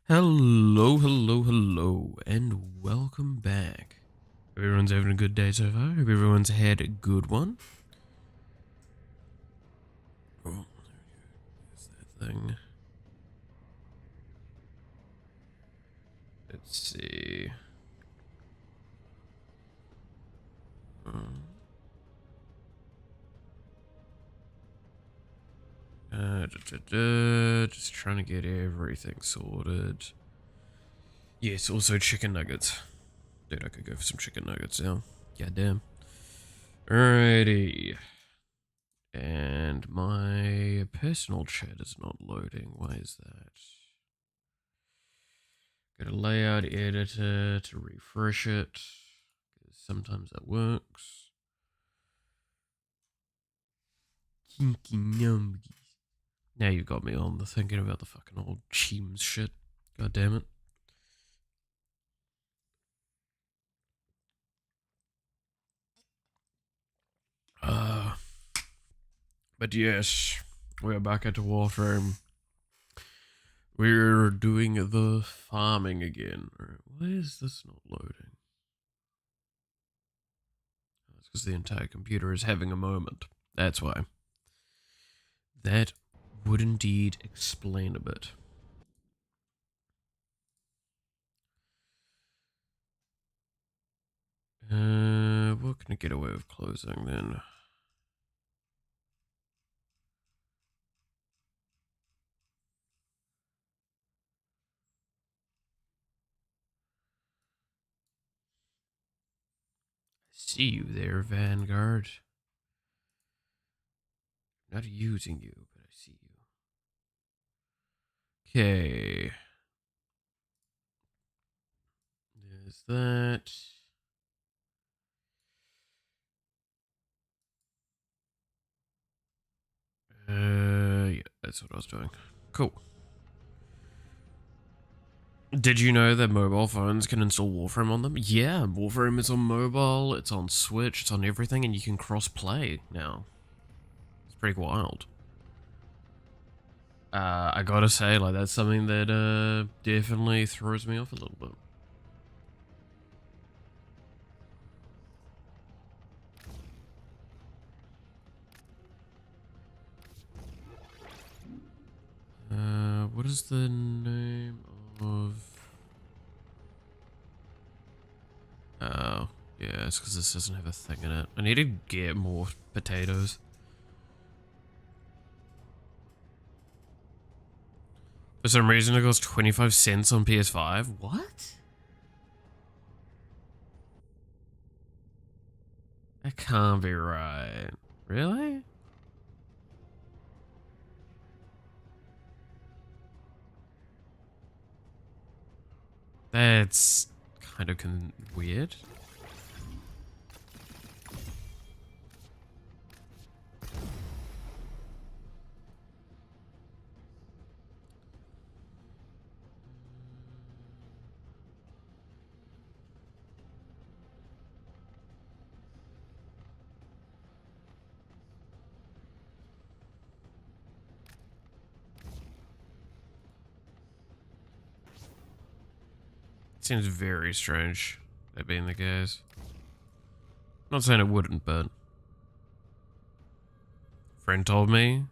Hello, hello, hello, and welcome back. Hope everyone's having a good day so far. Hope everyone's had a good one. Oh, there's that thing. Let's see. Just trying to get everything sorted. Yes, also chicken nuggets. Dude, I could go for some chicken nuggets now. Goddamn. Alrighty. And my personal chat is not loading. Why is that? Go to layout editor to refresh it. 'Cause sometimes that works. Kinky numbers. Now you've got me on the thinking about the fucking old Cheems shit. God damn it. But yes, we're back at Warframe. We're doing the farming again. Why is this not loading? It's because the entire computer is having a moment. That's why. That would indeed explain a bit. What can I get away with closing then? See you there, Vanguard. Not using you, but I see you. Okay. There's that. Yeah, that's what I was doing. Cool. Did you know that mobile phones can install Warframe on them? Yeah, Warframe is on mobile, it's on Switch, it's on everything, and you can cross-play now. It's pretty wild. I gotta say, like, that's something that, definitely throws me off a little bit. What is the name of... Oh, yeah, it's because this doesn't have a thing in it. I need to get more potatoes. For some reason, it costs 25 cents on PS5. What? That can't be right. Really? That's kind of weird. Seems very strange, that being the case. Not saying it wouldn't, but... Friend told me.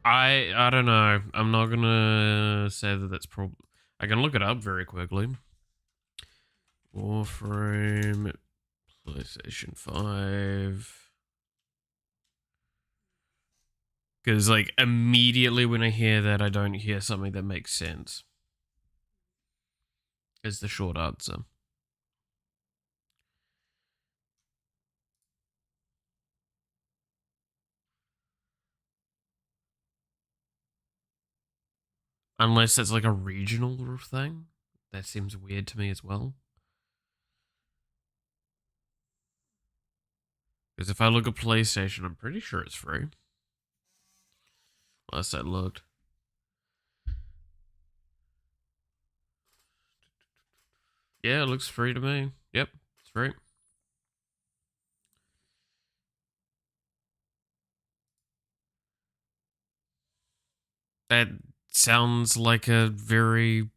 I don't know. I'm not gonna say that that's probably... I can look it up very quickly. Warframe, PlayStation 5. Because, like, immediately when I hear that, I don't hear something that makes sense. Is the short answer. Unless it's like a regional thing. That seems weird to me as well. Because if I look at PlayStation, I'm pretty sure it's free. Last I looked. Yeah, it looks free to me. Yep, it's free. That sounds like a very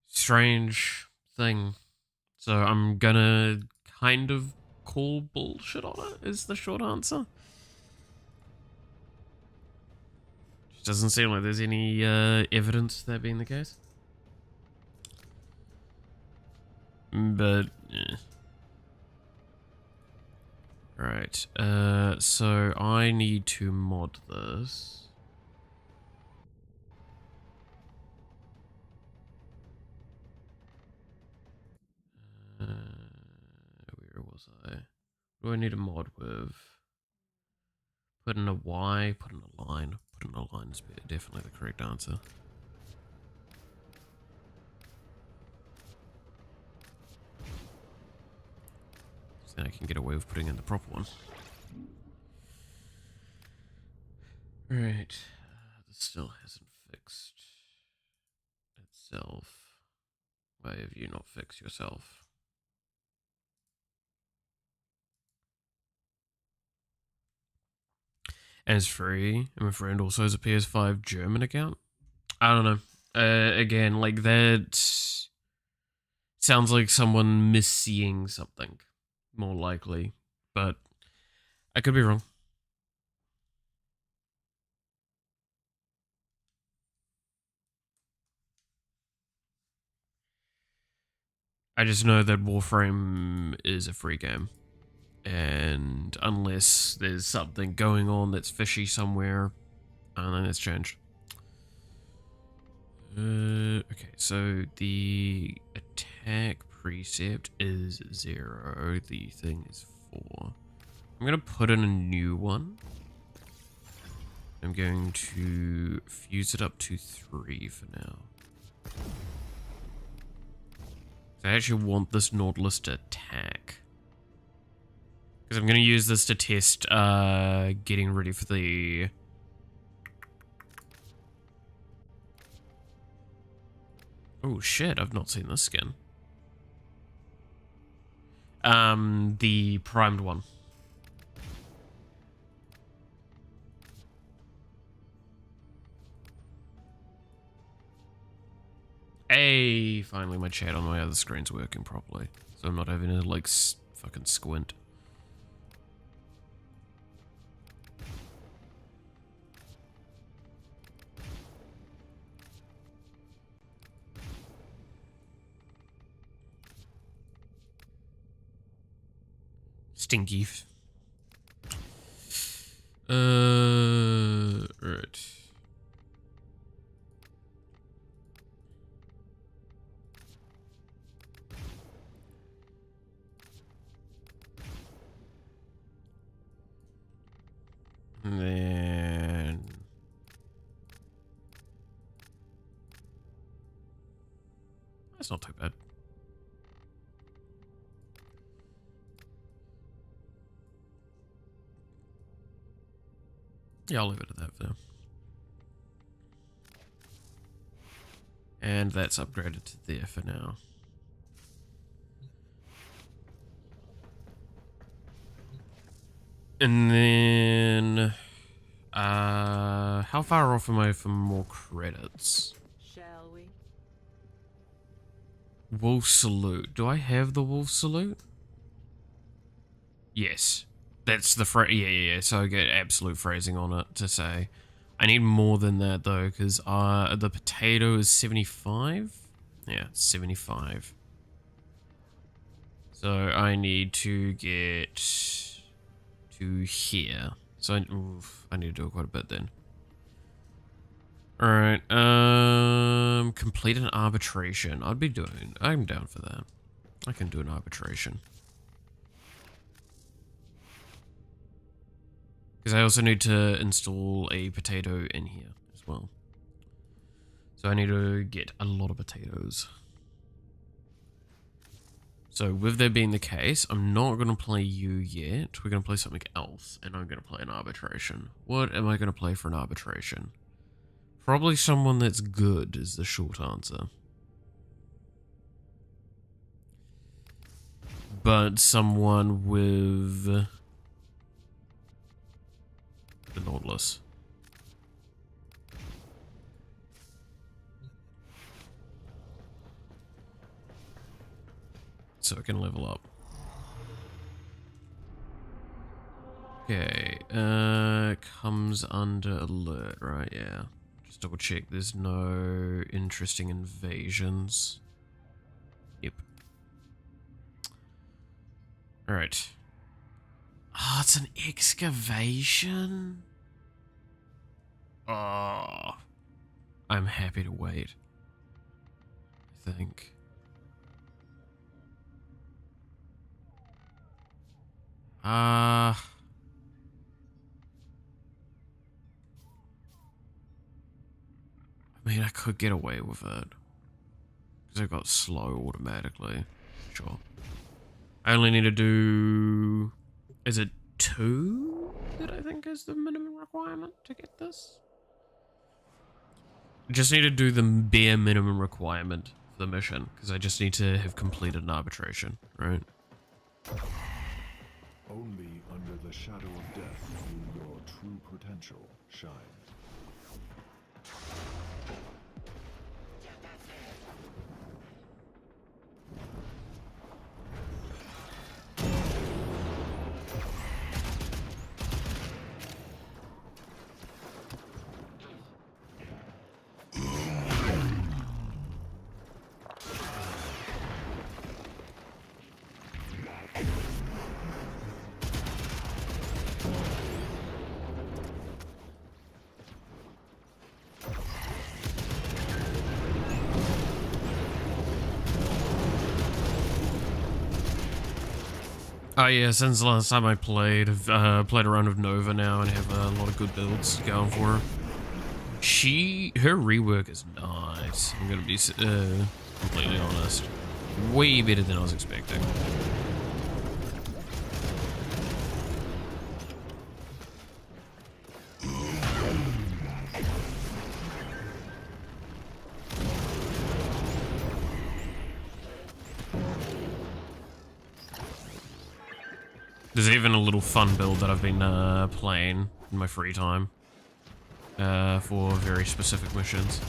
strange thing. So I'm gonna kind of call bullshit on it, is the short answer. Doesn't seem like there's any evidence of that being the case. But, yeah. Right, so I need to mod this. Where was I? What do I need a mod with? Put in a Y, put in a line. Put in a line is definitely the correct answer. So then I can get away with putting in the proper one. Right, this still hasn't fixed itself. Why have you not fixed yourself? And it's free, and my friend also has a PS5 German account. I don't know. Again, like that sounds like someone misseeing something, more likely, but I could be wrong. I just know that Warframe is a free game, and unless there's something going on that's fishy somewhere, then it's changed. Okay, so the attack precept is 0, the thing is 4. I'm gonna put in a new one. I'm going to fuse it up to 3 for now. I actually want this Nautilus to attack. Because I'm going to use this to test getting ready for the... Oh shit, I've not seen this skin. The primed one. Hey, finally my chat on my other screen's working properly. So I'm not having to, like, fucking squint. Stinky. Right. And then... That's not too bad. Yeah, I'll leave it at that for now. And that's upgraded to there for now. And then... how far off am I from more credits? Shall we? Wolf Salute. Do I have the Wolf Salute? Yes. That's the phrase. Yeah. So I get absolute phrasing on it to say. I need more than that though, because the potato is 75? Yeah, 75. So I need to get to here. So I need to do quite a bit then. Alright, complete an arbitration. I'm down for that. I can do an arbitration. Because I also need to install a potato in here as well. So I need to get a lot of potatoes. So with that being the case, I'm not going to play you yet. We're going to play something else, and I'm going to play an arbitration. What am I going to play for an arbitration? Probably someone that's good is the short answer. But someone with the Nautilus. so it can level up. Okay, comes under alert, right? Yeah. Just double check there's no interesting invasions. Yep. Alright. Oh, it's an excavation? Oh. I'm happy to wait. I think. I mean, I could get away with it. Because I got slow automatically. Sure. I only need to do... Is it 2 that I think is the minimum requirement to get this? I just need to do the bare minimum requirement for the mission. Because I just need to have completed an arbitration, right? Only under the shadow of death will your true potential shine. Oh yeah, since the last time I played, I've played a run of Nova now and have a lot of good builds going for her. Her rework is nice, I'm gonna be completely honest. Way better than I was expecting. There's even a little fun build that I've been playing in my free time for very specific missions.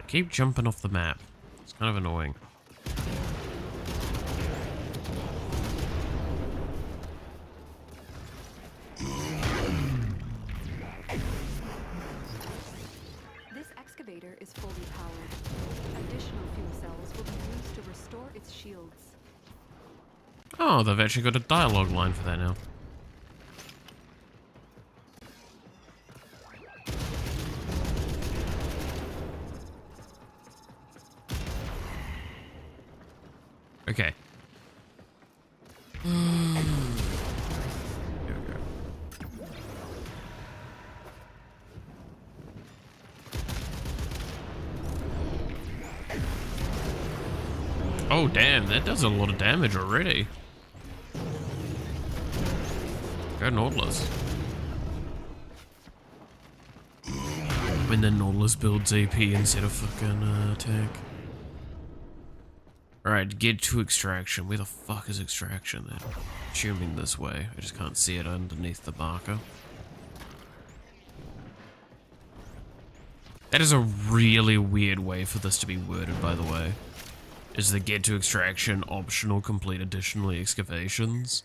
Keep jumping off the map. It's kind of annoying. This excavator is fully powered. Additional fuel cells will be used to restore its shields. Oh, they've actually got a dialogue line for that now. Okay. Here we go. Oh damn, that does a lot of damage already. Go Nautilus. When the Nautilus builds AP instead of fucking attack. Alright, get to extraction. Where the fuck is extraction then? Assuming this way. I just can't see it underneath the marker. That is a really weird way for this to be worded, by the way. Is the get to extraction optional, complete additionally excavations?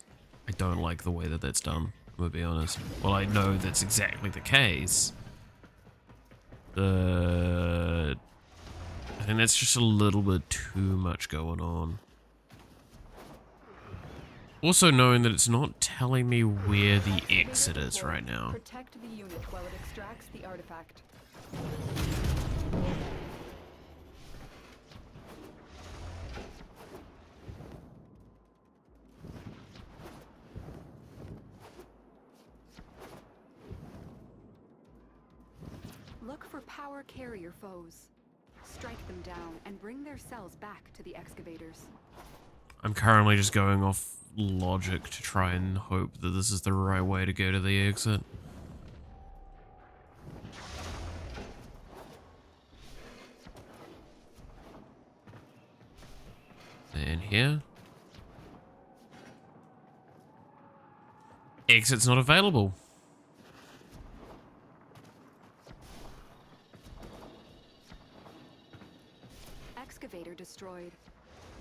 I don't like the way that that's done, I'm gonna be honest. Well, I know that's exactly the case. I think that's just a little bit too much going on. Also knowing that it's not telling me where the exit is right now. Protect the unit while it extracts the artifact. Look for power carrier foes. Strike them down and bring their cells back to the excavators. I'm currently just going off logic to try and hope that this is the right way to go to the exit. And here. Exit's not available. Excavator destroyed.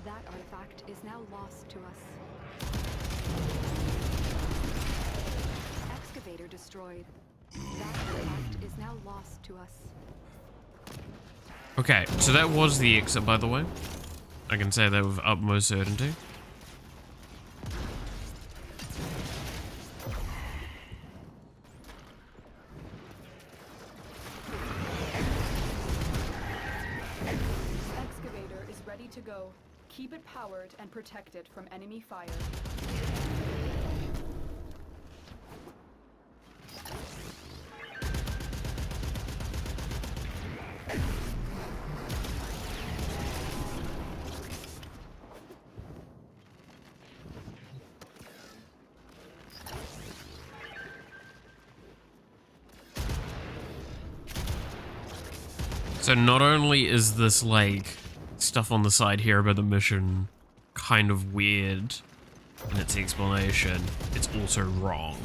That artifact is now lost to us. Excavator destroyed. That artifact is now lost to us. Okay, so that was the exit, by the way. I can say that with utmost certainty. Excavator is ready to go. Keep it powered and protect it from enemy fire. So not only is this, like, stuff on the side here about the mission kind of weird in its explanation, it's also wrong.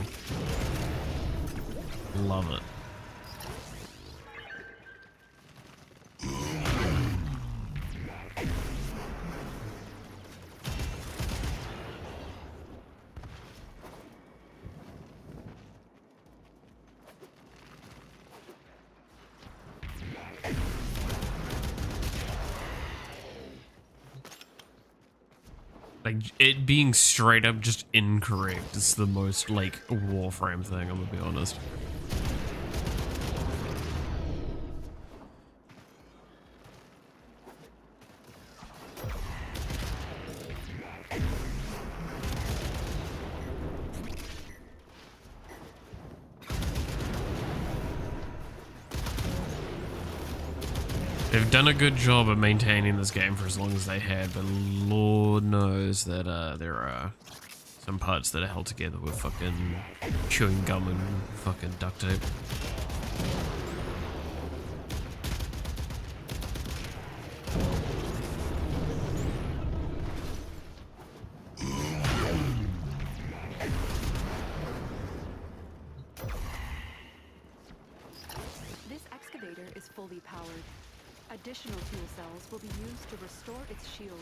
Love it. Like, it being straight up just incorrect is the most, like, Warframe thing, I'm gonna be honest. They've done a good job of maintaining this game for as long as they have, but Lord knows that there are some parts that are held together with fucking chewing gum and fucking duct tape. This excavator is fully powered. Additional fuel cells will be used to restore its shields.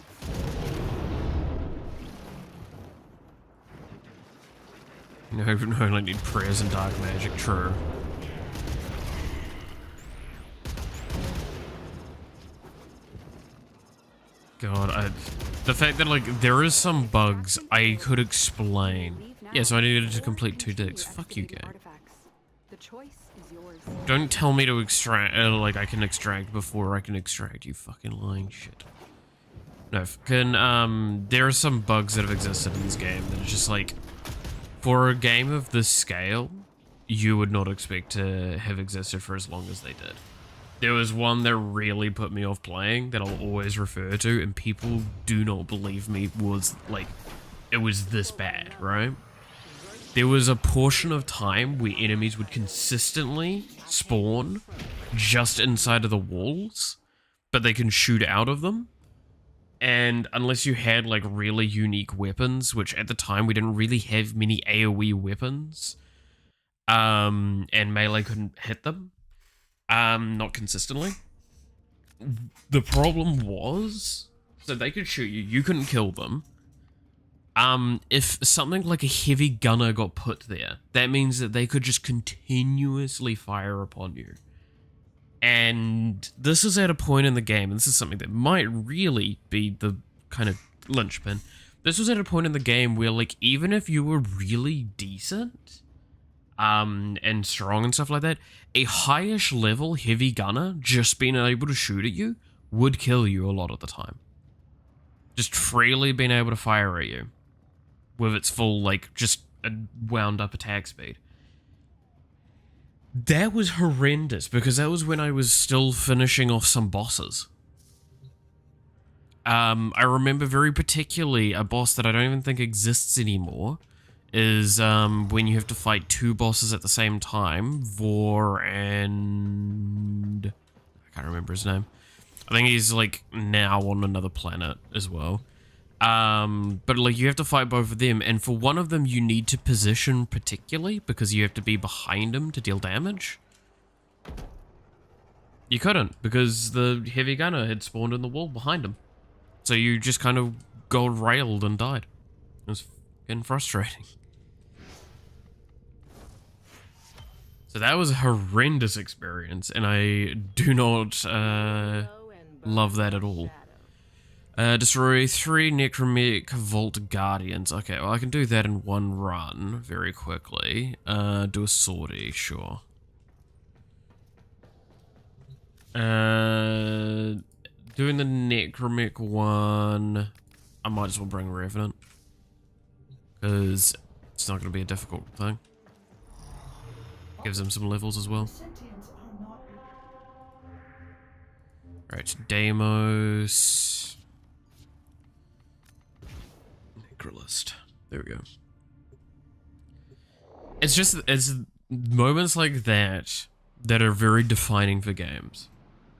No, I need prayers and dark magic, true. God, the fact that, like, there is some bugs I could explain. Yeah, so I needed to complete 2 digs. Fuck you, game. The choice is yours. Don't tell me to extract, like, I can extract before I can extract, you fucking lying shit. No, there are some bugs that have existed in this game that are just, like, for a game of this scale, you would not expect to have existed for as long as they did. There was one that really put me off playing that I'll always refer to, and people do not believe me was, like, it was this bad, right? There was a portion of time where enemies would consistently spawn just inside of the walls, but they can shoot out of them. And unless you had, like, really unique weapons, which at the time we didn't really have many AoE weapons, and melee couldn't hit them, not consistently. The problem was, so they could shoot you, you couldn't kill them. If something like a heavy gunner got put there, that means that they could just continuously fire upon you. And this is at a point in the game, and this is something that might really be the kind of linchpin. This was at a point in the game where, like, even if you were really decent, and strong and stuff like that, a highish level heavy gunner just being able to shoot at you would kill you a lot of the time. Just freely being able to fire at you with its full, like, just a wound up attack speed. That was horrendous, because that was when I was still finishing off some bosses. I remember very particularly a boss that I don't even think exists anymore, is when you have to fight 2 bosses at the same time, Vor and... I can't remember his name. I think he's, like, now on another planet as well. But like you have to fight both of them, and for one of them you need to position particularly because you have to be behind him to deal damage. You couldn't because the heavy gunner had spawned in the wall behind him. So you just kind of got railed and died. It was fucking frustrating. So that was a horrendous experience, and I do not love that at all. Destroy 3 Necromech Vault Guardians. Okay, well I can do that in one run very quickly. Do a sortie, sure. Doing the Necromech one, I might as well bring Revenant. Because it's not going to be a difficult thing. Gives him some levels as well. Right, Deimos. Necrolist. There we go. It's moments like that that are very defining for games.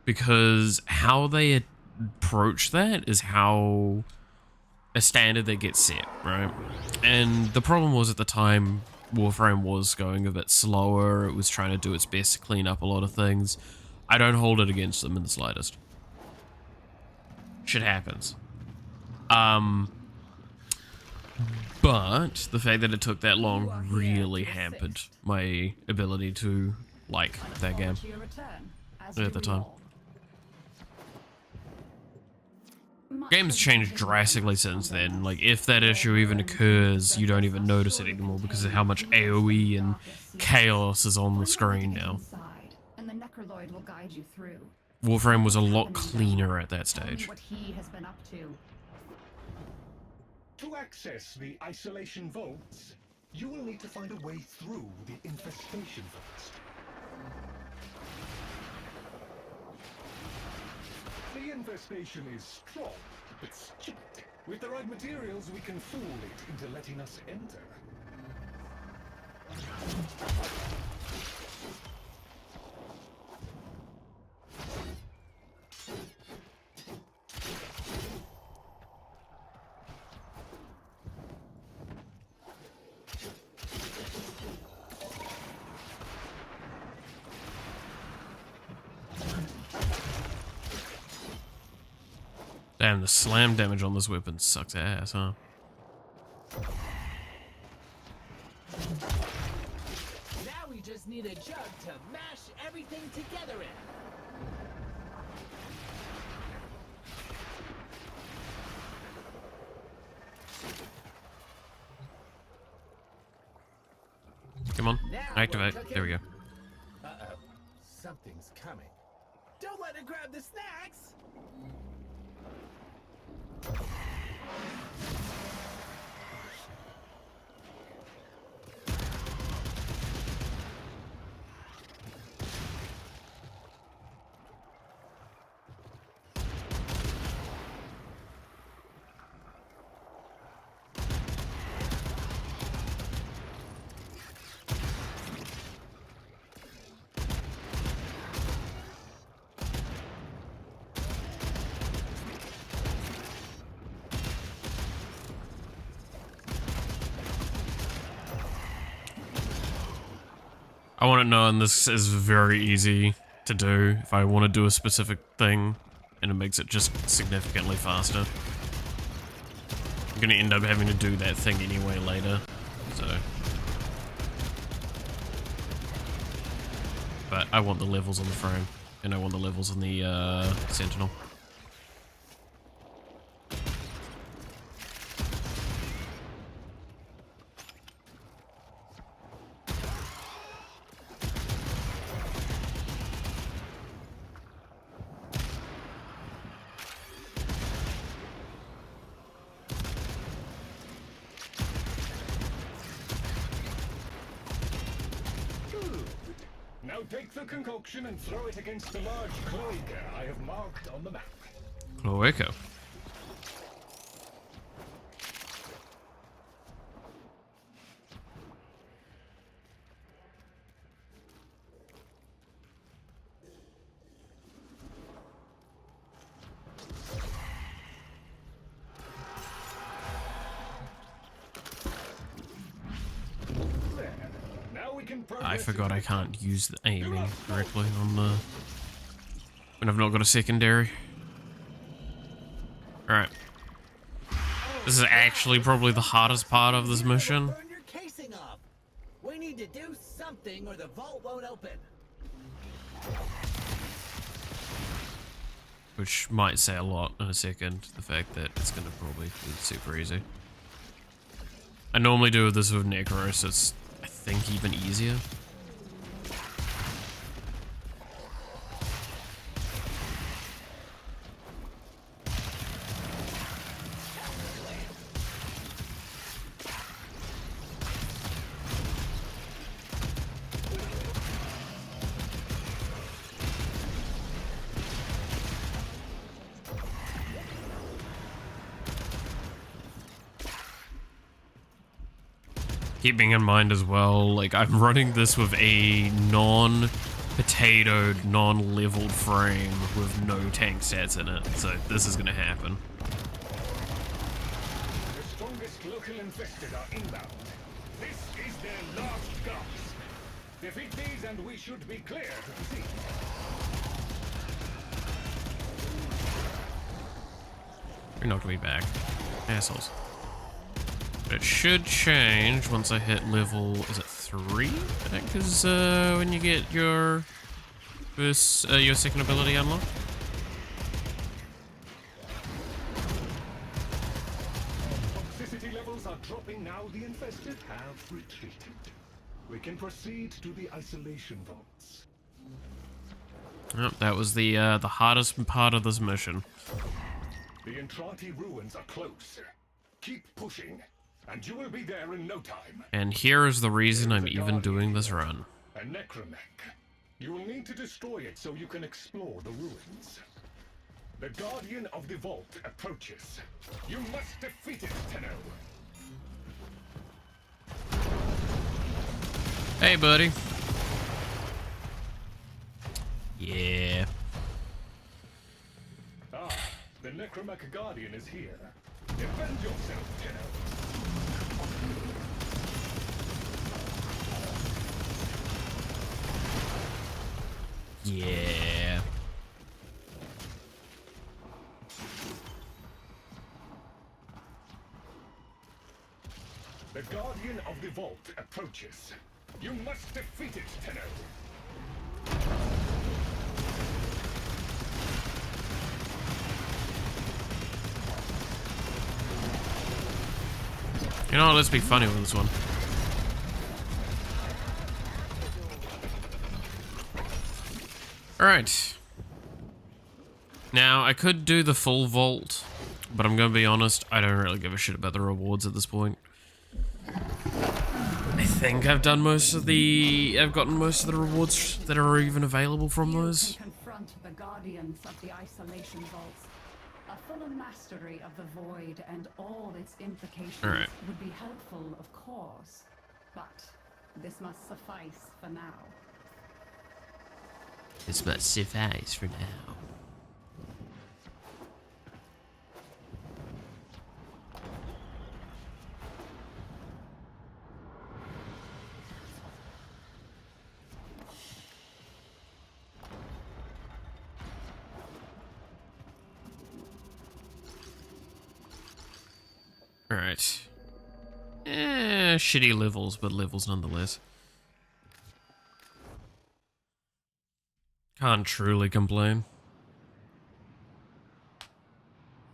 Because how they approach that is how a standard that gets set, right? And the problem was at the time, Warframe was going a bit slower. It was trying to do its best to clean up a lot of things. I don't hold it against them in the slightest. Shit happens. But the fact that it took that long really hampered my ability to like that game at the time. Game's changed drastically since then. Like, if that issue even occurs, you don't even notice it anymore because of how much AoE and chaos is on the screen now. Warframe was a lot cleaner at that stage. To access the isolation vaults, you will need to find a way through the infestation vaults. The infestation is strong, but stupid. With the right materials, we can fool it into letting us enter. Damn, the slam damage on this weapon sucks ass, huh? Now we just need a jug to mash everything together in. Come on, Now activate. we're cooking. There we go. Uh-oh. Something's coming. Don't let it grab the snacks! I want to know, and this is very easy to do if I want to do a specific thing, and it makes it just significantly faster. I'm going to end up having to do that thing anyway later, so. But I want the levels on the frame, and I want the levels on the Sentinel. Now take the concoction and throw it against the large cloaca I have marked on the map. Cloaca. making I progress. forgot I can't use the aiming correctly on the... when I've not got a secondary. Alright. This is actually probably the hardest part of this mission. Burn your casing off. We need to do something or the vault won't open. Which might say a lot in a second, the fact that it's going to probably be super easy. I normally do this with Necro, so it's, I think, even easier. Keeping in mind as well, like, I'm running this with a non-potatoed, non-leveled frame with no tank stats in it, so this is gonna happen. The strongest local infested are inbound. This is their last gasp. Defeat these and we should be clear to proceed. You're knocking me back. Assholes. But it should change once I hit level, is it 3? Because when you get your first, your second ability unlocked. Toxicity levels are dropping now. The infested have retreated. We can proceed to the isolation vaults. Yep, that was the hardest part of this mission. The Entrati ruins are close. Keep pushing, and you will be there in no time. And here is the reason I'm even doing this run. A necromech. You will need to destroy it so you can explore the ruins. The Guardian of the Vault approaches. You must defeat it, Tenno. Hey, buddy. Yeah. Ah, the necromech Guardian is here. Defend yourself, Tenno. Yeah. The Guardian of the Vault approaches. You must defeat it, Tenno. You know what, let's be funny with this one. Alright. Now, I could do the full vault, but I'm gonna be honest, I don't really give a shit about the rewards at this point. I think I've gotten most of the rewards that are even available from those. You can confront the guardians of the isolation vaults. A fuller mastery of the void and all its implications Alright. would be helpful, of course, but this must suffice for now. This must suffice for now. Alright. Shitty levels, but levels nonetheless. Can't truly complain.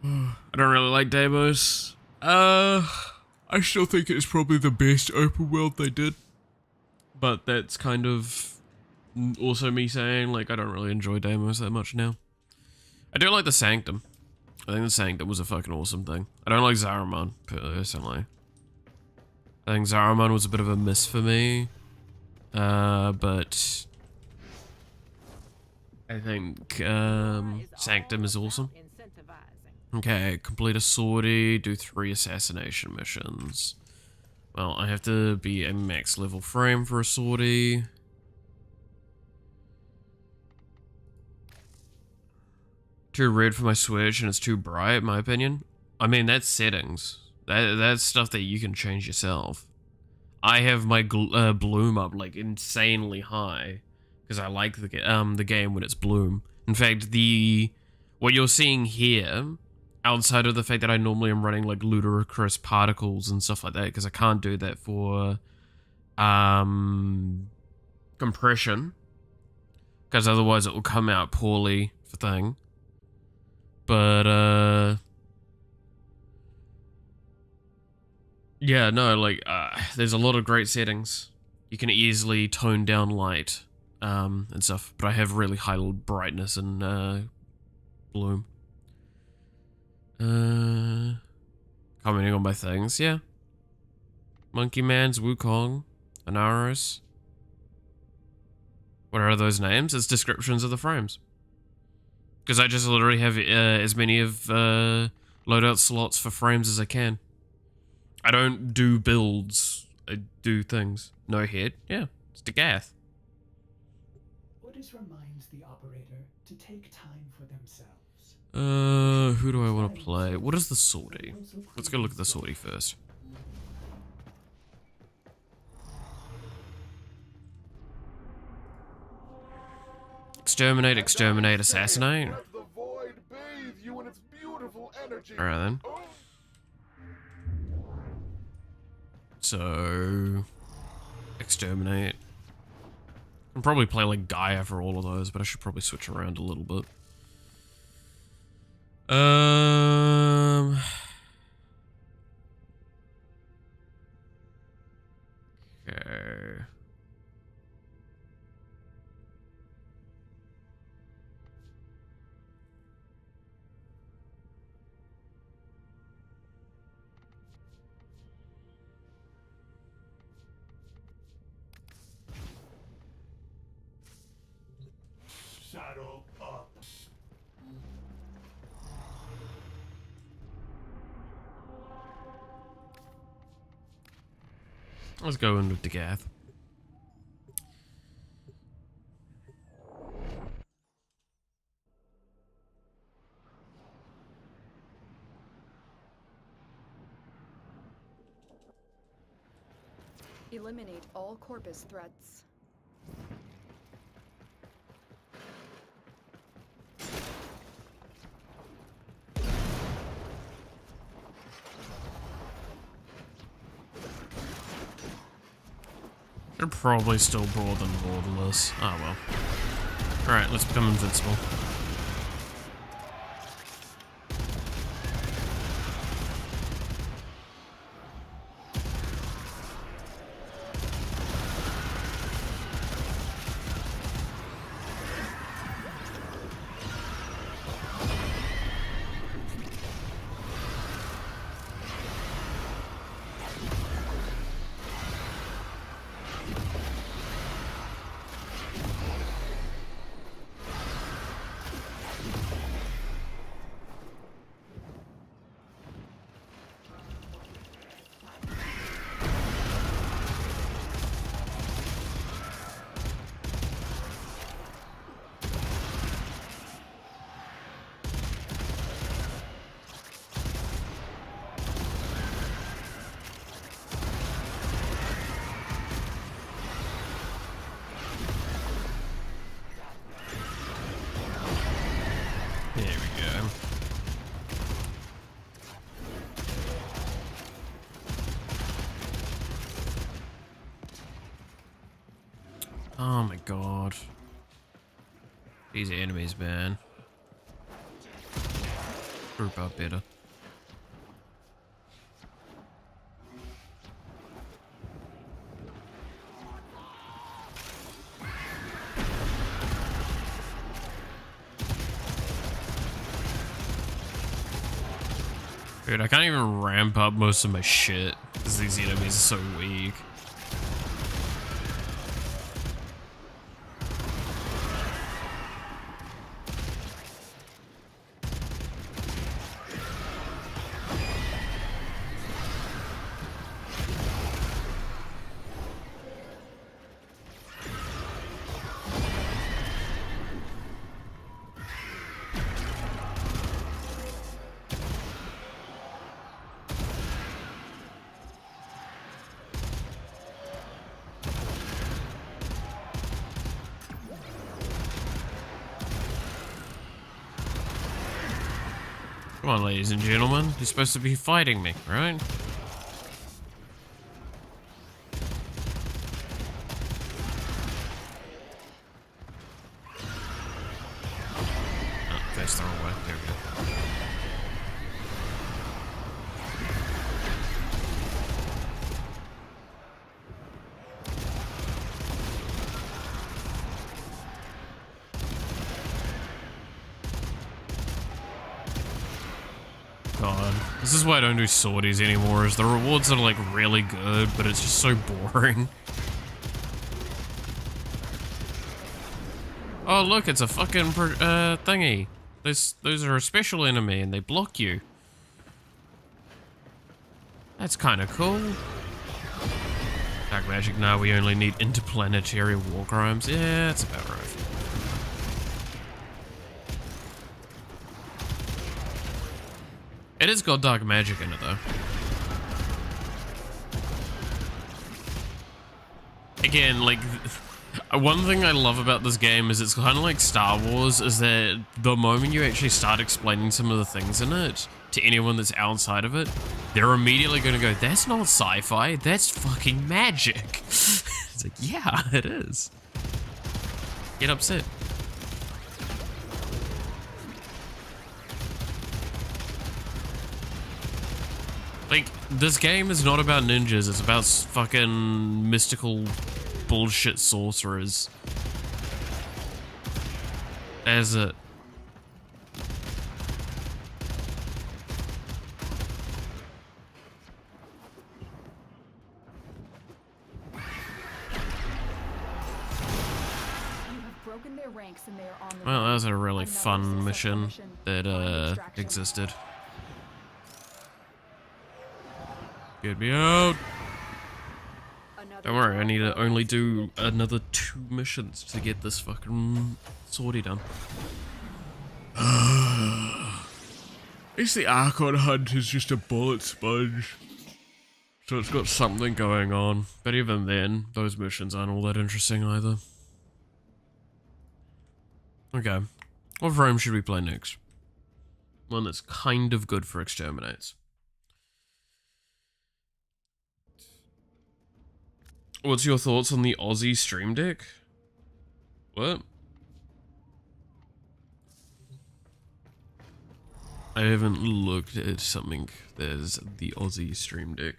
I don't really like Deimos. I still think it's probably the best open world they did. But that's kind of also me saying, like, I don't really enjoy Deimos that much now. I do like the Sanctum. I think the Sanctum was a fucking awesome thing. I don't like Zariman, personally. I think Zariman was a bit of a miss for me. But I think Sanctum is awesome. Okay, complete a sortie, do 3 assassination missions. Well, I have to be a max level frame for a sortie. Too red for my Switch and it's too bright, in my opinion. I mean, that's settings. That's stuff that you can change yourself. I have my bloom up like insanely high because I like the game when it's bloom. In fact, what you're seeing here, outside of the fact that I normally am running like ludicrous particles and stuff like that, because I can't do that for compression, because otherwise it will come out poorly for thing. But yeah, no, like there's a lot of great settings. You can easily tone down light and stuff, but I have really high brightness and bloom. Commenting on my things, yeah. Monkey Man's Wukong, Anaris. What are those names? It's descriptions of the frames. Because I just literally have as many of loadout slots for frames as I can. I don't do builds. I do things. No head. Yeah, it's Dagath. Orders reminds the operator to take time for themselves. Who do I want to play? What is the sortie? Let's go look at the sortie first. Exterminate, exterminate, assassinate. Let the void bathe you in its beautiful energy. Alright then. So, exterminate. I can probably play like Gaia for all of those, but I should probably switch around a little bit. Okay. Saddle up. Let's go in with Dagath. Eliminate all Corpus threats. Should probably still broaden borderless. Oh well. Alright, let's become invincible. There we go. Oh my god. These enemies, man. Group up better. Dude, I can't even ramp up most of my shit because these enemies are so weak. Come on, ladies and gentlemen. You're supposed to be fighting me, right? Oh, that's the wrong way. There we go. God, this is why I don't do sorties anymore, is the rewards are like really good, but it's just so boring. Oh look, it's a fucking thingy. Those are a special enemy and they block you. That's kind of cool. Dark magic, no, we only need interplanetary war crimes. Yeah, that's about right. It has got dark magic in it, though. Again, like, one thing I love about this game is it's kind of like Star Wars, is that the moment you actually start explaining some of the things in it to anyone that's outside of it, they're immediately going to go, that's not sci-fi, that's fucking magic. It's like, yeah, it is. Get upset. Like, this game is not about ninjas, it's about fucking mystical bullshit sorcerers. As it. Broken their ranks and they are on the Well, that was a really Another fun successful mission that Extraction. existed. Get me out! Another Don't worry, I need to trial only do another 2 missions to get this fucking sortie done. At least the Archon Hunt is just a bullet sponge. So it's got something going on. But even then, those missions aren't all that interesting either. Okay. What frame should we play next? One that's kind of good for exterminates. What's your thoughts on the Aussie Stream Deck? What? I haven't looked at something. There's the Aussie Stream Deck.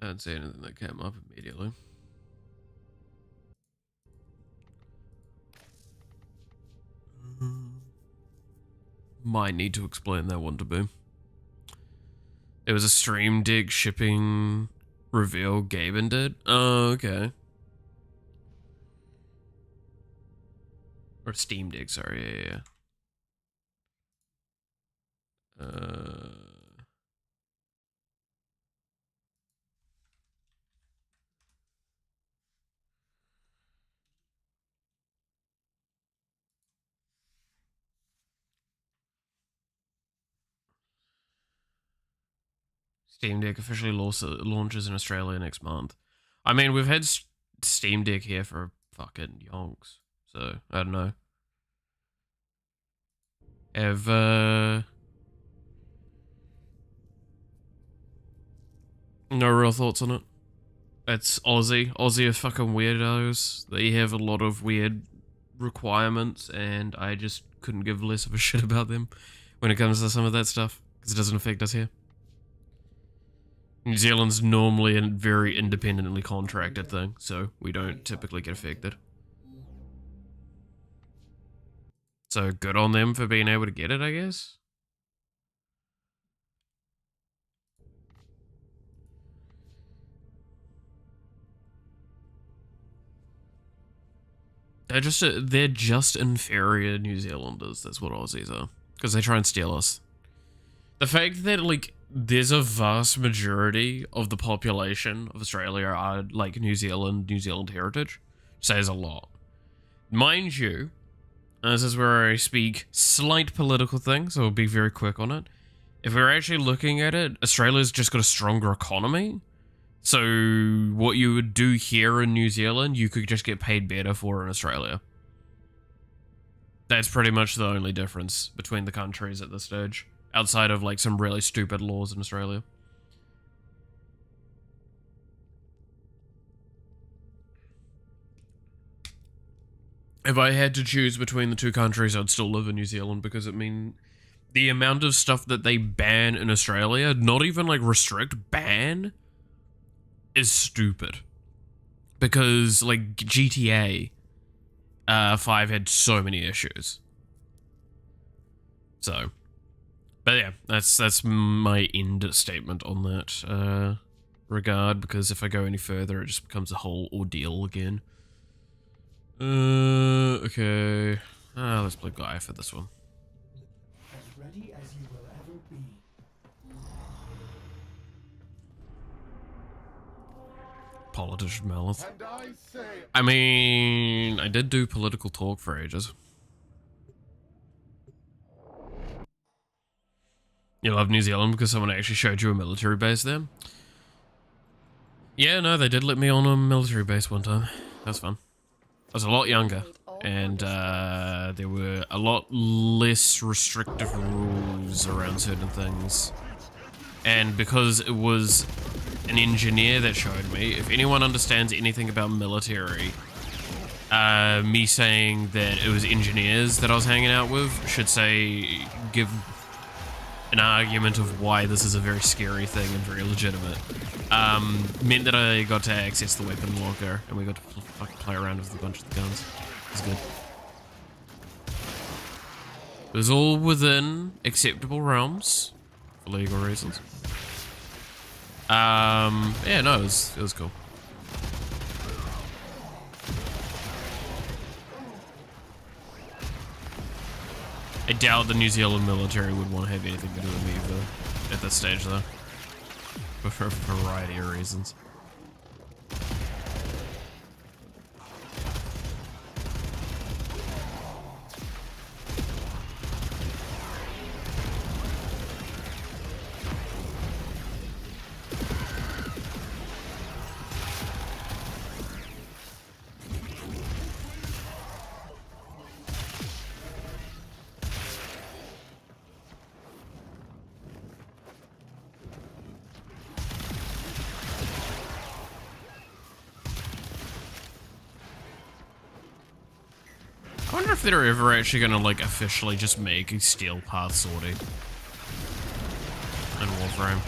I didn't see anything that came up immediately. Might need to explain that one to Boo. It was a Stream Deck shipping reveal Gaben did? Oh, okay. Or Steam Deck, sorry, yeah. Steam Deck officially launches in Australia next month. I mean, we've had Steam Deck here for fucking yonks, so I don't know. Have no real thoughts on it. It's Aussie. Aussie are fucking weirdos. They have a lot of weird requirements, and I just couldn't give less of a shit about them when it comes to some of that stuff, because it doesn't affect us here. New Zealand's normally a very independently contracted thing, so we don't typically get affected. So good on them for being able to get it, I guess. They're just inferior New Zealanders. That's what Aussies are, because they try and steal us. The fact that like there's a vast majority of the population of Australia are like New Zealand heritage says a lot. Mind you, This is where I speak slight political things, so I'll be very quick on it. If we're actually looking at it, Australia's just got a stronger economy. So what you would do here in New Zealand, you could just get paid better for in Australia. That's pretty much the only difference between the countries at this stage, outside of like some really stupid laws in Australia. If I had to choose between the two countries, I'd still live in New Zealand because, I mean, the amount of stuff that they ban in Australia, not even like restrict, ban, is stupid. Because, like, GTA 5 had so many issues. So, but yeah, that's my end statement on that regard, because if I go any further, it just becomes a whole ordeal again. Okay. Let's play Guy for this one. As ready as you will ever be. Politician mouth. And I say, I mean, I did do political talk for ages. You love New Zealand because someone actually showed you a military base there? Yeah, no, they did let me on a military base one time. That's fun. I was a lot younger, and there were a lot less restrictive rules around certain things. And because it was an engineer that showed me, if anyone understands anything about military, me saying that it was engineers that I was hanging out with should say, give an argument of why this is a very scary thing and very legitimate. Meant that I got to access the weapon locker, and we got to fucking play around with a bunch of the guns. It was good. It was all within acceptable realms, for legal reasons. Yeah, no, it was cool. I doubt the New Zealand military would want to have anything to do with me at this stage, though. But for a variety of reasons. I wonder if they're ever actually gonna, like, officially just make a steel path sortie in Warframe.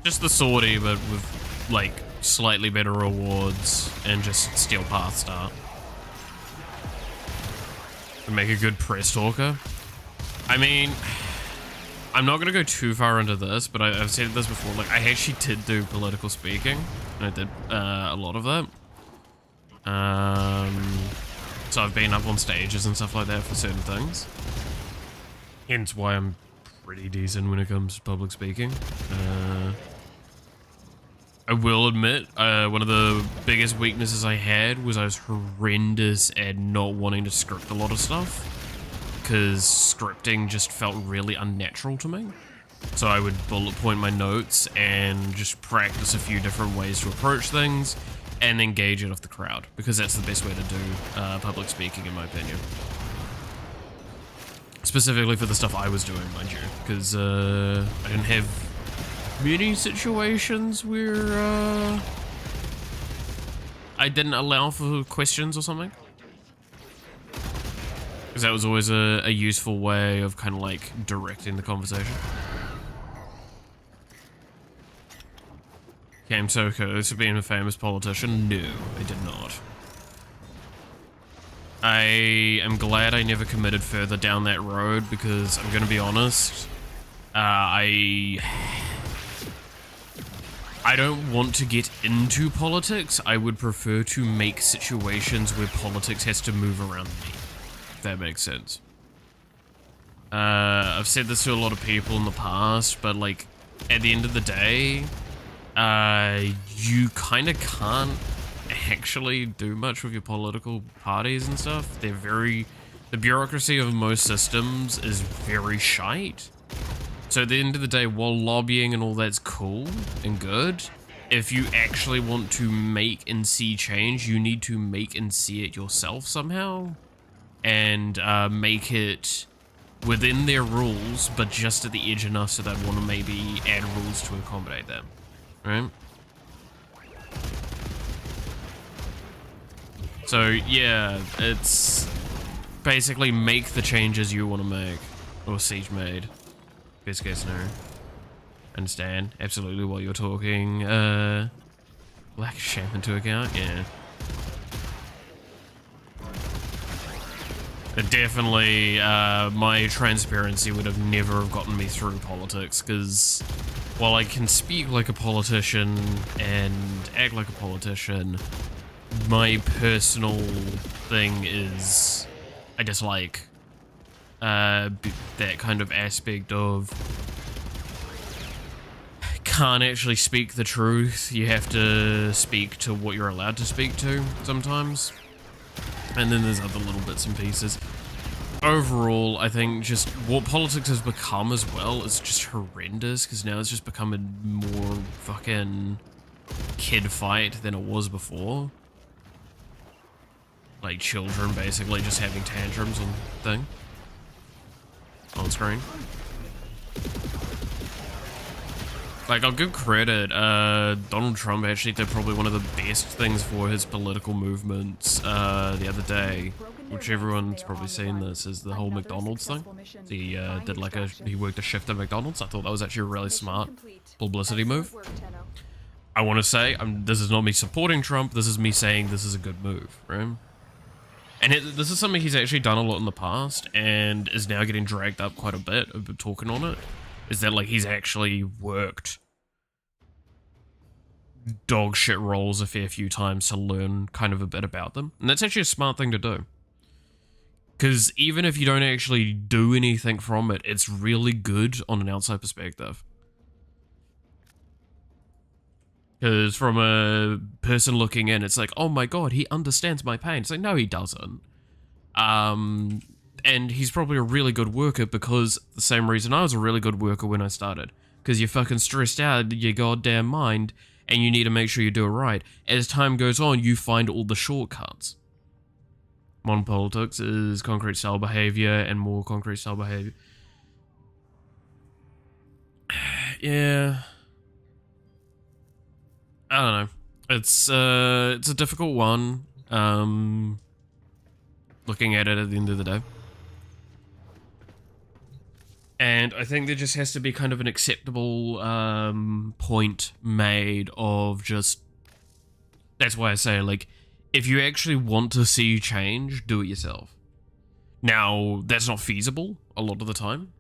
Just the sortie, but with, like, slightly better rewards and just steel path start. And make a good press talker. I mean, I'm not gonna go too far into this, but I've said this before, like, I actually did do political speaking, and I did a lot of that. So I've been up on stages and stuff like that for certain things. Hence why I'm pretty decent when it comes to public speaking. I will admit, one of the biggest weaknesses I had was I was horrendous at not wanting to script a lot of stuff. Because scripting just felt really unnatural to me. So I would bullet point my notes and just practice a few different ways to approach things and engage it off the crowd, because that's the best way to do public speaking, in my opinion. Specifically for the stuff I was doing, mind you, because I didn't have many situations where I didn't allow for questions or something. Because that was always a useful way of kind of like directing the conversation. Came so close to being a famous politician? No, I did not. I am glad I never committed further down that road, because I'm going to be honest, I don't want to get into politics. I would prefer to make situations where politics has to move around me, if that makes sense. I've said this to a lot of people in the past, but like, at the end of the day, you kind of can't actually do much with your political parties and stuff. The bureaucracy of most systems is very shite. So at the end of the day, while lobbying and all that's cool and good, if you actually want to make and see change, you need to make and see it yourself somehow. And make it within their rules, but just at the edge enough so they'd want to maybe add rules to accommodate them. Right? So yeah, it's basically make the changes you want to make, or Siege made. Best case scenario. Understand absolutely what you're talking. Black Shaman to account, yeah. Definitely, my transparency would have never have gotten me through politics, because while I can speak like a politician and act like a politician, my personal thing is I dislike that kind of aspect of can't actually speak the truth. You have to speak to what you're allowed to speak to sometimes. And then there's other little bits and pieces. Overall, I think just what politics has become as well is just horrendous, because now it's just become a more fucking kid fight than it was before. Like children basically just having tantrums and thing on screen. Like, I'll give credit, Donald Trump actually did probably one of the best things for his political movements the other day, which everyone's probably seen this, is the whole McDonald's thing. He did like he worked a shift at McDonald's. I thought that was actually a really smart publicity move. I want to say, this is not me supporting Trump, this is me saying this is a good move, right? And this is something he's actually done a lot in the past, and is now getting dragged up quite a bit, talking on it. Is that, like, he's actually worked dog shit roles a fair few times to learn kind of a bit about them. And that's actually a smart thing to do. Because even if you don't actually do anything from it, it's really good on an outside perspective. Because from a person looking in, it's like, oh my god, he understands my pain. It's like, no, he doesn't. And he's probably a really good worker because the same reason I was a really good worker when I started. Because you're fucking stressed out your goddamn mind, and you need to make sure you do it right. As time goes on, you find all the shortcuts. Modern politics is concrete style behavior and more concrete style behavior. Yeah. I don't know. It's a difficult one. Looking at it at the end of the day. And I think there just has to be kind of an acceptable point made of just... That's why I say, like, if you actually want to see change, do it yourself. Now, that's not feasible a lot of the time,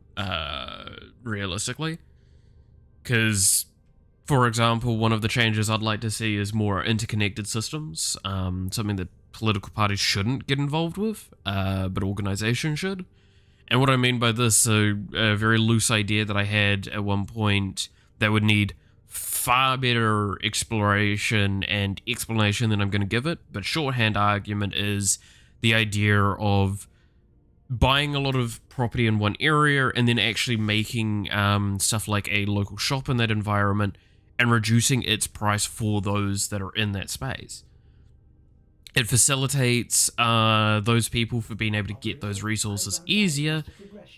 realistically. Because, for example, one of the changes I'd like to see is more interconnected systems. Something that political parties shouldn't get involved with, but organizations should. And what I mean by this, a very loose idea that I had at one point that would need far better exploration and explanation than I'm going to give it, but shorthand argument is the idea of buying a lot of property in one area and then actually making stuff like a local shop in that environment and reducing its price for those that are in that space. It facilitates those people for being able to get those resources easier,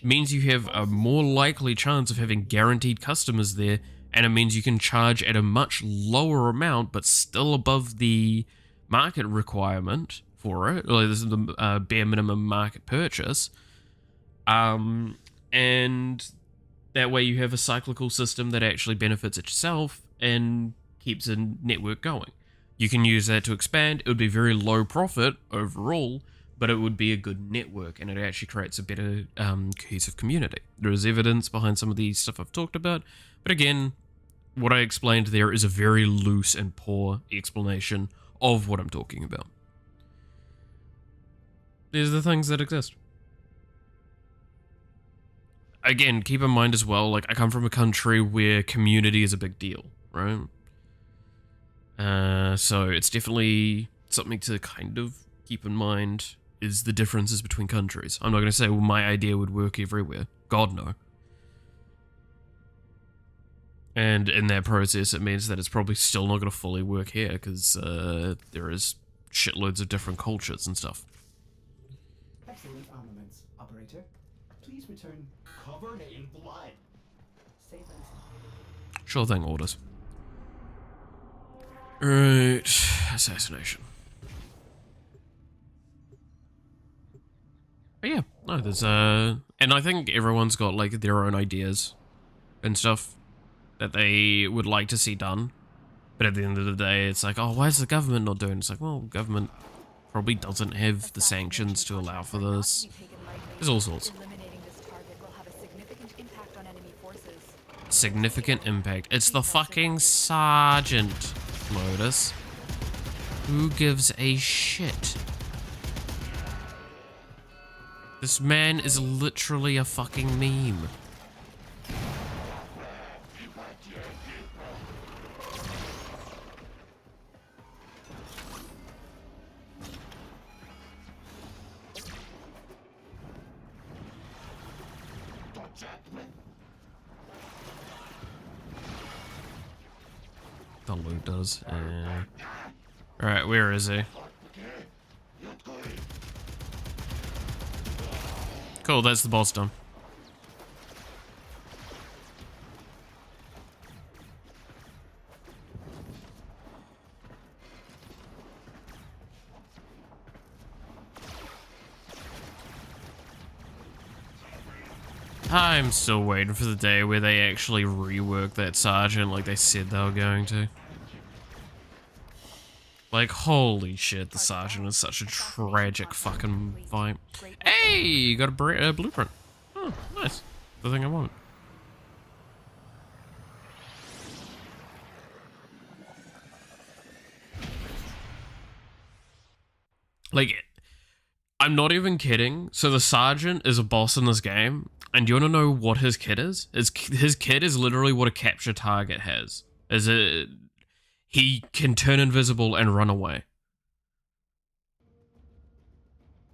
means you have a more likely chance of having guaranteed customers there, and it means you can charge at a much lower amount, but still above the market requirement for it. Like, this is the bare minimum market purchase. And that way you have a cyclical system that actually benefits itself and keeps a network going. You can use that to expand. It would be very low profit overall, but it would be a good network, and it actually creates a better cohesive community. There is evidence behind some of the stuff I've talked about, but again, what I explained there is a very loose and poor explanation of what I'm talking about. These are the things that exist. Again, keep in mind as well, like, I come from a country where community is a big deal, right? So it's definitely something to kind of keep in mind, is the differences between countries. I'm not going to say, well, my idea would work everywhere. God, no. And in that process, it means that it's probably still not going to fully work here, because there is shitloads of different cultures and stuff. Excellent armaments, operator. Please return. Covered in blood. Safe and sound. Sure thing, orders. Right, assassination. But yeah, no, there's and I think everyone's got like their own ideas and stuff that they would like to see done. But at the end of the day, it's like, oh, why is the government not doing it? It's like, well, government probably doesn't have the sanctions to allow for this. There's all sorts. Eliminating this target will have a significant impact on enemy forces. Significant impact. It's the fucking sergeant, Lotus. Who gives a shit? This man is literally a fucking meme. The loot does. Alright, where is he? Cool, that's the boss done. I'm still waiting for the day where they actually rework that sergeant like they said they were going to. Like, holy shit, the sergeant is such a tragic fucking fight. Hey, you got a blueprint. Oh, nice. The thing I want. Like, I'm not even kidding. So the sergeant is a boss in this game, and you want to know what his kit is? His kit is literally what a capture target has. He can turn invisible and run away.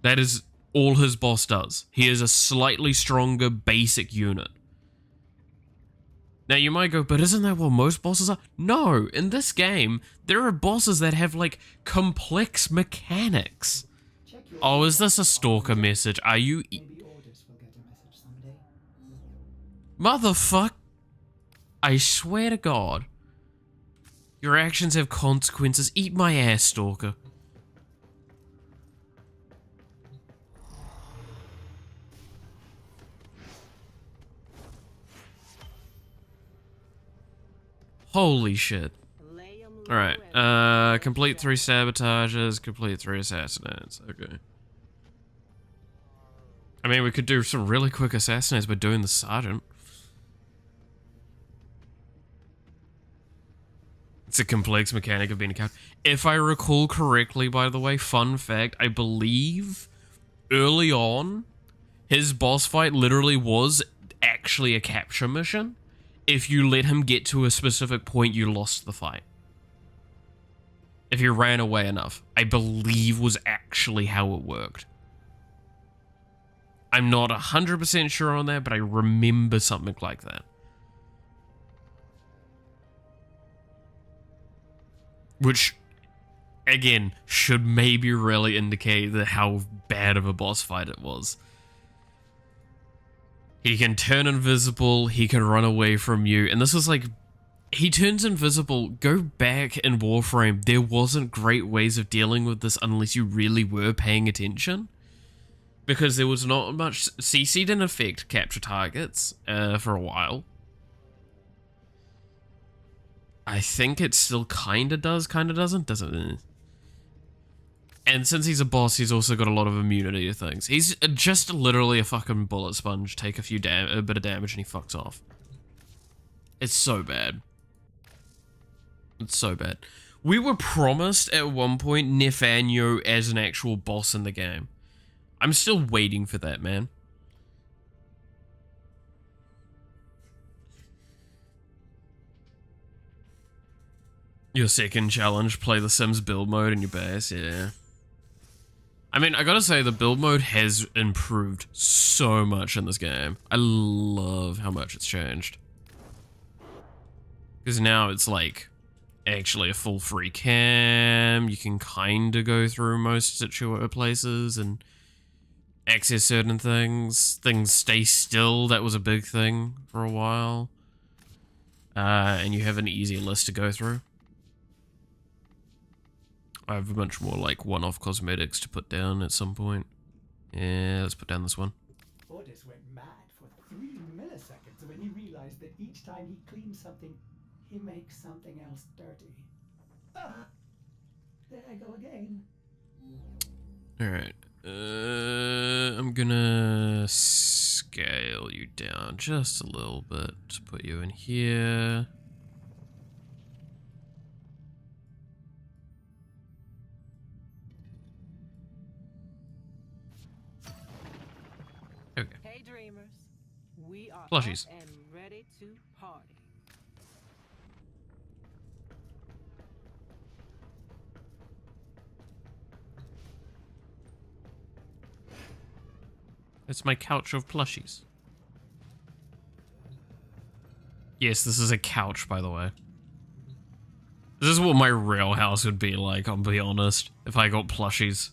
That is all his boss does. He is a slightly stronger basic unit. Now you might go, but isn't that what most bosses are? No, in this game, there are bosses that have like complex mechanics. Oh, is this a stalker message? Are you... Maybe orders will get a message someday. Motherfuck. I swear to God. Your actions have consequences. Eat my ass, stalker. Holy shit. Alright, complete 3 sabotages, complete 3 assassinates. Okay. I mean, we could do some really quick assassinates by doing the sergeant. It's a complex mechanic of being a captain. If I recall correctly, by the way, fun fact, I believe early on, his boss fight literally was actually a capture mission. If you let him get to a specific point, you lost the fight. If you ran away enough, I believe was actually how it worked. I'm not 100% sure on that, but I remember something like that. Which, again, should maybe really indicate how bad of a boss fight it was. He can turn invisible, he can run away from you, and this was like... He turns invisible. Go back in Warframe, there wasn't great ways of dealing with this unless you really were paying attention. Because there was not much... CC didn't affect capture targets for a while. I think it still kind of does, kind of doesn't. Doesn't. And since he's a boss, he's also got a lot of immunity to things. He's just literally a fucking bullet sponge. Take a bit of damage and he fucks off. It's so bad. It's so bad. We were promised at one point Nefanyo as an actual boss in the game. I'm still waiting for that, man. Your second challenge, play the Sims build mode in your base, yeah. I mean, I gotta say, the build mode has improved so much in this game. I love how much it's changed. Because now it's like, actually a full free cam, you can kinda go through most places and access certain things. Things stay still, that was a big thing for a while. And you have an easier list to go through. I have a bunch more like one-off cosmetics to put down at some point. Yeah, let's put down this one. Otis went mad for 3 milliseconds when he realized that each time he cleans something, he makes something else dirty. Ah, there I go again. Alright. I'm gonna scale you down just a little bit to put you in here. Okay. Hey dreamers, we are Plushies. up and ready to party. It's my couch of plushies. Yes, this is a couch, by the way. This is what my real house would be like, I'll be honest. If I got plushies,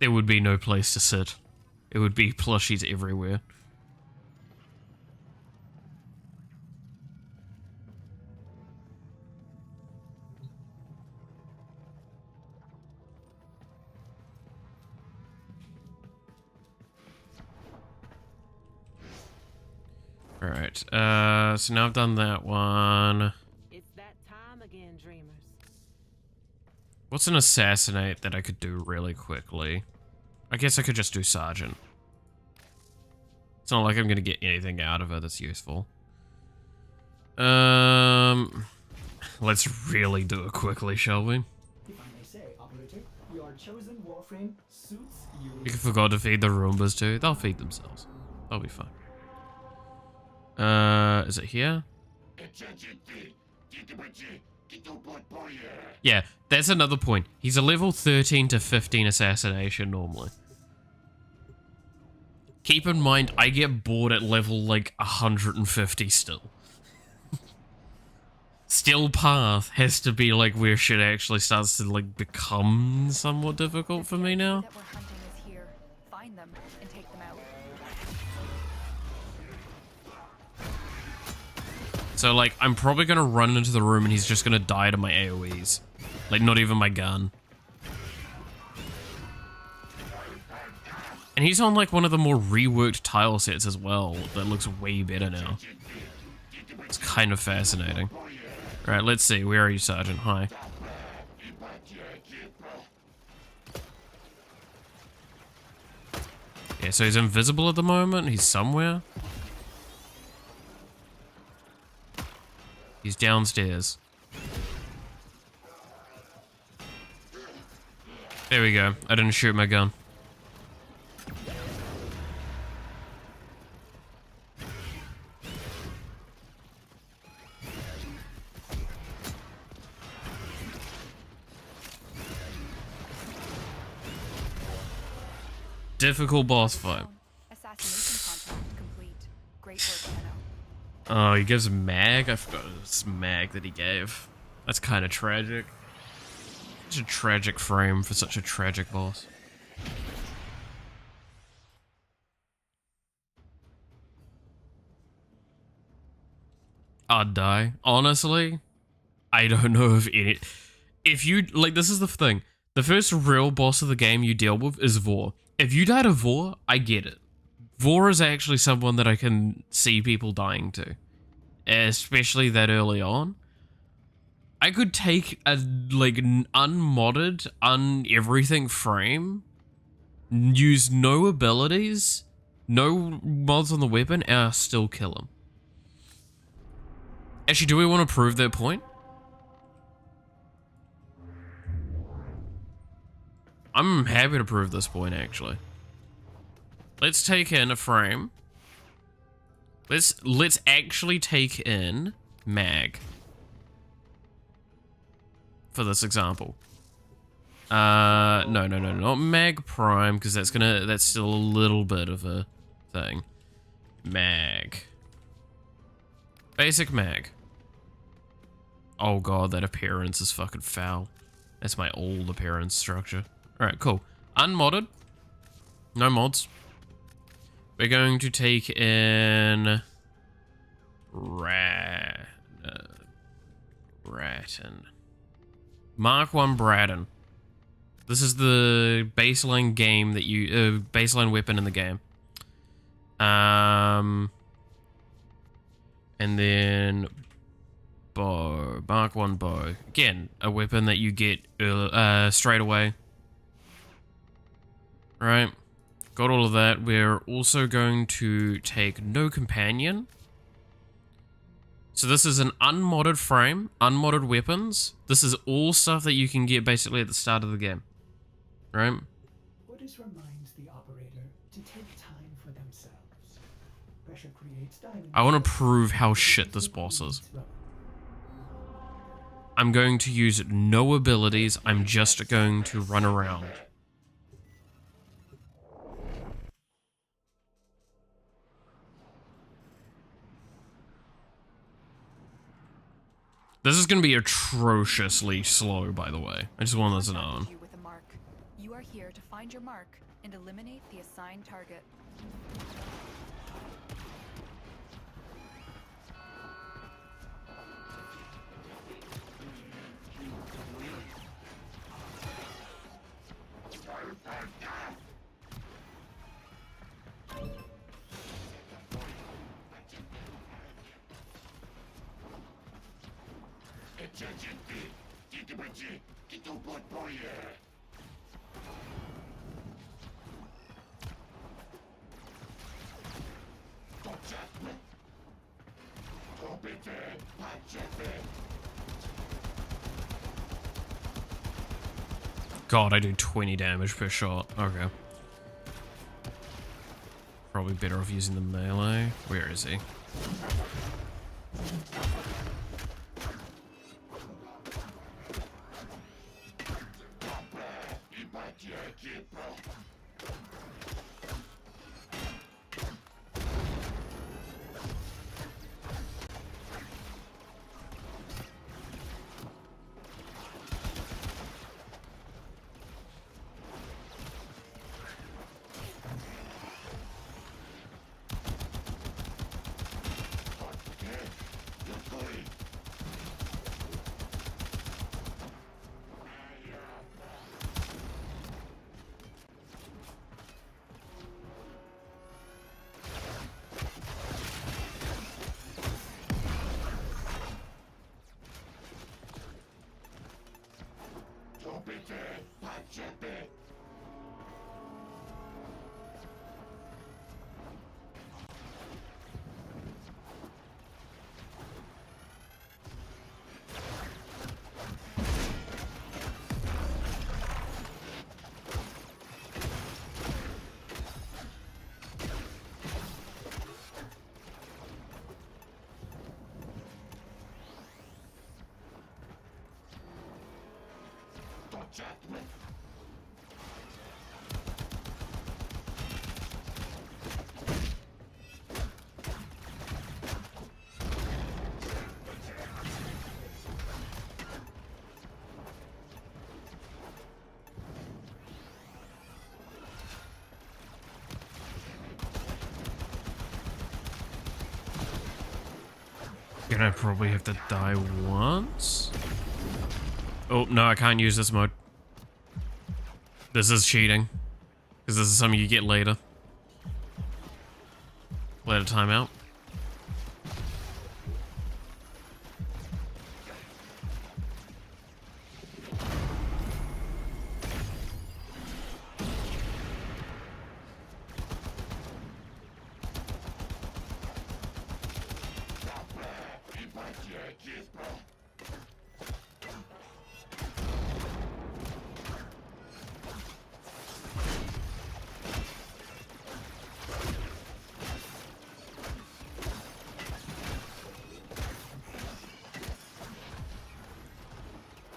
there would be no place to sit. It would be plushies everywhere. Alright, so now I've done that one. It's that time again, dreamers. What's an assassinate that I could do really quickly? I guess I could just do sergeant. It's not like I'm gonna get anything out of it that's useful. Let's really do it quickly, shall we? If I may say, operator, your chosen Warframe suits you. You forgot to feed the Roombas too. They'll feed themselves. They'll be fine. Is it here? Yeah, that's another point. He's a level 13 to 15 assassination normally. Keep in mind, I get bored at level like 150 still. Still path has to be like where shit actually starts to like become somewhat difficult for me now. That we're hunting is here. Find them and take them out. So like, I'm probably gonna run into the room and he's just gonna die to my AoEs. Like, not even my gun. And he's on like one of the more reworked tile sets as well, that looks way better now. It's kind of fascinating. Alright, let's see. Where are you, Sergeant? Hi. Yeah, so he's invisible at the moment. He's somewhere. He's downstairs. There we go. I didn't shoot my gun. Difficult boss fight. Assassination contract complete. Great work, Hanno. Oh, he gives mag? I forgot it was mag that he gave. That's kind of tragic. Such a tragic frame for such a tragic boss. I'd die. Honestly, I don't know if any... If you... Like, this is the thing. The first real boss of the game you deal with is Vor. If you die to Vor, I get it. Vor is actually someone that I can see people dying to. Especially that early on. I could take a, like, unmodded, everything frame, use no abilities, no mods on the weapon, and I'll still kill him. Actually, do we want to prove that point? I'm happy to prove this point, actually. Let's take in a frame. Let's actually take in mag. for this example. No, not mag prime, because that's still a little bit of a thing. Mag. Basic mag. Oh god, that appearance is fucking foul. That's my old appearance structure. Alright, cool. Unmodded. No mods. We're going to take in... Bratten. Mark 1 Bratten. This is the baseline game that you... baseline weapon in the game. And then... Bow. Mark 1 bow. Again, a weapon that you get straight away. Right. Got all of that. We're also going to take no companion. So this is an unmodded frame, unmodded weapons. This is all stuff that you can get basically at the start of the game. Right? Orders reminds the operator to take time for themselves. Pressure creates diamonds. I want to prove how shit this boss is. I'm going to use no abilities. I'm just going to run around. This is going to be atrociously slow, by the way. I just want this known. With a mark. You are here to find your mark and eliminate the assigned target. God, I do 20 damage per shot. Okay. Probably better off using the melee. Where is he? Gonna probably have to die once. Oh, no, I can't use this mode. This is cheating. Because this is something you get later. Later timeout.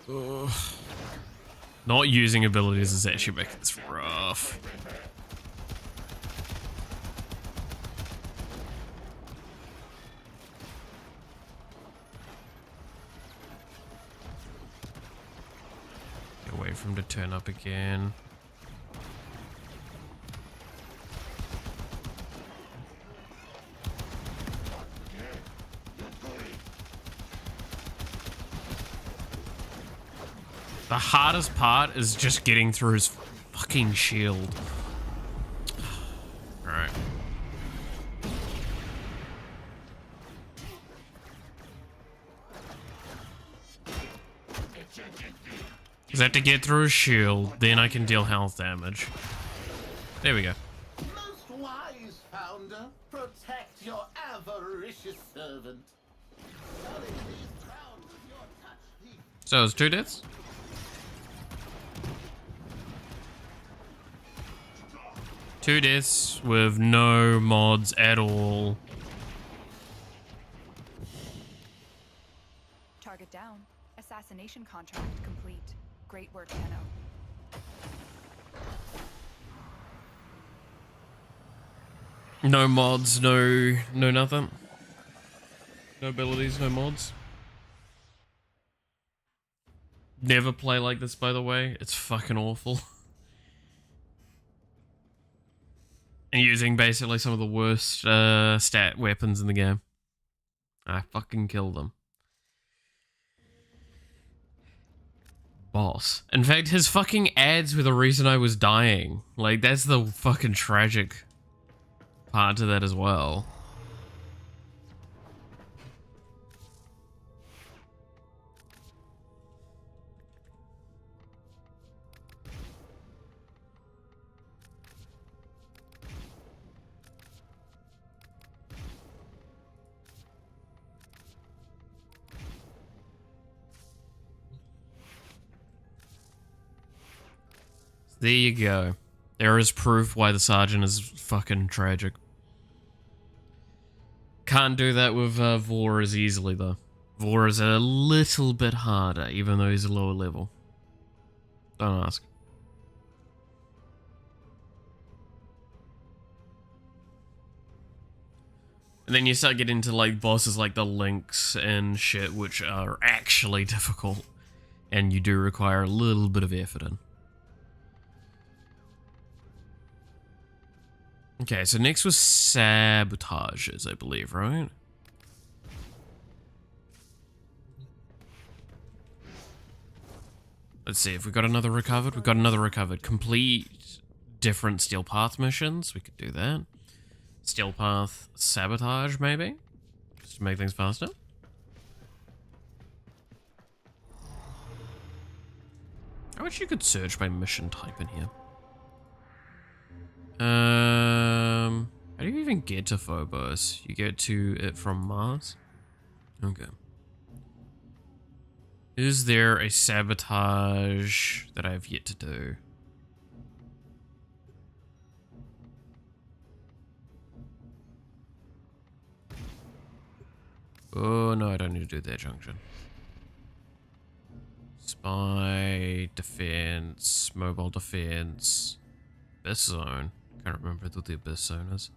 Ugh. Not using abilities is actually making this rough. Get away from him to turn up again. The hardest part is just getting through his fucking shield. Alright. Because I have to get through his shield, then I can deal health damage. There we go. Most wise founder, protect your avaricious servant. So it's 2 deaths? Two deaths with no mods at all. Target down. Assassination contract complete. Great work, Tenno. No mods, no nothing. No abilities, no mods. Never play like this, by the way. It's fucking awful. And using basically some of the worst stat weapons in the game. I fucking killed them. Boss. In fact, his fucking ads were the reason I was dying. Like, that's the fucking tragic part to that as well. There you go. There is proof why the sergeant is fucking tragic. Can't do that with Vor as easily though. Vor is a little bit harder, even though he's a lower level. Don't ask. And then you start getting into like bosses like the Lynx and shit, which are actually difficult. And you do require a little bit of effort in. Okay, so next was sabotages, I believe, right? Let's see if we got another recovered. We've got another recovered. Complete different Steel Path missions. We could do that. Steel Path sabotage, maybe? Just to make things faster. I wish you could search by mission type in here. How do you even get to Phobos? You get to it from Mars? Okay. Is there a sabotage that I have yet to do? Oh, no, I don't need to do that junction. Spy, defense, mobile defense, Abyss Zone. Can't remember what the Abyss Zone is.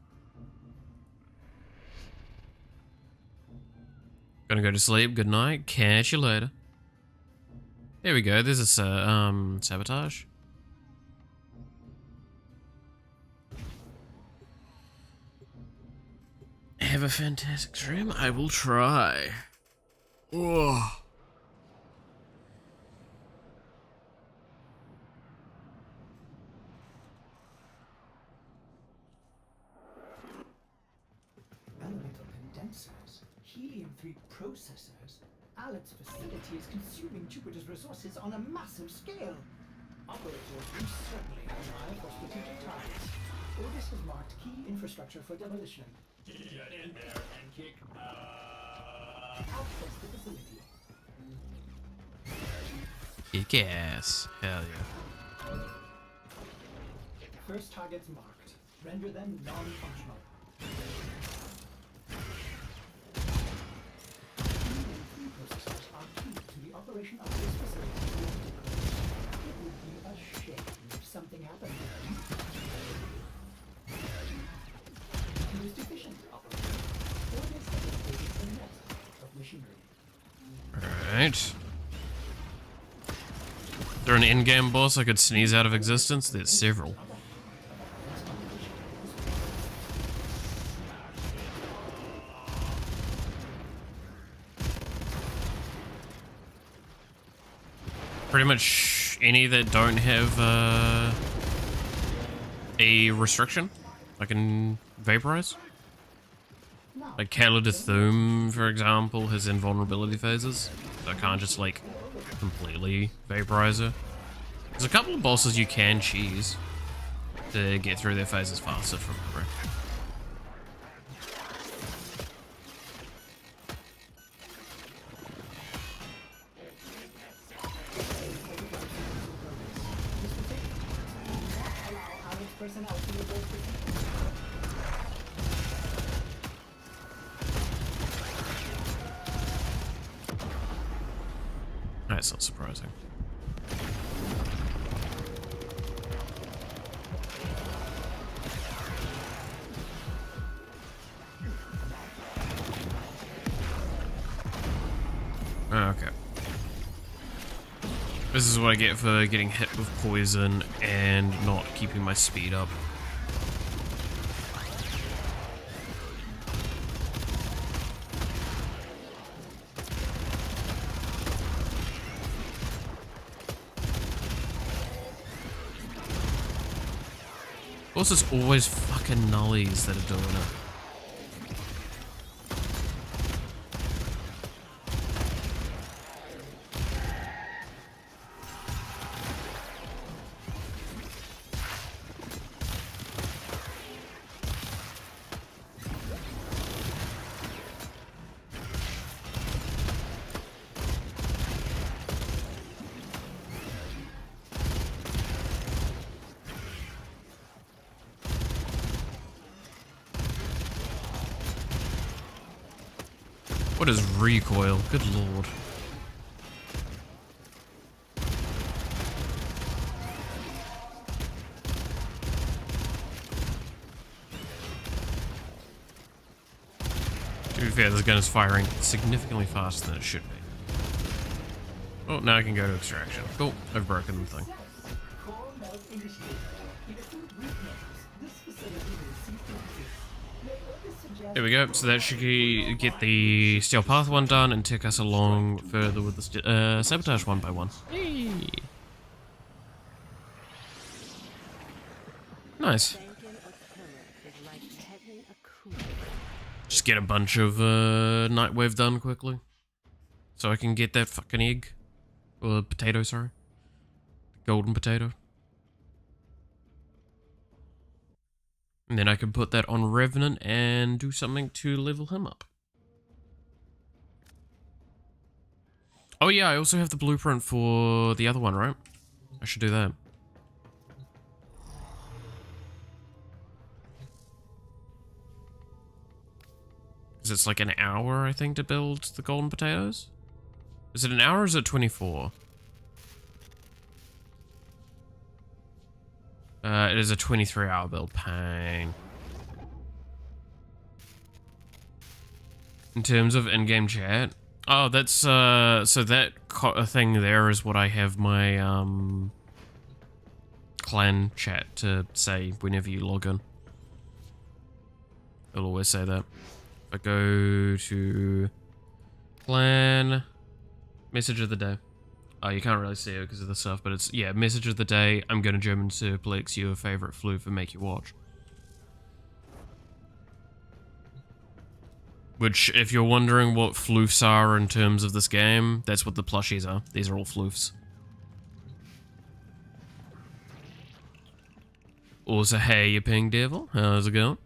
Gonna go to sleep. Good night. Catch you later. There we go. There's a sabotage. Have a fantastic stream. I will try. Whoa. Elemental condensers, helium-3 processors. Alet's facility is consuming Jupiter's resources on a massive scale. Operators will certainly have an eye for strategic targets. Otis has marked key infrastructure for demolition. Get in there and kick access the facility. Kick ass. Hell yeah. First targets marked. Render them non-functional. Helium-3 processors are key to the operation of this facility. Alright. Is there an in-game boss I could sneeze out of existence? There's several. Pretty much any that don't have a restriction, I can vaporize. Like Caelid, for example, has invulnerability phases, so I can't just like completely vaporize her. There's a couple of bosses you can cheese to get through their phases faster from memory. That's not surprising. Okay. This is what I get for getting hit with poison and not keeping my speed up. Also, it's always fucking nullies that are doing it. What is recoil? Good lord. To be fair, this gun is firing significantly faster than it should be. Oh, now I can go to extraction. Cool, I've broken the thing. There we go, so that should get the Steel Path one done and take us along further with the Sabotage one by one. Hey. Nice. Just get a bunch of Nightwave done quickly. So I can get that fucking egg. Or potato, sorry. Golden potato. And then I can put that on Revenant and do something to level him up. Oh yeah, I also have the blueprint for the other one, right? I should do that. Because it's like an hour, I think, to build the golden potatoes? Is it an hour or is it 24? It is a 23-hour build. Pain. In terms of in-game chat, oh, that's so that thing there is what I have my clan chat to say whenever you log in. It'll always say that. If I go to clan message of the day. Oh, you can't really see it because of the stuff, but it's, yeah, message of the day. I'm gonna German suplex your favorite floof and make you watch. Which, if you're wondering what floofs are in terms of this game, that's what the plushies are. These are all floofs. Also, hey, you pink devil. How's it going?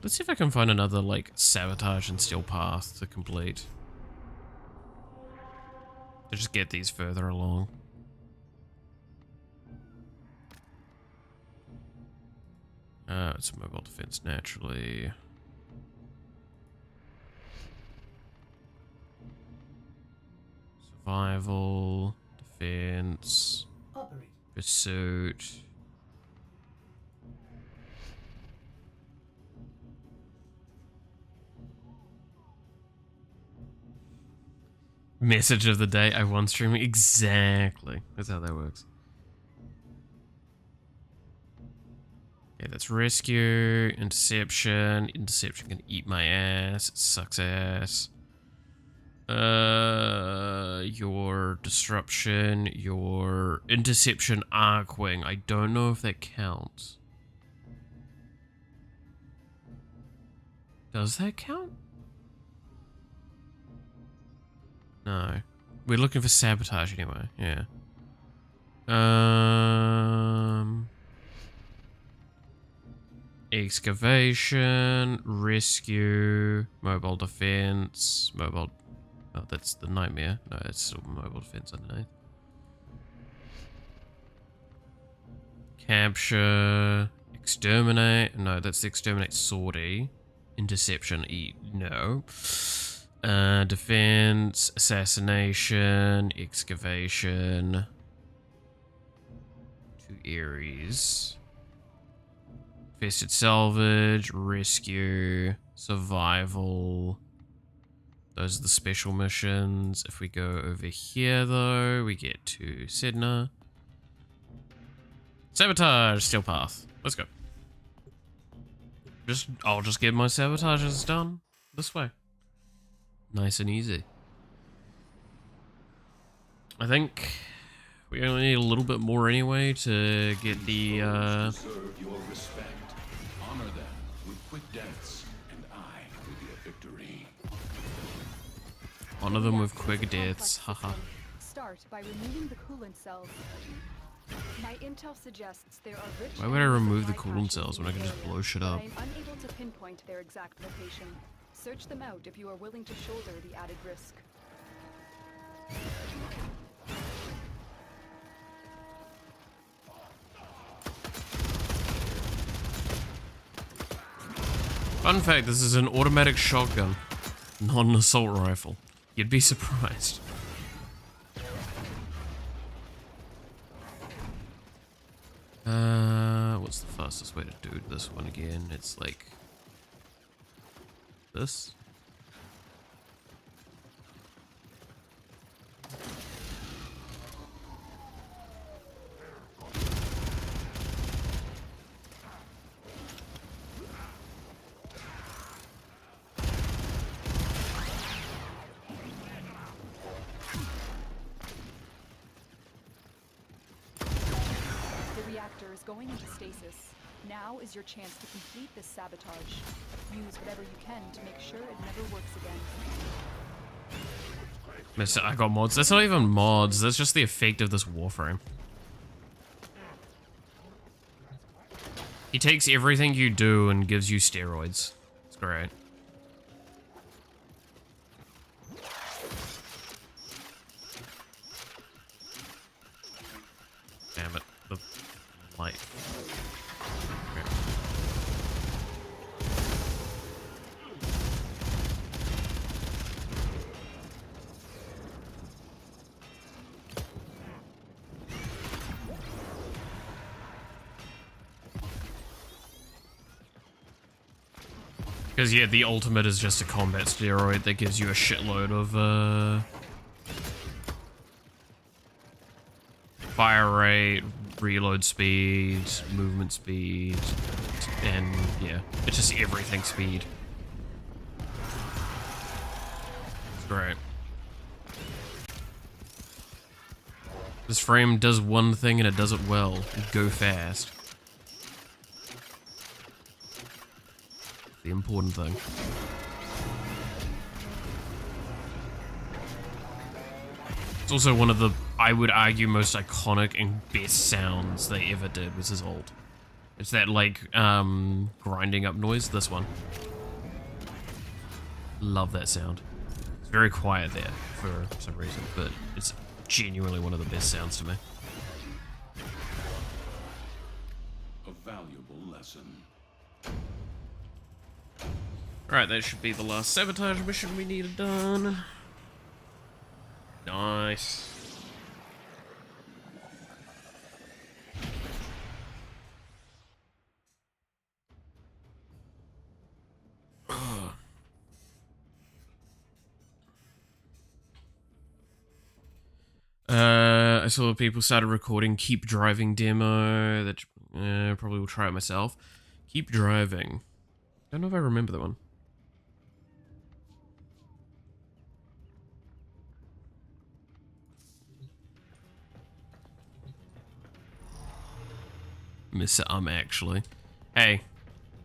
Let's see if I can find another, like, Sabotage and Steel Path to complete. To just get these further along. It's mobile defense naturally. Survival, defense, pursuit. Message of the day, I won streaming. Exactly. That's how that works. Okay, that's rescue, interception. Interception can eat my ass. It sucks ass. Your disruption, your interception arcwing. I don't know if that counts. Does that count? No. We're looking for sabotage anyway, yeah. Excavation, rescue, mobile defense, mobile... Oh, that's the nightmare. No, it's still mobile defense underneath. Capture, exterminate. No, that's the exterminate sortie. Interception, no. Defense, assassination, excavation. 2 Ares. Infested salvage, rescue, survival. Those are the special missions. If we go over here, though, we get to Sedna. Sabotage, steel path. Let's go. I'll just get my sabotages done this way. Nice and easy. I think we only need a little bit more anyway to get the Deserve your respect. Honor them with quick deaths, and I will be a victory. Honor them with quick deaths. Haha. Start by removing the coolant cells. My intel suggests there are rich. Why would I remove the supply coolant caches cells when I in can the just area, blow shit but up? I am unable to pinpoint their exact location. Search them out if you are willing to shoulder the added risk. Fun fact, this is an automatic shotgun, not an assault rifle. You'd be surprised. What's the fastest way to do this one again? It's like this. Is going into stasis. Now is your chance to complete this sabotage. Use whatever you can to make sure it never works again. I got mods. That's not even mods. That's just the effect of this Warframe. He takes everything you do and gives you steroids. It's great. Damn it. The light. Because, yeah, the ultimate is just a combat steroid that gives you a shitload of, fire rate, reload speed, movement speed, and, yeah, it's just everything speed. It's great. This frame does one thing and it does it well. Go fast. The important thing. It's also one of the, I would argue, most iconic and best sounds they ever did was his ult. It's that, like, grinding up noise, this one. Love that sound. It's very quiet there for some reason, but it's genuinely one of the best sounds to me. A valuable lesson. Alright, that should be the last sabotage mission we needed done. Nice. I saw people started recording Keep Driving demo. That probably will try it myself. Keep Driving. Don't know if I remember that one. Miss actually. Hey,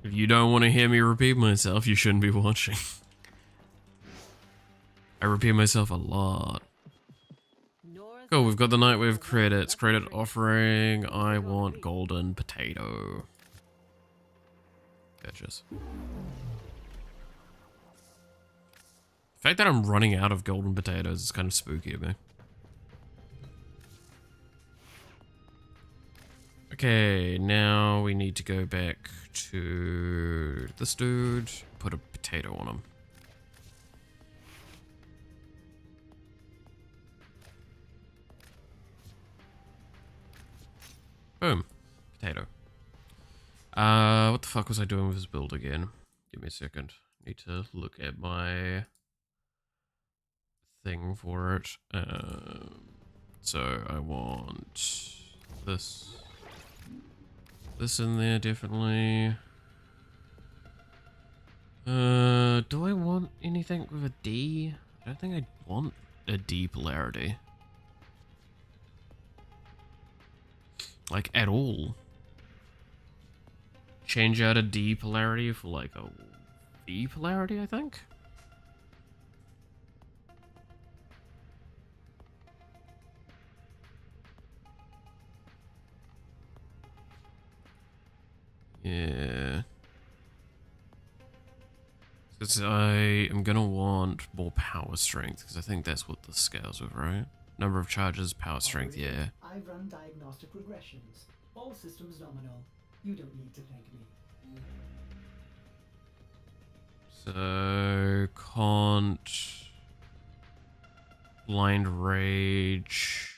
if you don't want to hear me repeat myself, you shouldn't be watching. I repeat myself a lot. Cool, we've got the Nightwave credits. Credit offering. I want golden potato. Purchase. The fact that I'm running out of golden potatoes is kind of spooky of me. Okay, now we need to go back to this dude. Put a potato on him. Boom. Potato. What the fuck was I doing with this build again? Give me a second. Need to look at my thing for it. So I want this in there definitely. Do I want anything with a D? I don't think I want a D polarity. Like, at all. Change out a D polarity for, like, a V polarity, I think? Yeah. Because I am gonna want more power strength, because I think that's what the scales with, right? Number of charges, power strength, yeah. I've run diagnostic regressions. All systems nominal. You don't need to thank me. So, can't... Blind Rage...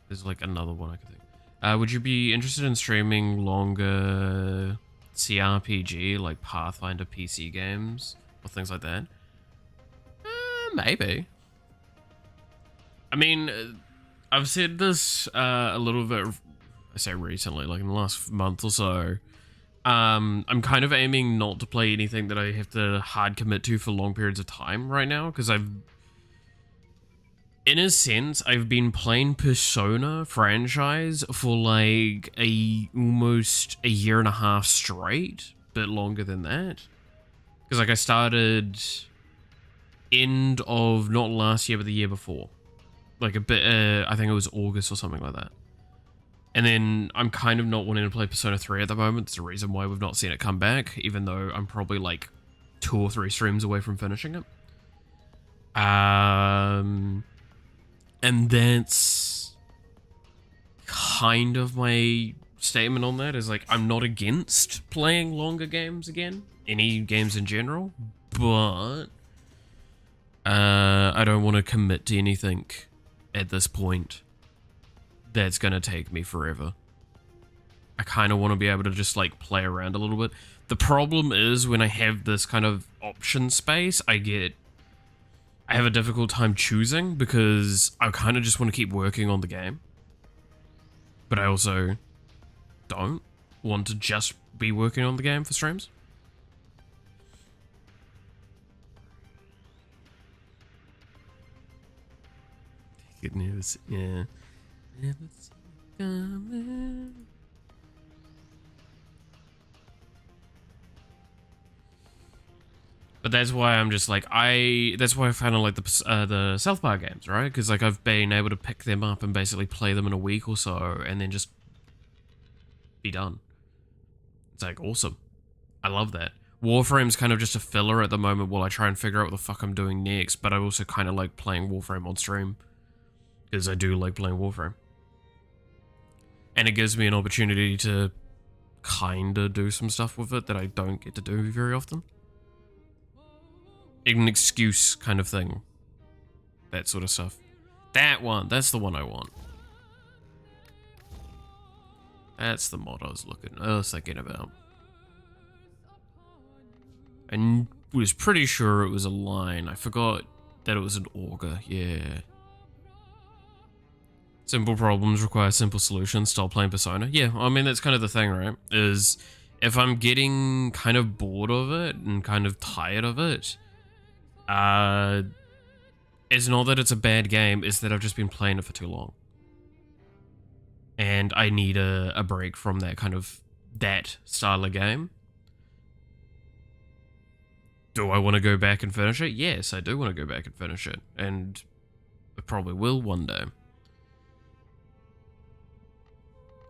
There's like another one I could think. Would you be interested in streaming longer CRPG, like Pathfinder PC games? Or things like that? Maybe. I mean, I've said this a little bit, I say recently, like in the last month or so. I'm kind of aiming not to play anything that I have to hard commit to for long periods of time right now, because in a sense, I've been playing Persona franchise for like almost a year and a half straight, bit longer than that. Because like I started end of not last year, but the year before. Like a bit, I think it was August or something like that. And then I'm kind of not wanting to play Persona 3 at the moment. There's a reason why we've not seen it come back, even though I'm probably like 2 or 3 streams away from finishing it. And that's kind of my statement on that, is like, I'm not against playing longer games again, any games in general, but I don't want to commit to anything at this point that's going to take me forever. I kind of want to be able to just like play around a little bit. The problem is when I have this kind of option space, I have a difficult time choosing, because I kind of just want to keep working on the game. But I also don't want to just be working on the game for streams. Good news, yeah. Never see it coming. But that's why I'm just like, that's why I kind of like the South Park games, right? Because like I've been able to pick them up and basically play them in a week or so and then just be done. It's like awesome. I love that. Warframe's kind of just a filler at the moment while I try and figure out what the fuck I'm doing next, but I also kind of like playing Warframe on stream. Because I do like playing Warframe. And it gives me an opportunity to kind of do some stuff with it that I don't get to do very often. An excuse kind of thing. That sort of stuff. That one, that's the one I want. That's the mod I was thinking about. I was pretty sure it was a line. I forgot that it was an auger, yeah. Simple problems require simple solutions. Stop playing Persona. Yeah, I mean, that's kind of the thing, right? Is if I'm getting kind of bored of it and kind of tired of it, it's not that it's a bad game, it's that I've just been playing it for too long. And I need a break from that style of game. Do I want to go back and finish it? Yes, I do want to go back and finish it. And I probably will one day.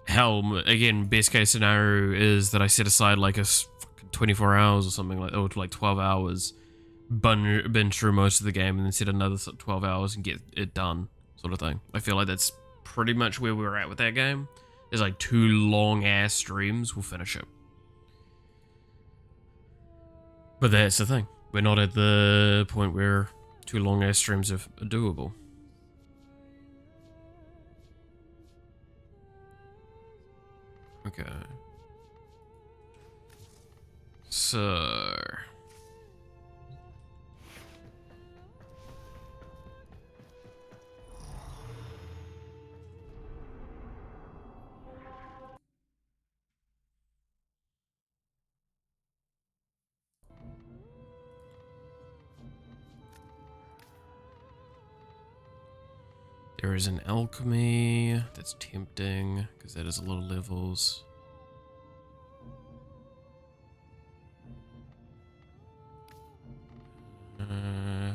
Hell, again, best case scenario is that I set aside like 24 hours or something like, or like 12 hours, binge through most of the game, and then set another 12 hours and get it done, sort of thing. I feel like that's pretty much where we're at with that game. There's like 2 long ass streams, we'll finish it. But that's the thing. We're not at the point where 2 long ass streams are doable. Okay. So... there is an alchemy that's tempting, because that is a lot of levels.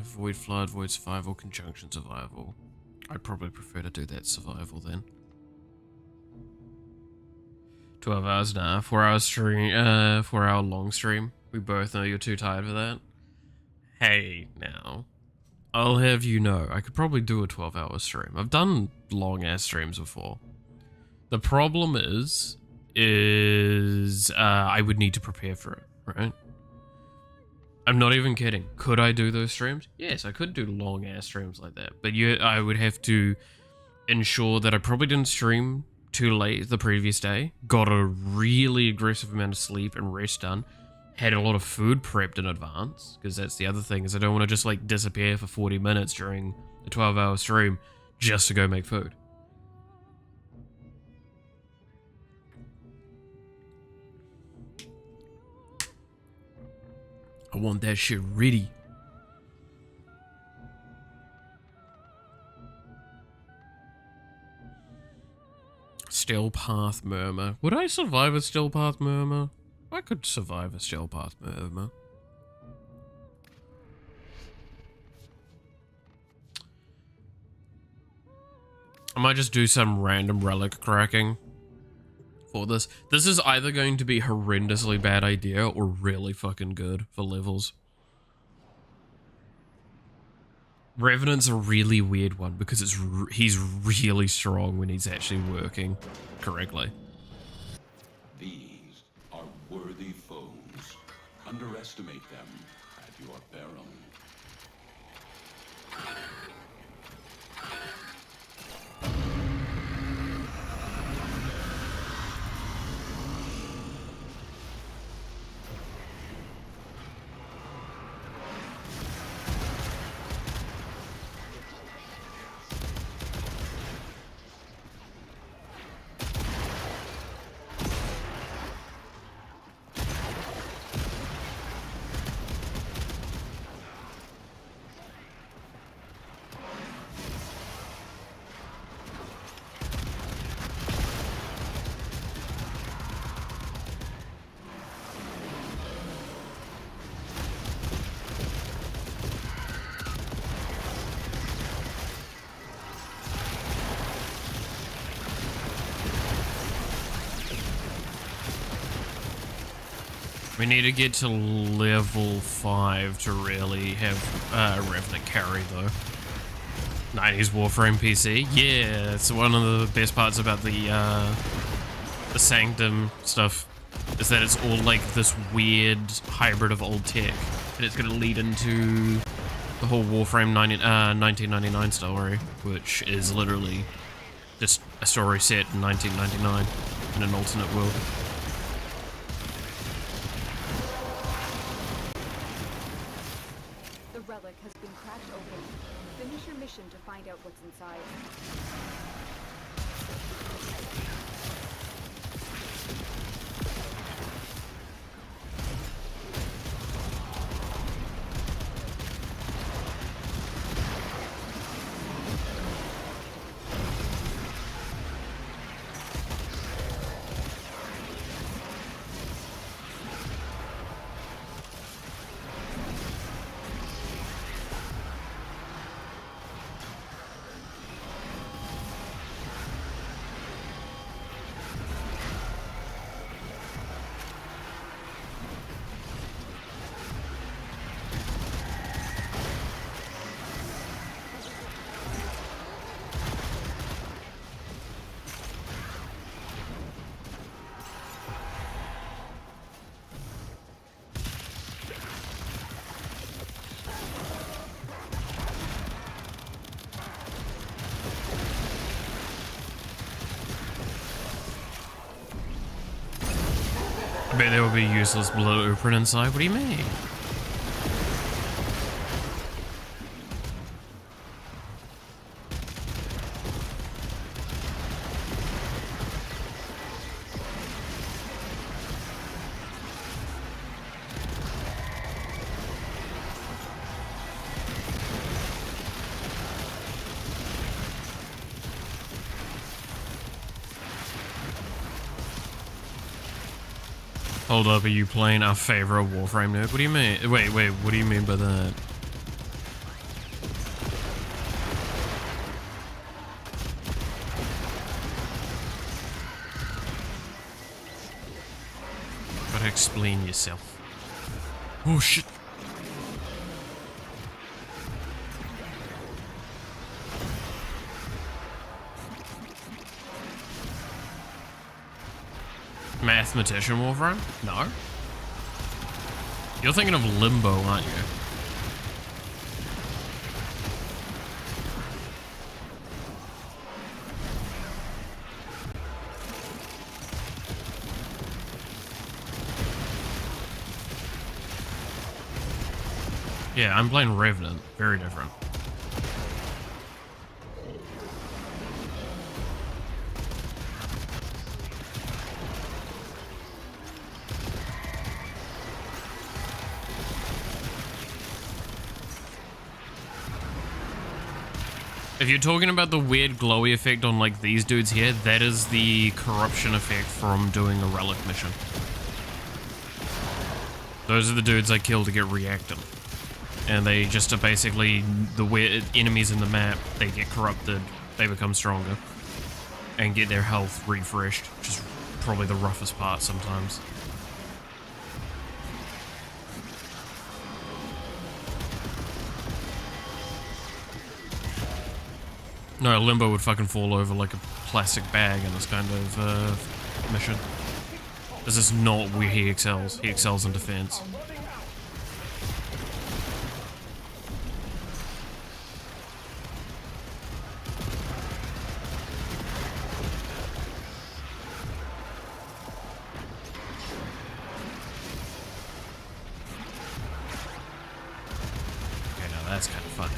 Void Flood, Void Survival, Conjunction Survival. I'd probably prefer to do that survival then. 12 hours, nah. 4 hour stream, 4 hour long stream. We both know you're too tired for that. Hey, now. I'll have you know, I could probably do a 12 hour stream. I've done long ass streams before. The problem is I would need to prepare for it, right? I'm not even kidding. Could I do those streams? Yes, I could do long ass streams like that. But I would have to ensure that I probably didn't stream too late the previous day, got a really aggressive amount of sleep and rest done, had a lot of food prepped in advance, because that's the other thing, is I don't want to just like disappear for 40 minutes during a 12-hour stream just to go make food. I want that shit ready. Still Path Murmur. Would I survive a Still Path Murmur? I could survive a Still Path Murmur. I might just do some random relic cracking for this. This is either going to be horrendously bad idea or really fucking good for levels. Revenant's a really weird one because he's really strong when he's actually working correctly. These are worthy foes. Underestimate them at your peril. We need to get to level 5 to really have Revenant carry though. 90s Warframe PC. Yeah, it's one of the best parts about the Sanctum stuff, is that it's all like this weird hybrid of old tech, and it's going to lead into the whole Warframe 1999 story, which is literally just a story set in 1999 in an alternate world. The relic has been cracked open. Finish your mission to find out what's inside. I bet there will be useless blueprint inside. What do you mean? Hold up, are you playing our favorite Warframe nerd? What do you mean? Wait, what do you mean by that? Gotta explain yourself. Oh shit. Mathematician Warframe? No. You're thinking of Limbo, aren't you? Yeah, I'm playing Revenant. Very different. If you're talking about the weird glowy effect on like these dudes here, that is the corruption effect from doing a relic mission. Those are the dudes I kill to get reactive. And they just are basically the weird enemies in the map, they get corrupted, they become stronger, and get their health refreshed, which is probably the roughest part sometimes. No, Limbo would fucking fall over like a plastic bag in this kind of mission. This is not where he excels. He excels in defense. Okay, now that's kind of funny.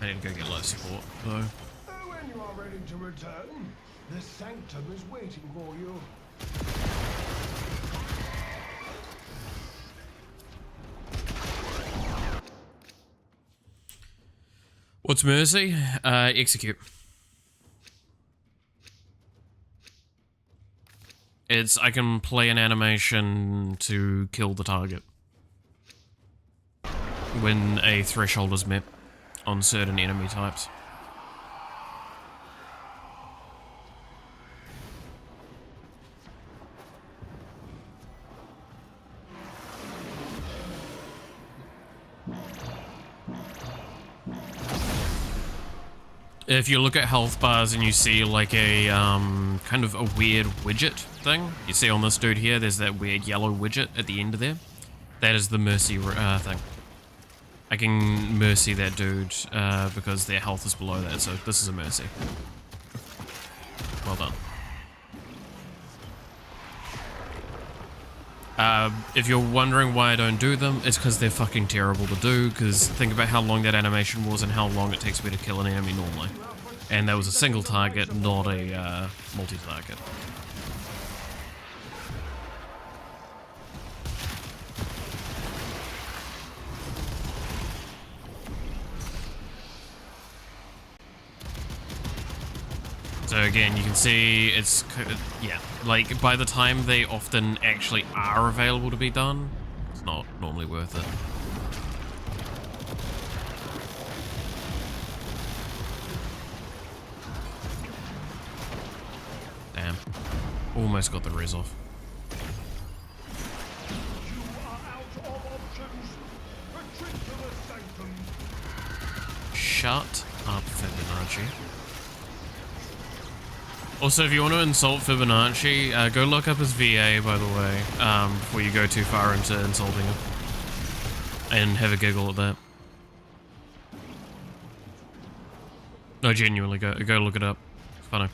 I need to go get life support, though. When you are ready to return, the sanctum is waiting for you. What's Mercy? Execute. I can play an animation to kill the target when a threshold is met on certain enemy types. If you look at health bars and you see like a kind of a weird widget thing, you see on this dude here, there's that weird yellow widget at the end of there. That is the mercy thing. I can mercy that dude because their health is below that, so this is a mercy. Well done. If you're wondering why I don't do them, it's because they're fucking terrible to do, because think about how long that animation was and how long it takes me to kill an enemy normally. And that was a single target, not a multi-target. So again, you can see it's, yeah, like by the time they often actually are available to be done, it's not normally worth it. Damn. Almost got the res off. You are out of options. Retreat to the sanctum. Shut up, Fibonacci. Also, if you want to insult Fibonacci, go look up his VA, by the way, before you go too far into insulting him. And have a giggle at that. No, genuinely, go look it up. It's funny.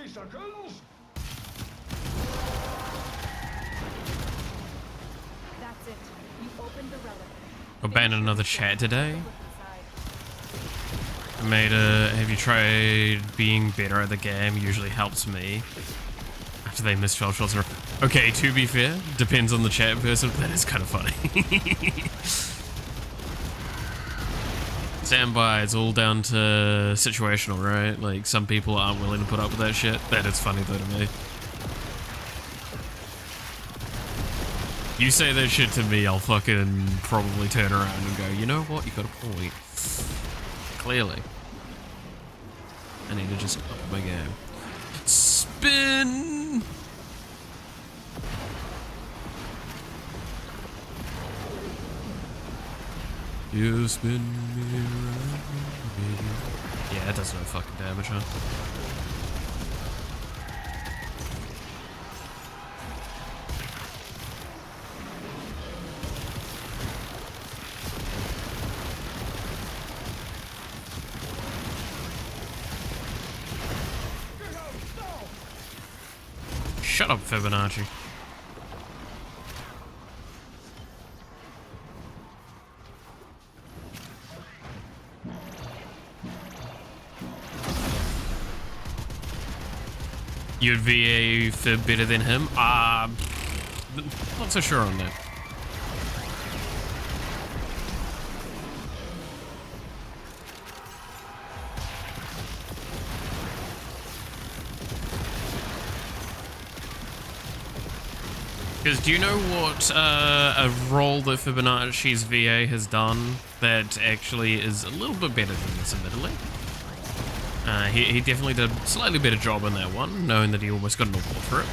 Seconds. That's it. You opened the relic. Abandon another chat today. Look inside. I made a, have you tried being better at the game? Usually helps me. After they miss 12 shots in a row. Okay, to be fair, depends on the chat person, but that is kind of funny. Stand by, it's all down to situational, right? Like, some people aren't willing to put up with that shit. That is funny though to me. You say that shit to me, I'll fucking probably turn around and go, you know what, you got a point. Clearly. I need to just up my game. Spin! You spin me around, baby. Yeah, that does no fucking damage, huh? Shut up, Fibonacci. You'd VA Fib better than him? Not so sure on that. Because do you know what a role that Fibonacci's VA has done that actually is a little bit better than this, admittedly? He definitely did a slightly better job on that one, knowing that he almost got an award for it.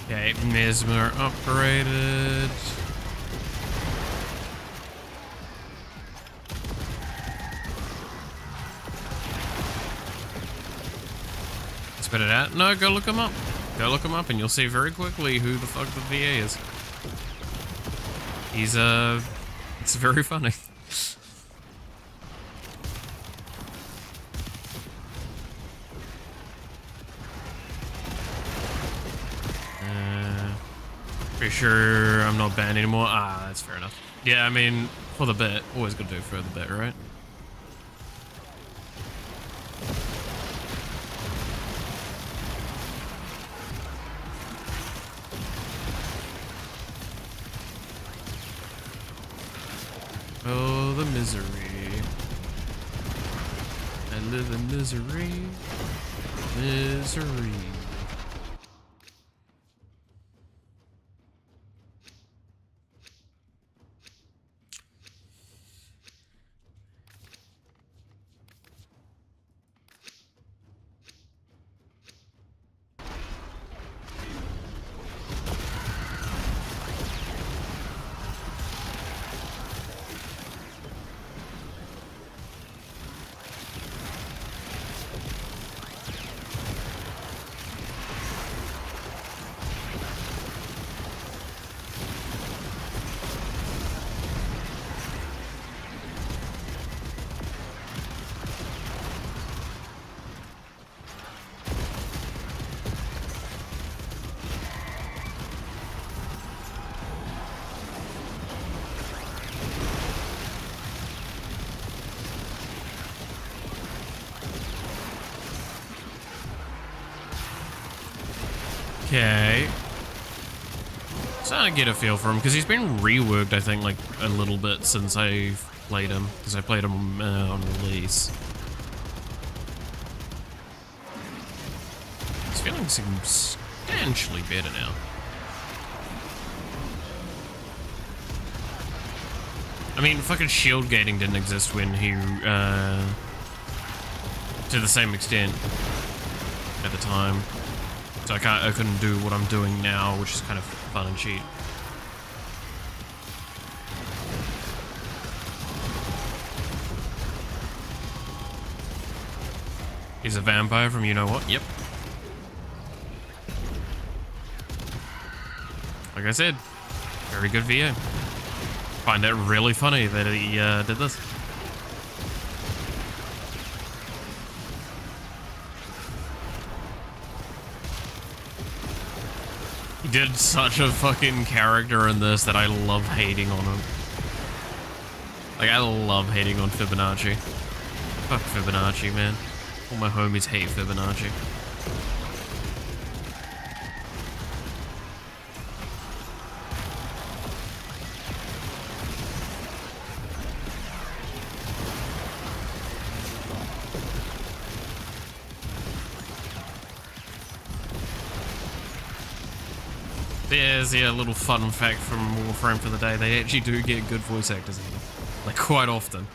Okay, Mesmer upgraded. Spit it out? No, go look him up. Go look him up and you'll see very quickly who the fuck the VA is. He's, it's very funny. Pretty sure I'm not banned anymore. Ah, that's fair enough. Yeah, I mean, for the bit. Always gotta do it for the bit, right? Oh, the misery. I live in misery. Misery. Okay. Starting to get a feel for him, because he's been reworked, I think, like, a little bit since I played him. Because I played him on release. He's feeling substantially better now. I mean, fucking shield gating didn't exist when he, to the same extent at the time. So I couldn't do what I'm doing now, which is kind of fun and cheap. He's a vampire from you know what? Yep. Like I said, very good VO. Find it really funny that he did this. He did such a fucking character in this that I love hating on him. Like, I love hating on Fibonacci. Fuck Fibonacci, man. All my homies hate Fibonacci. There's a little fun fact from Warframe for the day. They actually do get good voice actors in them. Like, quite often.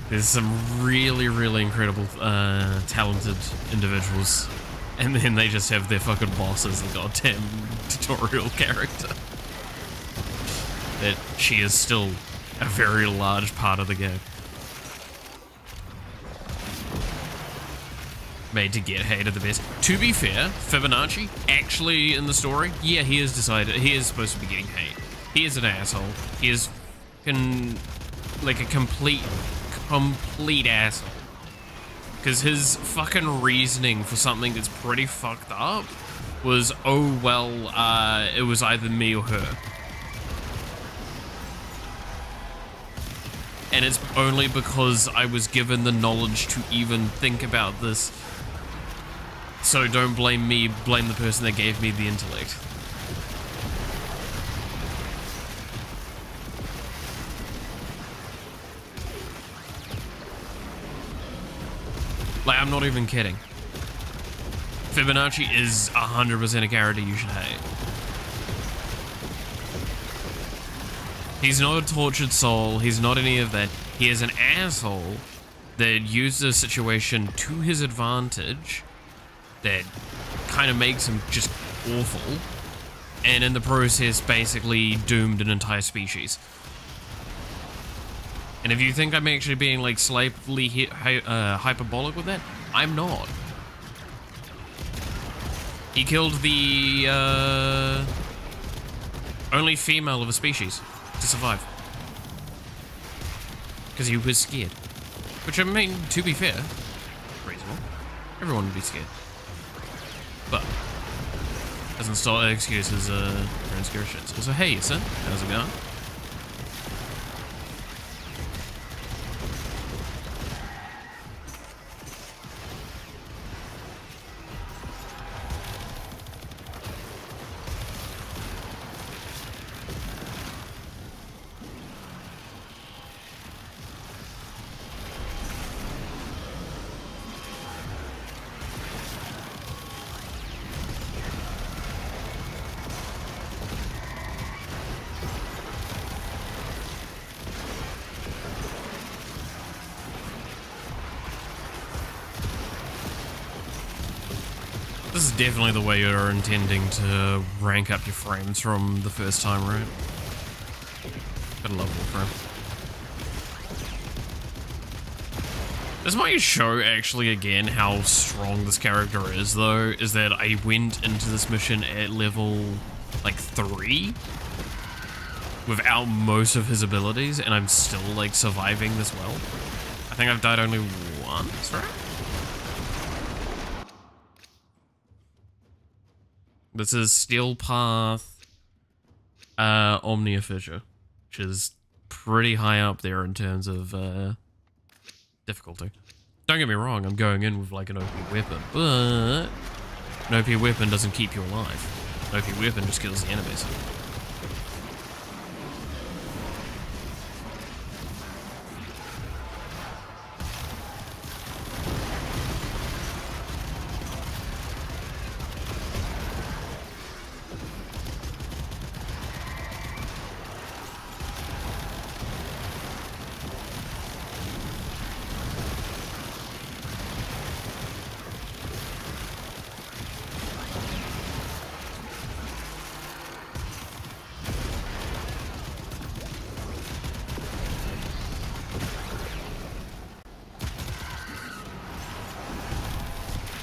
There's some really, really incredible, talented individuals. And then they just have their fucking boss as the goddamn tutorial character. That she is still a very large part of the game. Made to get hated the best. To be fair, Fibonacci, actually in the story, yeah, he is supposed to be getting hate. He is an asshole. He is like a complete asshole. Because his fucking reasoning for something that's pretty fucked up was, oh well, it was either me or her. And it's only because I was given the knowledge to even think about this. So don't blame me, blame the person that gave me the intellect. Like, I'm not even kidding. Fibonacci is 100% a character you should hate. He's not a tortured soul, he's not any of that. He is an asshole that used the situation to his advantage, that kind of makes him just awful, and in the process basically doomed an entire species. And if you think I'm actually being like slightly hyperbolic with that, I'm not. He killed the only female of a species to survive. Because he was scared. Which, I mean, to be fair, reasonable. Everyone would be scared. But doesn't stop excuses transgressions. So hey, son, how's it going? This is definitely the way you're intending to rank up your frames from the first time, right? Gotta love Warframe. This might show, actually, again, how strong this character is, though, is that I went into this mission at level, like, 3 without most of his abilities, and I'm still, like, surviving this well. I think I've died only once, right? This is Steel Path Omnia Fissure, which is pretty high up there in terms of difficulty. Don't get me wrong, I'm going in with like an OP weapon, but an OP weapon doesn't keep you alive. OP weapon just kills the enemies.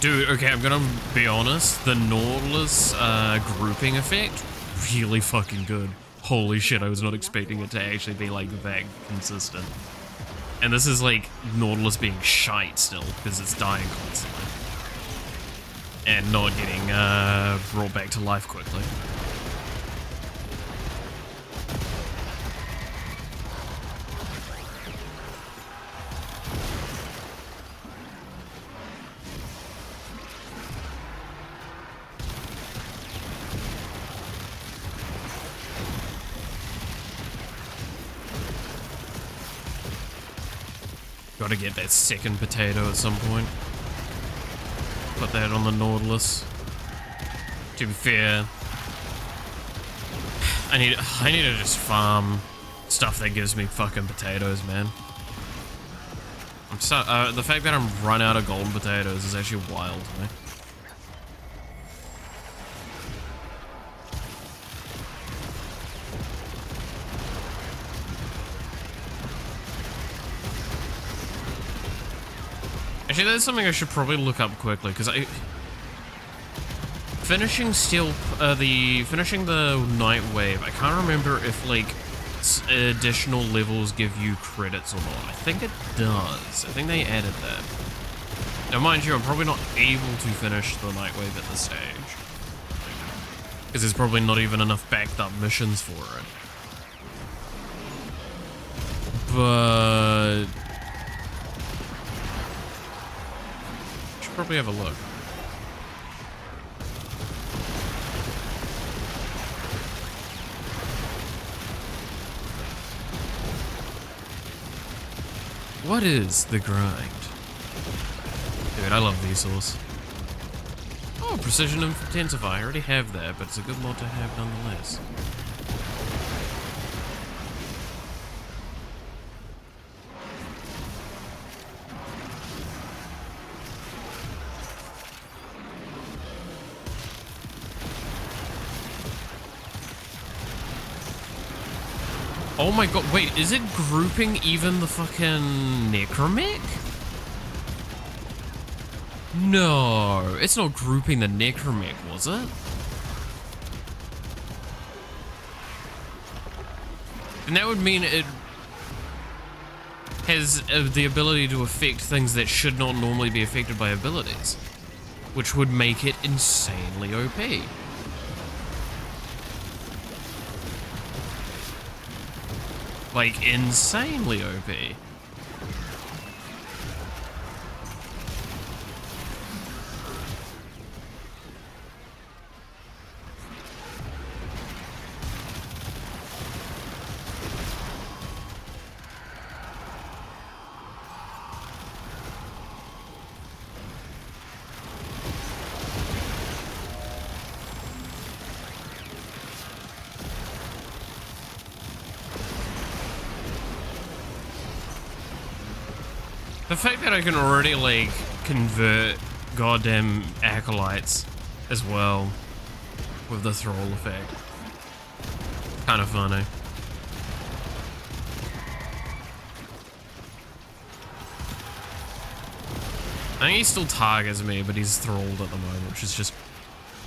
Dude, okay, I'm gonna be honest, the Nautilus grouping effect, really fucking good. Holy shit, I was not expecting it to actually be like that consistent. And this is like Nautilus being shite still, because it's dying constantly. And not getting brought back to life quickly. Gotta get that second potato at some point. Put that on the Nautilus. To be fair, I need to just farm stuff that gives me fucking potatoes, man. I'm so the fact that I'm run out of golden potatoes is actually wild to me. Actually, that's something I should probably look up quickly, because finishing the Night Wave, I can't remember if like additional levels give you credits or not. I think it does. I think they added that. Now, mind you, I'm probably not able to finish the Night Wave at this stage, because there's probably not even enough backed up missions for it. But probably have a look. What is the grind? Dude, I love Vsauce. Oh, Precision Intensify. I already have that, but it's a good mod to have nonetheless. Oh my god, wait, is it grouping even the fucking Necromech? No, it's not grouping the Necromech, was it? And that would mean it has the ability to affect things that should not normally be affected by abilities, which would make it insanely OP. Like, insanely OP. The fact that I can already, like, convert goddamn acolytes as well with the thrall effect. Kind of funny. I think he still targets me, but he's thralled at the moment, which is just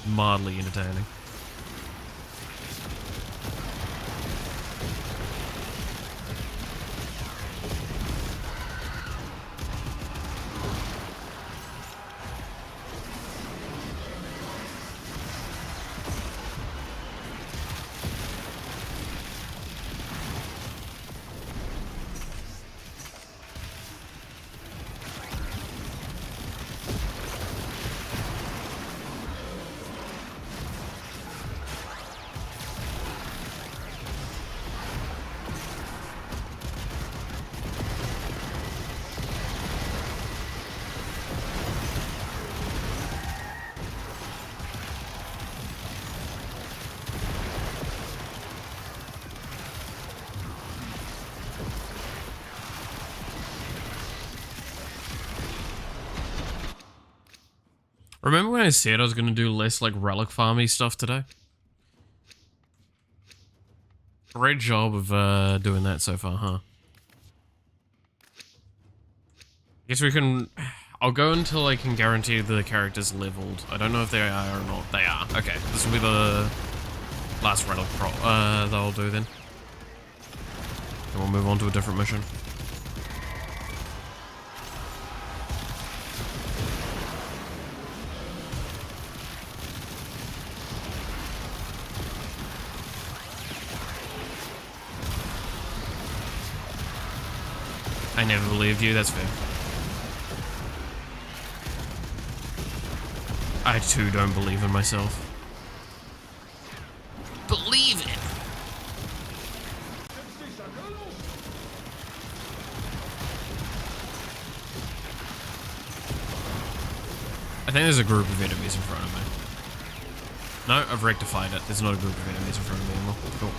mildly entertaining. Remember when I said I was gonna do less like relic farmy stuff today? Great job of doing that so far, huh? Guess we can... I'll go until I can guarantee the character's leveled. I don't know if they are or not. They are. Okay, this will be the last relic that I'll do then. And we'll move on to a different mission. I never believed you, that's fair. I too don't believe in myself. Believe it! I think there's a group of enemies in front of me. No, I've rectified it. There's not a group of enemies in front of me anymore. Cool.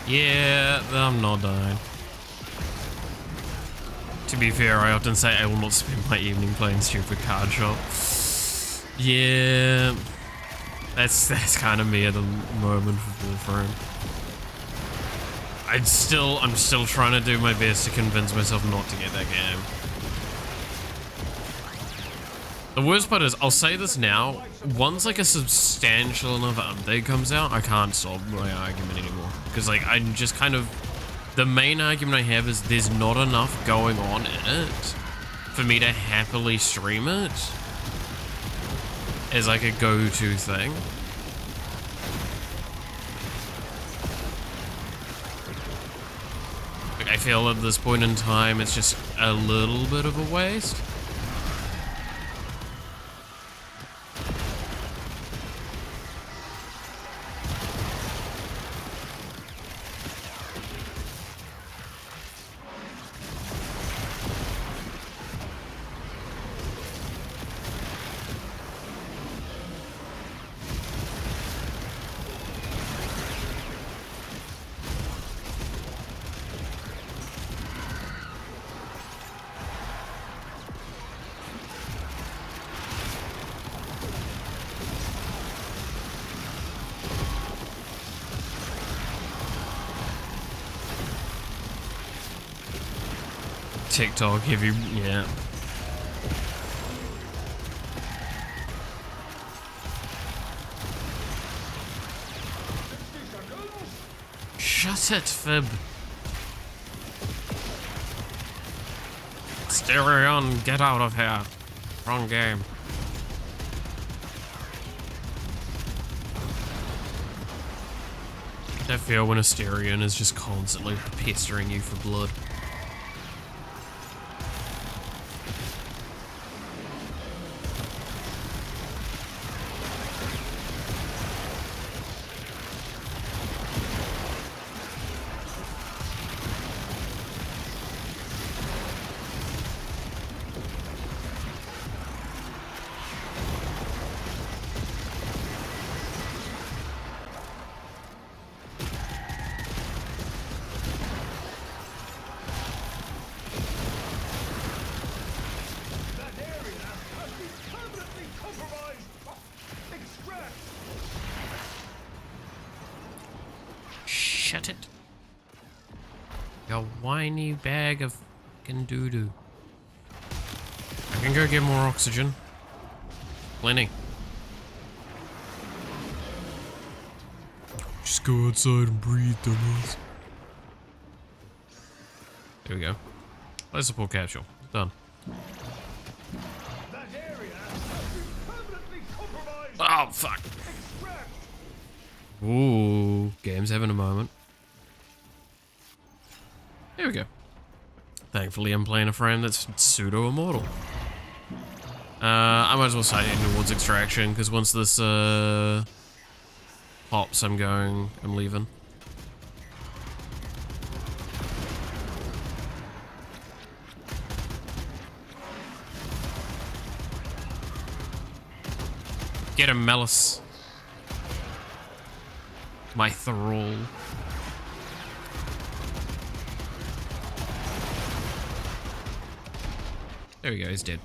Yeah, I'm not dying. To be fair, I often say I will not spend my evening playing stupid card shop. Yeah, that's kind of me at the moment for Warframe. I'm still trying to do my best to convince myself not to get that game. The worst part is, I'll say this now, once like a substantial enough update comes out, I can't stop my argument anymore. Because like, I'm just kind of, the main argument I have is there's not enough going on in it for me to happily stream it as like a go-to thing. Like, I feel at this point in time, it's just a little bit of a waste. TikTok, if you, yeah. Shut it, Fib. Styrian, get out of here. Wrong game. I feel when a Styrian is just constantly pestering you for blood. Shut it. You whiny bag of fucking doo-doo. I can go get more oxygen. Plenty. Just go outside and breathe, dumbass. There we go. Let's support capsule. Done. That area has been permanently compromised. Oh, fuck. Ooh, game's having a moment. There we go. Thankfully, I'm playing a frame that's pseudo-immortal. I might as well start heading towards extraction, because once this, pops, I'm leaving. Get him, Malice. My thrall. There we go, he's dead.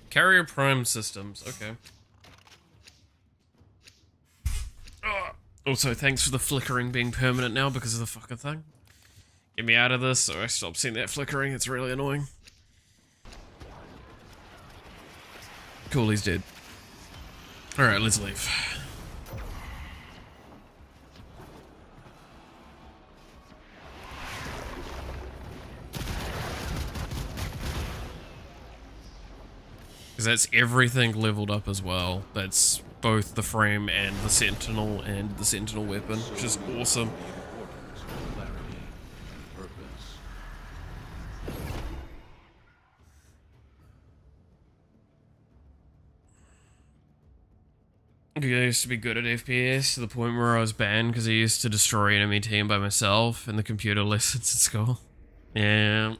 Carrier Prime Systems, okay. Also, thanks for the flickering being permanent now because of the fucking thing. Get me out of this so I stop seeing that flickering, it's really annoying. Cool, he's dead. Alright, let's leave. Because that's everything leveled up as well. That's both the frame and the sentinel weapon, which is awesome. Clarity and purpose. I used to be good at FPS to the point where I was banned because I used to destroy enemy team by myself in the computer lessons at school. Yeah.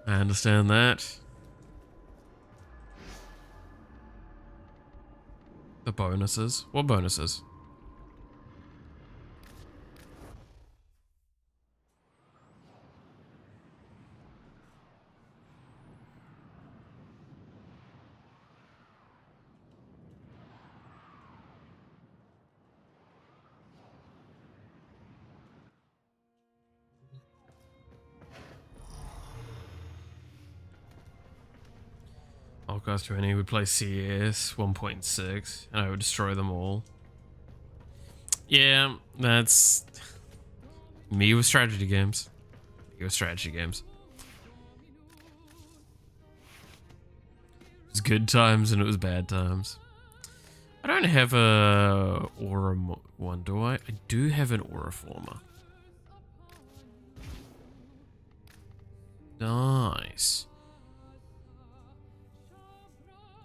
I understand that. The bonuses? What bonuses? Outcast 20 would play CS 1.6 and I would destroy them all. Yeah, that's me with strategy games. Me with strategy games. It was good times and it was bad times. I don't have a aura one, do I? I do have an aura former. Nice.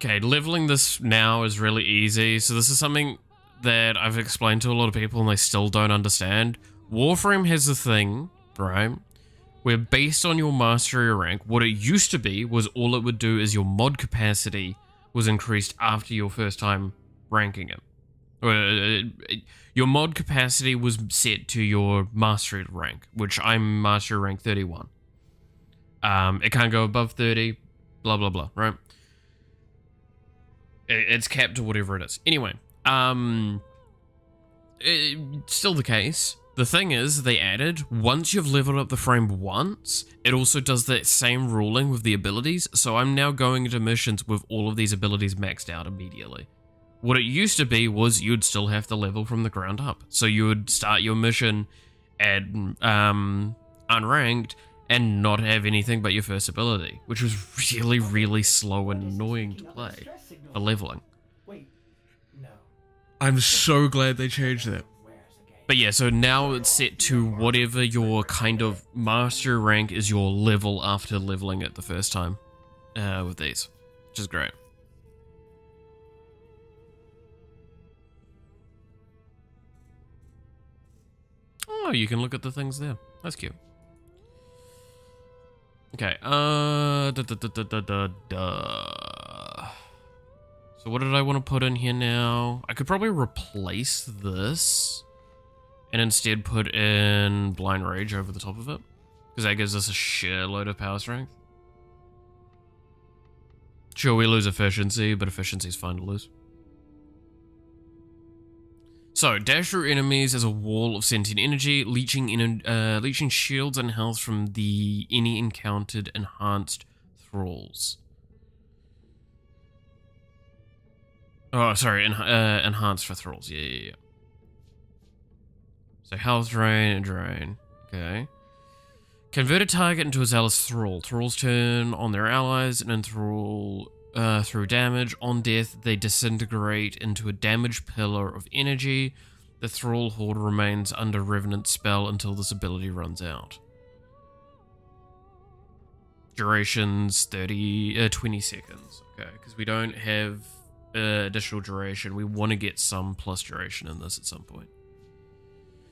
Okay, leveling this now is really easy. So this is something that I've explained to a lot of people and they still don't understand. Warframe has a thing, right, where based on your mastery rank, what it used to be was all it would do is your mod capacity was increased after your first time ranking it. Your mod capacity was set to your mastery rank, which I'm mastery rank 31. It can't go above 30, blah, blah, blah, right? It's capped to whatever it is. Anyway, it's still the case. The thing is, they added, once you've leveled up the frame once, it also does that same ruling with the abilities, so I'm now going into missions with all of these abilities maxed out immediately. What it used to be was you'd still have to level from the ground up. So you would start your mission at unranked and not have anything but your first ability, which was really, really slow and annoying to play. The leveling. Wait, no. I'm so glad they changed that. But yeah, so now it's set to whatever your kind of master rank is your level after leveling it the first time with these, which is great. Oh, you can look at the things there. That's cute. Okay, So what did I want to put in here now? I could probably replace this and instead put in Blind Rage over the top of it, because that gives us a sheer load of power strength. Sure, we lose efficiency, but efficiency is fine to lose. So, dash through enemies as a wall of sentient energy, leeching shields and health from any encountered enhanced thralls. Oh, sorry, enhanced for thralls. Yeah. So health drain and drain. Okay. Convert a target into a zealous thrall. Thralls turn on their allies and enthrall through damage. On death, they disintegrate into a damaged pillar of energy. The Thrall Horde remains under Revenant spell until this ability runs out. Duration's 20 seconds. Okay, because we don't have additional duration. We want to get some plus duration in this at some point.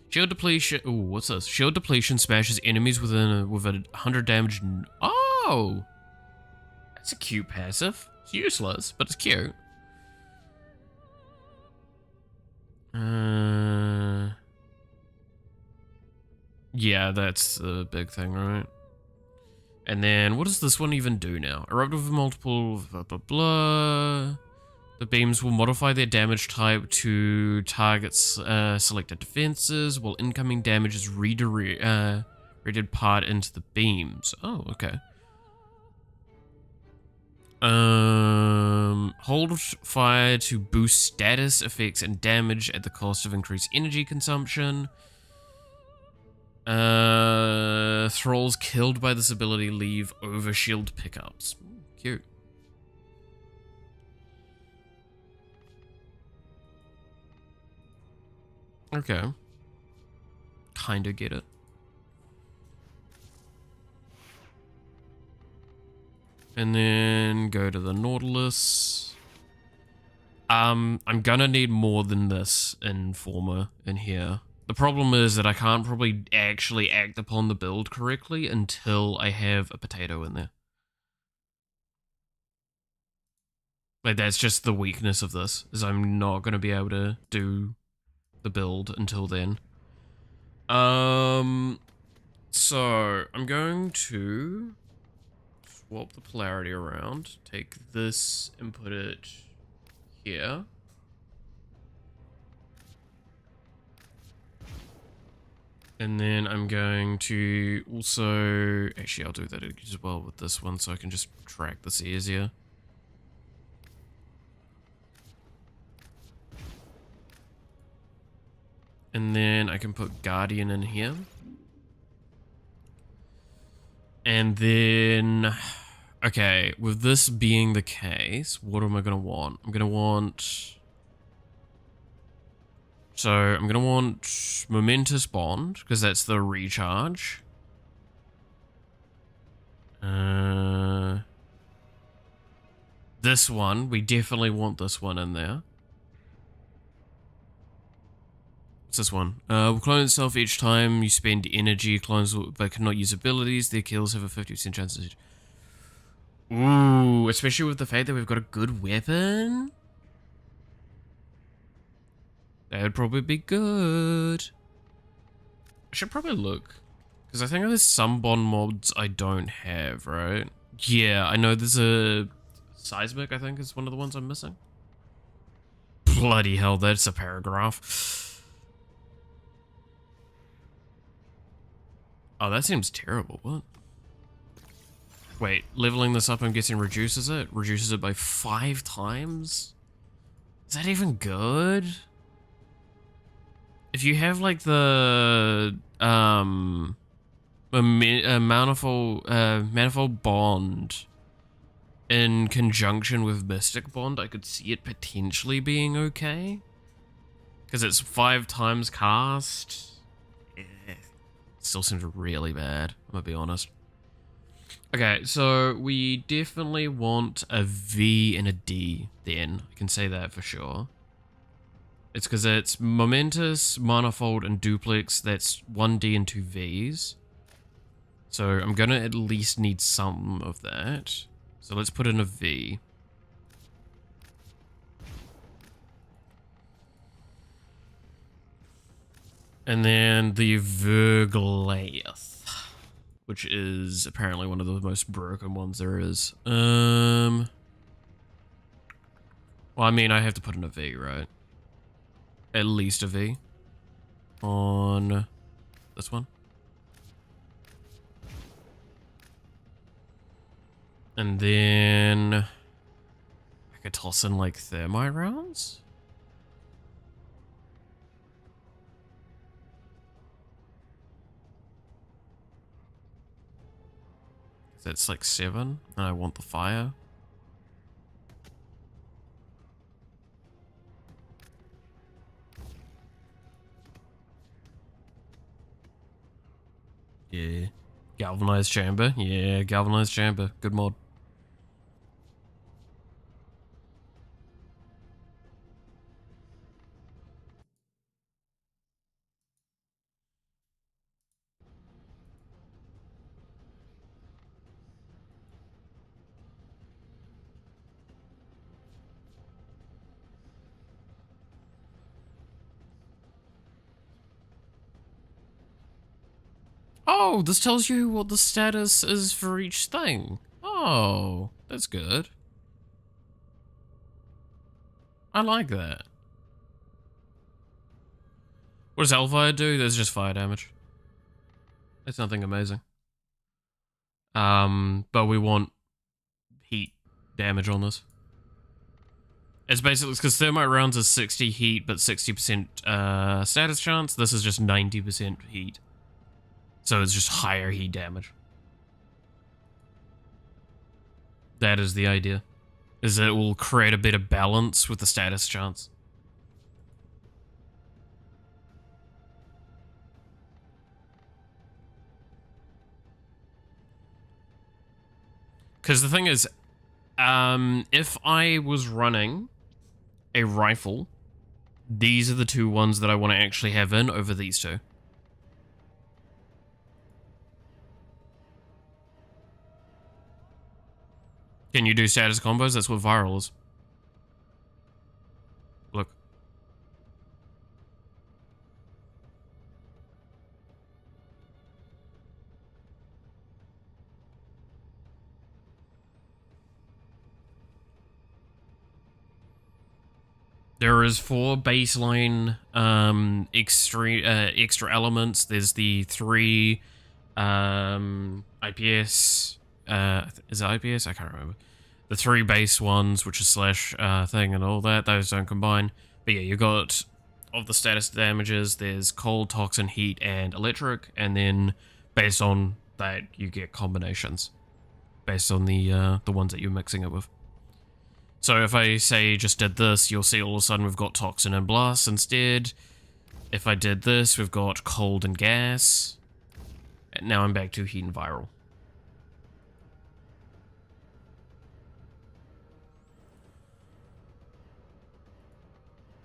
Shield depletion. Ooh, what's this? Shield depletion smashes enemies with a 100 damage. Oh, that's a cute passive. It's useless, but it's cute. Yeah, that's the big thing, right? And then, what does this one even do now? Erupt with multiple blah blah blah. The beams will modify their damage type to targets selected defenses, while incoming damage is redirected part into the beams. Oh, okay. Hold fire to boost status effects and damage at the cost of increased energy consumption. Thralls killed by this ability leave overshield pickups. Ooh, cute. Okay. Kinda get it. And then go to the Nautilus. I'm gonna need more than this Informer in here. The problem is that I can't probably actually act upon the build correctly until I have a potato in there. Like, that's just the weakness of this, is I'm not gonna be able to do the build until then. So I'm going to swap the polarity around, take this and put it here. And then I'm going to also, actually I'll do that as well with this one so I can just track this easier. And then I can put Guardian in here. And then, okay, with this being the case, what am I going to want? I'm going to want, so I'm going to want Momentous Bond, because that's the recharge. This one, we definitely want this one in there. What's this one? Will clone itself each time you spend energy. Clones but cannot use abilities. Their kills have a 50% chance of... Ooh, especially with the fact that we've got a good weapon. That would probably be good. I should probably look. Because I think there's some bond mods I don't have, right? Yeah, I know there's a... Seismic, I think, is one of the ones I'm missing. Bloody hell, that's a paragraph. Oh, that seems terrible. What? Wait, leveling this up, I'm guessing reduces it? Reduces it by 5 times? Is that even good? If you have, like, the, manifold bond in conjunction with Mystic Bond, I could see it potentially being okay. Because it's 5 times cast. Still seems really bad, I'm gonna be honest. Okay, so we definitely want a V and a D then. I can say that for sure. It's because it's Momentous, Manifold, and Duplex. That's 1 D and 2 Vs. So I'm gonna at least need some of that. So let's put in a V. And then the Verglaeth, which is apparently one of the most broken ones there is. Well, I mean, I have to put in a V, right? At least a V on this one. And then I could toss in like thermite rounds. That's like 7, and I want the fire. Yeah. Galvanized chamber. Yeah, galvanized chamber. Good mod. Oh, this tells you what the status is for each thing. Oh, that's good. I like that. What does Hellfire do? There's just fire damage. It's nothing amazing. But we want heat damage on this. It's basically because thermite rounds is 60 heat, but 60% status chance. This is just 90% heat. So it's just higher heat damage. That is the idea. Is it will create a bit of balance with the status chance. Because the thing is, if I was running a rifle, these are the two ones that I want to actually have in over these two. Can you do status combos? That's what viral is. Look. There is 4 baseline extra elements. There's the 3 IPS. Is it IPS? I can't remember. The 3 base ones, which is slash thing and all that. Those don't combine. But yeah, you got of the status damages. There's cold, toxin, heat, and electric, and then based on that, you get combinations based on the ones that you're mixing it with. So if I say just did this, you'll see all of a sudden we've got toxin and blast instead. If I did this, we've got cold and gas. And now I'm back to heat and viral.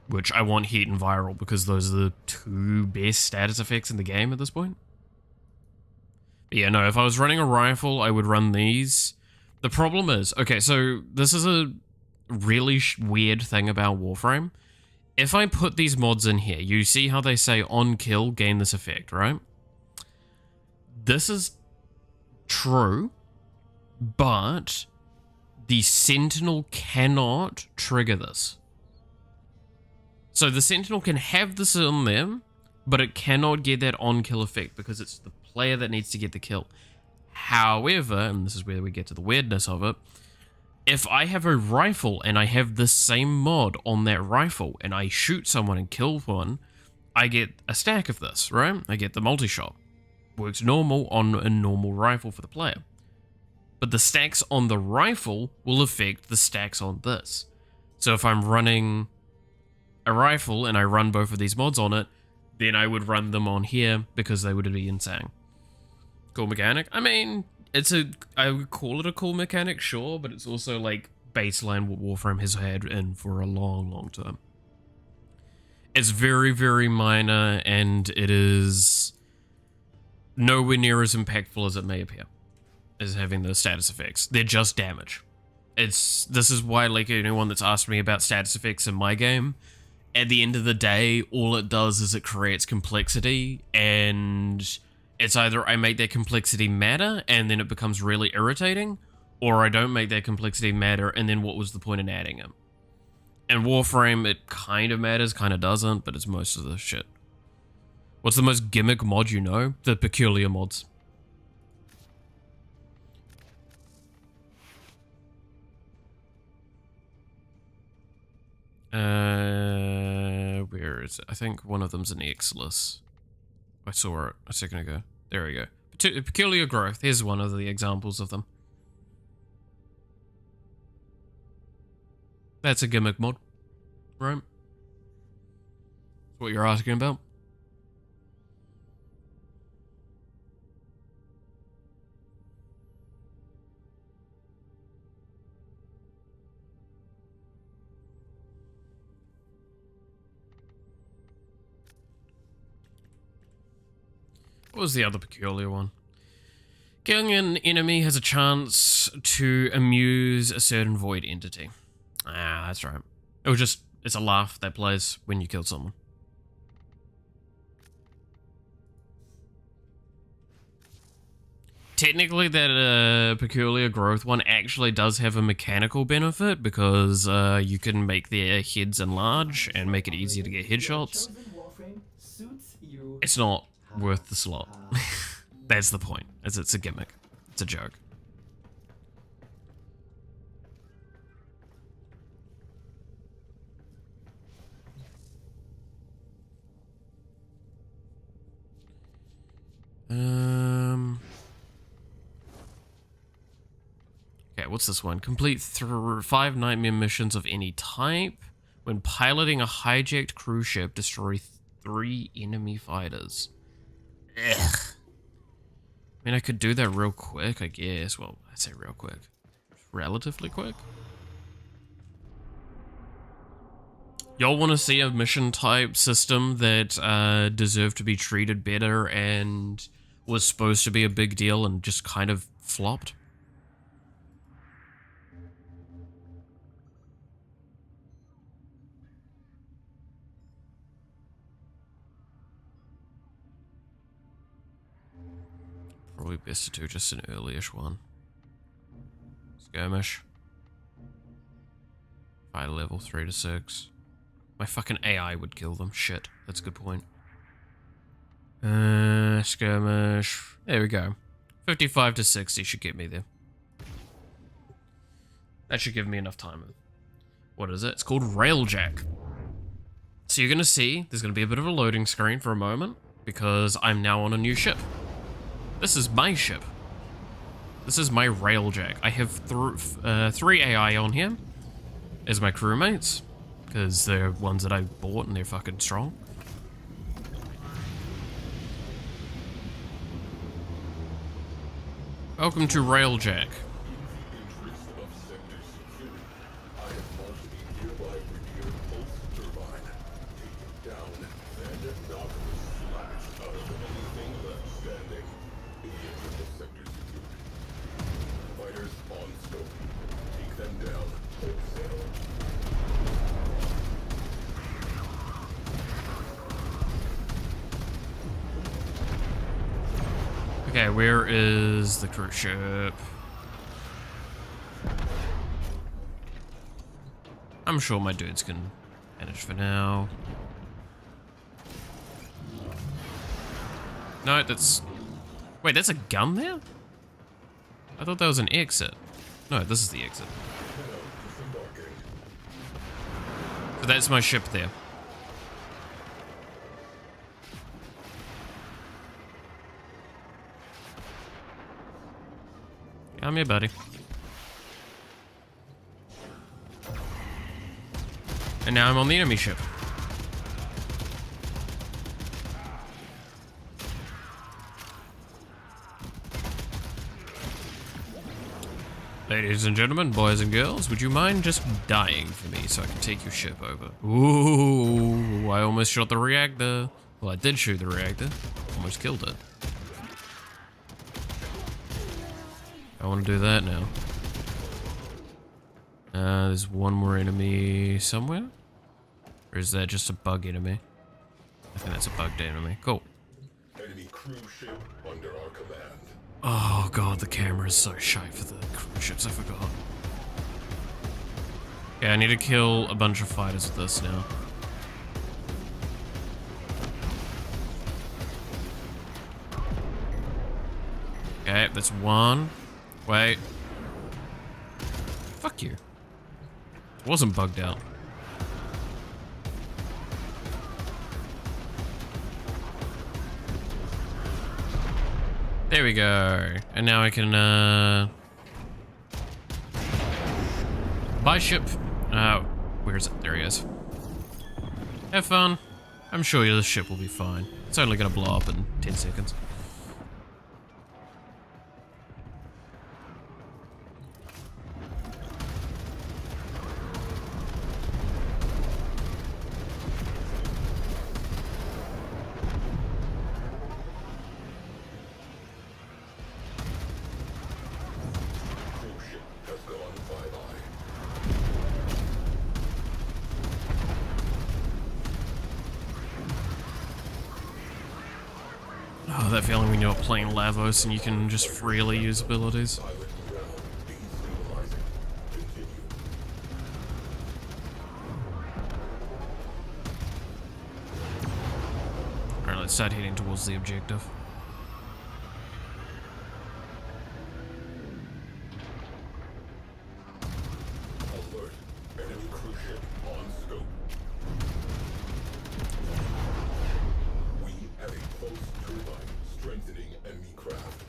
Which I want heat and viral because those are the 2 best status effects in the game at this point. But yeah, no, if I was running a rifle, I would run these. The problem is, okay, so this is a really weird thing about Warframe. If I put these mods in here, you see how they say on kill gain this effect, right? This is true, but the Sentinel cannot trigger this. So the Sentinel can have this on them, but it cannot get that on kill effect because it's the player that needs to get the kill. However, and this is where we get to the weirdness of it, if I have a rifle and I have the same mod on that rifle and I shoot someone and kill one, I get a stack of this, right? I get the multi-shot. Works normal on a normal rifle for the player. But the stacks on the rifle will affect the stacks on this. So if I'm running a rifle and I run both of these mods on it, then I would run them on here because they would be insane. Cool mechanic? I mean, I would call it a cool mechanic, sure, but it's also like baseline what Warframe has had in for a long, long time. It's very, very minor, and it is nowhere near as impactful as it may appear, as having the status effects. They're just damage. This is why, like, anyone that's asked me about status effects in my game, at the end of the day, all it does is it creates complexity, and it's either I make that complexity matter and then it becomes really irritating, or I don't make that complexity matter and then what was the point in adding it? In Warframe, it kind of matters, kind of doesn't, but it's most of the shit. What's the most gimmick mod you know? The peculiar mods. Where is it? I think one of them's an Exilus. I saw it a second ago. There we go. Peculiar growth. Here's one of the examples of them. That's a gimmick mod, right? That's what you're asking about. What was the other peculiar one? Killing an enemy has a chance to amuse a certain void entity. Ah, that's right. It's a laugh that plays when you kill someone. Technically, that peculiar growth one actually does have a mechanical benefit because you can make their heads enlarge and make it easier to get headshots. Warframe suits you. It's not worth the slot. That's the point. It's a gimmick. It's a joke. Okay, what's this one? Complete 5 nightmare missions of any type. When piloting a hijacked cruise ship, destroy 3 enemy fighters. Ugh. I mean, I could do that real quick, I guess. Well, I say real quick. Relatively quick. Y'all want to see a mission type system that deserved to be treated better and was supposed to be a big deal and just kind of flopped? Probably best to do just an early-ish one. Skirmish. Fighter level 3 to 6. My fucking AI would kill them. Shit, that's a good point. Skirmish. There we go. 55 to 60 should get me there. That should give me enough time. What is it? It's called Railjack. So you're gonna see there's gonna be a bit of a loading screen for a moment because I'm now on a new ship. This is my ship. This is my Railjack. I have 3 AI on here as my crewmates because they're ones that I bought and they're fucking strong. Welcome to Railjack. Okay, where is the cruise ship? I'm sure my dudes can manage for now. No, that's... Wait, that's a gun there? I thought that was an exit. No, this is the exit. So that's my ship there. Come here, buddy. And now I'm on the enemy ship. Ladies and gentlemen, boys and girls, would you mind just dying for me so I can take your ship over? Ooh, I almost shot the reactor. Well, I did shoot the reactor. Almost killed it. I want to do that now. There's one more enemy somewhere? Or is that just a bug enemy? I think that's a bugged enemy. Cool. Enemy cruise ship under our command. Oh god, the camera is so shy for the cruise ships, I forgot. Yeah, I need to kill a bunch of fighters with this now. Okay, that's one. Wait. Fuck you. It wasn't bugged out. There we go. And now I can, buy ship. Where is it? There he is. Have fun. I'm sure this ship will be fine. It's only gonna blow up in 10 seconds. Oh, that feeling when you're playing Lavos and you can just freely use abilities. Alright, let's start heading towards the objective. Alert. Enemy cruise ship on scope. We have a pulse turbine strengthening enemy craft.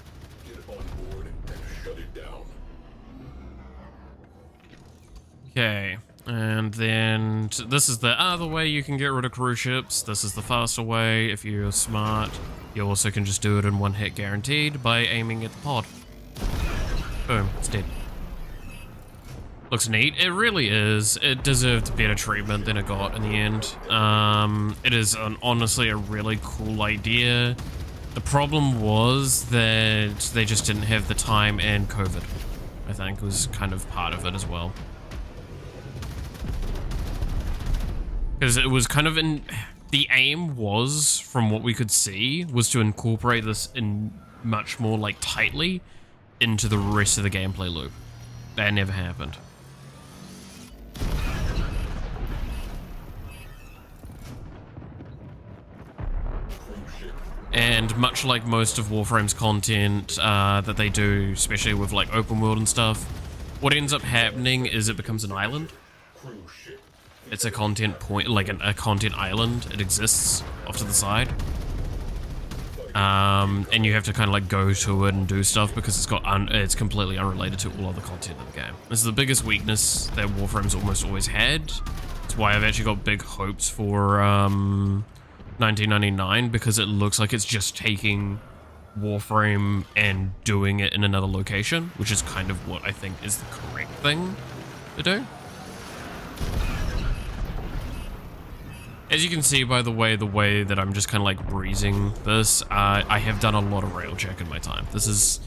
Get on board and shut it down. Okay, and then this is the other way you can get rid of cruise ships. This is the faster way. If you're smart, you also can just do it in one hit guaranteed by aiming at the pod. Boom, it's dead. Looks neat. It really is. It deserved better treatment than it got in the end. It is honestly a really cool idea. The problem was that they just didn't have the time, and COVID, I think, was kind of part of it as well. Because it was kind of the aim was, from what we could see, was to incorporate this in much more like tightly into the rest of the gameplay loop. That never happened. And much like most of Warframe's content that they do, especially with like open world and stuff, what ends up happening is it becomes an island. It's a content point, like a content island. It exists off to the side. And you have to kind of like go to it and do stuff because it's completely unrelated to all other content in the game. This is the biggest weakness that Warframe's almost always had. That's why I've actually got big hopes for 1999, because it looks like it's just taking Warframe and doing it in another location, which is kind of what I think is the correct thing to do. As you can see by the way that I'm just kind of like breezing this, I have done a lot of rail check in my time. This is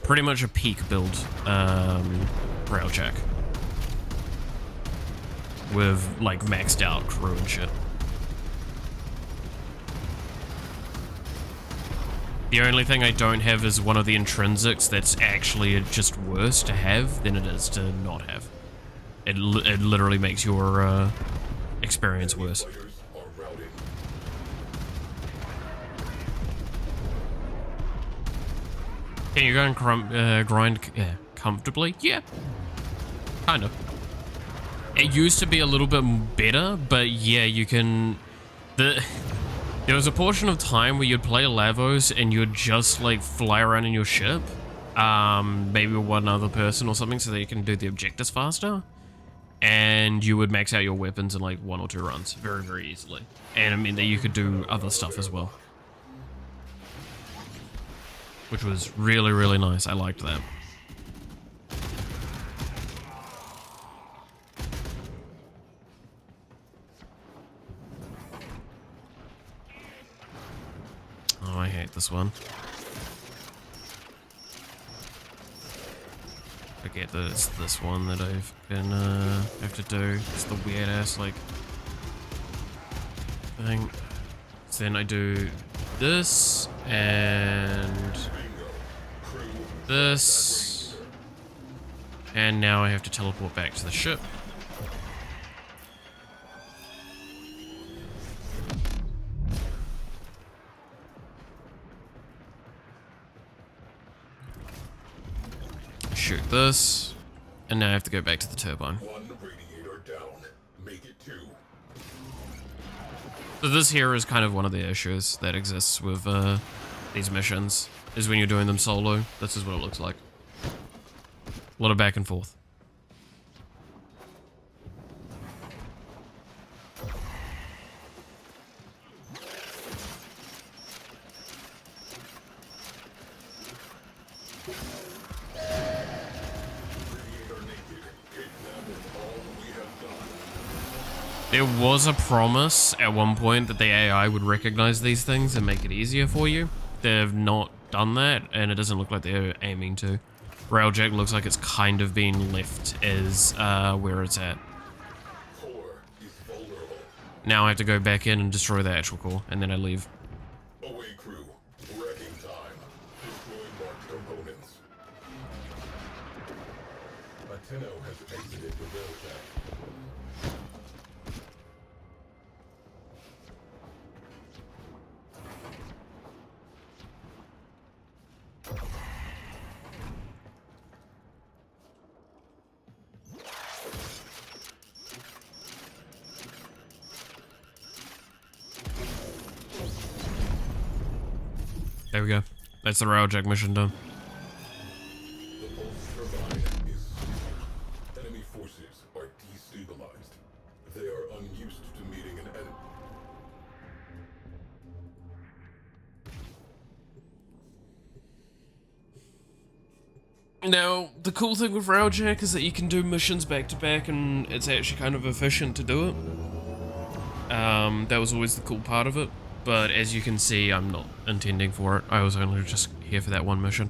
pretty much a peak build rail check with like maxed out crew and shit. The only thing I don't have is one of the intrinsics that's actually just worse to have than it is to not have. It literally makes your experience worse. Can you go and grind comfortably? Yeah, kind of. It used to be a little bit better, but yeah, you can. There was a portion of time where you'd play Lavos and you'd just like fly around in your ship, maybe with one other person or something, so that you can do the objectives faster. And you would max out your weapons in like 1 or 2 runs very, very easily. And I mean that you could do other stuff as well, which was really, really nice. I liked that. Oh, I hate this one. Forget that it's this one that I've been have to do. It's the weird ass like thing. So then I do this and this, and now I have to teleport back to the ship. Shoot this, and now I have to go back to the turbine. One radiator down. Make it 2. So this here is kind of one of the issues that exists with these missions, is when you're doing them solo, this is what it looks like. A lot of back and forth. There was a promise at one point that the AI would recognize these things and make it easier for you. They've not done that, and it doesn't look like they're aiming to. Railjack looks like it's kind of being left as where it's at. Core is vulnerable. Now I have to go back in and destroy the actual core, and then I leave. Away crew. Wrecking time. Destroy marked components. A Tenno has exited the railjack. There we go. That's the railjack mission done. The pulse turbine is sealed. Enemy forces are destabilized. They are unused to meeting an enemy. Now, the cool thing with railjack is that you can do missions back to back, and it's actually kind of efficient to do it. That was always the cool part of it. But as you can see, I'm not intending for it. I was only just here for that one mission.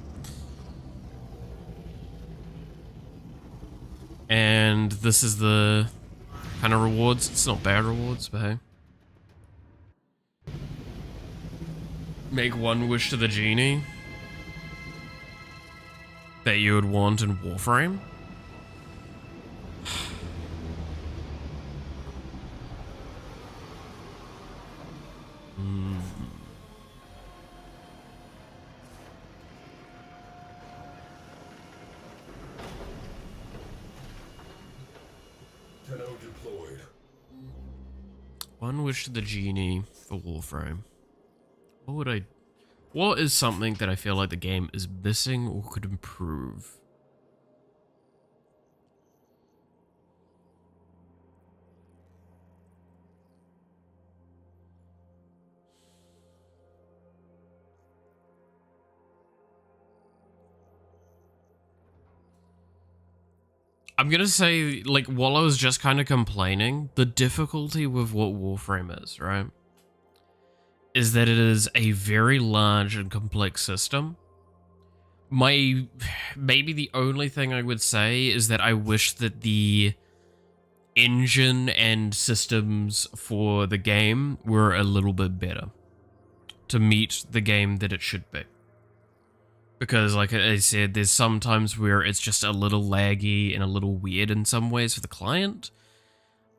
And this is the kind of rewards. It's not bad rewards, but hey. Make one wish to the genie that you would want in Warframe. Tenno deployed. One wish to the genie for Warframe. What would I... What is something that I feel like the game is missing or could improve? I'm gonna say, like, while I was just kind of complaining, the difficulty with what Warframe is, right? Is that it is a very large and complex system. Maybe the only thing I would say is that I wish that the engine and systems for the game were a little bit better to meet the game that it should be. Because, like I said, there's some times where it's just a little laggy and a little weird in some ways for the client.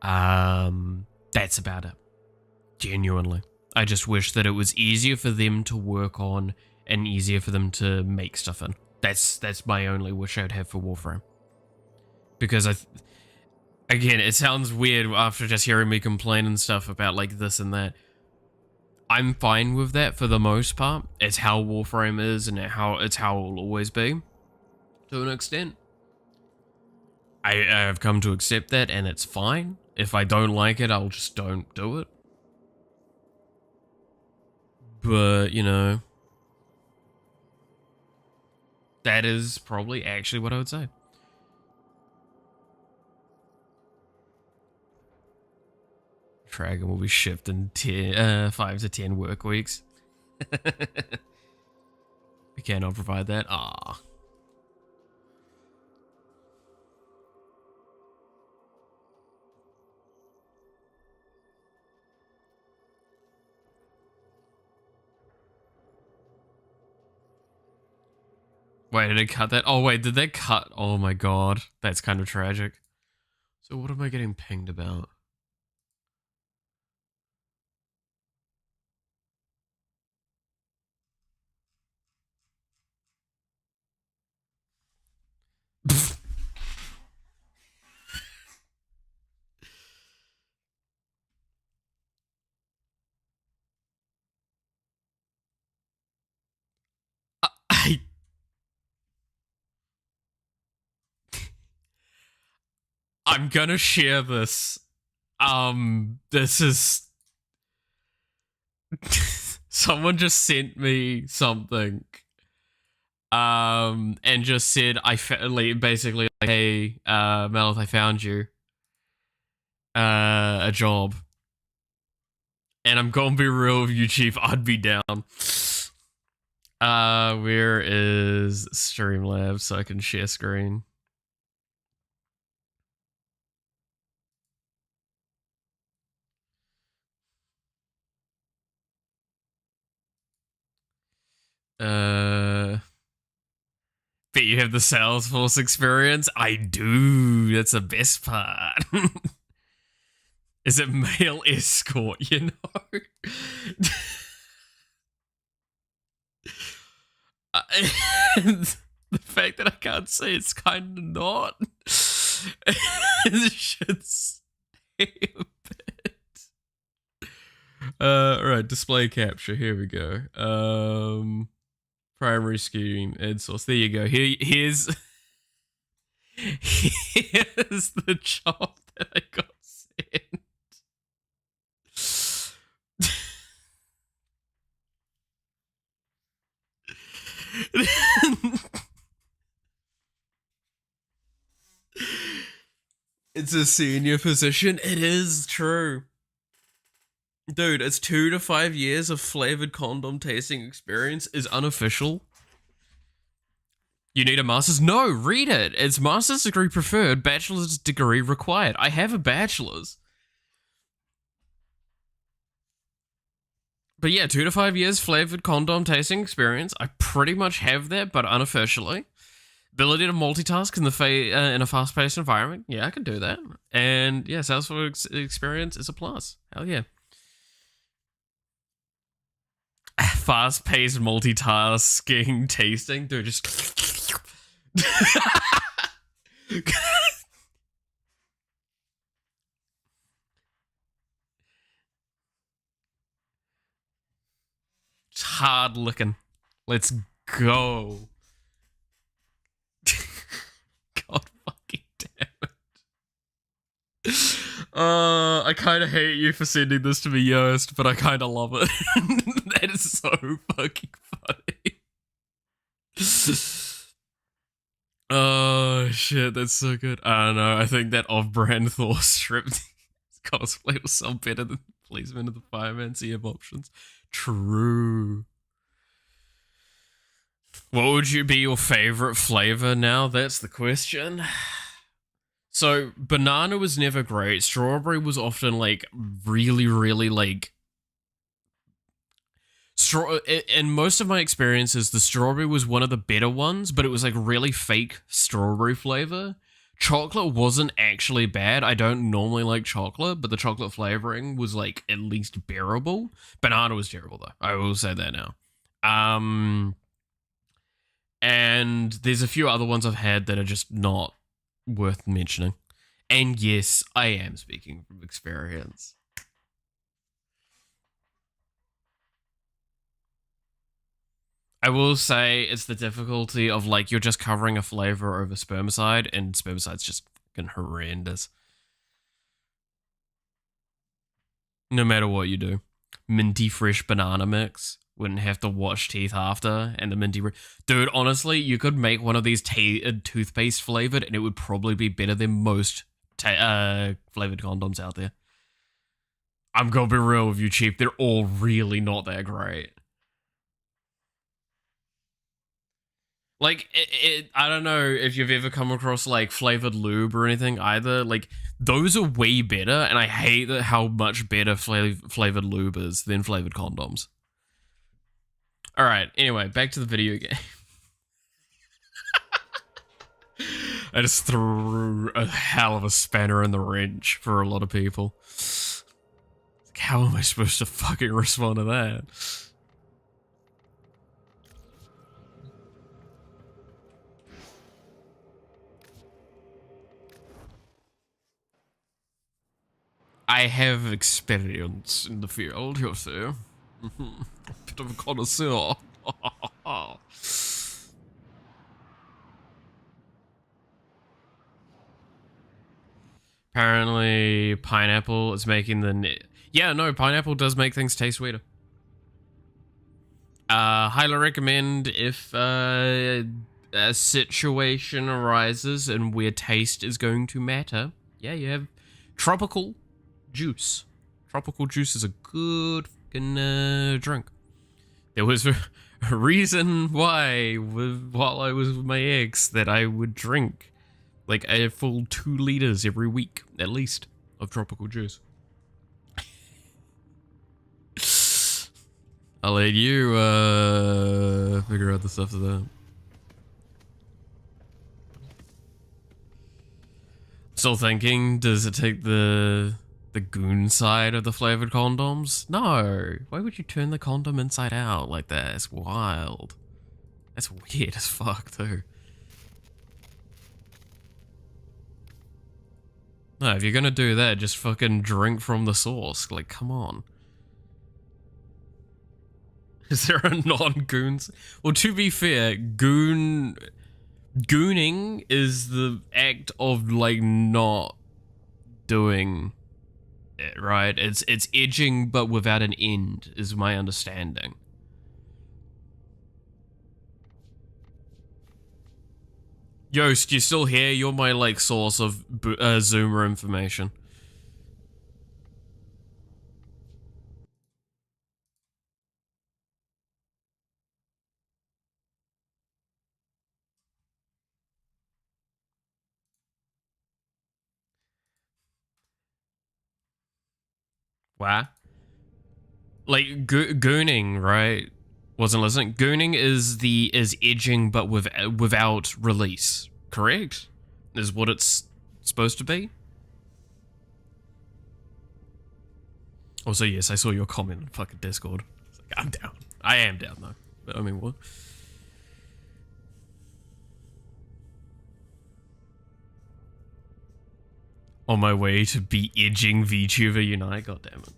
That's about it. Genuinely. I just wish that it was easier for them to work on and easier for them to make stuff in. That's my only wish I'd have for Warframe. Because again, it sounds weird after just hearing me complain and stuff about like this and that. I'm fine with that for the most part. It's how Warframe is and it's how it will always be. To an extent. I've come to accept that and it's fine. If I don't like it, I'll just don't do it. But, you know, that is probably actually what I would say. Dragon will be shipped in 5 to 10 work weeks. We cannot provide that. Ah. Wait, did it cut that? Oh, wait, did that cut? Oh my god. That's kind of tragic. So what am I getting pinged about? I I'm gonna share this. This is someone just sent me something. And just said like, basically like, hey, Melith, I found you a job. And I'm gonna be real with you, Chief, I'd be down. Where is Streamlabs so I can share screen? Bet you have the Salesforce experience? I do. That's the best part. Is it male escort, you know? The fact that I can't say it's kind of not. It should say a bit. Alright, display capture. Here we go. Primary scheme, ed source. There you go. Here's the job that I got sent. It's a senior position. It is true. Dude, it's 2 to 5 years of flavored condom tasting experience is unofficial. You need a master's? No, read it. It's master's degree preferred, bachelor's degree required. I have a bachelor's. But yeah, 2 to 5 years flavored condom tasting experience. I pretty much have that, but unofficially. Ability to multitask in a fast-paced environment. Yeah, I can do that. And yeah, Salesforce experience is a plus. Hell yeah. Fast-paced multitasking tasting. Dude, just... just hard looking. Let's go. God fucking damn it. I kind of hate you for sending this to me, Yost, but I kind of love it. That is so fucking funny. Oh shit, that's so good. I don't know. I think that off-brand Thor strip cosplay was some better than placement of the Fireman CM options. True. What would you be your favorite flavor now? That's the question. So, banana was never great. Strawberry was often, like, really, really, like... In most of my experiences, the strawberry was one of the better ones, but it was, like, really fake strawberry flavor. Chocolate wasn't actually bad. I don't normally like chocolate, but the chocolate flavoring was, like, at least bearable. Banana was terrible, though. I will say that now. And there's a few other ones I've had that are just not worth mentioning. And yes, I am speaking from experience. I will say it's the difficulty of, like, you're just covering a flavor over spermicide, and spermicide's just fucking horrendous. No matter what you do. Minty fresh banana mix. Wouldn't have to wash teeth after, and the minty... Dude, honestly, you could make one of these toothpaste flavored, and it would probably be better than most flavored condoms out there. I'm gonna be real with you, Chief. They're all really not that great. Like, I don't know if you've ever come across, like, flavored lube or anything either. Like, those are way better, and I hate how much better flavored lube is than flavored condoms. Alright, anyway, back to the video game. I just threw a hell of a spanner in the wrench for a lot of people. Like, how am I supposed to fucking respond to that? I have experience in the field, you see. A bit of a connoisseur. Apparently, pineapple is making the... Yeah, no, pineapple does make things taste sweeter. Highly recommend if a situation arises and where taste is going to matter. Yeah, you have tropical juice. Tropical juice is a good fucking drink. There was a reason why, while I was with my ex, that I would drink like a full 2 liters every week, at least, of tropical juice. I'll let you the stuff to that. Still thinking, does it take the goon side of the flavored condoms? No. Why would you turn the condom inside out like that? It's wild. That's weird as fuck, too. No, if you're gonna do that, just fucking drink from the source. Like, come on. Is there a non-goons? Well, to be fair, gooning is the act of, like, not doing it, right? It's edging, but without an end, is my understanding. Yost, you still here? You're my, like, source of Zoomer information. Why? Like, gooning, right? Wasn't listening. Gooning is edging, but without release. Correct? Is what it's supposed to be. Also, yes, I saw your comment on fucking Discord. Like, I'm down. I am down though. But I mean, what? On my way to be edging VTuber Unite. God damn it.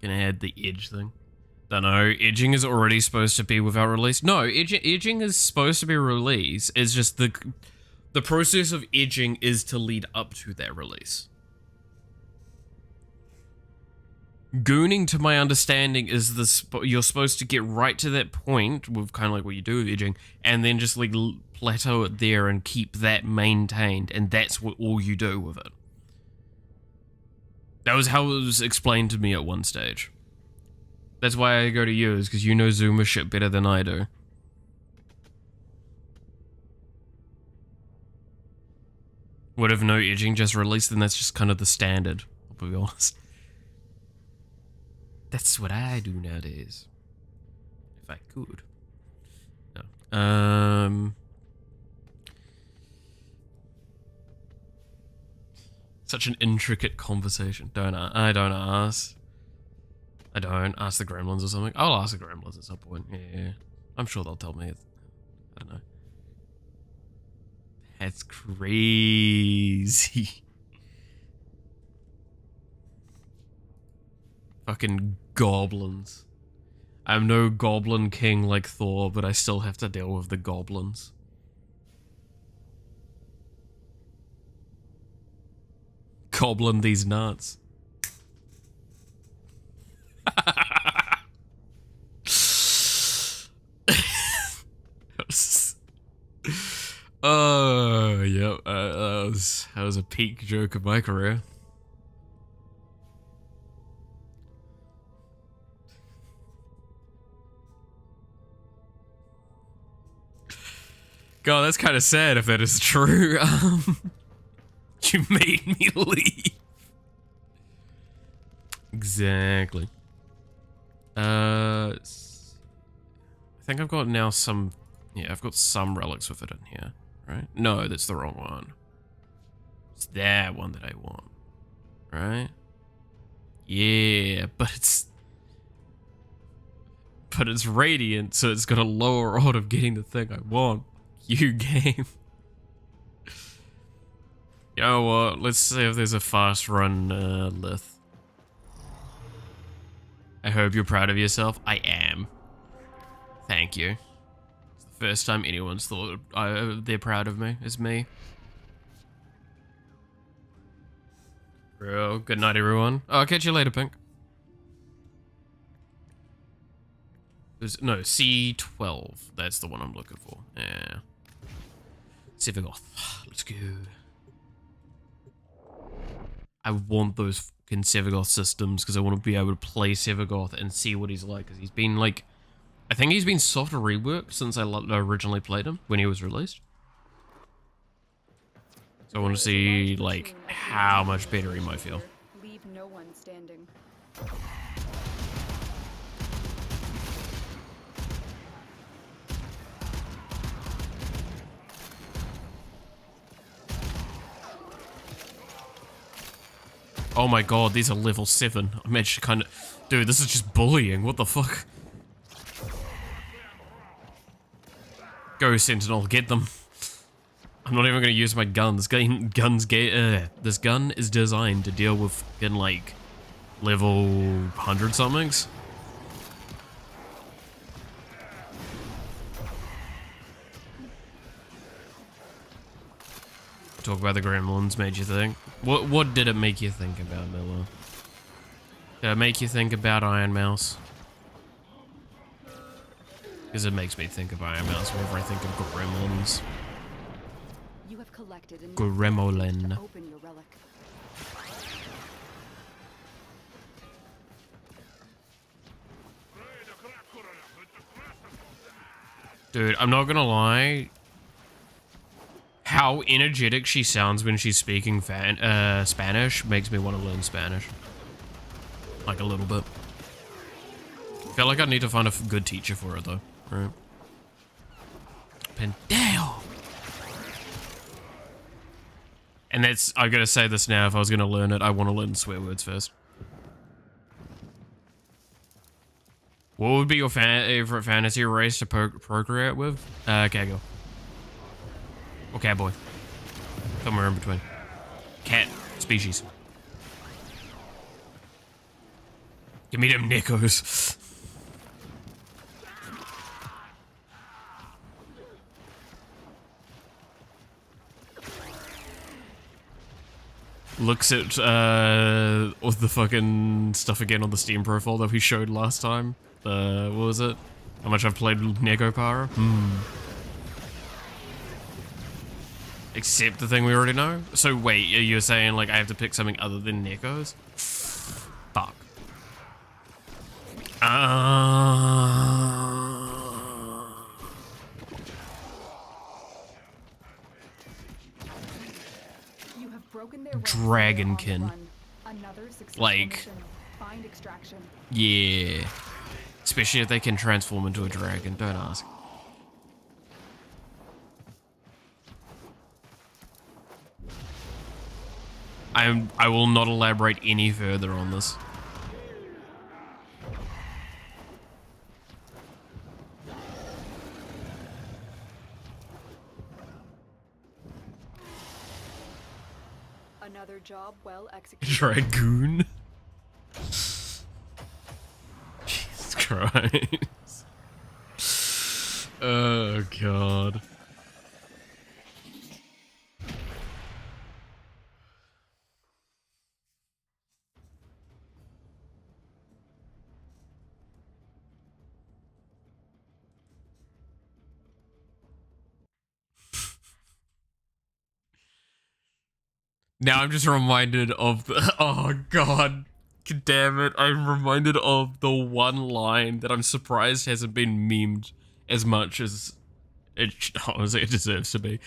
Gonna add the edge thing. Don't know. Edging is already supposed to be without release. No, edging is supposed to be release. It's just the process of edging is to lead up to that release. Gooning, to my understanding, is you're supposed to get right to that point with kind of like what you do with edging, and then just like plateau it there and keep that maintained, and that's what all you do with it. That was how it was explained to me at one stage. That's why I go to you, is because you know Zoomer shit better than I do. What if no edging, just release, then that's just kind of the standard, I'll be honest. That's what I do nowadays. If I could. No. Such an intricate conversation. I don't ask. I don't ask the gremlins or something. I'll ask the gremlins at some point. Yeah. I'm sure they'll tell me. I don't know. That's crazy. Fucking goblins. I'm no goblin king like Thor, but I still have to deal with the goblins. Goblin these nuts. Oh, yep. That was a peak joke of my career. God, that's kind of sad if that is true. You made me leave. Exactly. I think I've got now some... Yeah, I've got some relics with it in here, right? No, that's the wrong one. It's that one that I want, right? Yeah, but it's radiant, so it's got a lower odd of getting the thing I want. You game. You know what? Let's see if there's a fast run Lith. I hope you're proud of yourself. I am. Thank you. It's the first time anyone's thought they're proud of me. It's me. Bro, good night, everyone. Oh, I'll catch you later, Pink. No, C12. That's the one I'm looking for. Yeah. Sevagoth. Let's go. I want those fucking Sevagoth systems because I want to be able to play Sevagoth and see what he's like. Because he's been like... I think he's been soft reworked since I originally played him when he was released. So I want to see, like, how much better he might feel. Leave no one standing. Oh my god, these are level 7. I'm actually kind of... Dude, this is just bullying. What the fuck? Go, Sentinel, get them. I'm not even gonna use my guns. This gun is designed to deal with fucking, like, level 100-somethings. Talk about the gremlins made you think. What did it make you think about, Miller? Did it make you think about Iron Mouse? Because it makes me think of Iron Mouse whenever I think of gremlins. You have collected enough Gremlin. to open your relic. Dude, I'm not gonna lie. How energetic she sounds when she's speaking Spanish makes me want to learn Spanish. Like a little bit. Feel like I need to find a good teacher for it though. Right. Pendejo. And that's, I'm gonna say this now, if I was gonna learn it, I want to learn swear words first. What would be your favorite fantasy race to procreate with? Kaggle. Or cowboy. Somewhere in between. Cat species. Give me them nickos. Looks at all the fucking stuff again on the Steam profile that we showed last time. What was it? How much I've played Neko Para? Except the thing we already know? So wait, you're saying like I have to pick something other than Nekos? Fuck. You have broken their Dragonkin. Another successful Like, mission. Find extraction. yeah. Especially if they can transform into a dragon, don't ask. I will not elaborate any further on this. Another job well executed. Dragoon. Jesus Christ. Oh god. Now I'm just reminded of the, oh god, damn it, I'm reminded of the one line that I'm surprised hasn't been memed as much as it, honestly, it deserves to be,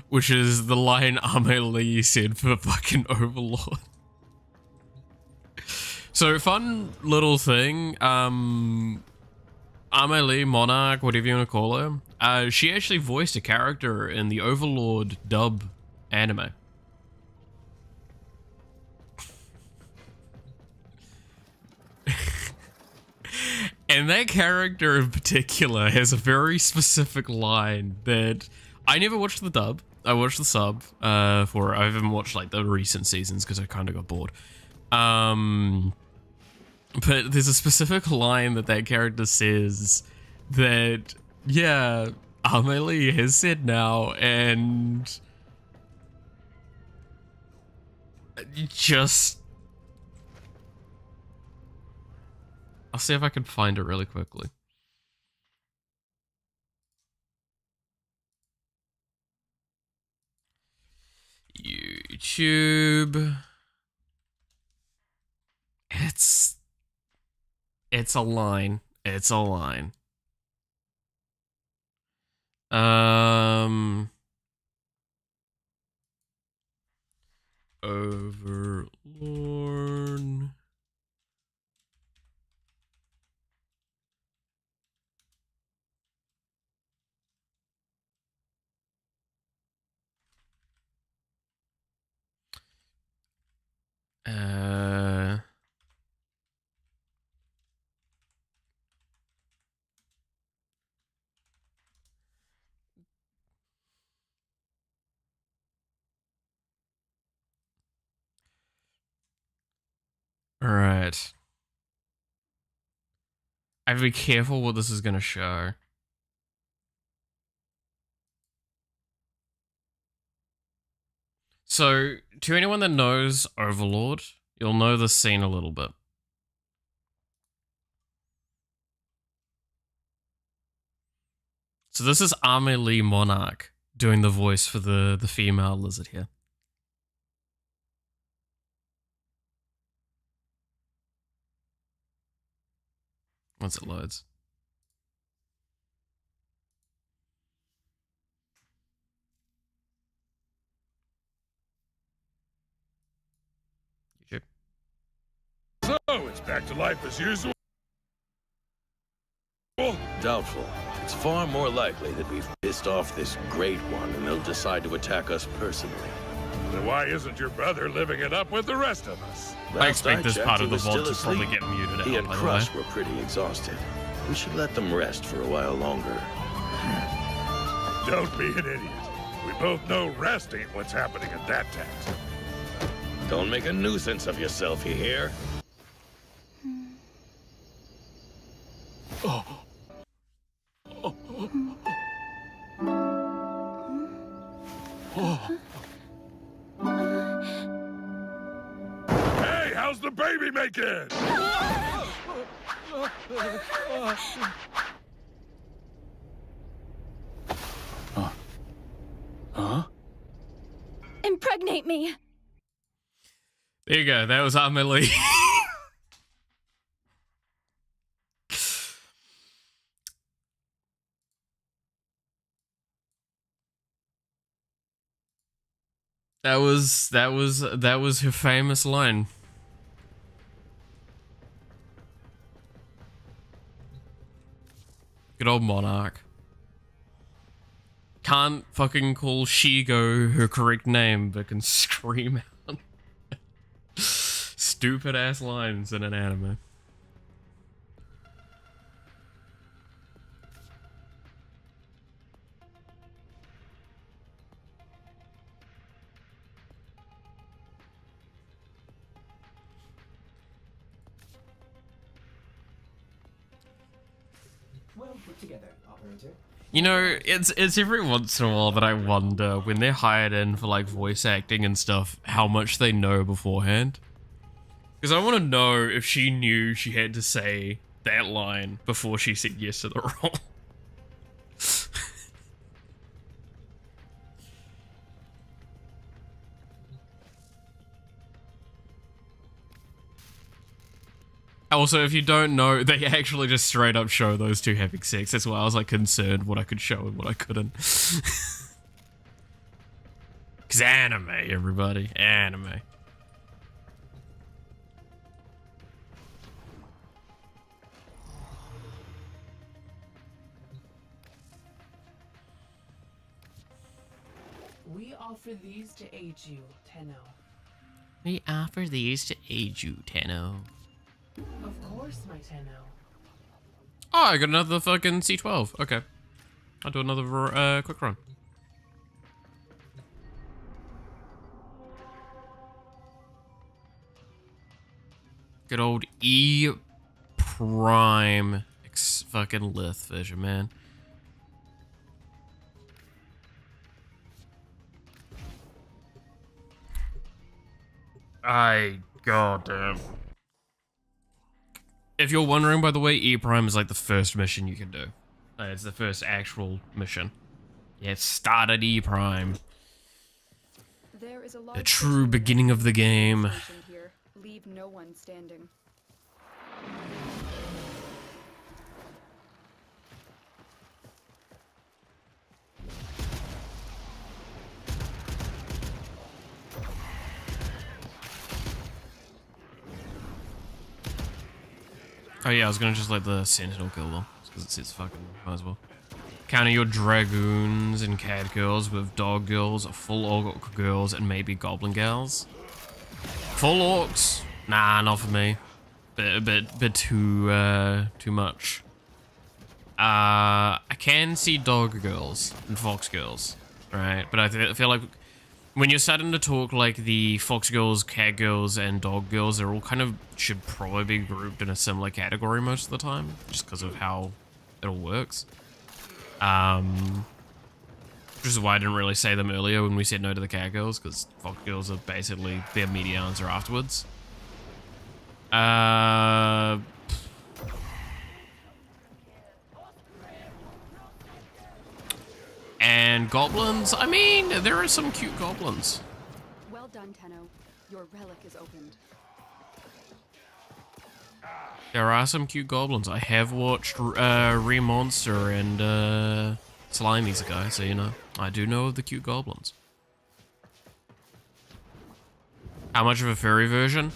which is the line Amelie said for fucking Overlord. So, fun little thing, Amelie, Monarch, whatever you want to call her, she actually voiced a character in the Overlord dub anime. And that character in particular has a very specific line that I never watched the dub. I watched the sub I haven't watched like the recent seasons because I kind of got bored. But there's a specific line that character says that, yeah, Amelie has said now, and just... I'll see if I can find it really quickly. YouTube. It's a line. It's a line. Overlord. Alright. I have to be careful what this is going to show. So, to anyone that knows Overlord, you'll know this scene a little bit. So this is Amelie Monarch doing the voice for the female lizard here. Once it loads. YouTube. So, it's back to life as usual? Doubtful. It's far more likely that we've pissed off this Great One and they'll decide to attack us personally. Then why isn't your brother living it up with the rest of us? I expect this checked, part he of the was vault to still probably asleep. get muted out, He and by the Crush way. were pretty exhausted. We should let them rest for a while longer. Don't be an idiot. We both know rest ain't what's happening at that tent. Don't make a nuisance of yourself, you hear? Hey, how's the baby making? Impregnate me! There you go, that was Amelie. that was her famous line. Good old Monarch. Can't fucking call Shigo her correct name, but can scream out stupid ass lines in an anime. Well put together, operator. You know, it's every once in a while that I wonder, when they're hired in for like voice acting and stuff, how much they know beforehand. Because I want to know if she knew she had to say that line before she said yes to the role. Also, if you don't know, they actually just straight up show those two having sex. That's why I was like concerned what I could show and what I couldn't. Because anime, everybody. Anime. We offer these to aid you, Tenno. We offer these to aid you, Tenno. Of course, my Tenno. Oh, I got another fucking C12. Okay. I'll do another quick run. Good old E Prime fucking Lith vision, man. Goddamn. If you're wondering, by the way, E Prime is like the first mission you can do. It's the first actual mission. Yeah, it started E Prime. There is a The large true station beginning of the game. here. Leave no one standing. Oh yeah, I was gonna just let the Sentinel kill them. Because it says fucking, might as well. Counter your Dragoons and Cat Girls with Dog Girls, Full Orc Girls, and maybe Goblin Gals. Full Orcs? Nah, not for me. Bit too much. I can see Dog Girls and Fox Girls, right? But I feel like when you're starting to talk like the fox girls, cat girls, and dog girls, they're all kind of should probably be grouped in a similar category most of the time, just because of how it all works. Which is why I didn't really say them earlier when we said no to the cat girls, because fox girls are basically their immediate answer afterwards. And goblins, I mean, there are some cute goblins. Well done, Tenno. Your relic is opened. There are some cute goblins. I have watched Remonster and Slimy's ago, so you know, I do know of the cute goblins. How much of a furry version?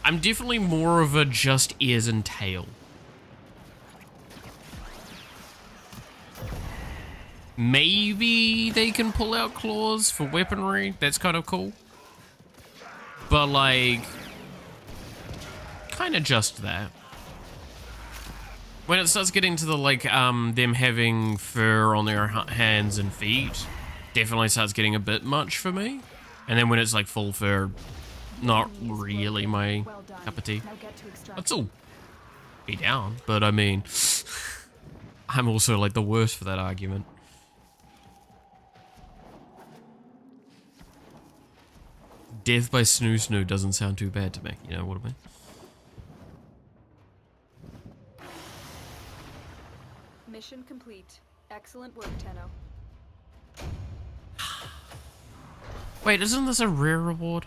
I'm definitely more of a just ears and tail. Maybe they can pull out claws for weaponry. That's kind of cool. But like, kind of just that. When it starts getting to the like, them having fur on their hands and feet, definitely starts getting a bit much for me. And then when it's like full fur, not really my cup of tea. That's all be down, but I mean, I'm also like the worst for that argument. Death by Snoo Snoo doesn't sound too bad to me, you know what I mean? Mission complete. Excellent work, Tenno. Wait, isn't this a rare reward?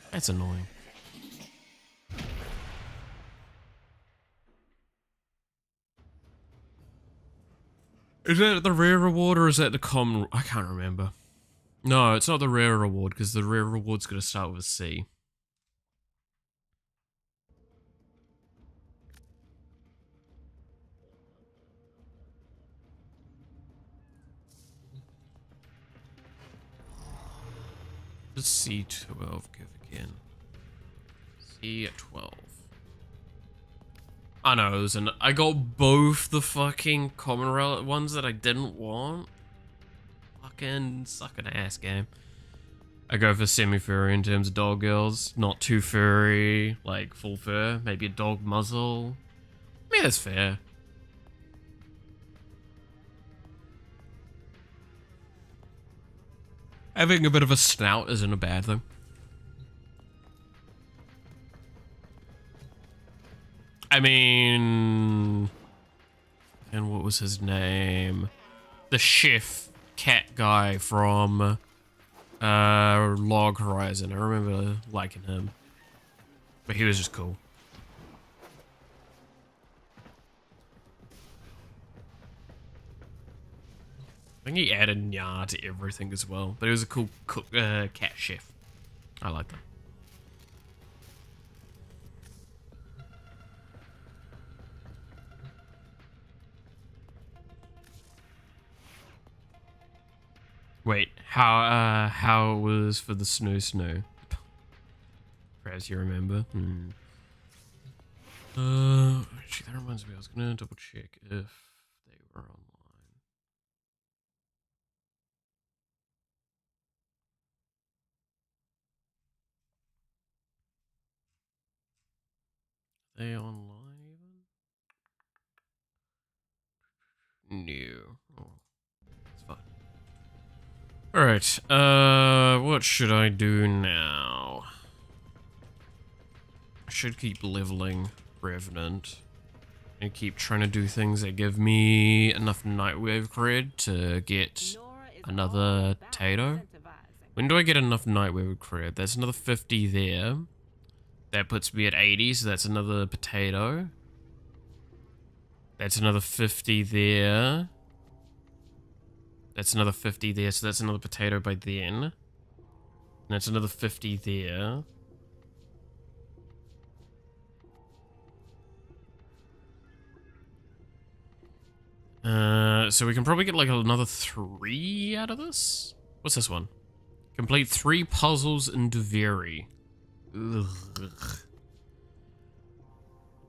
That's annoying. Is that the rare reward or is that the common? I can't remember. No, it's not the rare reward because the rare reward's going to start with a C. Does C12 give again? C12. I know, I got both the fucking common relic ones that I didn't want. Fucking sucking ass game. I go for semi-furry in terms of dog girls. Not too furry, like full fur. Maybe a dog muzzle. I mean, that's fair. Having a bit of a snout isn't a bad thing. I mean... And what was his name? The chef cat guy from Log Horizon. I remember liking him. But he was just cool. I think he added Nya to everything as well. But he was a cool cook, cat chef. I like that. Wait, how it was for the Snow? Perhaps you remember. Actually, that reminds me. I was gonna double check if they were online. Are they online even? No. Oh, it's fine. Alright, what should I do now? I should keep leveling Revenant. And keep trying to do things that give me enough Nightwave cred to get another potato. When do I get enough Nightwave cred? That's another 50 there. That puts me at 80, so that's another potato. That's another 50 there. That's another 50 there, so that's another potato by then. And that's another 50 there. So we can probably get like another 3 out of this? What's this one? Complete 3 puzzles in Duveri. Ugh.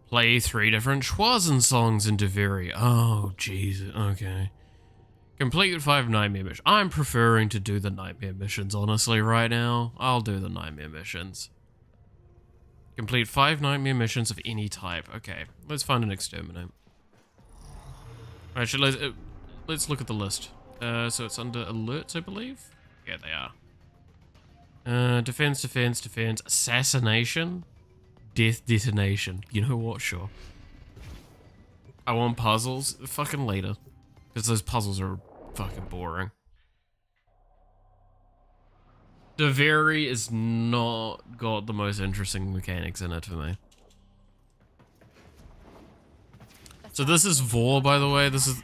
Play 3 different Schwarzen songs in Duveri. Oh, Jesus. Okay. Complete 5 nightmare missions. I'm preferring to do the nightmare missions, honestly, right now. I'll do the nightmare missions. Complete 5 nightmare missions of any type. Okay, let's find an exterminate. Actually, let's look at the list. So it's under alerts, I believe? Yeah, they are. Defense, defense, defense, assassination, death, detonation. You know what? Sure. I want puzzles. Fucking later. Because those puzzles are fucking boring. The Very is not got the most interesting mechanics in it for me. So this is Vor, by the way. This is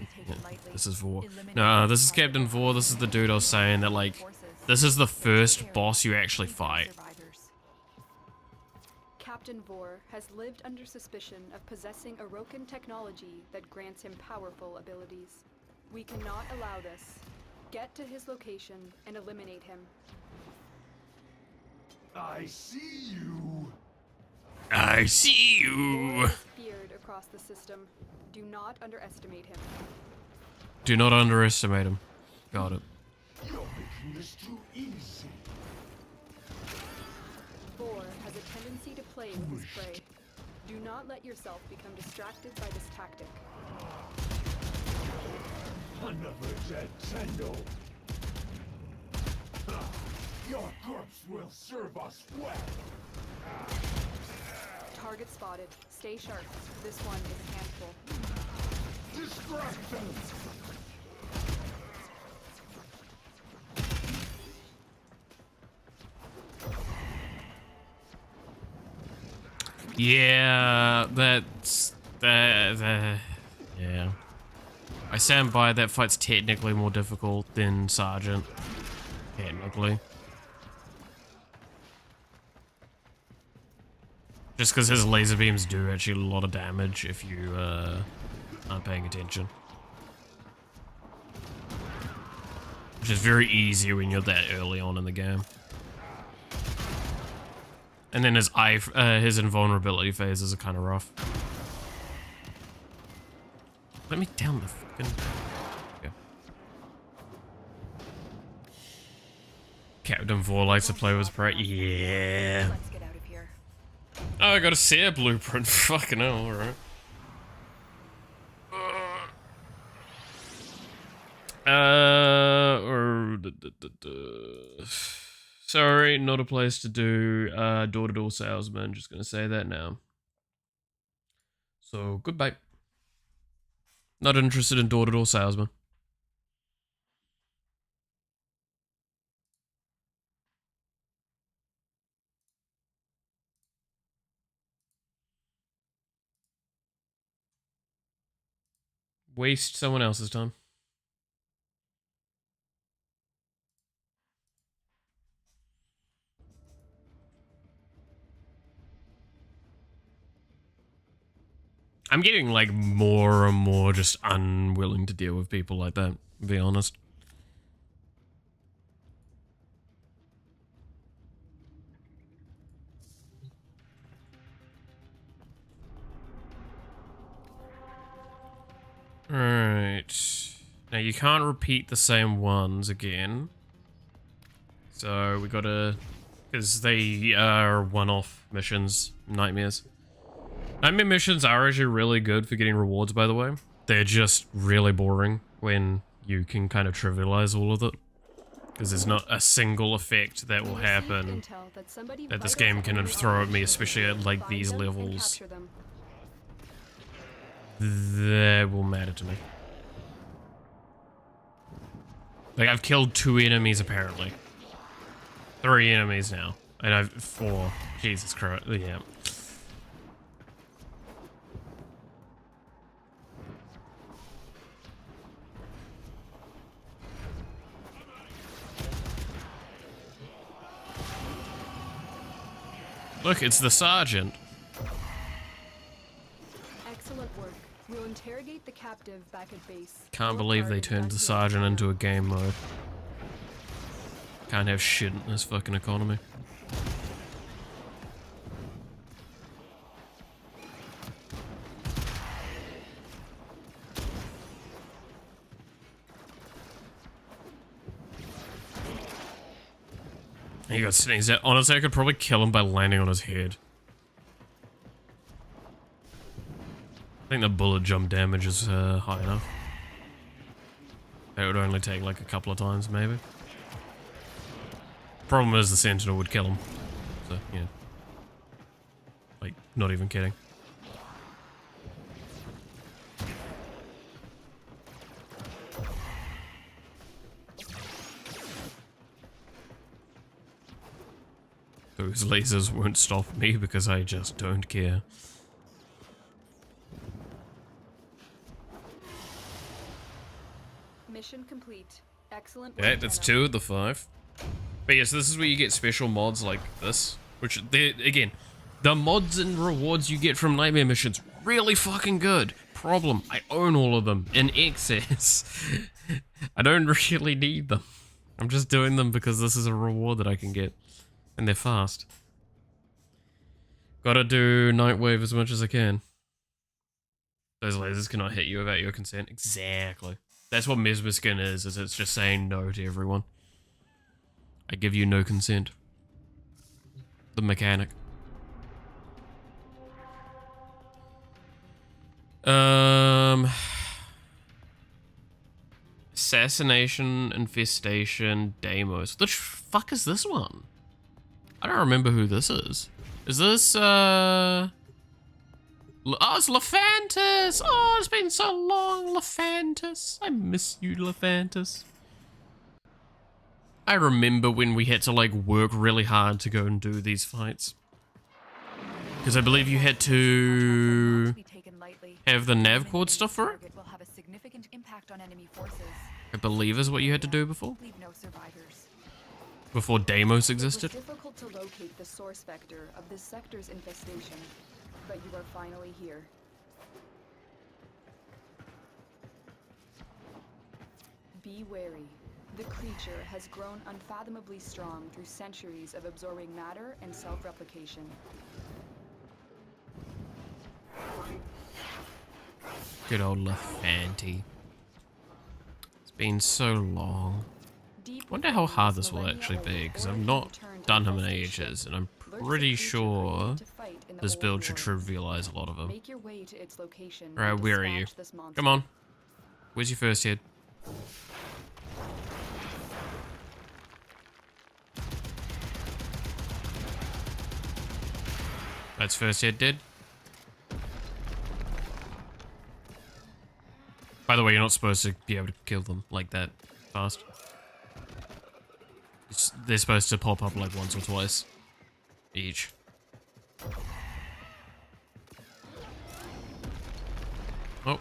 Vor. No, this is Captain Vor. This is the dude I was saying that, like, this is the first boss you actually fight. Captain Vor has lived under suspicion of possessing Orokin technology that grants him powerful abilities. We cannot allow this. Get to his location and eliminate him. I see you. I see you. Vor is feared across the system. Do not underestimate him. Do not underestimate him. Got it. You're making this too easy. Vor has a tendency to play with his prey. Do not let yourself become distracted by this tactic. Another dead Tendo. Your corpse will serve us well. Target spotted. Stay sharp. This one is a handful. Distract them. Yeah, yeah. I stand by, that fight's technically more difficult than Sergeant. Technically. Just because his laser beams do actually a lot of damage if you aren't paying attention. Which is very easy when you're that early on in the game. And then his invulnerability phases are kind of rough. Let me down the fucking... Yeah. Captain Vor likes to play with prey. Yeah. Let's get out of here. Oh, I got a SEER blueprint. Fucking hell, alright. Sorry, not a place to do door-to-door salesman. Just gonna say that now. So, goodbye. Not interested in door-to-door salesman. Waste someone else's time. I'm getting, like, more and more just unwilling to deal with people like that, to be honest. Alright. Now, you can't repeat the same ones again. So, we gotta... Because they are one-off missions, nightmares. Nightmare missions are actually really good for getting rewards, by the way. They're just really boring when you can kind of trivialize all of it. Because there's not a single effect that will happen that this game can throw at me, especially at, like, these levels. That will matter to me. Like, I've killed 2 enemies, apparently. 3 enemies now. And I've 4. Jesus Christ. Yeah. Look, it's the sergeant. Excellent work. We'll interrogate the captive back at base. Can't believe they turned the sergeant into a game mode. Can't have shit in this fucking economy. He got sneezed at. Honestly, I could probably kill him by landing on his head. I think the bullet jump damage is high enough. It would only take like a couple of times, maybe. Problem is the Sentinel would kill him. So, yeah. Like, not even kidding. Those lasers won't stop me because I just don't care. Mission complete. Excellent. Yeah, that's 2 of the 5. But yes, this is where you get special mods like this. Which, again, the mods and rewards you get from Nightmare missions, really fucking good. Problem, I own all of them in excess. I don't really need them. I'm just doing them because this is a reward that I can get. And they're fast. Gotta do Nightwave as much as I can. Those lasers cannot hit you without your consent. Exactly. That's what Mesmer Skin is it's just saying no to everyone. I give you no consent. The mechanic. Assassination, Infestation, Deimos. Which fuck is this one? I don't remember who this is. Is this, oh, it's Lephantis! Oh, it's been so long, Lephantis. I miss you, Lephantis. I remember when we had to, like, work really hard to go and do these fights. Because I believe you had to have the nav cord stuff for it? I believe is what you had to do before? Before Deimos existed? It was difficult to locate the source vector of this sector's infestation, but you are finally here. Be wary. The creature has grown unfathomably strong through centuries of absorbing matter and self-replication. Good old Lephanti. It's been so long. Wonder how hard this will actually be, because I've not done him in ages, and I'm pretty sure this build should trivialize a lot of them. Alright, where are you? Come on. Where's your first hit? That's first hit dead. By the way, you're not supposed to be able to kill them like that fast. They're supposed to pop up like once or twice each. Oh.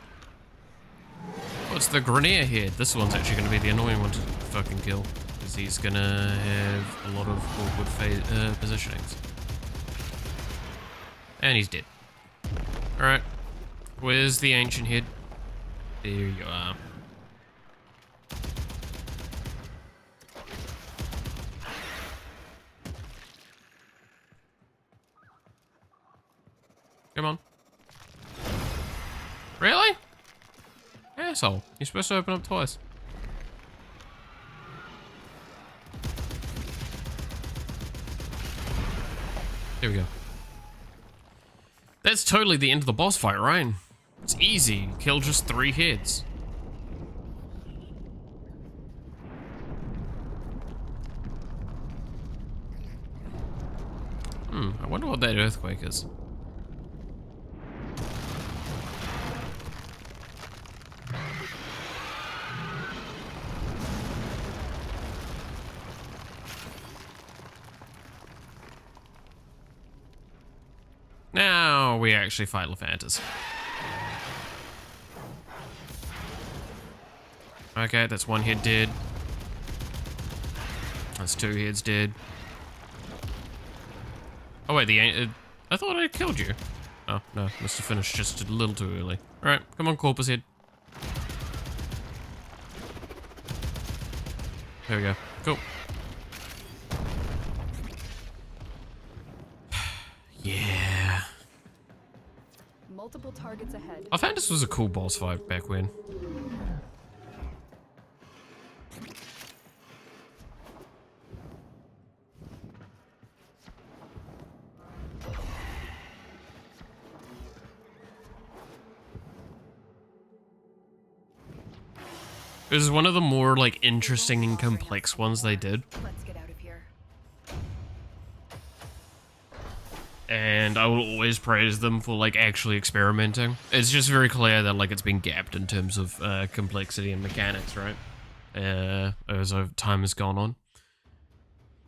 What's the Grenier head? This one's actually going to be the annoying one to fucking kill. Because he's going to have a lot of awkward positionings. And he's dead. Alright. Where's the ancient head? There you are. Come on. Really? Asshole. You're supposed to open up twice. There we go. That's totally the end of the boss fight, right? It's easy. Kill just 3 heads. I wonder what that earthquake is. Now we actually fight Lephantis. Okay, that's 1 head dead. That's 2 heads dead. Oh wait, I thought I killed you. Oh, no, must have finished just a little too early. Alright, come on, Corpus Head. There we go. Cool. Yeah. Multiple targets ahead. I found this was a cool boss fight back when. It was one of the more like interesting and complex ones they did. Let's get out of here. And I will always praise them for like actually experimenting. It's just very clear that like it's been gapped in terms of complexity and mechanics, right? As time has gone on.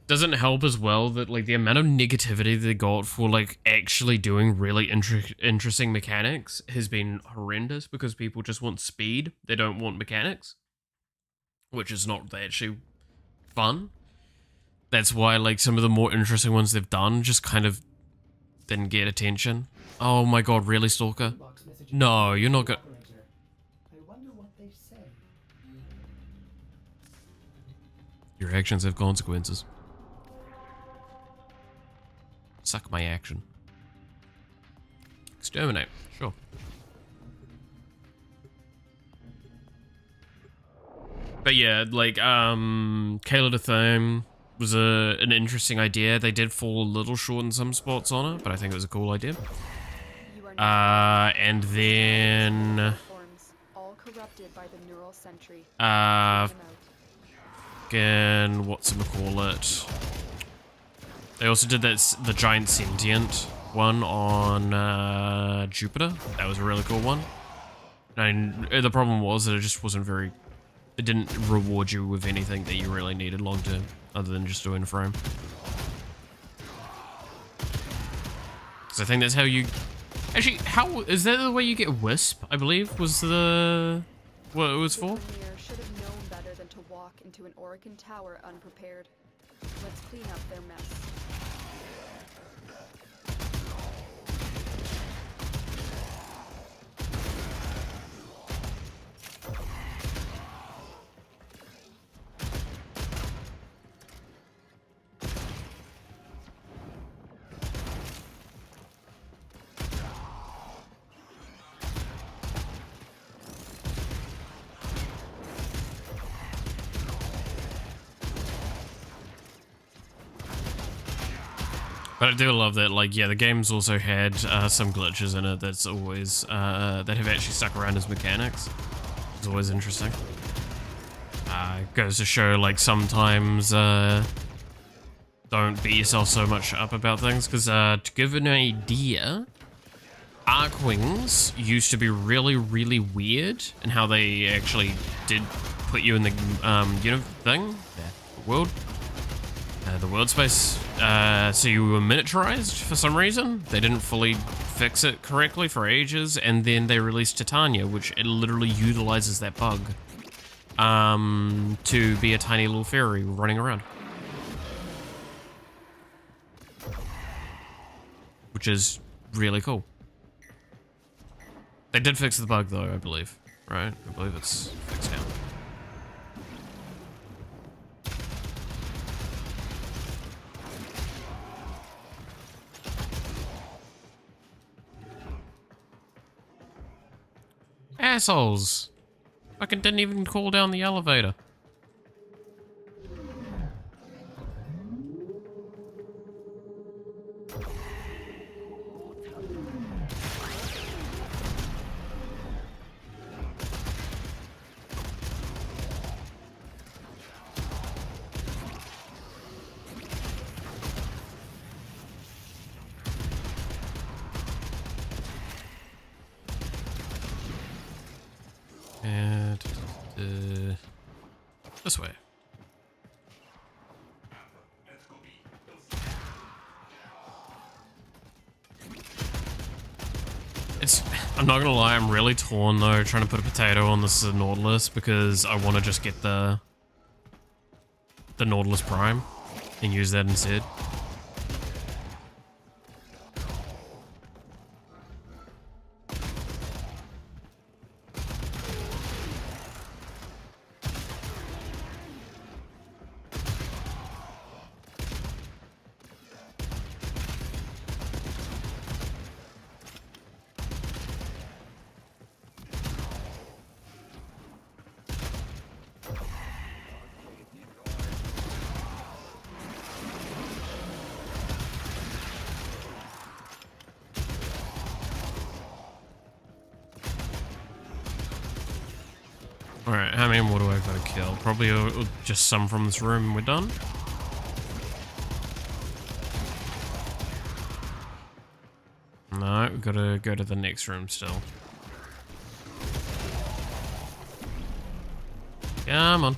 Doesn't help as well that like the amount of negativity they got for like actually doing really interesting mechanics has been horrendous because people just want speed. They don't want mechanics, which is not actually fun. That's why like some of the more interesting ones they've done just kind of didn't get attention. Oh my god, really, Stalker? No, you're not good. I wonder what they said. Your actions have consequences. Suck my action. Exterminate, sure. But yeah, like, Kayla the Thame was an interesting idea. They did fall a little short in some spots on it, but I think it was a cool idea. And then... all corrupted by the neural sentry. Again, whatchamacallit. They also did the giant sentient one on Jupiter. That was a really cool one. And the problem was that it just wasn't very... It didn't reward you with anything that you really needed long term, other than just doing frame. So I think that's how you... Actually, how... Is that the way you get Wisp, I believe, was the... what it was for? Should have known better than to walk into an Orokin tower unprepared. Let's clean up their mess. But I do love that, like, yeah, the game's also had some glitches in it that's always, that have actually stuck around as mechanics. It's always interesting. Goes to show, like, sometimes, don't beat yourself so much up about things, because, to give an idea, Arc-Wings used to be really, really weird in how they actually did put you in the, the world space. So you were miniaturized for some reason. They didn't fully fix it correctly for ages, and then they released Titania, which it literally utilizes that bug to be a tiny little fairy running around. Which is really cool. They did fix the bug though, I believe. Right? I believe it's fixed now. Assholes! Fucking didn't even call down the elevator. And this way. I'm not gonna lie, I'm really torn though, trying to put a potato on this Nautilus because I want to just get the Nautilus Prime and use that instead. Alright, how many more do I gotta kill? Probably just some from this room and we're done. No, we've gotta go to the next room still. Come on.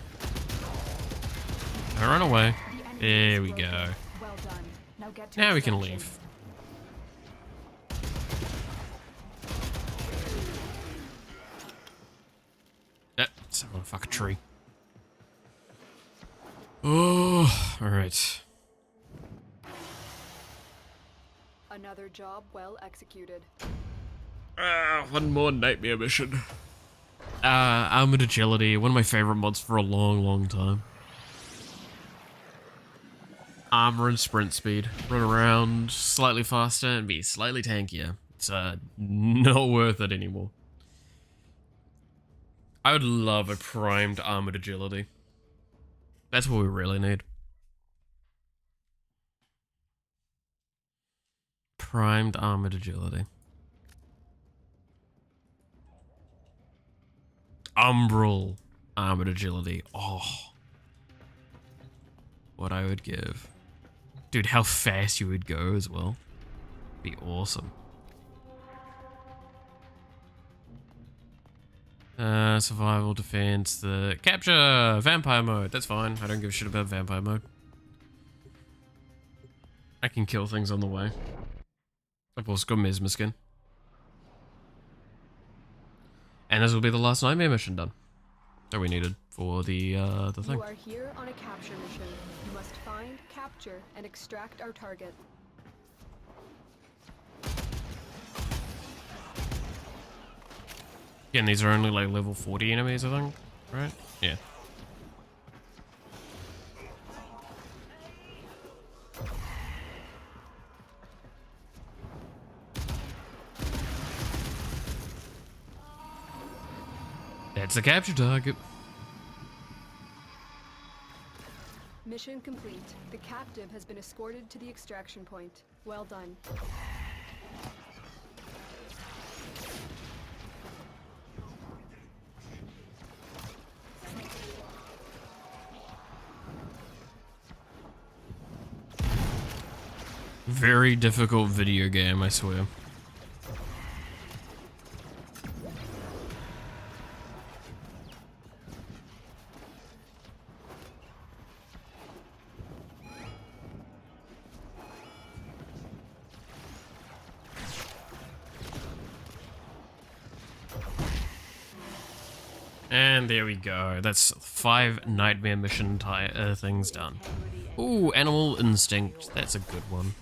Don't run away. There we go. Well done. Now get to Now we can extraction. leave. Someone fuck a tree. Oh, alright. Another job well executed. One more nightmare mission. Armored Agility, one of my favorite mods for a long, long time. Armor and sprint speed. Run around slightly faster and be slightly tankier. It's not worth it anymore. I would love a primed armored agility. That's what we really need. Primed armored agility. Umbral armored agility. Oh. What I would give. Dude, how fast you would go as well. Be awesome. Survival, defense, the capture, vampire mode. That's fine. I don't give a shit about vampire mode. I can kill things on the way. I've also got Mesmer skin. And this will be the last nightmare mission done. That we needed for the thing. You are here on a capture mission. You must find, capture, and extract our target. Yeah, and these are only like level 40 enemies, I think, right? Yeah. That's a capture target. Mission complete. The captive has been escorted to the extraction point. Well done. Very difficult video game, I swear. And there we go. That's 5 nightmare mission things done. Ooh, Animal Instinct. That's a good one.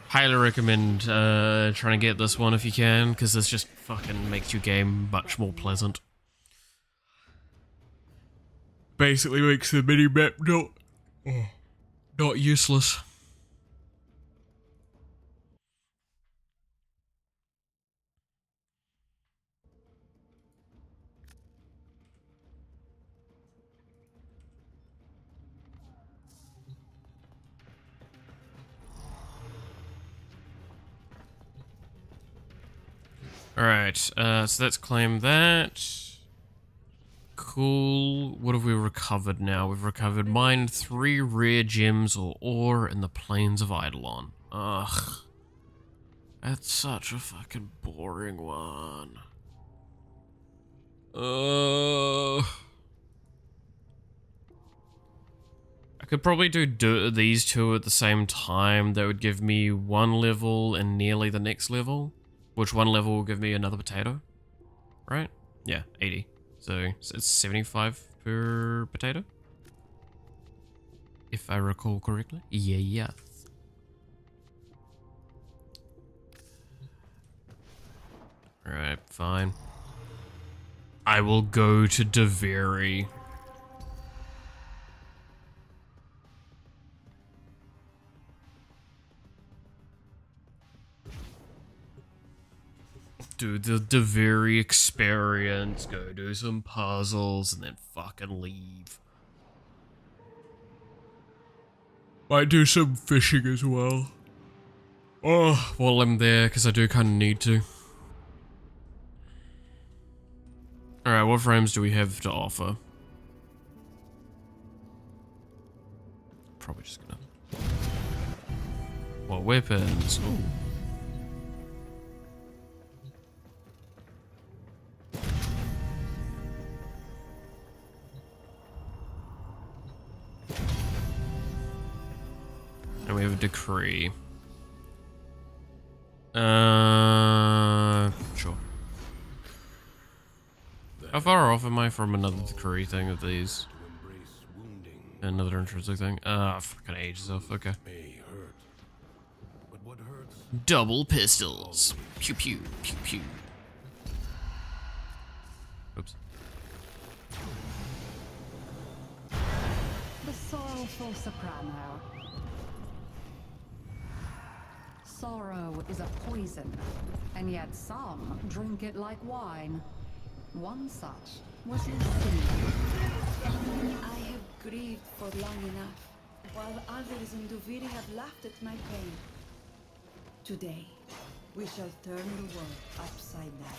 Highly recommend trying to get this one if you can, because this just fucking makes your game much more pleasant. Basically makes the mini-map not useless. Alright, so let's claim that. Cool. What have we recovered now? We've recovered mined 3 rare gems or ore in the plains of Eidolon. Ugh. That's such a fucking boring one. I could probably do these two at the same time. That would give me 1 level and nearly the next level. Which 1 level will give me another potato, right? Yeah, 80. So it's 75 per potato, if I recall correctly. Yeah. Alright, fine. I will go to Deveri. Do the Deveri experience, go do some puzzles, and then fucking leave. Might do some fishing as well. Oh, while I'm there, because I do kind of need to. Alright, what frames do we have to offer? Probably just gonna... What weapons? Ooh. And we have a decree. Sure. How far off am I from another decree thing of these? Another intrinsic thing? Fucking ages off, okay. Double pistols. Pew pew, pew pew. Oops. The sorrowful soprano. Sorrow is a poison, and yet some drink it like wine. One such was Lucinda. I have grieved for long enough, while others in Duviri have laughed at my pain. Today, we shall turn the world upside down.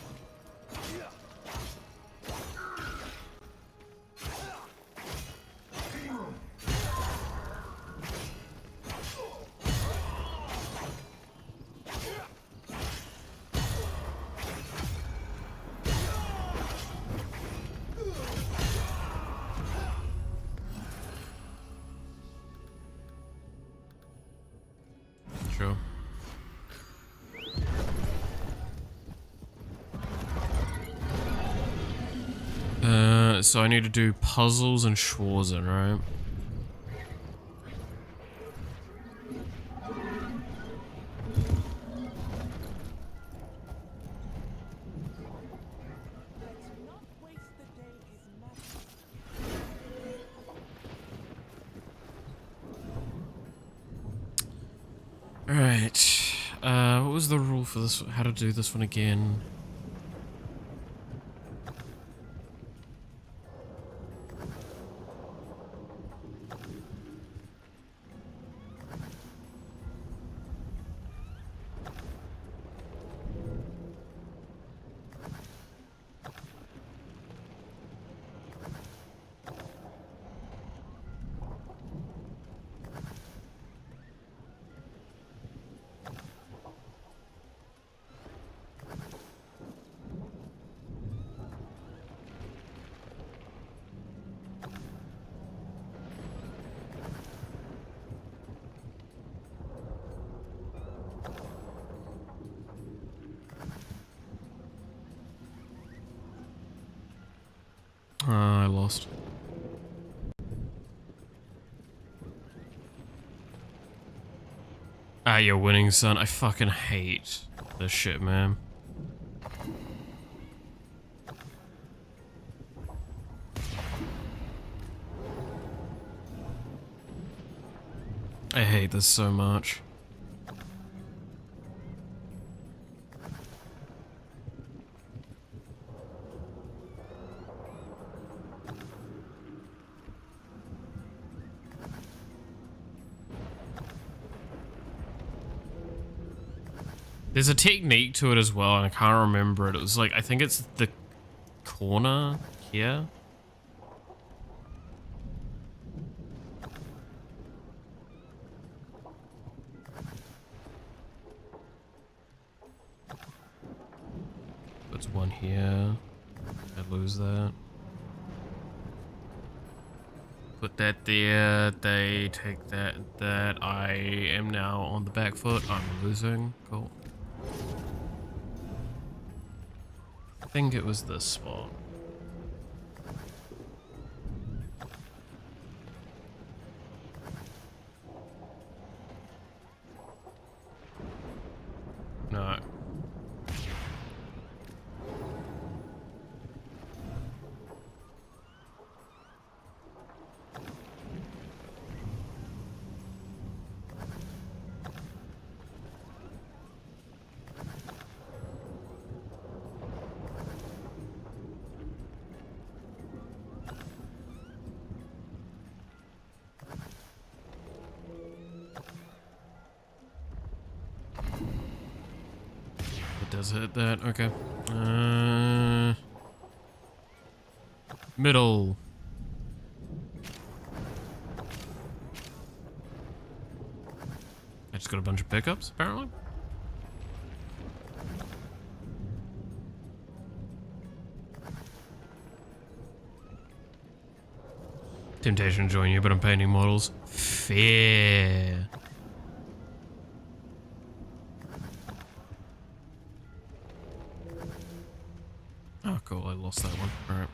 Sure. So I need to do puzzles and Schwarzen, right? Alright. What was the rule for this? How to do this one again? I lost. Ah, you're winning, son. I fucking hate this shit, man. I hate this so much. There's a technique to it as well, and I can't remember it. It was like, I think it's the corner here. That's one here. I lose that. Put that there. They take that. That. I am now on the back foot. I'm losing. Cool. I think it was this spot. No. It does hit that, okay. Middle. I just got a bunch of pickups, apparently. Temptation to join you, but I'm painting models. Fair. Oh, cool. I lost that one. All right.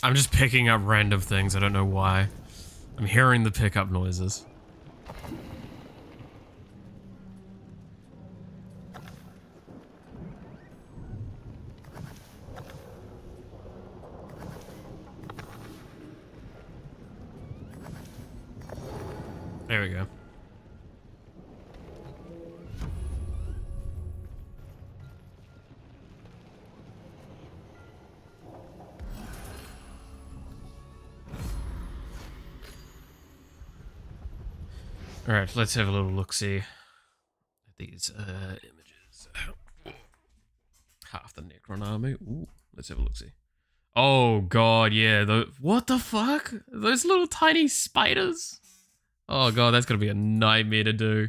I'm just picking up random things. I don't know why. I'm hearing the pickup noises. There we go. Alright, let's have a little look-see at these images. Half the Necron army. Ooh, let's have a look-see. Oh god, yeah. What the fuck? Those little tiny spiders? Oh god, that's gonna be a nightmare to do.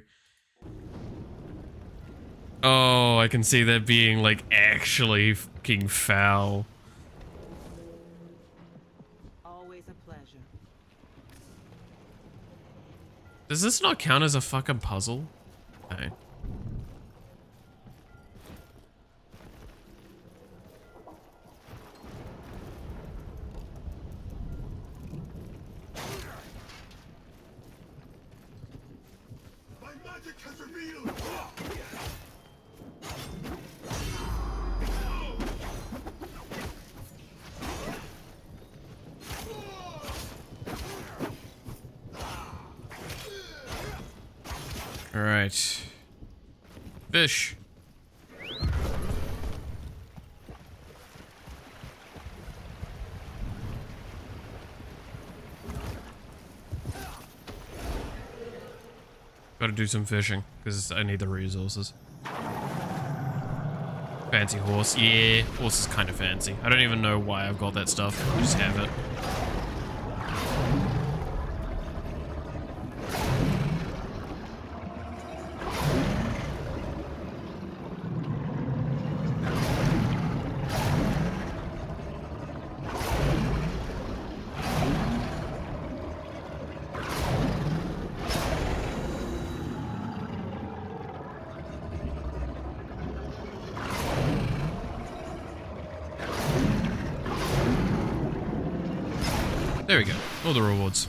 Oh, I can see that being like actually fucking foul. Always a pleasure. Does this not count as a fucking puzzle? Okay. My magic has revealed. All right. Fish. Gotta do some fishing, because I need the resources. Fancy horse. Yeah, horse is kind of fancy. I don't even know why I've got that stuff. I just have it. There we go. All the rewards.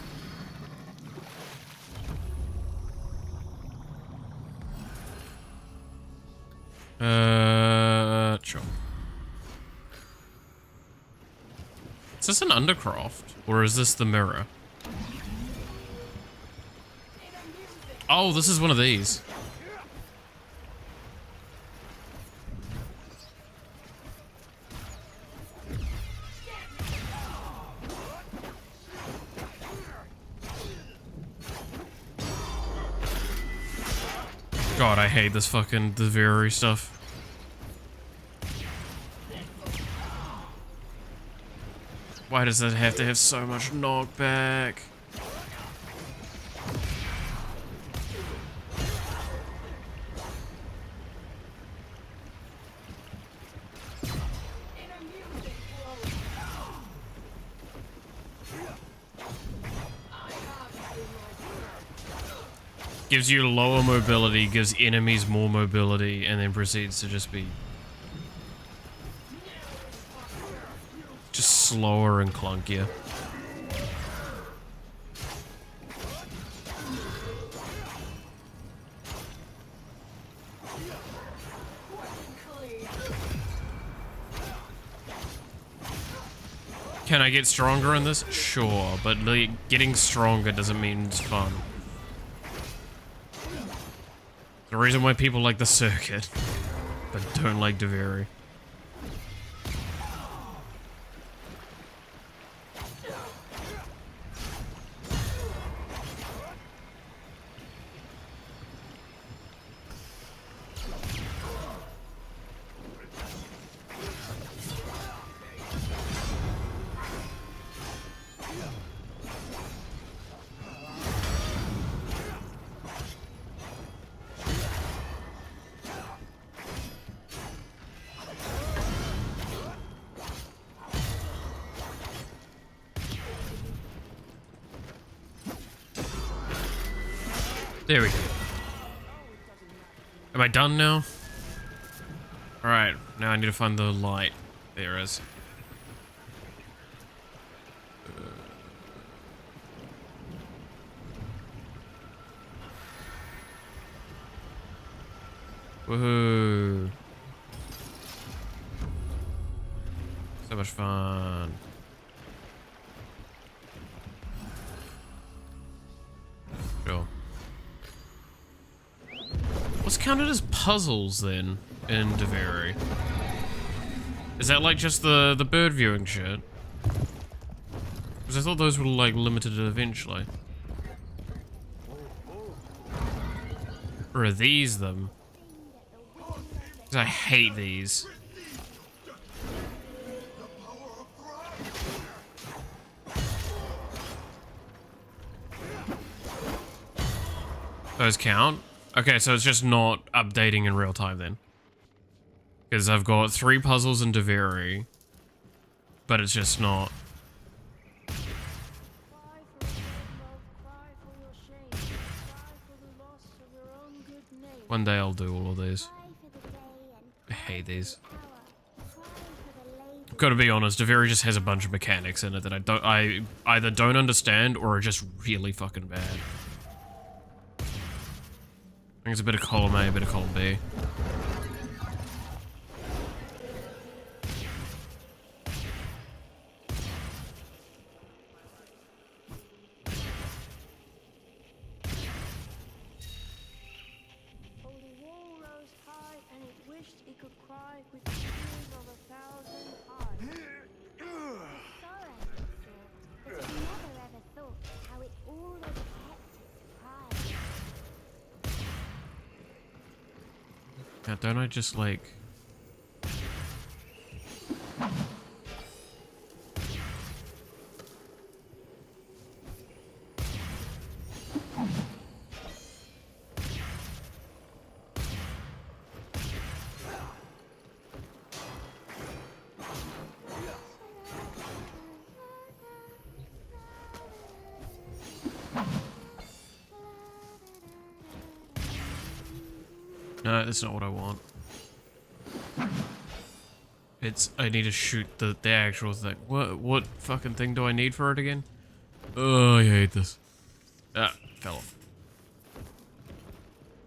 Sure. Is this an Undercroft? Or is this the mirror? Oh, this is one of these. God, I hate this fucking Deviri stuff. Why does it have to have so much knockback? Gives you lower mobility, gives enemies more mobility, and then proceeds to just be just slower and clunkier. Can I get stronger in this? Sure, but like, getting stronger doesn't mean it's fun. The reason why people like the circuit, but don't like Deviri. There we go. Am I done now? Alright, now I need to find the light. There it is. Woohoo. So much fun. Sure. What's counted as puzzles then in Deviri? Is that like just the bird viewing shit? Because I thought those were like limited eventually. Or are these them? Because I hate these. Those count? Okay, so it's just not updating in real time then. Because I've got 3 puzzles in Deviri, but it's just not. One day I'll do all of these. I hate these. I've got to be honest, Deviri just has a bunch of mechanics in it that I either don't understand or are just really fucking bad. I think it's a bit of column A, a bit of column B. God, don't I just like... No, that's not what I want. I need to shoot the actual thing. What fucking thing do I need for it again? Oh, I hate this. Ah, fell off.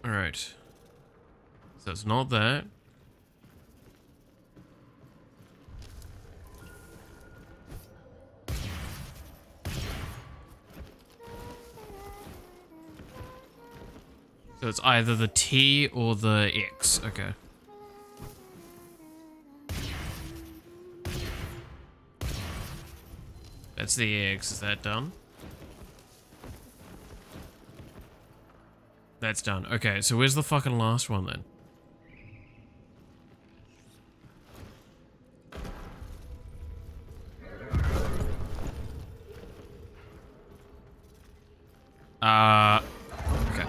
Alright. So it's not that. So it's either the T or the X. Okay. That's the X. Is that done? That's done. Okay, so where's the fucking last one then? Okay.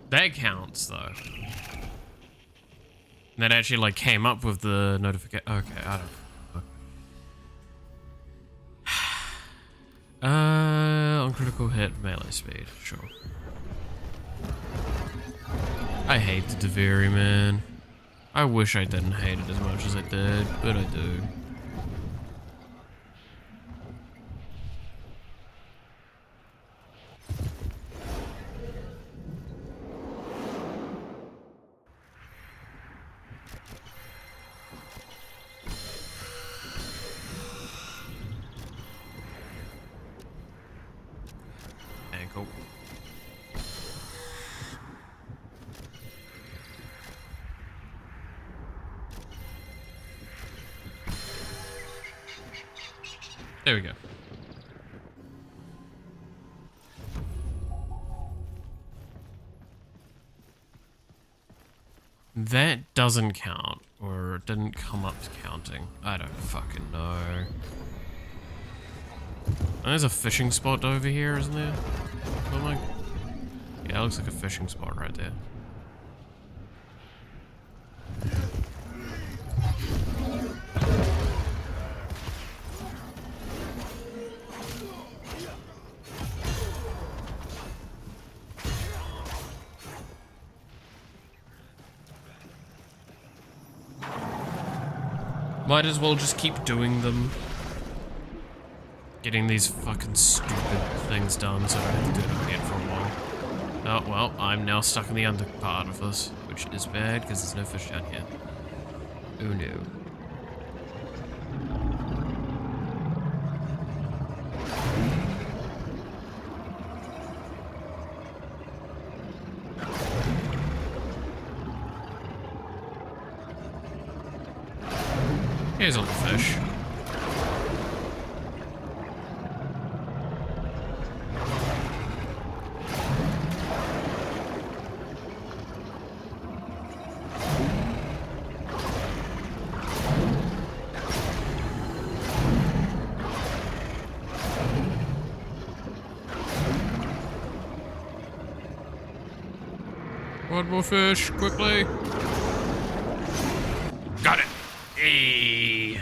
That counts, though. That actually, like, came up with the notification. Okay, I don't know. On critical hit, melee speed. Sure. I hate the Deviri, man. I wish I didn't hate it as much as I did, but I do. Ankle. There we go. That doesn't count, or it didn't come up counting. I don't fucking know. There's a fishing spot over here, isn't there? Something? Yeah, it looks like a fishing spot right there. Might as well just keep doing them. Getting these fucking stupid things done so I don't have to do them again for a while. Oh, well, I'm now stuck in the under part of this, which is bad because there's no fish down here. Oh no. Here's all the fish. One more fish, quickly. Got it. Hey.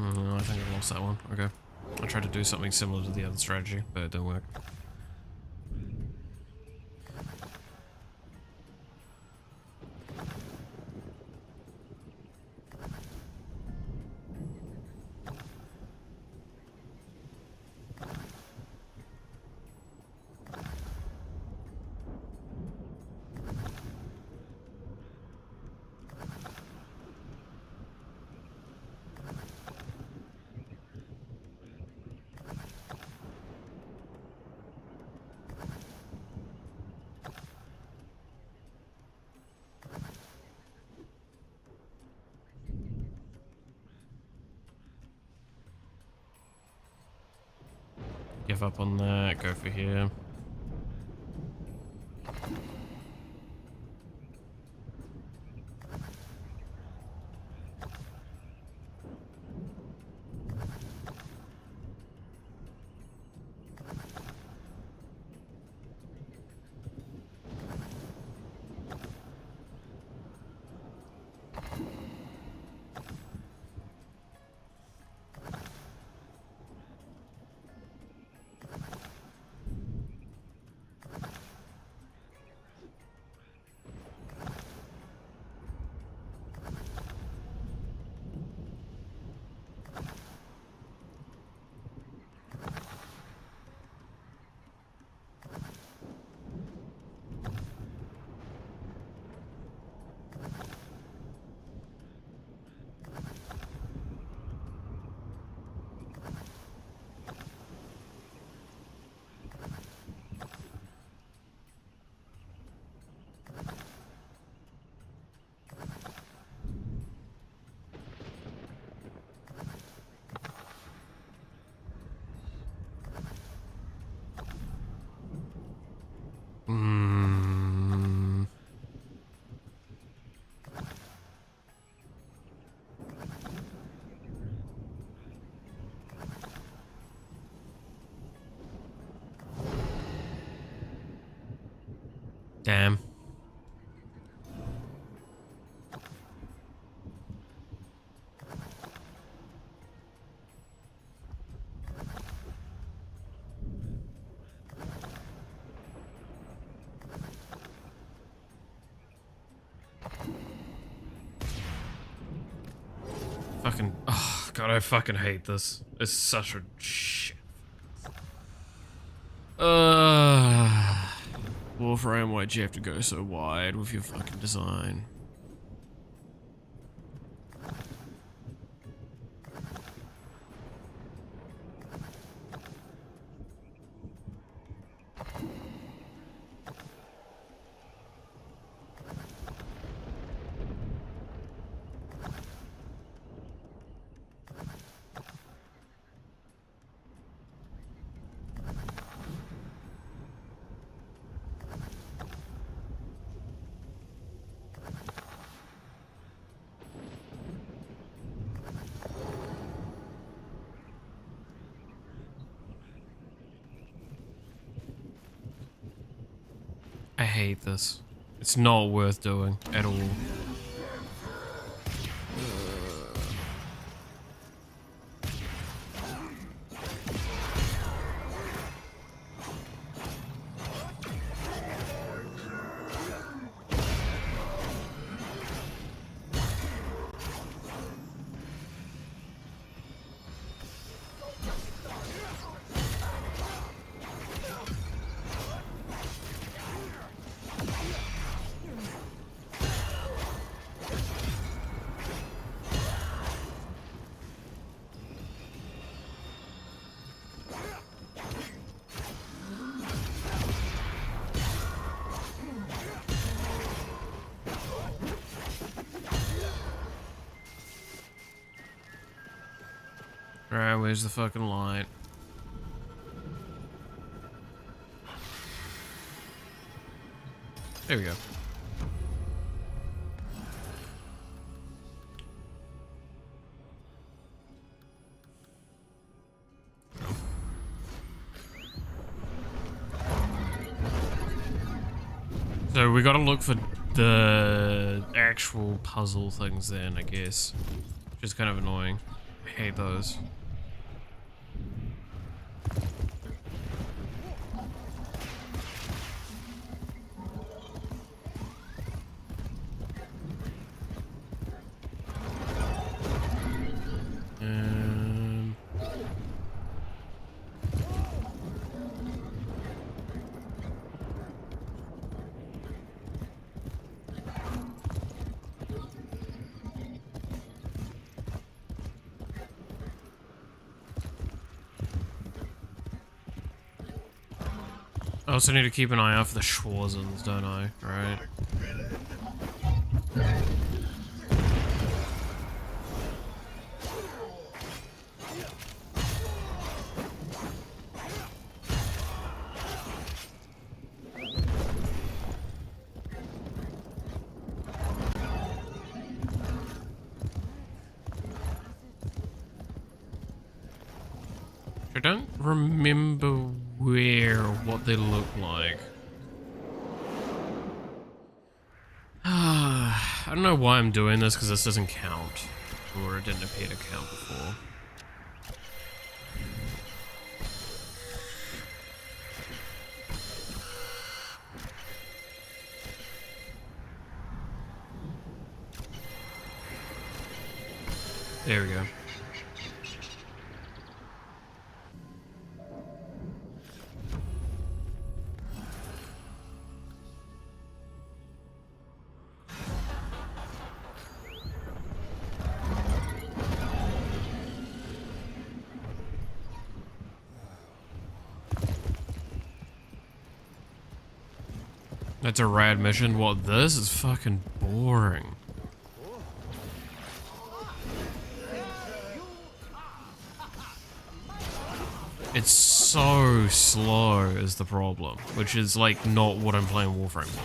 I think I lost that one. Okay. I tried to do something similar to the other strategy, but it didn't work. Give up on that, go for here. Damn. Fucking, oh god, I fucking hate this. It's such a shit. Warframe, why'd you have to go so wide with your fucking design? I hate this. It's not worth doing at all. Alright, where's the fucking light? There we go. So we gotta look for the actual puzzle things then, I guess. Which is kind of annoying. I hate those. I also need to keep an eye out for the Schwarzens, don't I? Right. I don't remember what they look like. I don't know why I'm doing this, because this doesn't count. Or it didn't appear to count before. There we go. That's a rad mission. What, this is fucking boring. It's so slow is the problem, which is like not what I'm playing Warframe for.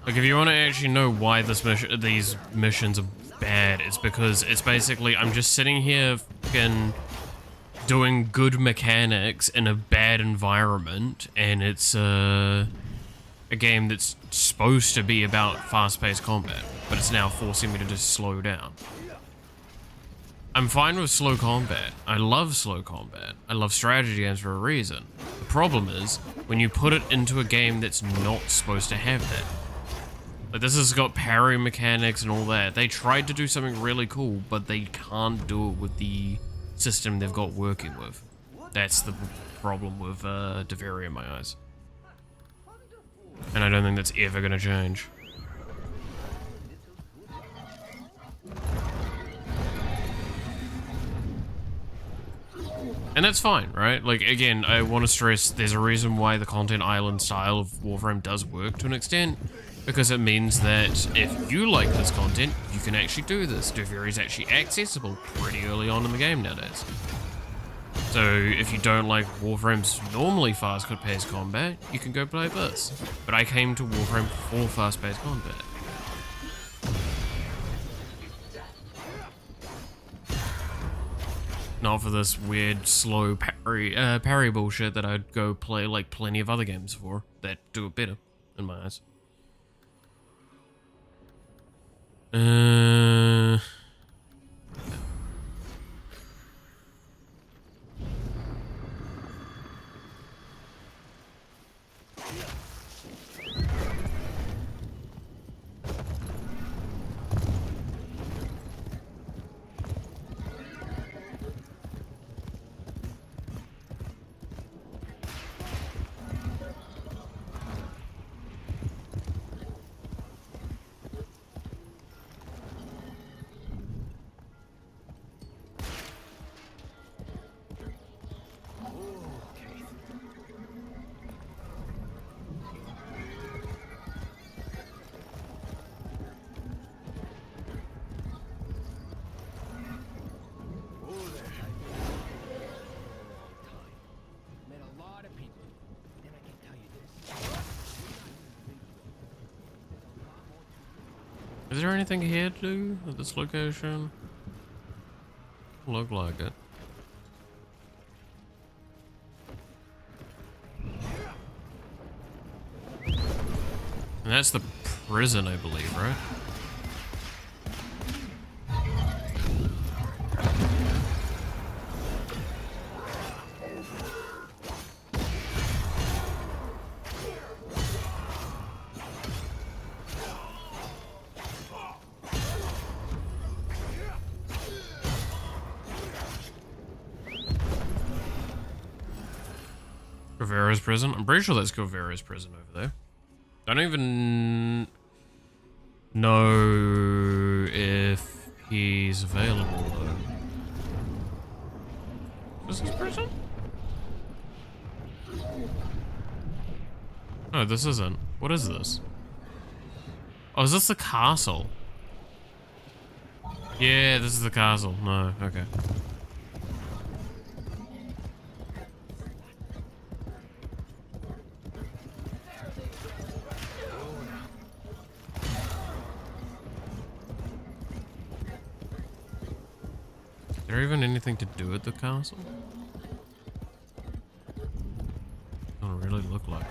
Like, if you want to actually know why these missions are bad, it's because it's basically I'm just sitting here fucking doing good mechanics in a bad environment, and it's a game that's supposed to be about fast-paced combat, but it's now forcing me to just slow down. I'm fine with slow combat. I love slow combat. I love strategy games for a reason. The problem is when you put it into a game that's not supposed to have that. Like, this has got parry mechanics and all that. They tried to do something really cool, but they can't do it with the system they've got working with. That's the problem with Deveria in my eyes. And I don't think that's ever going to change. And that's fine, right? Like, again, I want to stress there's a reason why the content island style of Warframe does work to an extent. Because it means that if you like this content, you can actually do this. Deveria is actually accessible pretty early on in the game nowadays. So if you don't like Warframe's normally fast-paced combat, you can go play this. But I came to Warframe for fast-paced combat. Not for this weird, slow parry bullshit that I'd go play like plenty of other games for that do it better, in my eyes. Is there anything here to do at this location? Look like it. And that's the prison, I believe, right? Govera's prison? I'm pretty sure that's Govera's prison over there. I don't even know if he's available though. Is this person? No, this isn't. What is this? Oh, is this the castle? Yeah, this is the castle. No, okay. Is there even anything to do at the castle? Doesn't really look like it.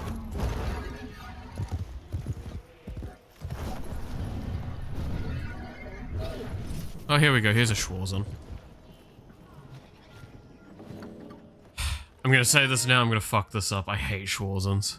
Oh, here we go. Here's a Schwarzen. I'm gonna say this now. I'm gonna fuck this up. I hate Schwarzens.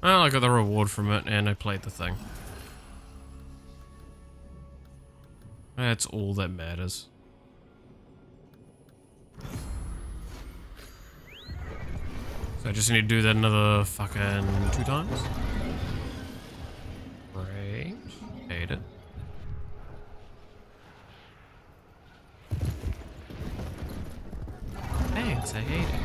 Well, I got the reward from it, and I played the thing. That's all that matters. So I just need to do that another fucking 2 times? Great. Hate it. Thanks, I hate it.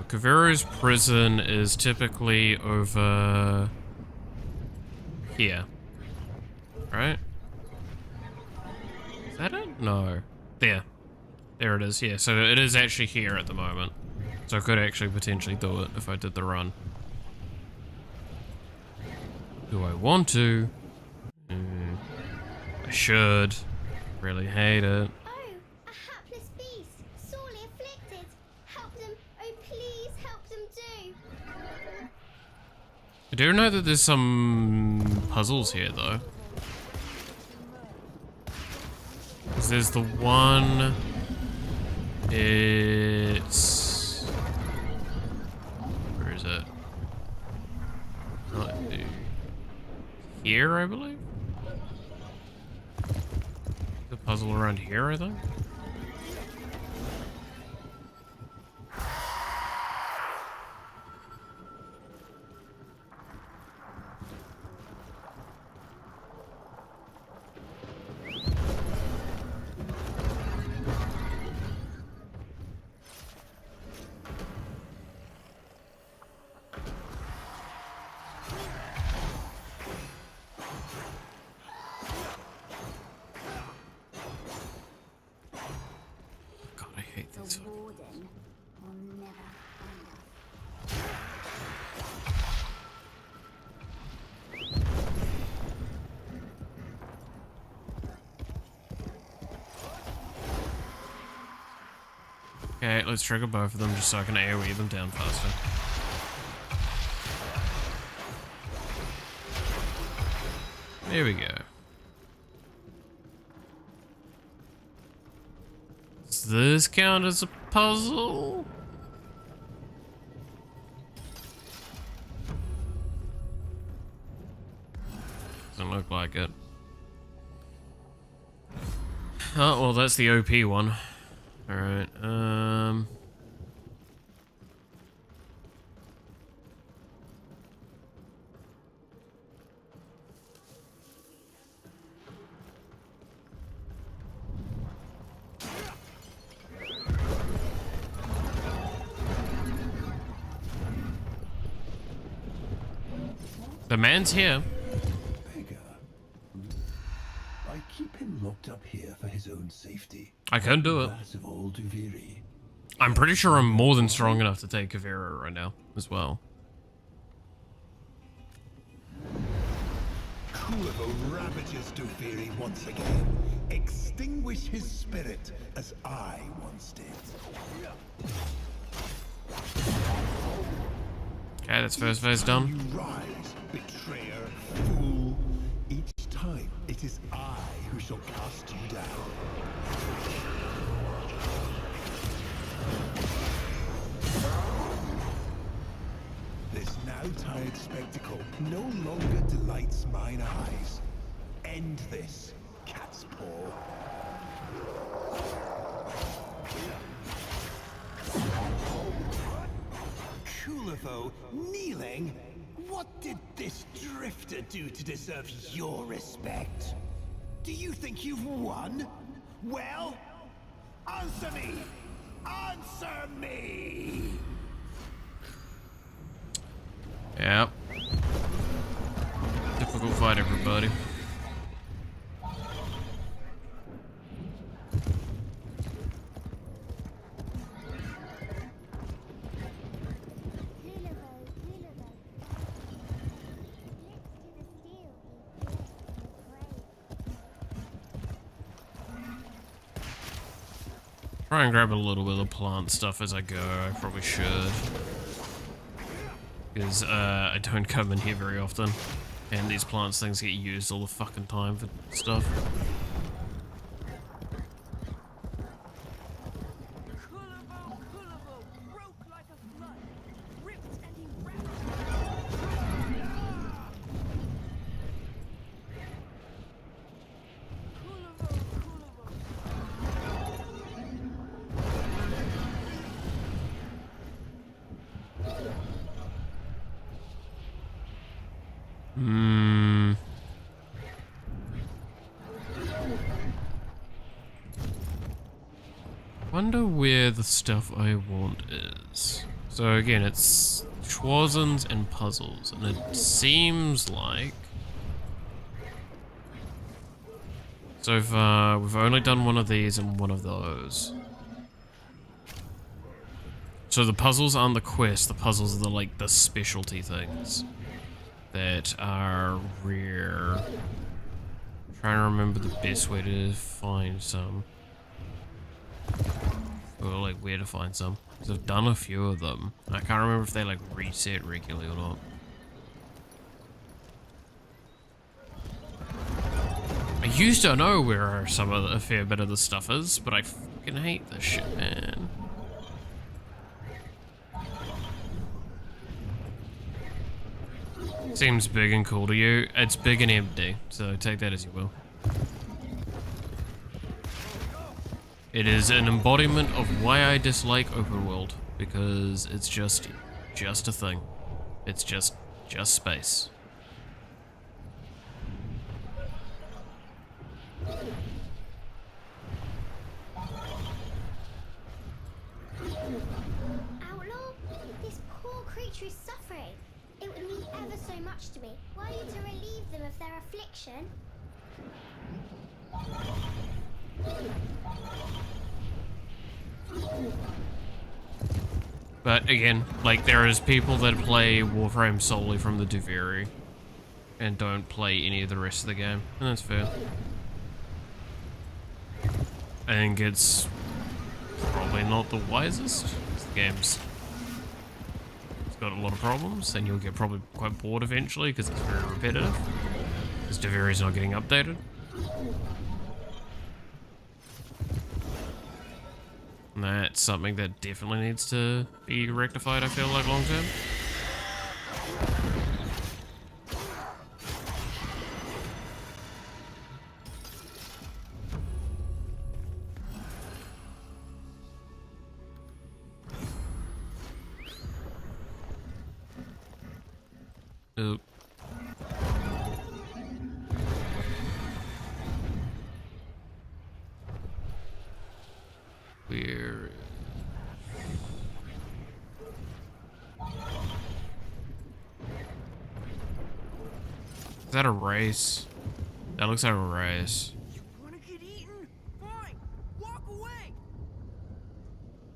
Kaviro's prison is typically over here, right? Is that it? No. There it is. Yeah, so it is actually here at the moment. So I could actually potentially do it if I did the run. Do I want to? I should. Really hate it. I do know that there's some puzzles here, though. Because there's the one... It's... Where is it? Here, I believe? The puzzle around here, I think? Okay, let's trigger both of them just so I can AoE them down faster. There we go. Does this count as a puzzle? Doesn't look like it. Oh, well, that's the OP one. Alright, the man's here. I keep him locked up here for his own safety. I can do it. I'm pretty sure I'm more than strong enough to take Kavira right now, as well. Whoever ravages Duviri once again, extinguish his spirit as I once did. Okay, that's first phase done. You rise, betrayer, fool. shall cast you down. This now tired spectacle no longer delights mine eyes. End this, cat's paw. Kulavo, kneeling? What did this drifter do to deserve your respect? Do you think you've won? Well, answer me! Answer me! Yep. Difficult fight, everybody. Try and grab a little bit of plant stuff as I go. I probably should. Because I don't come in here very often. And these plants things get used all the fucking time for stuff. Wonder where the stuff I want is. So again, it's Schwarzens and puzzles, and it seems like so far we've only done one of these and one of those. So the puzzles aren't the quest, the puzzles are the specialty things that are rare. I'm trying to remember the best way to find some. Or where to find some. Because I've done a few of them. I can't remember if they reset regularly or not. I used to know where a fair bit of the stuff is, but I fucking hate this shit, man. Seems big and cool to you. It's big and empty, so take that as you will. It is an embodiment of why I dislike open world, because it's just a thing. It's just space. Outlaw, this poor creature is suffering. It would mean ever so much to me. Were you to relieve them of their affliction? But again, there is people that play Warframe solely from the Duviri and don't play any of the rest of the game, and that's fair. I think it's probably not the wisest. The game's got a lot of problems, and you'll get probably quite bored eventually because it's very repetitive. Because Duviri's not getting updated. And that's something that definitely needs to be rectified, I feel like, long term. Oop. Where is that a race? That looks like a race. You wanna get eaten? Fine, walk away.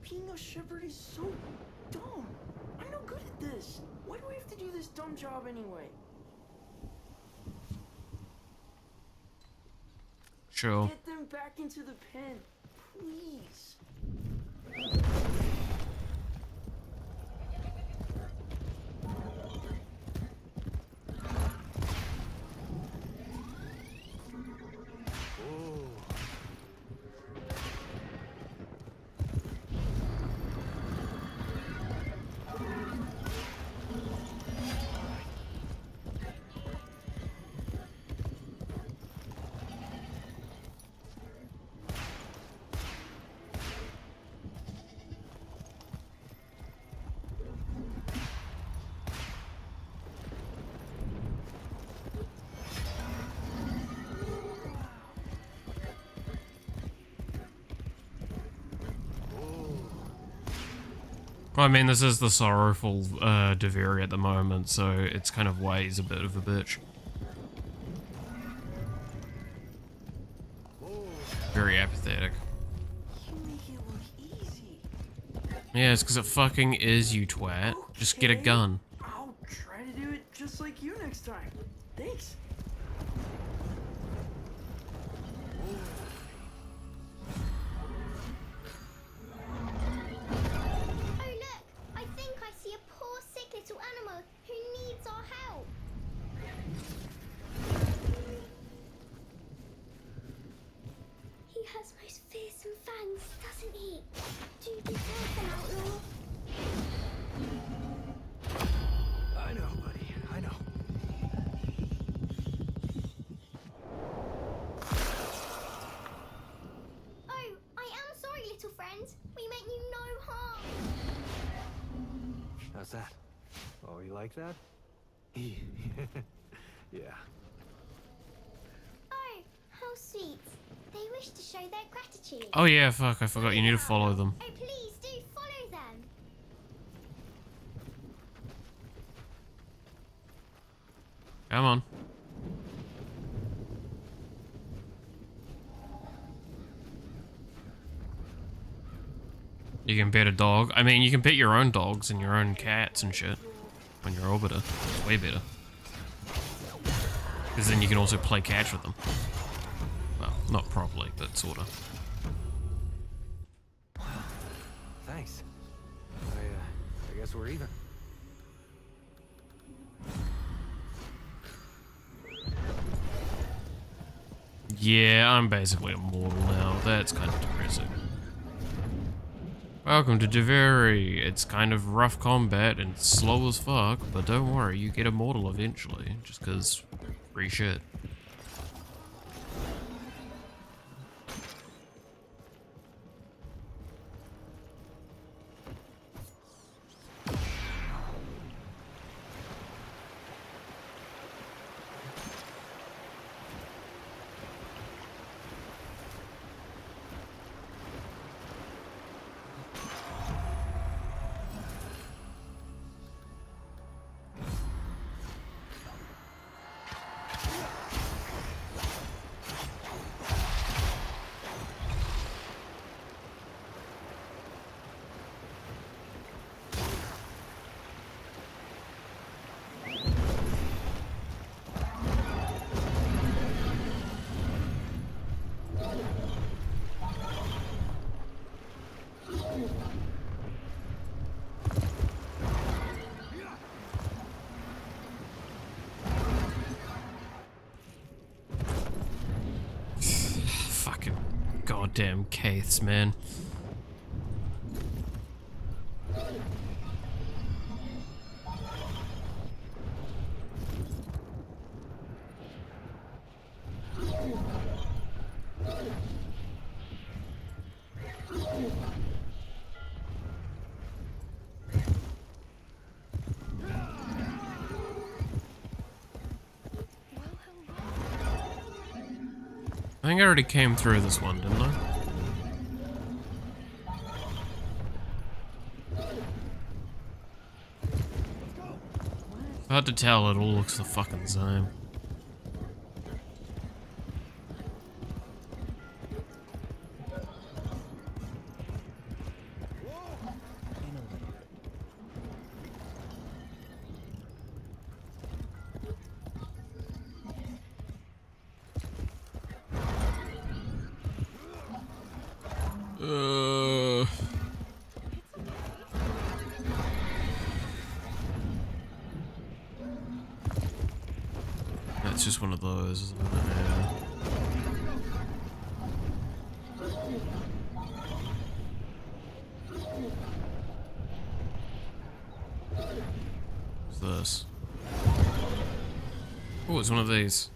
Being a shepherd is so dumb. I'm no good at this. Why do we have to do this dumb job anyway? Sure. Get them back into the pen, please. I mean, this is the sorrowful Deveri at the moment, so it's kind of why he's a bit of a bitch. Very apathetic. You make it look easy. Yeah, it's because it fucking is, you twat. Just get a gun. I'll try to do it just like you next time. Thanks. Oh look! I think I see a poor sick little animal who needs our help. He has most fearsome fangs, doesn't he? Do be careful, outlaw. I know, buddy. I know. Oh, I am sorry, little friend. We meant you no harm. How's that? Oh, you like that? Yeah. Oh, how sweet. They wish to show their gratitude. Oh yeah, fuck, I forgot you need to follow them. Oh, please do follow them. Come on. You can pet a dog. I mean, you can pet your own dogs and your own cats and shit when you're Orbiter. It's way better. Because then you can also play catch with them. Well, not properly, but sorta. Thanks. I guess we're even. Yeah, I'm basically immortal now. That's kind of depressing. Welcome to Deveri. It's kind of rough combat and slow as fuck, but don't worry, you get immortal eventually, just cause free shit. Fucking goddamn Kaiths, man. I think I already came through this one, didn't I? It's hard to tell, it all looks the fucking same. That's just one of those, isn't it? Yeah. What's this? Oh, it's one of these.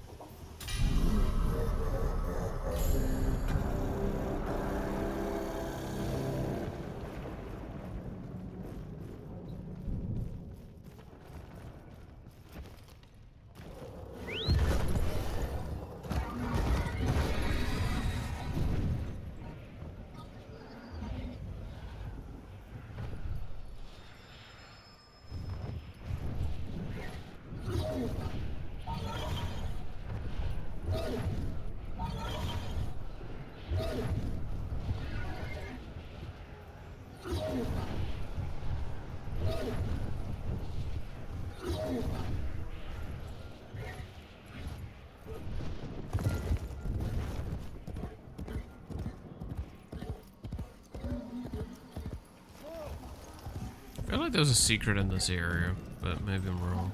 I feel like there's a secret in this area, but maybe I'm wrong.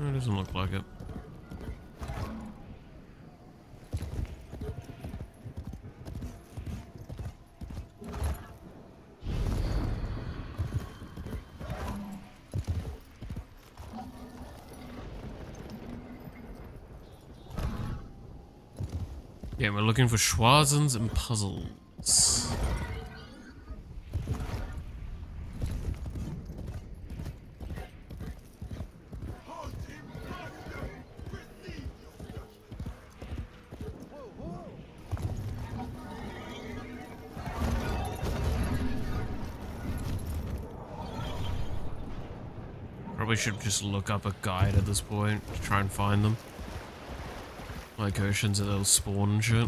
It doesn't look like it. Yeah, we're looking for schwazens and puzzles. Probably should just look up a guide at this point to try and find them. Like oceans that they'll spawn and shit.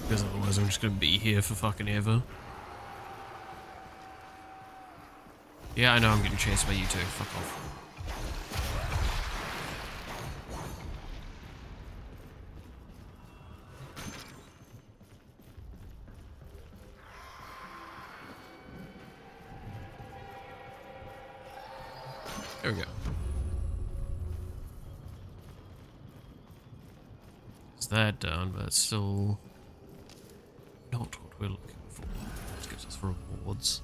Because otherwise I'm just gonna be here for fucking ever. Yeah, I know I'm getting chased by you too. Fuck off. There we go. Is that done? But it's still not what we're looking for. This gives us rewards.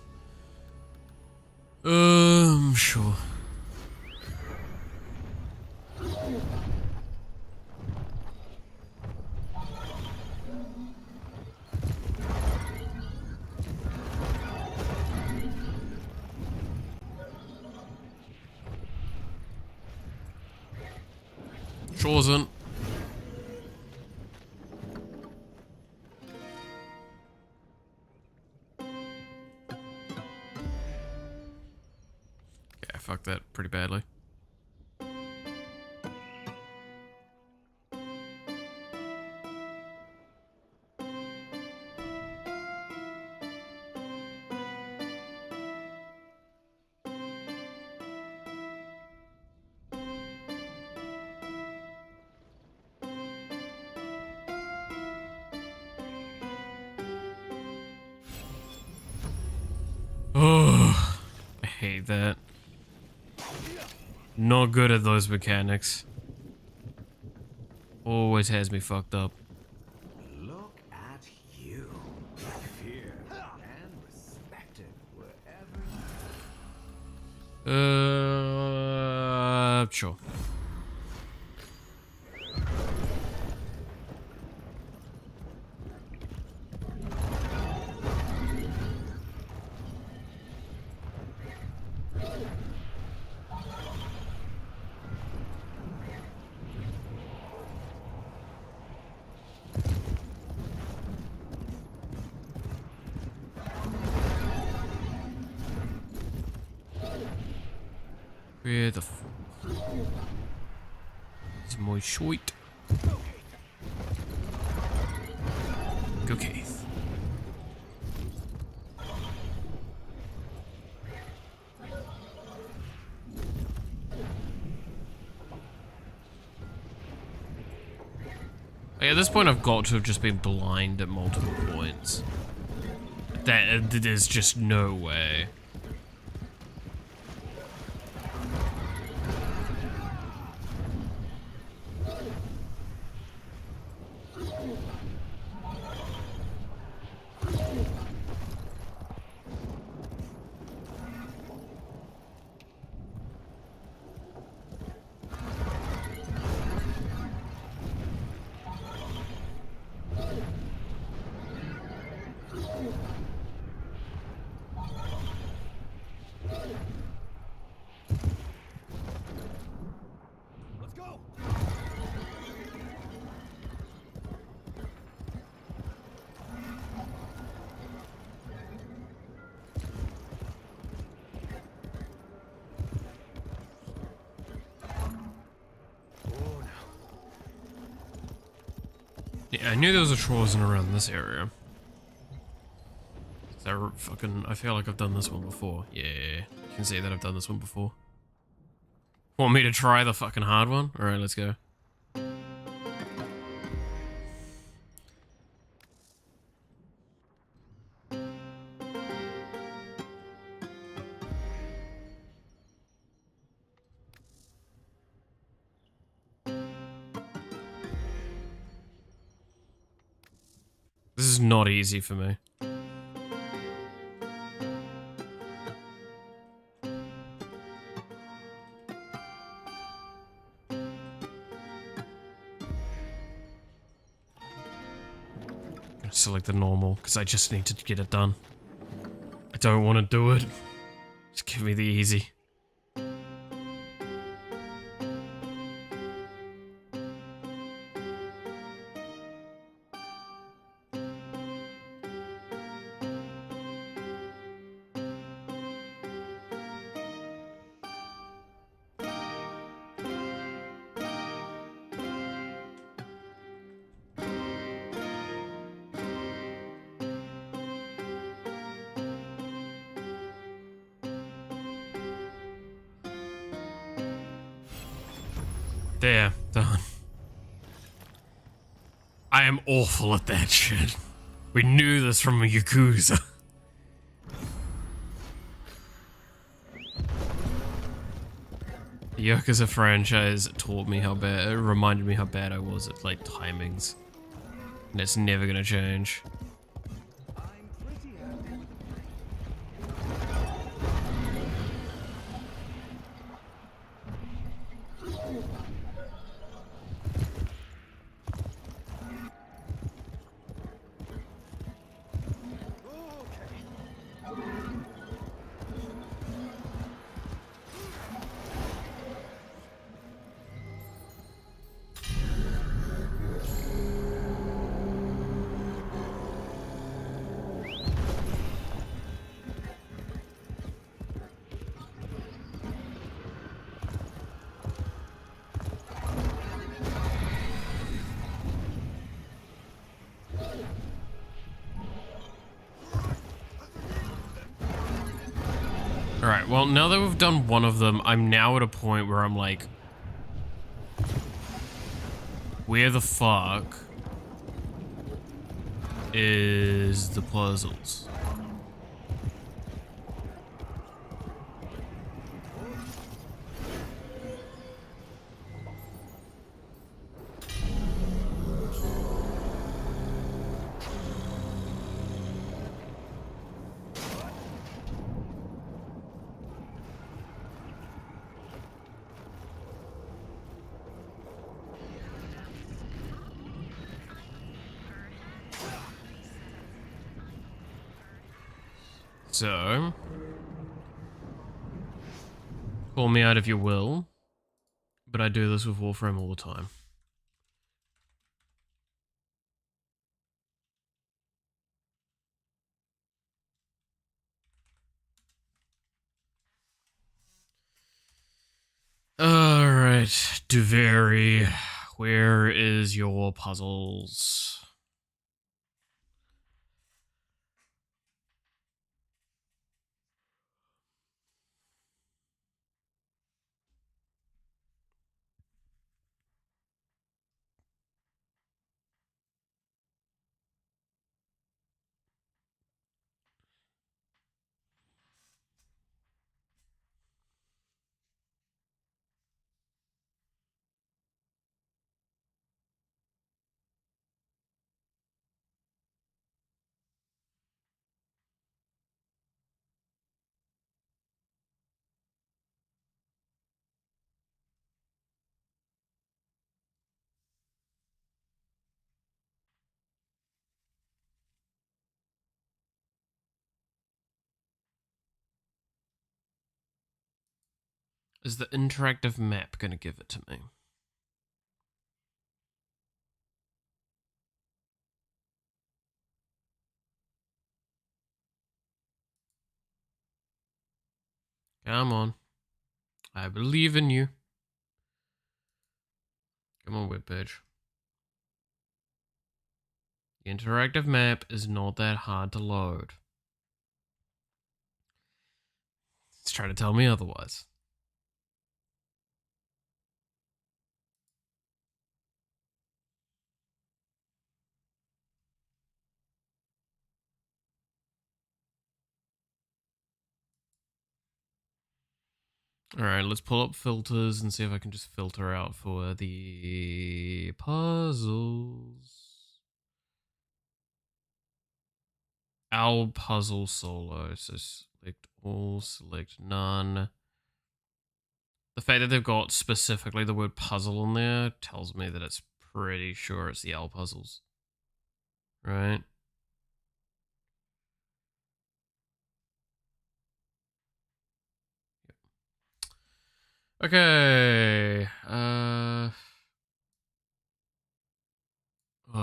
Sure. Sure isn't. Yeah, I fucked that pretty badly. Oh, I hate that. Not good at those mechanics. Always has me fucked up. Look at you. Feared and respected wherever. Sure. Where the f... Is my shite? Okay. At this point, I've got to have just been blind at multiple points. There's just no way. Yeah, I knew there was a Trozen around this area. I feel like I've done this one before. Yeah, you can see that I've done this one before. Want me to try the fucking hard one? Alright, let's go. This is not easy for me. I'm gonna select the normal, because I just need to get it done. I don't want to do it. Just give me the easy. There, done. I am awful at that shit. We knew this from a Yakuza. The Yakuza franchise taught me how bad, it reminded me how bad I was at like timings. And it's never gonna change. Alright, well, now that we've done one of them, I'm now at a point where I'm like, where the fuck is the puzzles? So, call me out if you will, but I do this with Warframe all the time. Alright, Duveri, where is your puzzles? Is the interactive map gonna give it to me? Come on. I believe in you. Come on, webpage. The interactive map is not that hard to load. It's trying to tell me otherwise. Alright, let's pull up filters and see if I can just filter out for the puzzles. Owl puzzle solo. So select all, select none. The fact that they've got specifically the word puzzle in there tells me that it's pretty sure it's the owl puzzles. Right? Okay. Oh,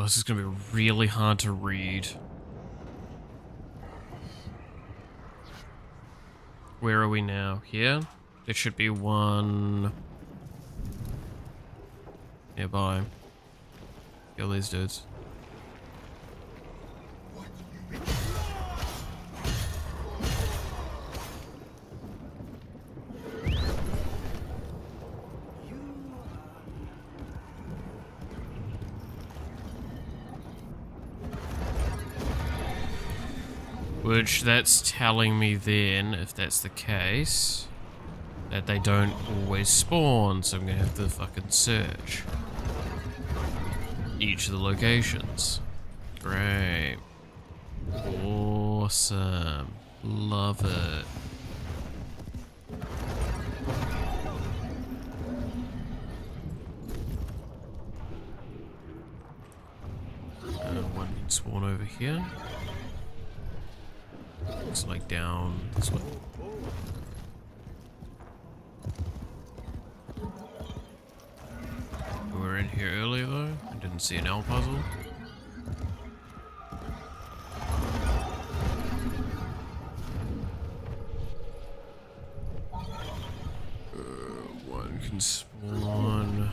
this is gonna be really hard to read. Where are we now? Here? There should be one nearby. Kill these dudes. Which, that's telling me then, if that's the case, that they don't always spawn, so I'm gonna have to fucking search each of the locations. Great. Awesome. Love it. One can spawn over here. It's like down this way. We were in here earlier though. I didn't see an owl puzzle. One can spawn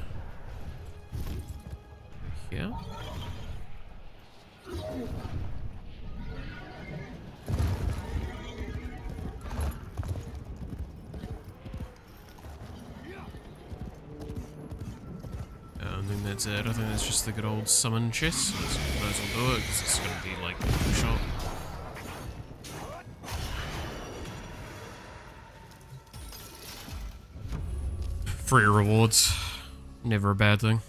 here. I think that's it. I think that's just the good old summon chest. Might as well do it because it's going to be like a shot. Free rewards. Never a bad thing.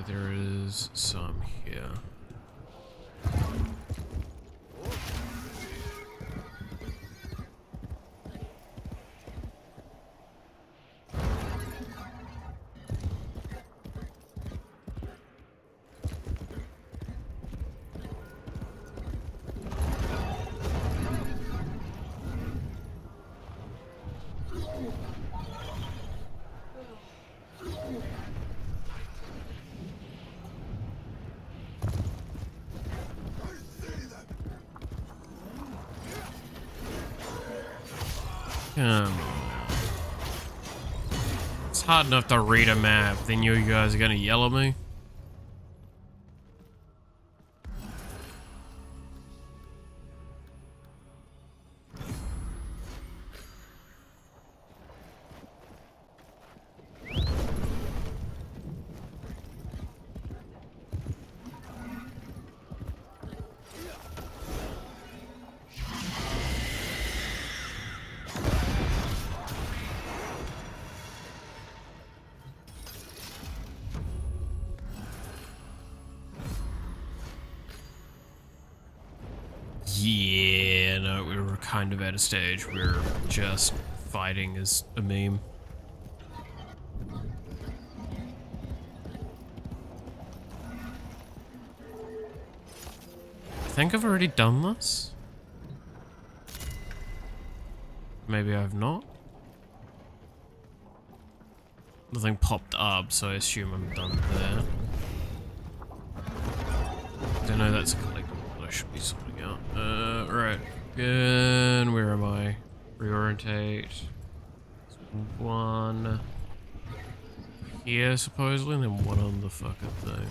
There is some here. It's hard enough to read a map, then you guys are gonna yell at me? Yeah, no, we were kind of at a stage where just fighting is a meme. I think I've already done this. Maybe I've not. Nothing popped up, so I assume I'm done there. I know that's a collectible that I should be sorting out. Right. Again, where am I? Reorientate. One here, supposedly, and then one on the fucking thing.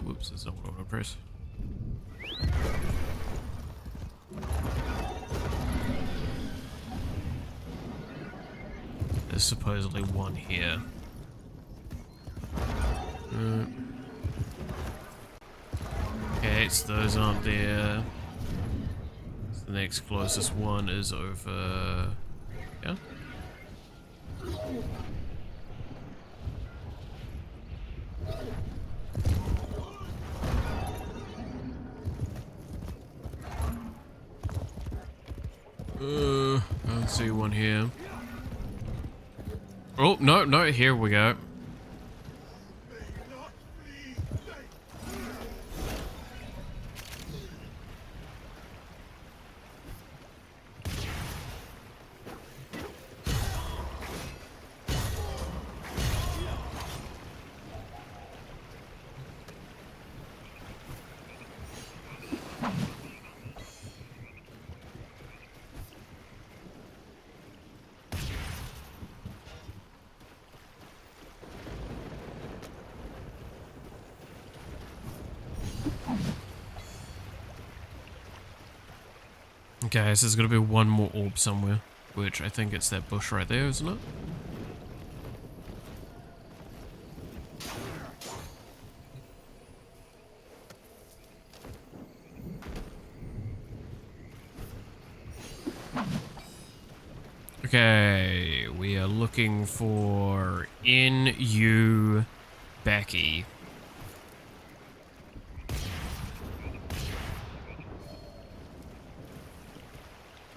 Whoops, that's not what I want to press. There's supposedly one here. Okay, so those aren't there. So the next closest one is over... yeah? I don't see one here. Oh, no, here we go. Okay, so there's gotta be one more orb somewhere, which I think it's that bush right there, isn't it? Okay, we are looking for N.U. Becky.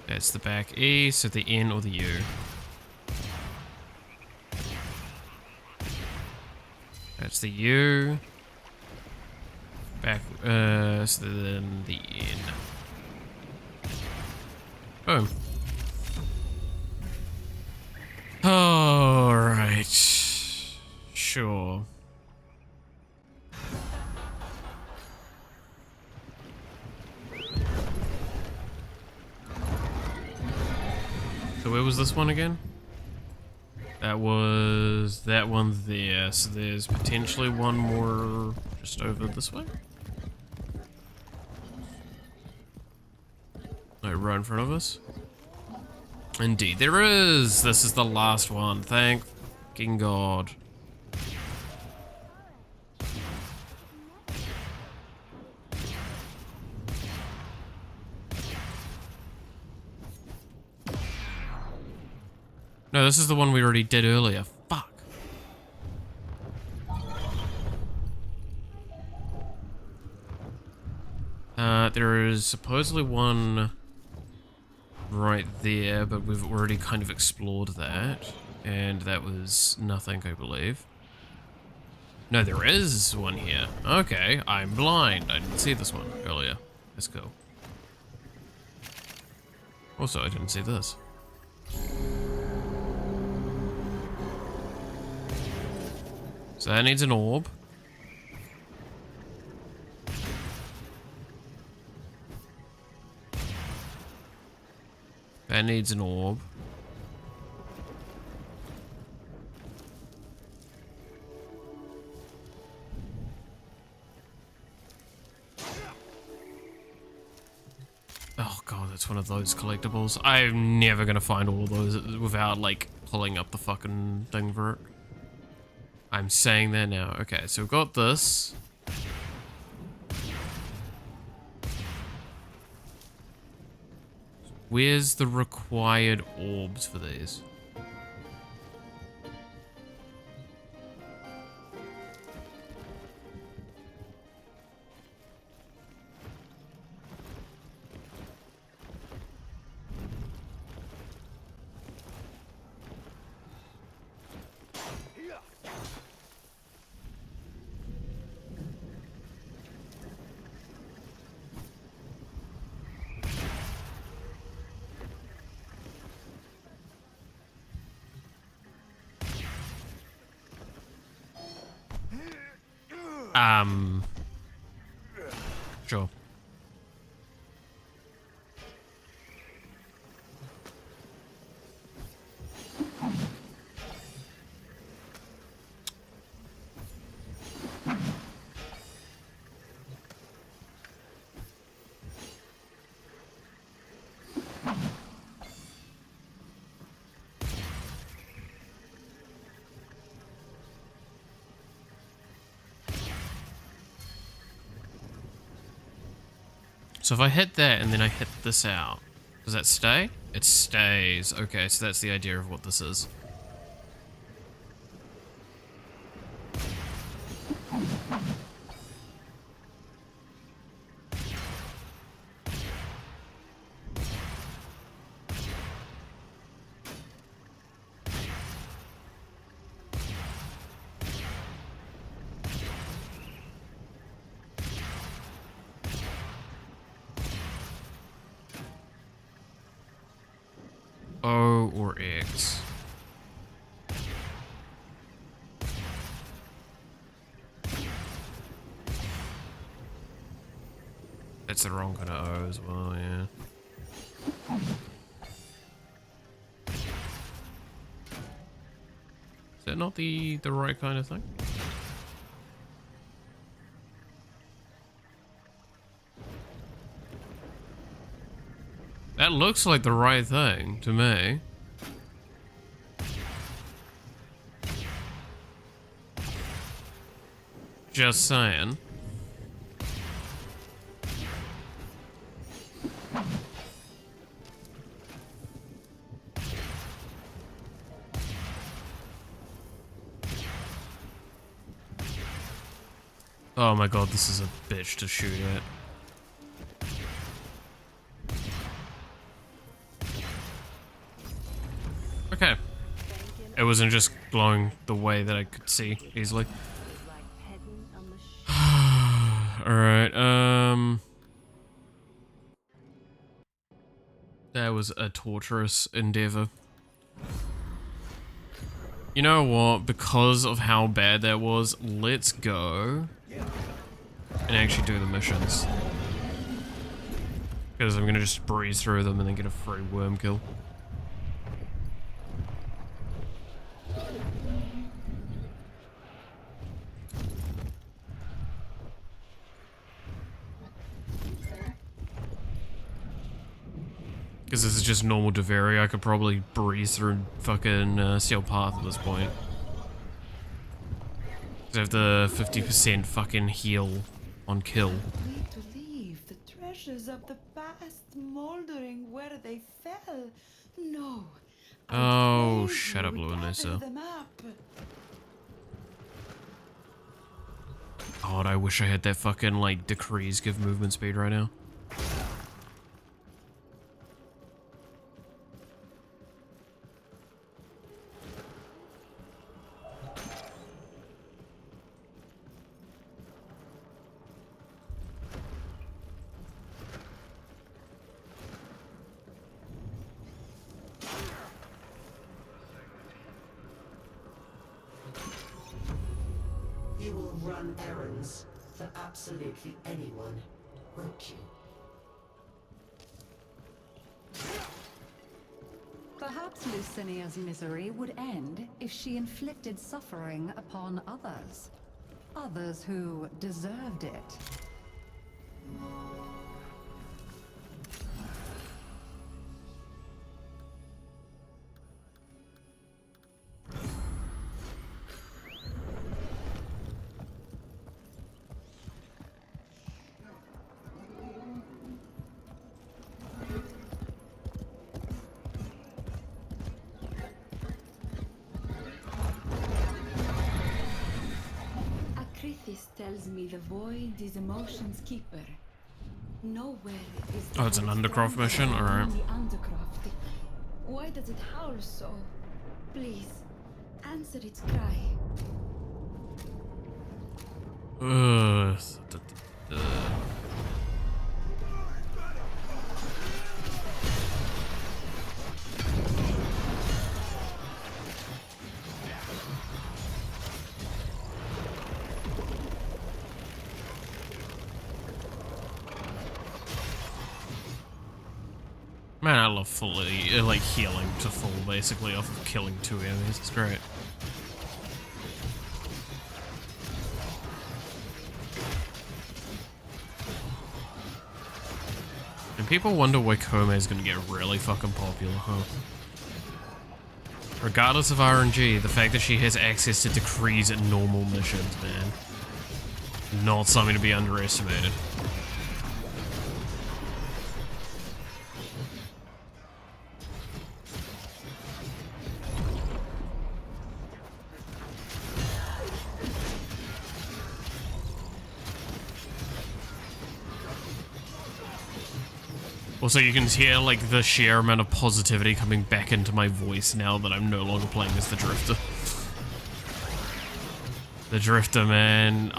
That's the back E, so the N or the U. That's the U. Back, so then the N. Boom. Alright. Sure. So where was this one again? That was that one there. So there's potentially one more just over this way. Like right in front of us. Indeed, there is. This is the last one. Thank fucking God. No, this is the one we already did earlier. Fuck. There is supposedly one right there, but we've already kind of explored that. And that was nothing, I believe. No, there is one here. Okay, I'm blind. I didn't see this one earlier. Let's go. Also, I didn't see this. So that needs an orb. That needs an orb. Oh god, that's one of those collectibles. I'm never gonna find all of those without, like, pulling up the fucking thing for it. I'm saying that now. Okay, so we've got this. Where's the required orbs for these? Sure. So if I hit that and then I hit this out, does that stay? It stays. Okay, so that's the idea of what this is. O or X. That's the wrong kind of O as well, yeah. Is that not the right kind of thing? That looks like the right thing to me. Just saying. Oh my god, this is a bitch to shoot at. Okay. It wasn't just glowing the way that I could see easily. Alright, that was a torturous endeavor. You know what? Because of how bad that was, let's go and actually do the missions. Because I'm gonna just breeze through them and then get a free worm kill. Because this is just normal Deveri, I could probably breeze through fucking Steel Path at this point. Because I have the 50% fucking heal on kill. Need to leave the treasures of the past moldering where they fell. No. Oh, shut up, Luanessa. God, I wish I had that fucking, like, decrees give movement speed right now. You will run errands for absolutely anyone, won't you? Perhaps Lucinia's misery would end if she inflicted suffering upon others. Others who deserved it. Akrithis tells me the void is emotion's keeper. Nowhere is the Oh, it's an void Undercroft stronger mission? than Alright. the Undercroft. Why does it howl so? Please, answer its cry. Ugh. Man, I love fully, like, healing to full, basically, off of killing 2 enemies. It's great. And people wonder why Kome is gonna get really fucking popular, huh? Regardless of RNG, the fact that she has access to decrees in normal missions, man. Not something to be underestimated. Also, you can hear, like, the sheer amount of positivity coming back into my voice now that I'm no longer playing as the Drifter. The Drifter, man,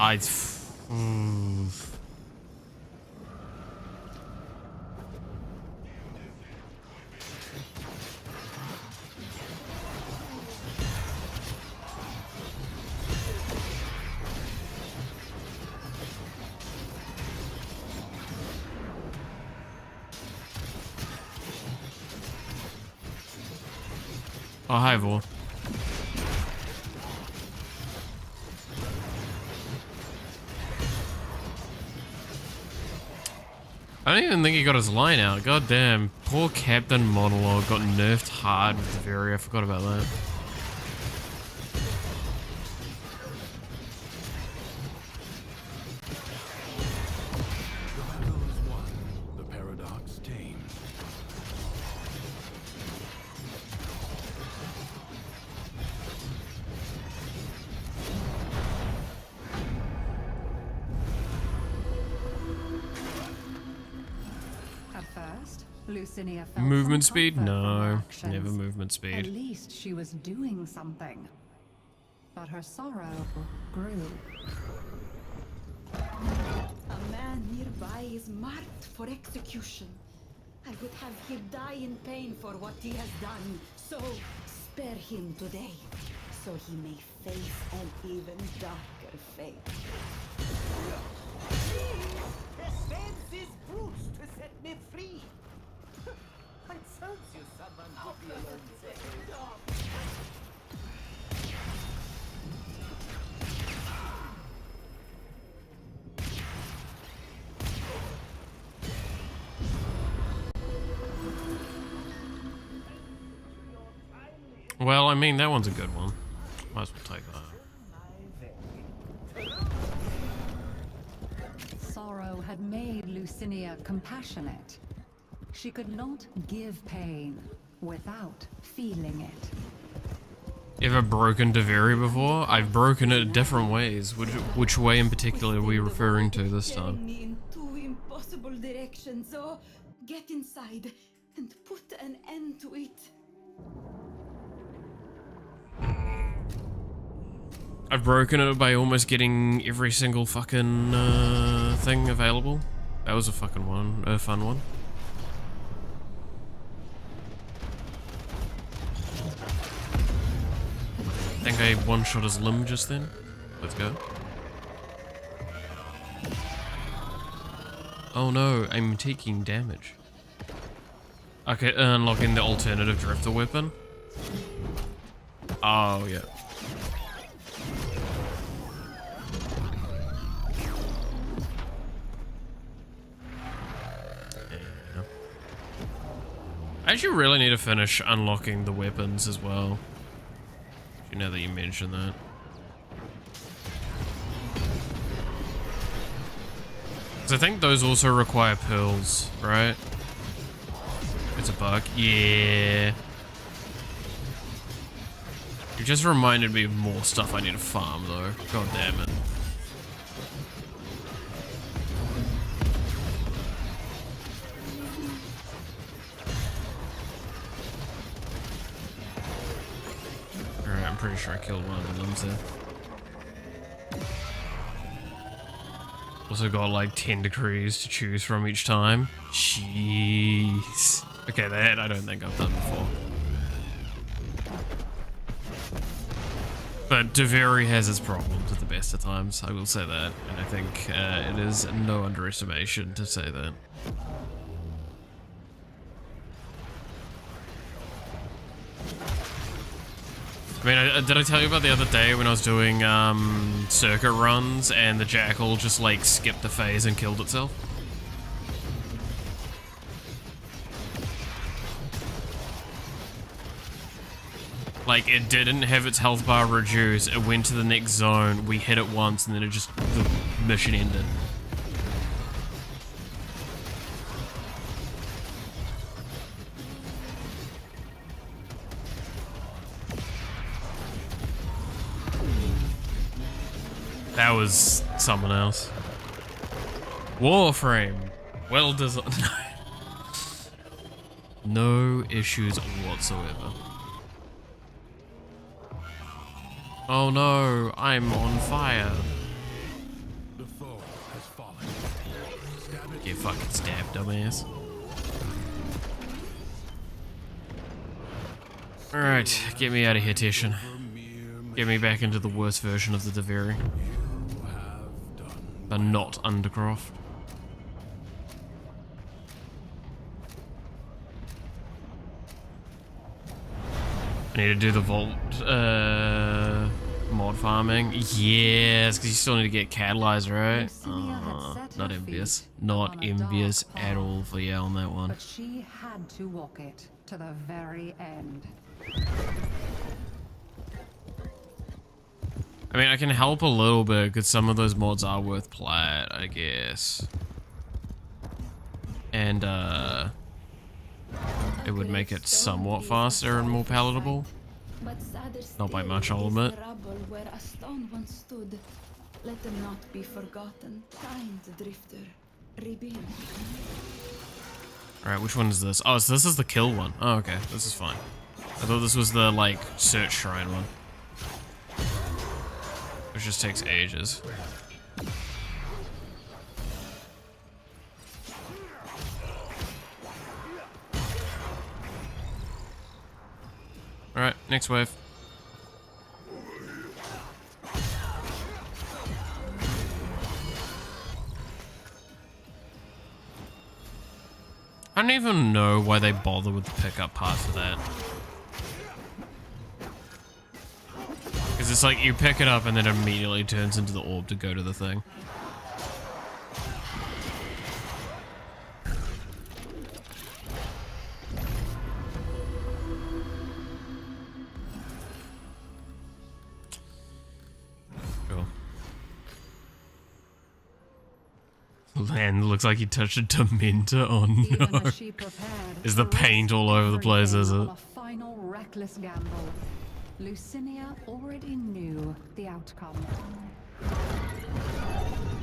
Oh, hi, Vor. I don't even think he got his line out. God damn. Poor Captain Monologue got nerfed hard with the Very. I forgot about that. Lucinia felt Movement some speed? comfort from her No. actions. Never movement speed. At least she was doing something. But her sorrow grew. A man nearby is marked for execution. I would have him die in pain for what he has done. So spare him today, so he may face an even darker fate. Sends his brutes to set me free. I told you someone would be alone today. Well, I mean, that one's a good one. Might as well take that. Sorrow had made Lucinia compassionate. She could not give pain without feeling it. Ever broken Deveri before? I've broken it different ways. Which way in particular are we referring to this time? Me in 2 impossible directions, so get inside and put an end to it. I've broken it by almost getting every single fucking thing available. That was a fucking one, a fun one. I think I one-shot his limb just then. Let's go. Oh no, I'm taking damage. Okay, unlocking the alternative Drifter weapon. Oh, yeah. I actually really need to finish unlocking the weapons as well. You know that you mentioned that. Because I think those also require pearls, right? It's a bug. Yeah. You just reminded me of more stuff I need to farm though. God damn it. Alright, I'm pretty sure I killed one of the limbs there. Also got like 10 decrees to choose from each time. Jeez. Okay, that I don't think I've done before. But Deveri has its problems at the best of times, I will say that. And I think it is no underestimation to say that. I mean, did I tell you about the other day when I was doing circuit runs and the jackal just like skipped the phase and killed itself? Like, it didn't have its health bar reduced, it went to the next zone, we hit it once, and then the mission ended. That was someone else. Warframe. Well designed. No issues whatsoever. Oh no, I'm on fire. The foe has fallen. Get fucking stabbed, dumbass. Alright, get me out of here, Tishan. Get me back into the worst version of the Deveri. But not Undercroft. I need to do the vault mod farming. Yes, because you still need to get catalyzed, right? Not envious. Not envious at all for you on that one. But she had to walk it to the very end. I mean, I can help a little bit because some of those mods are worth plat, I guess. And it would make it somewhat faster and more palatable. Not by much, I'll admit. Where a stone once stood. Let them not be forgotten. Kind drifter. Rebuild. Alright, which one is this? Oh, so this is the kill one. Oh, okay. This is fine. I thought this was the, like, search shrine one. Which just takes ages. Alright, next wave. I don't even know why they bother with the pickup part for that. Because it's like you pick it up and then it immediately turns into the orb to go to the thing. Cool. Man, looks like you touched a Dementor. Oh no. Is the paint all over the place, is it? A final reckless gamble. Lucinia already knew the outcome.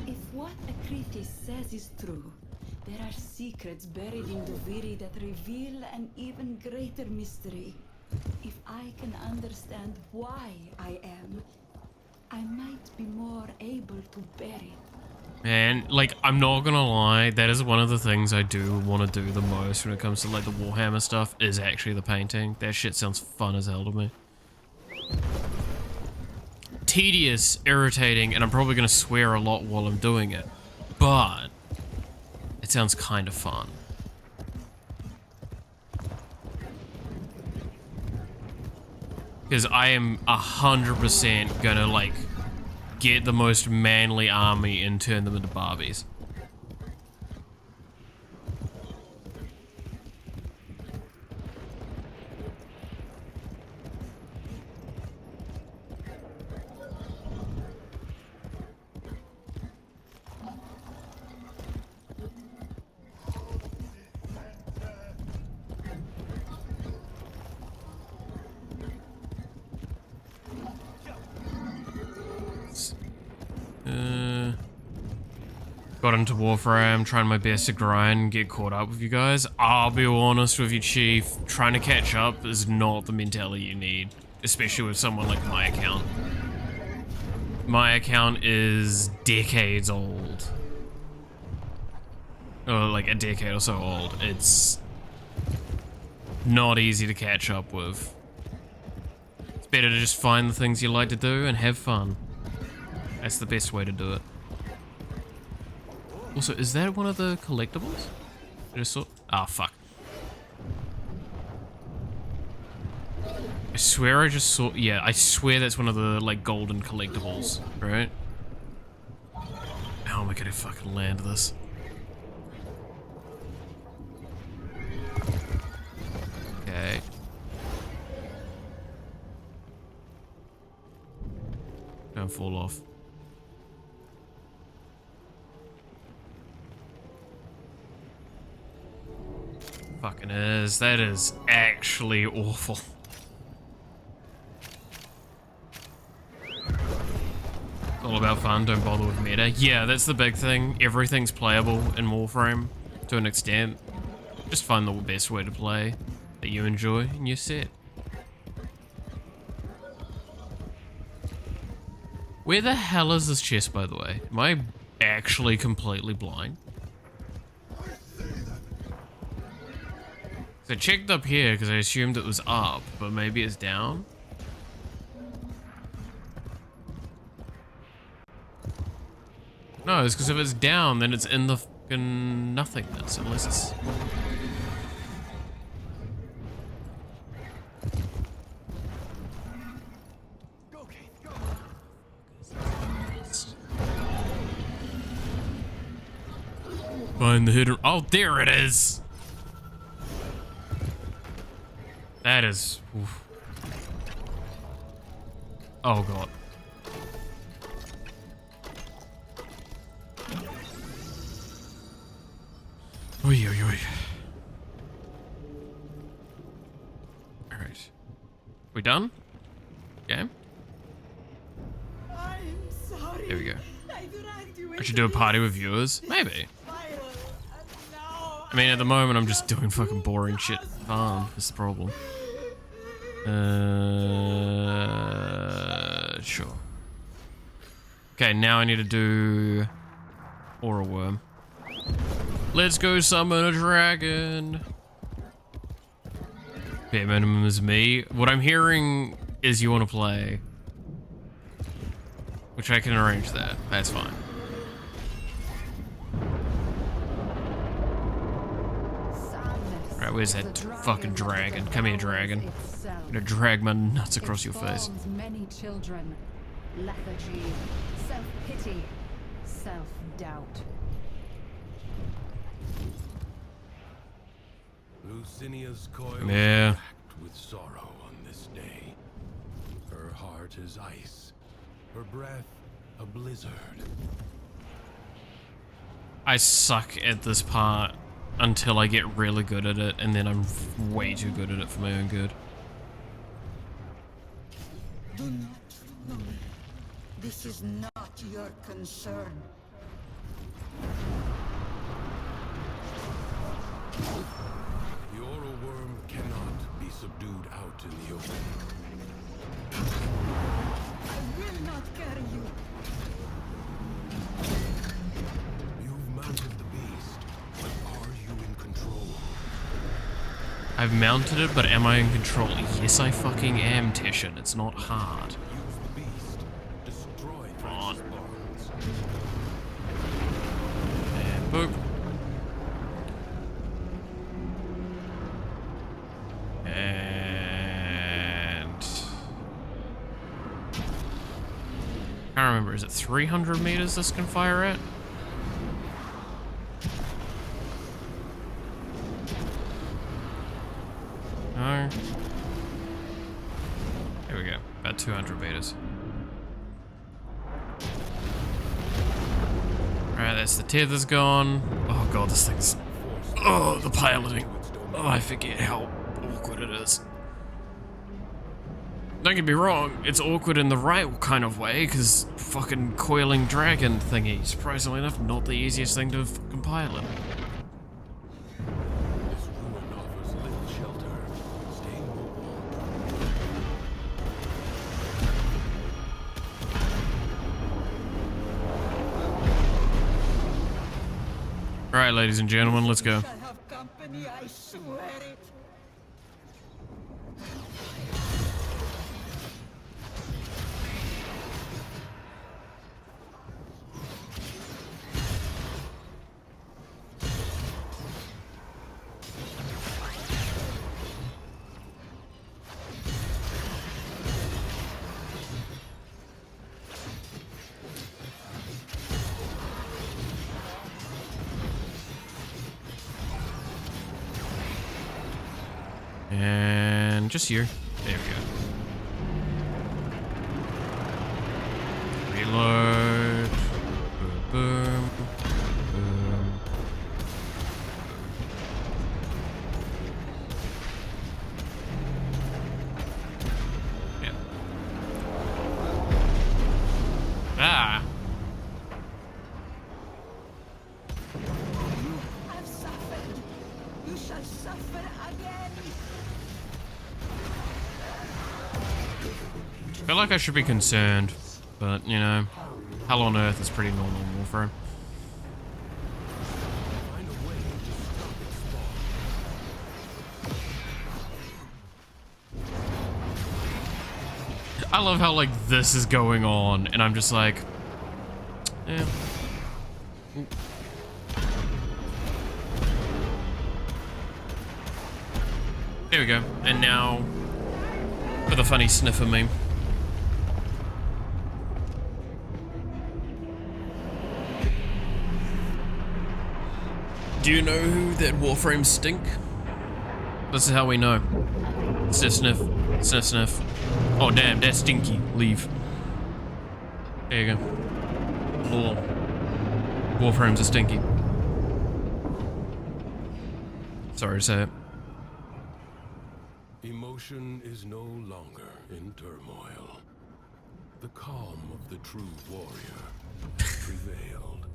If what Akritis says is true, there are secrets buried in Duviri that reveal an even greater mystery. If I can understand why I am, I might be more able to bear it. Man, like, I'm not gonna lie, that is one of the things I do want to do the most when it comes to, like, the Warhammer stuff, is actually the painting. That shit sounds fun as hell to me. Tedious, irritating, and I'm probably gonna swear a lot while I'm doing it. But it sounds kind of fun. Because I am 100% gonna, like, get the most manly army and turn them into Barbies. Got into Warframe, trying my best to grind and get caught up with you guys. I'll be honest with you, Chief. Trying to catch up is not the mentality you need, especially with someone like my account. My account is decades old. Or like a decade or so old. It's not easy to catch up with. It's better to just find the things you like to do and have fun. That's the best way to do it. Also, is that one of the collectibles? I just saw. Ah, fuck. I swear I just saw... Yeah, I swear that's one of the, like, golden collectibles, right? How am I gonna fucking land this? Okay. Don't fall off. Fucking is. That is actually awful. It's all about fun, don't bother with meta. Yeah, that's the big thing. Everything's playable in Warframe to an extent. Just find the best way to play that you enjoy and you're set. Where the hell is this chest, by the way? Am I actually completely blind? So I checked up here because I assumed it was up, but maybe it's down. No, it's because if it's down, then it's in the fucking nothingness, unless it's... Find the hidden... Oh, there it is! That is... Oof. Oh, God. Oy, oy, oy. Alright. We done? Okay. I'm sorry. There we go. I should do a party with viewers? Maybe. I mean, at the moment, I'm just doing fucking boring shit. That's the problem. Sure. Okay, now I need to do Aura Worm. Let's go summon a dragon. Bare minimum is me. What I'm hearing is you want to play. Which I can arrange that. That's fine. Right, where's that fucking dragon? Come here, dragon. I'm gonna drag my nuts across your face. Many children, lethargy, self-pity, self-doubt. Lucinia's coil Yeah. racked with sorrow on this day. Her heart is ice, her breath a blizzard. I suck at this part until I get really good at it, and then I'm way too good at it for my own good. Do not worry. This is not your concern. The Aura Worm cannot be subdued out in the open. I will not carry you. You've mounted the beast, but are you in control? I've mounted it, but am I in control? Yes, I fucking am, Tishan. It's not hard. Use the beast. Destroy Francis Barnes. And boop. And... I can't remember, is it 300 meters this can fire at? No. Here we go, about 200 meters. Alright, that's the tether's gone. Oh god, this thing's... Oh, the piloting. Oh, I forget how awkward it is. Don't get me wrong, it's awkward in the right kind of way, because fucking coiling dragon thingy, surprisingly enough, not the easiest thing to fucking pilot. This ruin offers little shelter. Stay mobile. Alright, ladies and gentlemen, let's go. I have company, I swear it. And just you. There we go. Reload. Boom, boom, boom. Yeah. Ah. I've suffered. You shall suffer again. I feel like I should be concerned, but you know, hell on earth is pretty normal in Warframe. I love how like this is going on, and I'm just like, yeah. Ooh. There we go. And now for the funny sniffer meme. Do you know who that Warframe stink? This is how we know. Sniff, sniff, sniff, sniff. Oh damn, that's stinky. Leave. There you go. Oh. Warframes are stinky. Sorry to say it. Emotion is no longer in turmoil. The calm of the true warrior prevailed.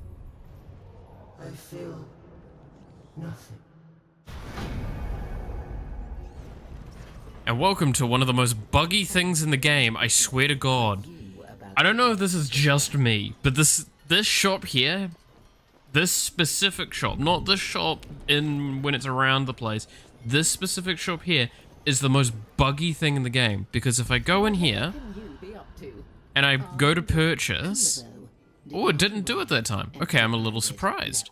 I feel nothing. And welcome to one of the most buggy things in the game, I swear to God. I don't know if this is just me, but this shop here, this specific shop, not this shop in when it's around the place, this specific shop here is the most buggy thing in the game. Because if I go in here, and I go to purchase, oh, it didn't do it that time. Okay, I'm a little surprised.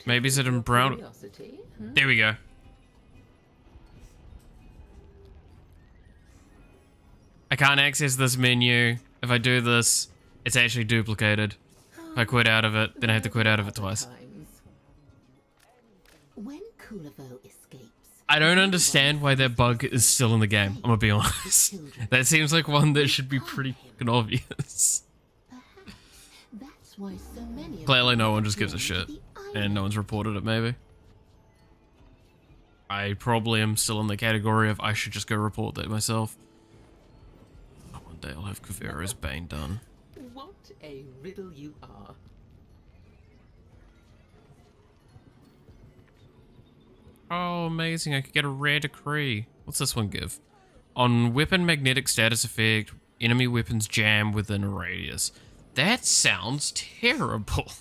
Maybe is it in brown? There we go. I can't access this menu. If I do this, it's actually duplicated. If I quit out of it, then I have to quit out of it twice. I don't understand why that bug is still in the game, I'm gonna be honest. That seems like one that should be pretty fucking obvious. Clearly no one just gives a shit. And no one's reported it, maybe. I probably am still in the category of I should just go report that myself. One day I'll have Kuvera's Bane done. What a riddle you are. Oh, amazing. I could get a rare decree. What's this one give? On weapon magnetic status effect, enemy weapons jam within a radius. That sounds terrible.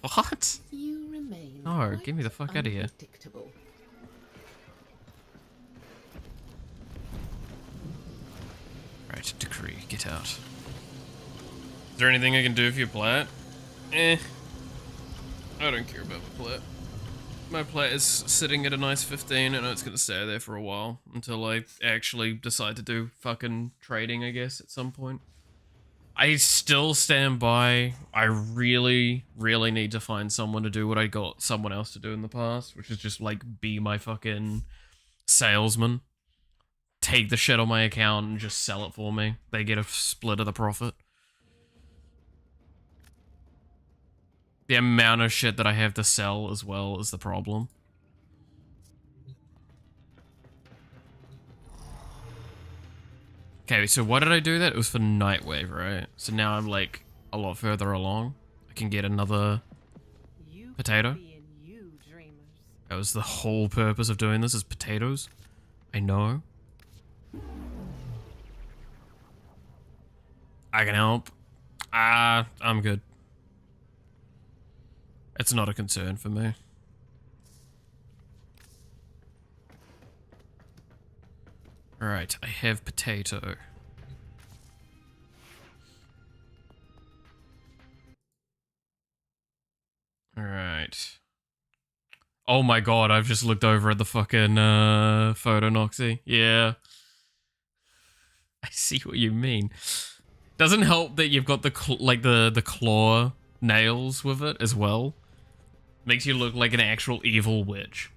What? You remain No, get me the fuck out of here. Right, decree, get out. Is there anything I can do for your plat? Eh. I don't care about my plat. My plat is sitting at a nice 15 and it's gonna stay there for a while until I actually decide to do fucking trading, I guess, at some point. I still stand by, I really, really need to find someone to do what I got someone else to do in the past, which is just like be my fucking salesman. Take the shit on my account and just sell it for me. They get a split of the profit. The amount of shit that I have to sell as well is the problem. Okay, so why did I do that? It was for Nightwave, right? So now I'm like a lot further along. I can get another potato. That was the whole purpose of doing this, is potatoes. I know. I can help. I'm good. It's not a concern for me. Alright, I have potato. Alright. Oh my god, I've just looked over at the fucking photo, Noxy. Yeah. I see what you mean. Doesn't help that you've got the the claw nails with it as well. Makes you look like an actual evil witch.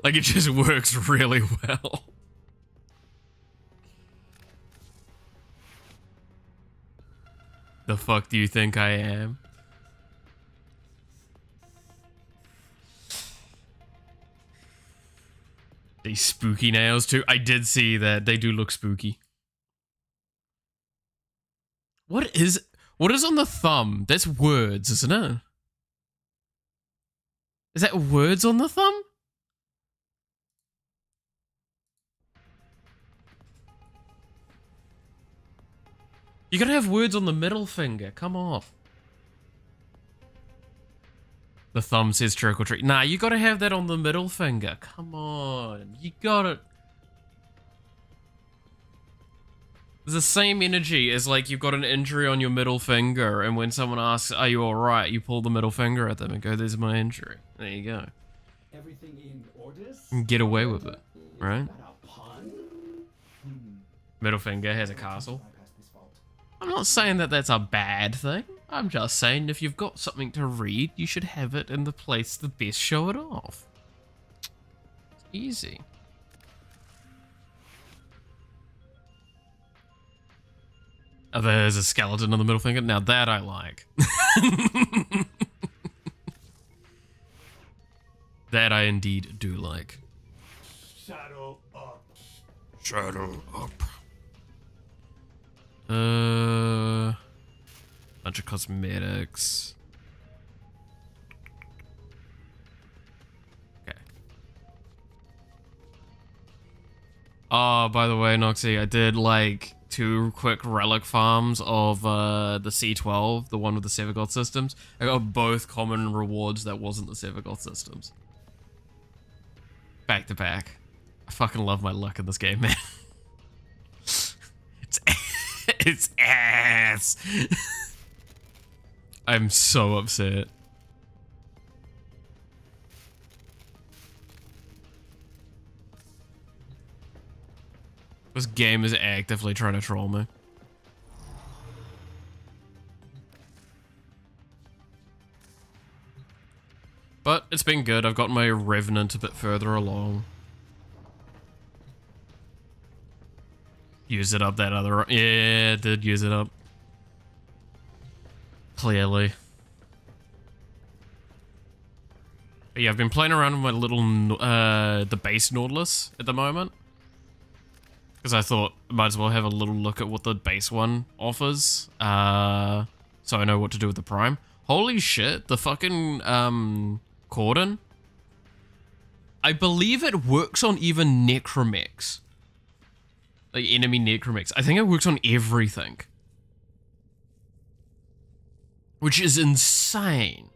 Like, it just works really well. The fuck do you think I am? These spooky nails too. I did see that. They do look spooky. What is on the thumb? That's words, isn't it? Is that words on the thumb? You gotta have words on the middle finger. Come on. The thumb says trick or treat. Nah, you gotta have that on the middle finger. Come on. You gotta... It's the same energy as like you've got an injury on your middle finger, and when someone asks, are you alright? You pull the middle finger at them and go, there's my injury. There you go. Everything in orders? And get away with it, right? Middle finger has a castle. I'm not saying that that's a bad thing. I'm just saying if you've got something to read, you should have it in the place to best show it off. It's easy. Oh, there's a skeleton on the middle finger. Now that I like. That I indeed do like. Shadow up. Shadow up. Bunch of cosmetics. Okay. Oh, by the way, Noxy, I did like 2 quick relic farms of the C12, the one with the Sevagoth systems. I got both common rewards that wasn't the Sevagoth systems. Back to back. I fucking love my luck in this game, man. It's ass. I'm so upset. This game is actively trying to troll me. But it's been good. I've got my Revenant a bit further along. Use it up that other... Yeah, it did use it up. Clearly. But yeah, I've been playing around with my little... the base Nautilus at the moment. Because I thought I might as well have a little look at what the base one offers. So I know what to do with the Prime. Holy shit, the fucking Cordon. I believe it works on even Necromechs. Like enemy Necromechs. I think it works on everything. Which is insane.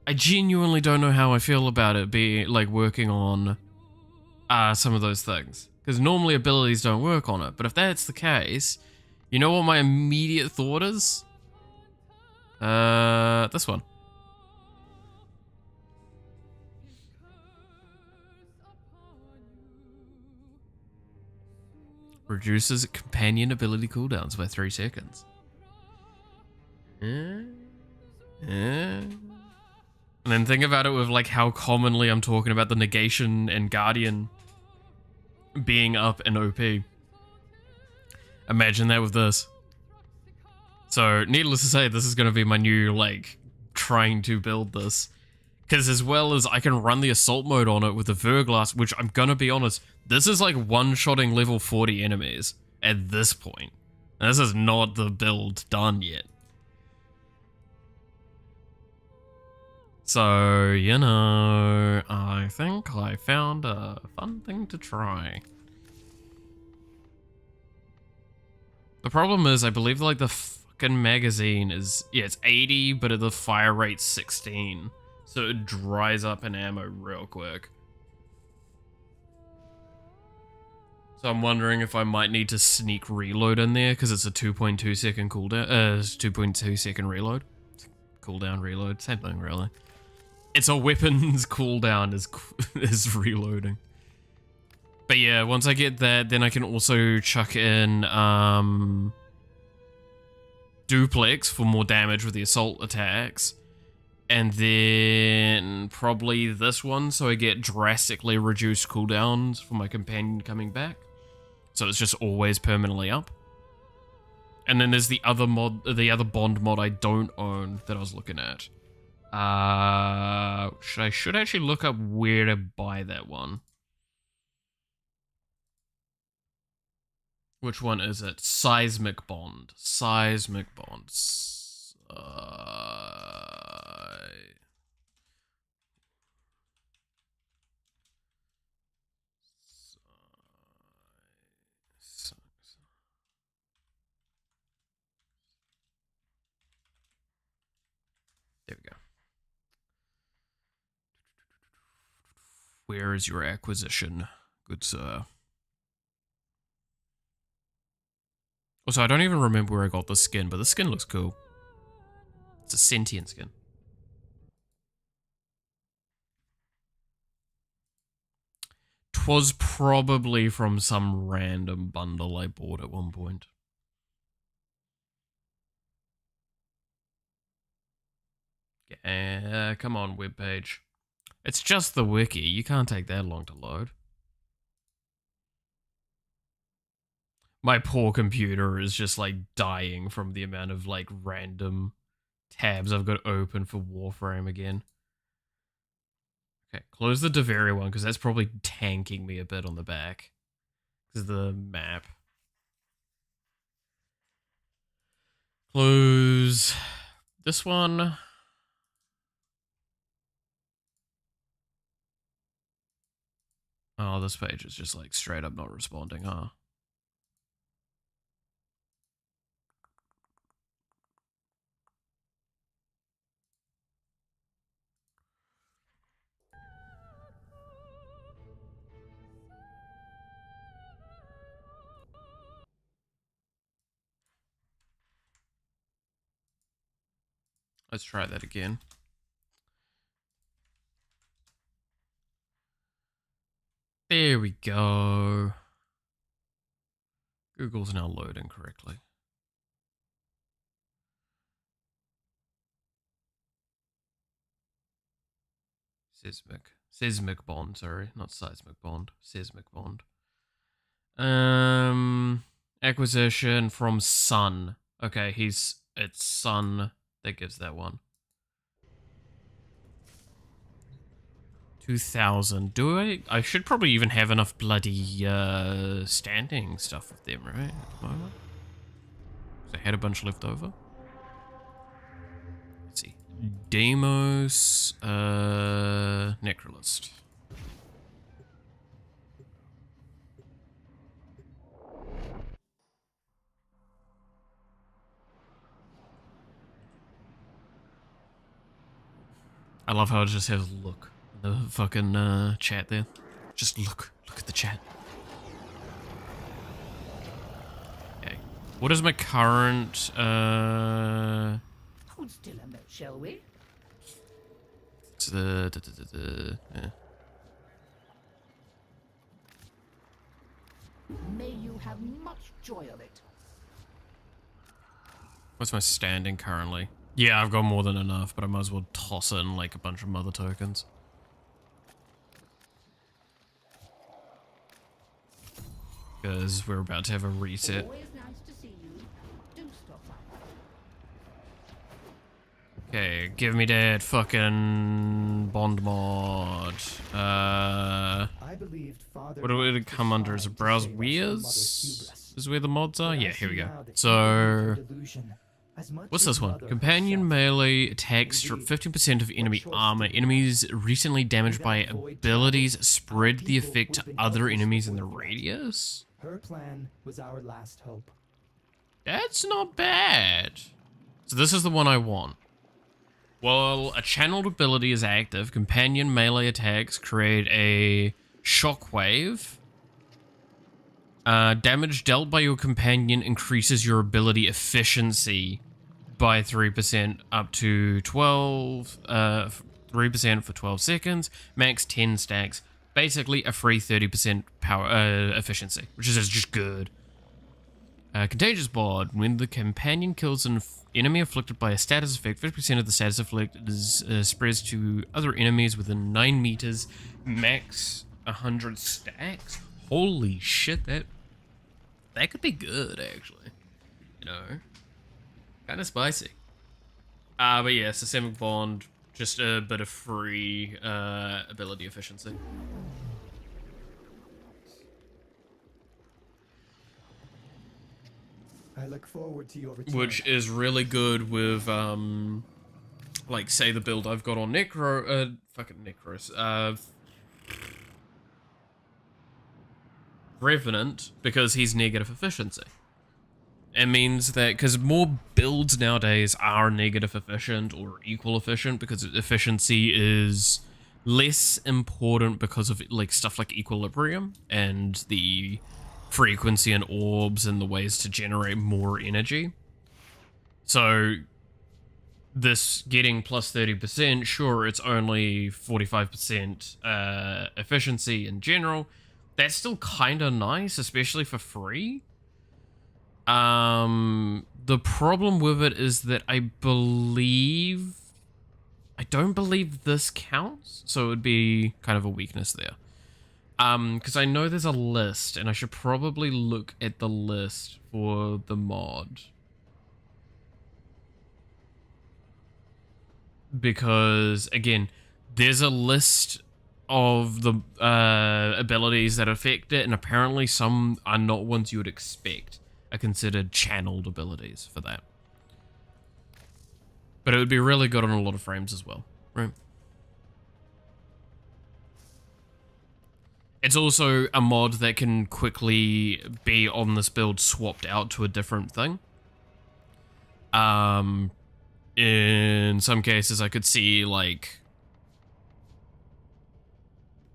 I genuinely don't know how I feel about it being like working on some of those things. Because normally abilities don't work on it. But if that's the case, you know what my immediate thought is? This one. Reduces companion ability cooldowns by 3 seconds. And then think about it with like how commonly I'm talking about the negation and guardian being up in OP. Imagine that with this. So, needless to say, this is going to be my new, like, trying to build this. Because as well as I can run the assault mode on it with the Verglass, which I'm going to be honest, this is like one-shotting level 40 enemies at this point. And this is not the build done yet. So, you know, I think I found a fun thing to try. The problem is, I believe, like, the fucking magazine is... Yeah, it's 80, but the fire rate's 16. So it dries up in ammo real quick. So I'm wondering if I might need to sneak reload in there, because it's a 2.2 second cooldown. 2.2 second reload. Cooldown, reload, same thing, really. It's a weapon's cooldown is reloading. But yeah, once I get that, then I can also chuck in duplex for more damage with the assault attacks. And then probably this one, so I get drastically reduced cooldowns for my companion coming back. So it's just always permanently up. And then there's the other mod, the other bond mod I don't own that I was looking at. I should actually look up where to buy that one. Which one is it? Seismic Bond. Seismic Bond. There we go. Where is your acquisition, good sir? Also, I don't even remember where I got the skin, but the skin looks cool. It's a sentient skin. Twas probably from some random bundle I bought at one point. Come on, webpage. It's just the wiki. You can't take that long to load. My poor computer is just like dying from the amount of like random tabs I've got open for Warframe again. Okay, close the Deveri one because that's probably tanking me a bit on the back. Because the map. Close this one. Oh, this page is just like straight up not responding, huh? Let's try that again. There we go. Google's now loading correctly. Seismic bond, sorry, not seismic bond. Seismic bond. Acquisition from Sun. Okay, it's Sun that gives that one. 2,000. Do I should probably even have enough bloody standing stuff with them, right? At the moment. So I had a bunch left over. Let's see. Deimos Necrolist. I love how it just has look in the fucking chat there. Just look at the chat. Okay. What is my current Hold still a minute, shall we? it's the yeah. May you have much joy of it. What's my standing currently? Yeah, I've got more than enough, but I might as well toss in like a bunch of mother tokens. Because we're about to have a reset. Always nice to see you. Do stop by. Okay, give me that fucking bond mod. I believed Father What would it come under? Is it browse weirs? Is where the mods are? Yeah, here we go. So what's this one? Companion melee attacks strip 15% of enemy armor. Enemies recently damaged by abilities spread the effect to other enemies in the radius? Her plan was our last hope. That's not bad. So this is the one I want. While a channeled ability is active, companion melee attacks create a shockwave. Damage dealt by your companion increases your ability efficiency by 3% up to 12, 3% for 12 seconds, max 10 stacks basically a free 30% power efficiency, which is just good. Contagious Bond. When the companion kills an enemy afflicted by a status effect, 50% of the status effect is spreads to other enemies within 9 meters, max 100 stacks. Holy shit, that could be good, actually. You know, kind of spicy. But yeah, Systemic Bond, just a bit of free ability efficiency. I look forward to your return. Which is really good with, like, say the build I've got on Revenant, because he's negative efficiency. It means that, because more builds nowadays are negative efficient or equal efficient, because efficiency is less important because of, like, stuff like equilibrium and the frequency and orbs and the ways to generate more energy. So this getting plus 30%, sure, it's only 45% efficiency in general. That's still kind of nice, especially for free. The problem with it is that I don't believe this counts, so it would be kind of a weakness there. Because I know there's a list, and I should probably look at the list for the mod. Because, again, there's a list of the abilities that affect it, and apparently some are not ones you would expect are considered channeled abilities for that. But it would be really good on a lot of frames as well, right? It's also a mod that can quickly be on this build swapped out to a different thing. In some cases, I could see, like,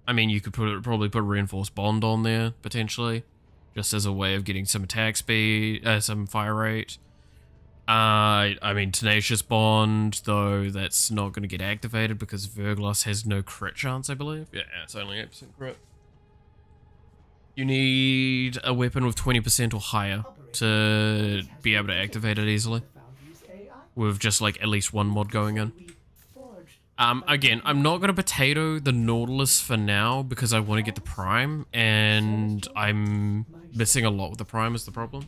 I mean, you could probably put Reinforced Bond on there, potentially, just as a way of getting some attack speed, some fire rate. I mean, Tenacious Bond, though, that's not going to get activated because Verglas has no crit chance, I believe. Yeah, it's only 8% crit. You need a weapon with 20% or higher to be able to activate it easily, with just like at least one mod going in. Again, I'm not going to potato the Nautilus for now because I want to get the Prime, and I'm missing a lot with the Prime is the problem.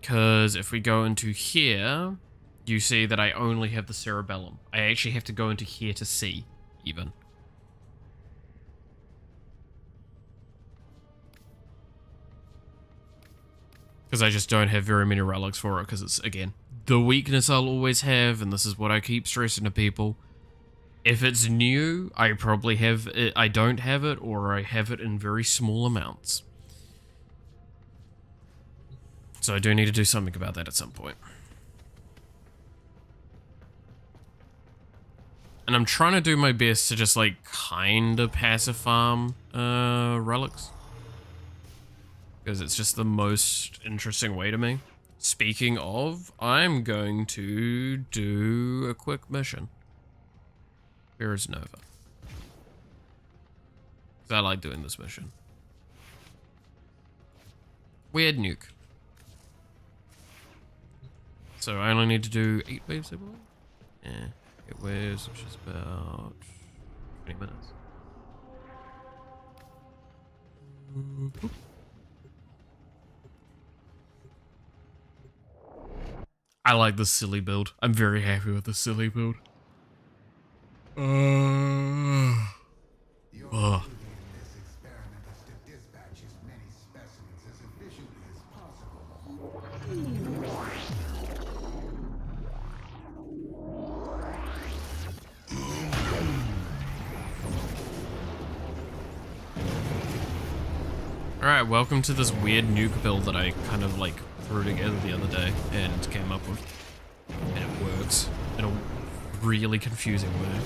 Because if we go into here, you see that I only have the Cerebellum. I actually have to go into here to see, even. Because I just don't have very many relics for it, because it's, again, the weakness I'll always have, and this is what I keep stressing to people. If it's new, I probably have it, I don't have it, or I have it in very small amounts. So I do need to do something about that at some point. And I'm trying to do my best to just, like, kind of passive farm relics. Because it's just the most interesting way to me. Speaking of, I'm going to do a quick mission. Where is Nova? Because I like doing this mission. Weird nuke. So I only need to do 8 waves, I believe? Yeah, 8 waves, which is about 20 minutes. I like the silly build. I'm very happy with the silly build. Alright, welcome to this weird nuke build that I kind of like threw together the other day and came up with. And it works in a really confusing way.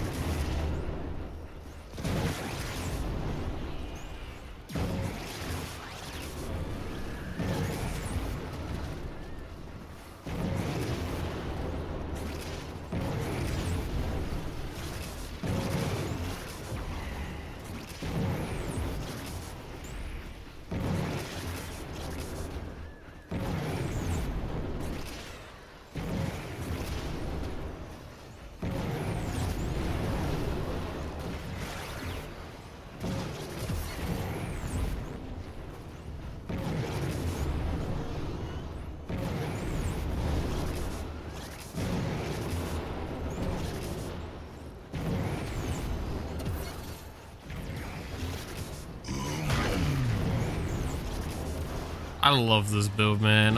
I love this build, man.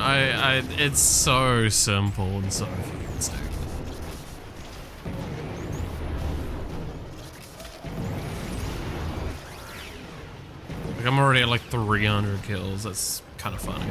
It's so simple and so fucking stupid. Like, I'm already at like 300 kills. That's kind of funny.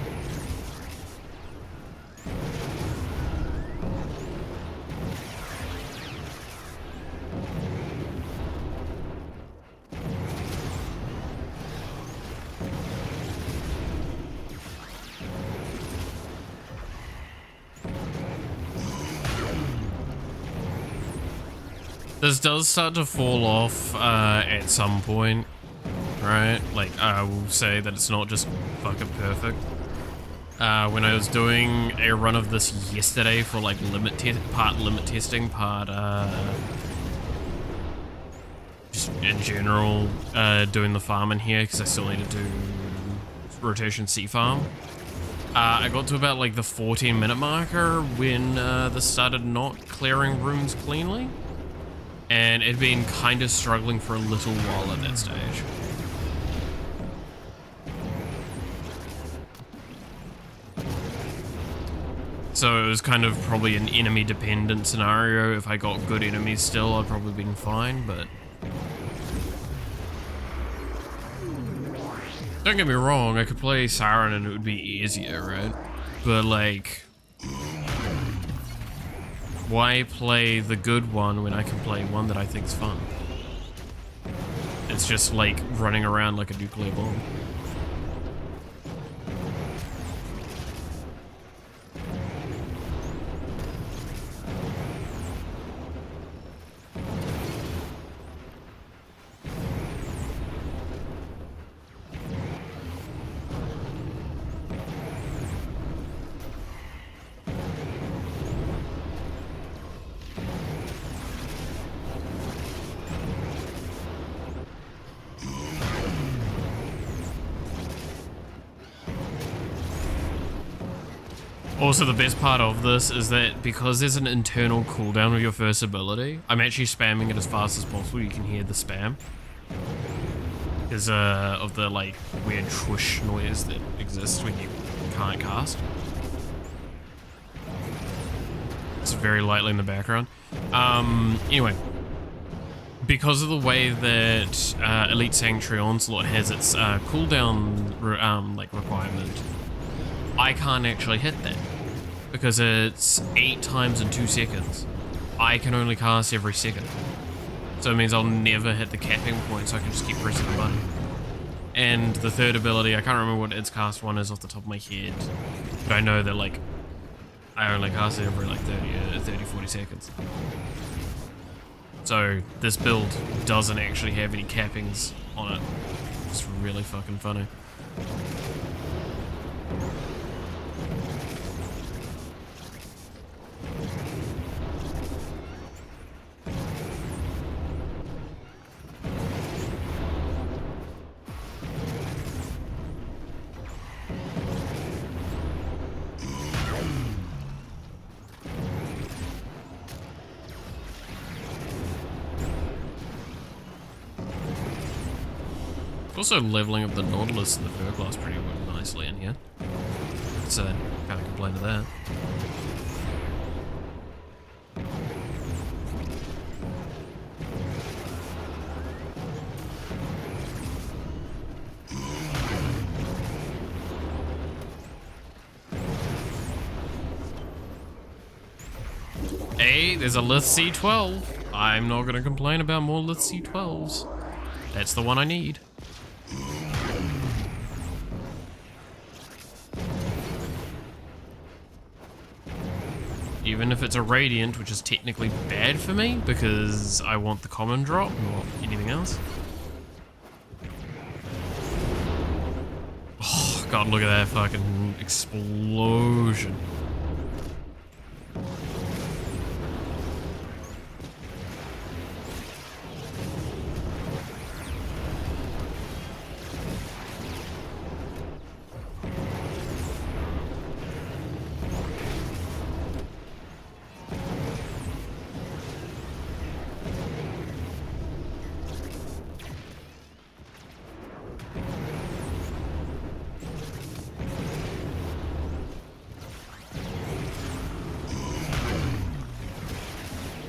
This does start to fall off at some point, right? Like, I will say that it's not just fucking perfect. When I was doing a run of this yesterday for like part limit testing, part just in general doing the farm in here because I still need to do rotation sea farm. I got to about like the 14-minute marker when this started not clearing rooms cleanly. And it'd been kind of struggling for a little while at that stage. So it was kind of probably an enemy dependent scenario. If I got good enemies still, I'd probably been fine, but... Don't get me wrong, I could play Siren and it would be easier, right? But like... Why play the good one when I can play one that I think is fun? It's just like running around like a nuclear bomb. Also, the best part of this is that because there's an internal cooldown of your first ability, I'm actually spamming it as fast as possible. You can hear the spam. Because of the like weird swoosh noise that exists when you can't cast. It's very lightly in the background. Anyway. Because of the way that Elite Sanctuary Onslaught has its cooldown like requirement, I can't actually hit that because it's 8 times in 2 seconds. I can only cast every second. So it means I'll never hit the capping point, so I can just keep pressing the button. And the third ability, I can't remember what its cast one is off the top of my head, but I know that like I only cast it every like 30-40 seconds. So this build doesn't actually have any cappings on it. It's really fucking funny. Also leveling up the Nautilus and the Fur class pretty nicely in here. So can't complain to that. Hey, there's a Lith C12. I'm not gonna complain about more Lith C12s. That's the one I need. Even if it's a Radiant, which is technically bad for me, because I want the common drop, not anything else. Oh, God, look at that fucking explosion.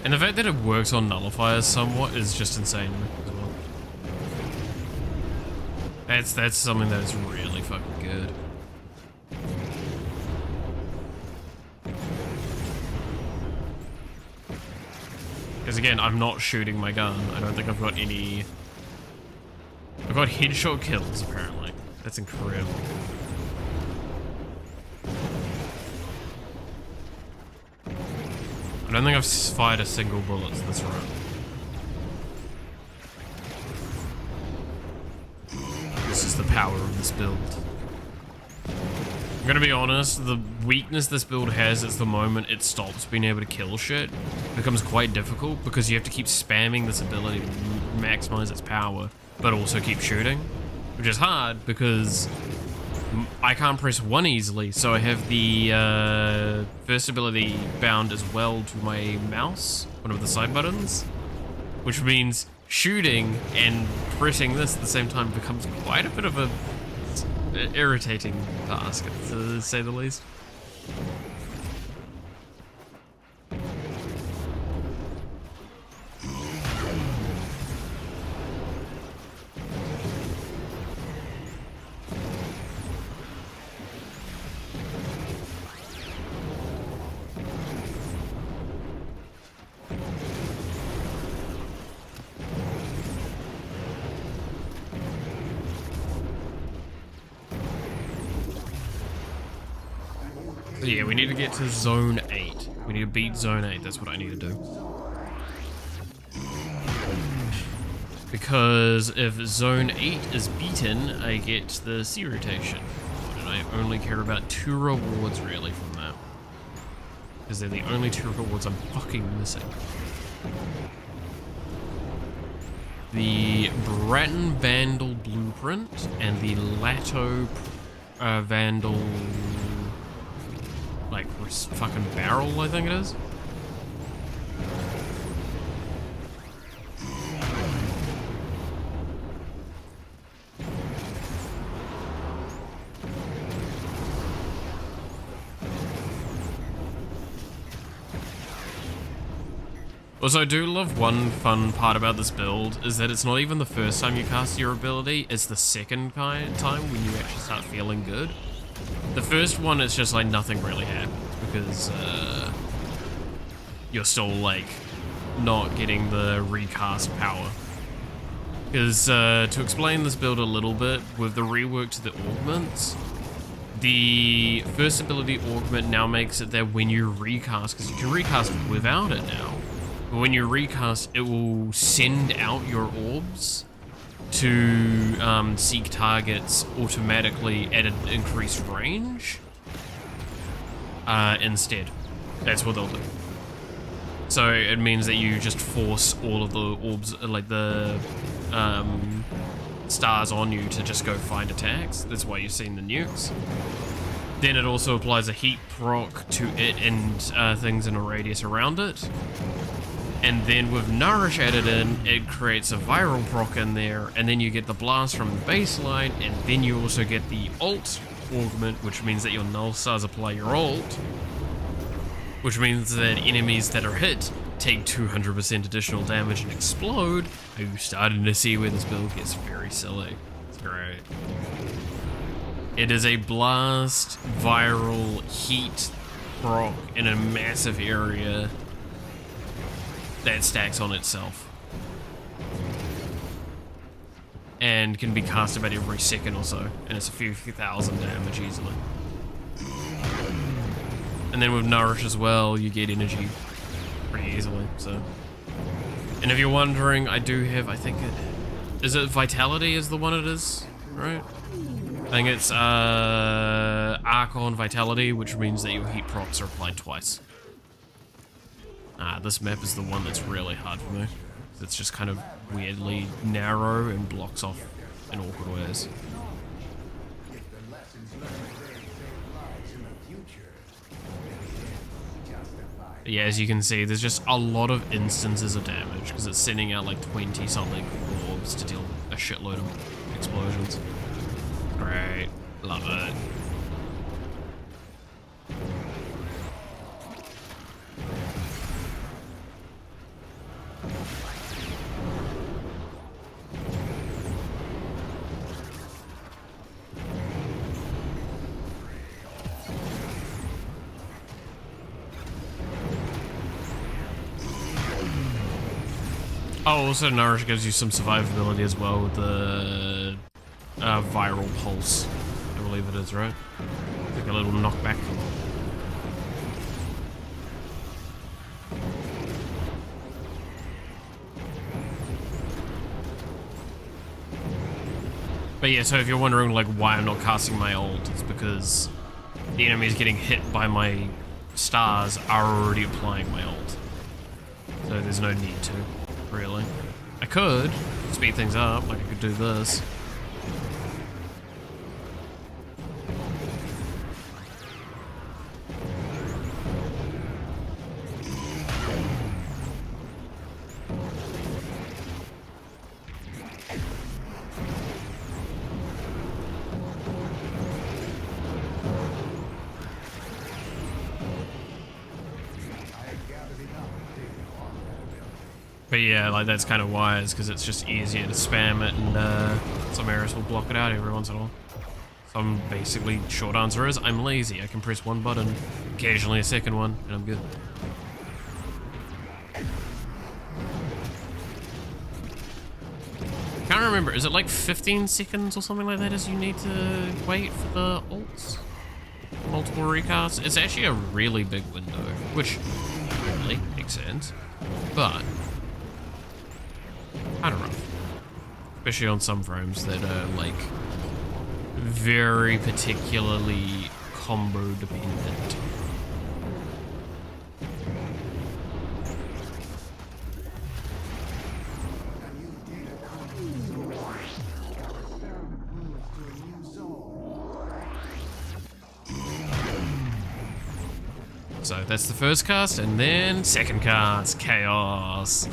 And the fact that it works on nullifiers somewhat is just insane as well. That's something that's really fucking good. Because again, I'm not shooting my gun. I don't think I've got any... I've got headshot kills, apparently. That's incredible. I don't think I've fired a single bullet this run. This is the power of this build. I'm gonna be honest, the weakness this build has is the moment it stops being able to kill shit. It becomes quite difficult because you have to keep spamming this ability to maximize its power, but also keep shooting. Which is hard because I can't press 1 easily, so I have the first ability bound as well to my mouse, one of the side buttons, which means shooting and pressing this at the same time becomes quite a bit of a irritating task, to say the least. Yeah, we need to get to Zone 8. We need to beat Zone 8, that's what I need to do. Because if Zone 8 is beaten, I get the sea rotation. And I only care about 2 rewards really from that. Because they're the only 2 rewards I'm fucking missing. The Bratton Vandal Blueprint and the Lato Vandal... like fucking barrel, I think it is. Also, I do love one fun part about this build is that it's not even the first time you cast your ability, it's the second time when you actually start feeling good. The first one, it's just like nothing really happens because you're still like not getting the recast power. Because to explain this build a little bit, with the rework to the augments, the first ability augment now makes it that when you recast, because you can recast without it now, but when you recast, it will send out your orbs to seek targets automatically at an increased range instead. That's what they'll do. So it means that you just force all of the orbs, like the stars on you to just go find attacks. That's why you've seen the nukes. Then it also applies a heat proc to it and things in a radius around it. And then with Nourish added in, it creates a viral proc in there, and then you get the blast from the baseline, and then you also get the ult augment, which means that your null stars apply your ult, which means that enemies that are hit take 200% additional damage and explode. Are you starting to see where this build gets very silly? It's great. It is a blast, viral, heat proc in a massive area that stacks on itself and can be cast about every second or so, and it's a few thousand damage easily. And then with Nourish as well, you get energy pretty easily, so. And if you're wondering, I do have, I think is it Vitality is the one it is, right? I think it's Archon Vitality, which means that your heat procs are applied twice. This map is the one that's really hard for me. It's just kind of weirdly narrow and blocks off in awkward ways. Yeah, as you can see, there's just a lot of instances of damage because it's sending out like 20-something orbs to deal a shitload of explosions. Great. Love it. Oh, also Nourish gives you some survivability as well with the viral pulse. I believe it is, right? Like a little knockback. But yeah, so if you're wondering like why I'm not casting my ult, it's because the enemies getting hit by my stars are already applying my ult. So there's no need to, really. I could speed things up, like I could do this. But yeah, like that's kind of wise, because it's just easier to spam it, and some areas will block it out every once in a while. So I'm basically, short answer is, I'm lazy. I can press one button, occasionally a second one, and I'm good. Can't remember, is it like 15 seconds or something like that as you need to wait for the ults? Multiple recasts? It's actually a really big window, which really makes sense, but I don't know. Especially on some frames that are like very particularly combo dependent. So that's the first cast, and then second cast, Chaos.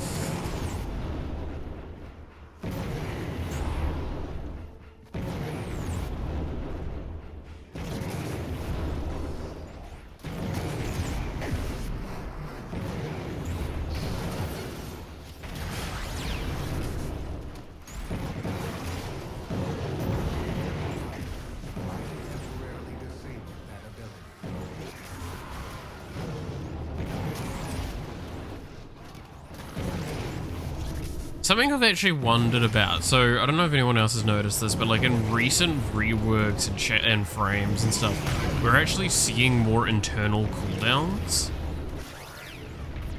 Something I've actually wondered about, so I don't know if anyone else has noticed this, but like in recent reworks and frames and stuff, we're actually seeing more internal cooldowns.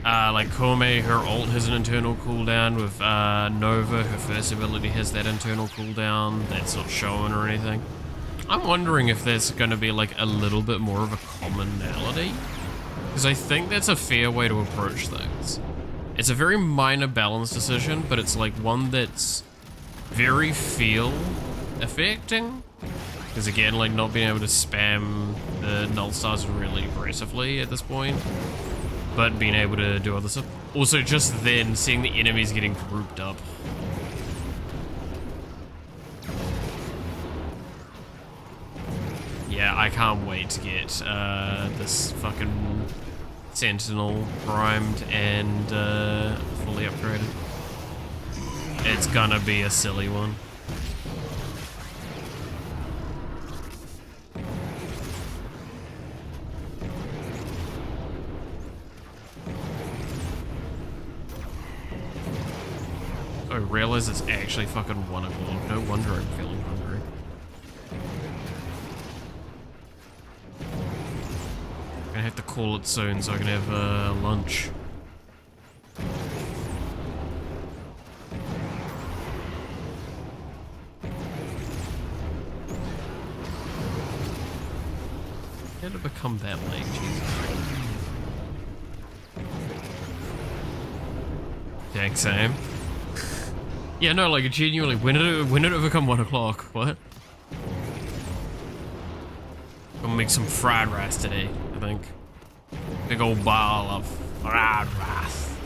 Like Kome, her ult has an internal cooldown, with Nova, her first ability has that internal cooldown that's not shown or anything. I'm wondering if there's going to be like a little bit more of a commonality, because I think that's a fair way to approach things. It's a very minor balance decision, but it's like one that's very feel affecting. Because again, like not being able to spam the null stars really aggressively at this point, but being able to do other stuff. Also, just then seeing the enemies getting grouped up. Yeah, I can't wait to get this fucking Sentinel primed and fully upgraded. It's gonna be a silly one. I realize it's actually fucking 1 o'clock. No wonder I'm feeling hungry. I have to call it soon so I can have lunch. How did it become that late? Jesus. Dang, same. Yeah, no, like genuinely, when did it become 1 o'clock? What? Gonna make some fried rice today, I think. Big old bowl of fried rice.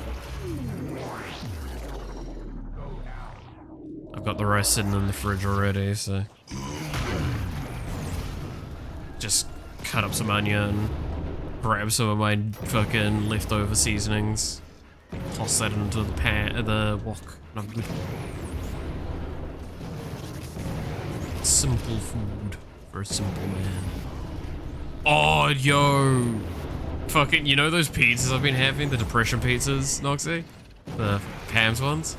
I've got the rice sitting in the fridge already, so just cut up some onion, grab some of my fucking leftover seasonings, toss that into the pan, the wok, and I'm good. Simple food for a simple man. Oh, yo. Fucking, you know those pizzas I've been having? The depression pizzas, Noxie? The Pam's ones.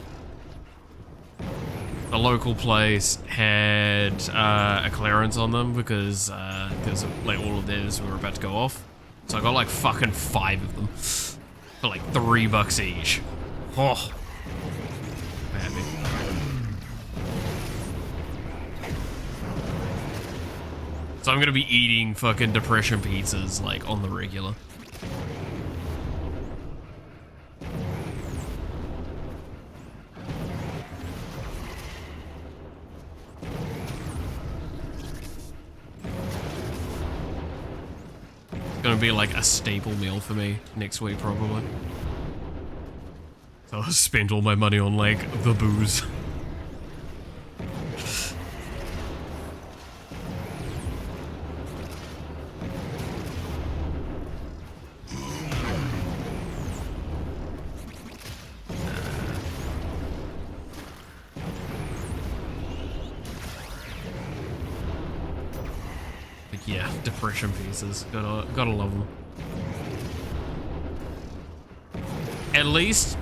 The local place had a clearance on them because like all of theirs were about to go off. So I got like fucking 5 of them for like $3 each. Oh, happy. So I'm gonna be eating fucking depression pizzas like on the regular. Gonna be like a staple meal for me next week probably. So I'll spend all my money on like the booze. Yeah, depression pieces. Gotta love them. At least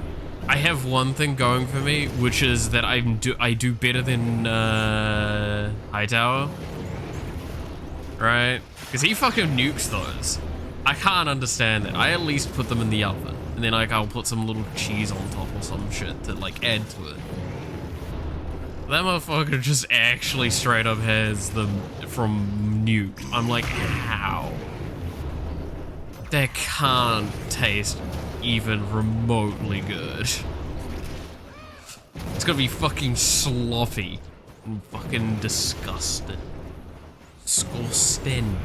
I have one thing going for me, which is that I do better than Hightower, right? Because he fucking nukes those. I can't understand that. I at least put them in the oven, and then like I'll put some little cheese on top or some shit to like add to it. That motherfucker just actually straight up has them from nuke. I'm like, how? That can't taste even remotely good. It's gonna be fucking sloppy and fucking disgusting. Disgusting.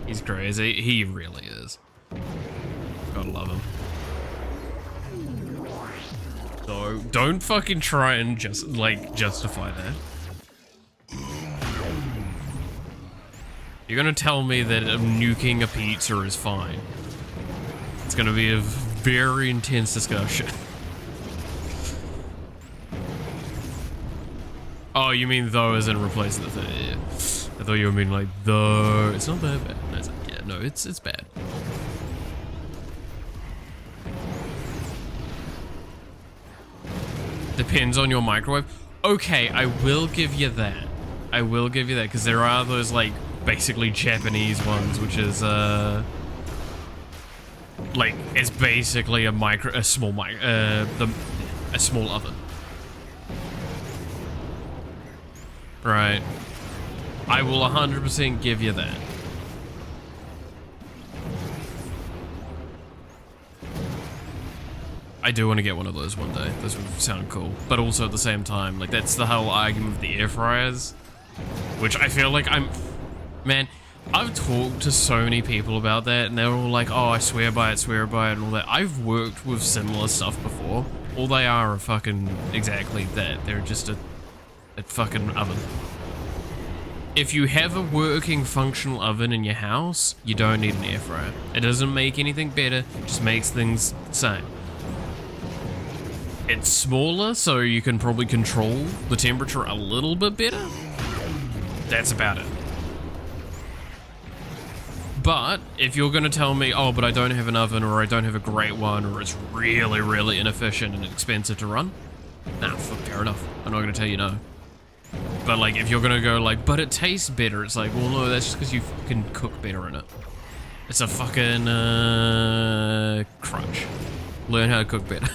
He's crazy. He really is. Gotta love him. So don't fucking try and just like justify that. You're gonna tell me that nuking a pizza is fine. It's gonna be a very intense discussion. Oh, you mean though as in replacing the thing? Yeah. I thought you were mean like though. It's not that bad. No, yeah, no, it's bad. Depends on your microwave. Okay, I will give you that. I will give you that because there are those like basically Japanese ones, which is like it's basically a small oven. Right. I will 100% give you that. I do want to get one of those one day. Those would sound cool. But also at the same time, like that's the whole argument with the air fryers, which I feel like man, I've talked to so many people about that and they're all like, oh, I swear by it and all that. I've worked with similar stuff before. All they are fucking exactly that. They're just a fucking oven. If you have a working functional oven in your house, you don't need an air fryer. It doesn't make anything better, it just makes things the same. It's smaller, so you can probably control the temperature a little bit better. That's about it. But if you're gonna tell me, oh, but I don't have an oven, or I don't have a great one, or it's really, really inefficient and expensive to run, nah, fair enough. I'm not gonna tell you no. But like, if you're gonna go like, but it tastes better, it's like, well, no, that's just because you can cook better in it. It's a fucking crutch. Learn how to cook better.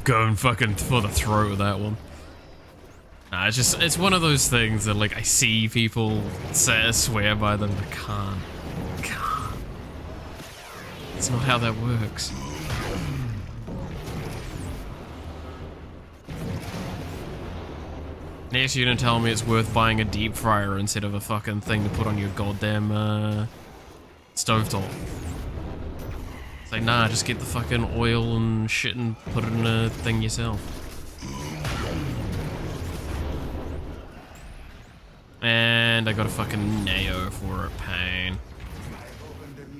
Going fucking for the throat with that one. Nah, it's one of those things that like I see people swear by them, but can't. It's not how that works. Next, you're gonna tell me it's worth buying a deep fryer instead of a fucking thing to put on your goddamn stovetop. It's like, nah, just get the fucking oil and shit and put it in a thing yourself. And I got a fucking Neo for it, pain.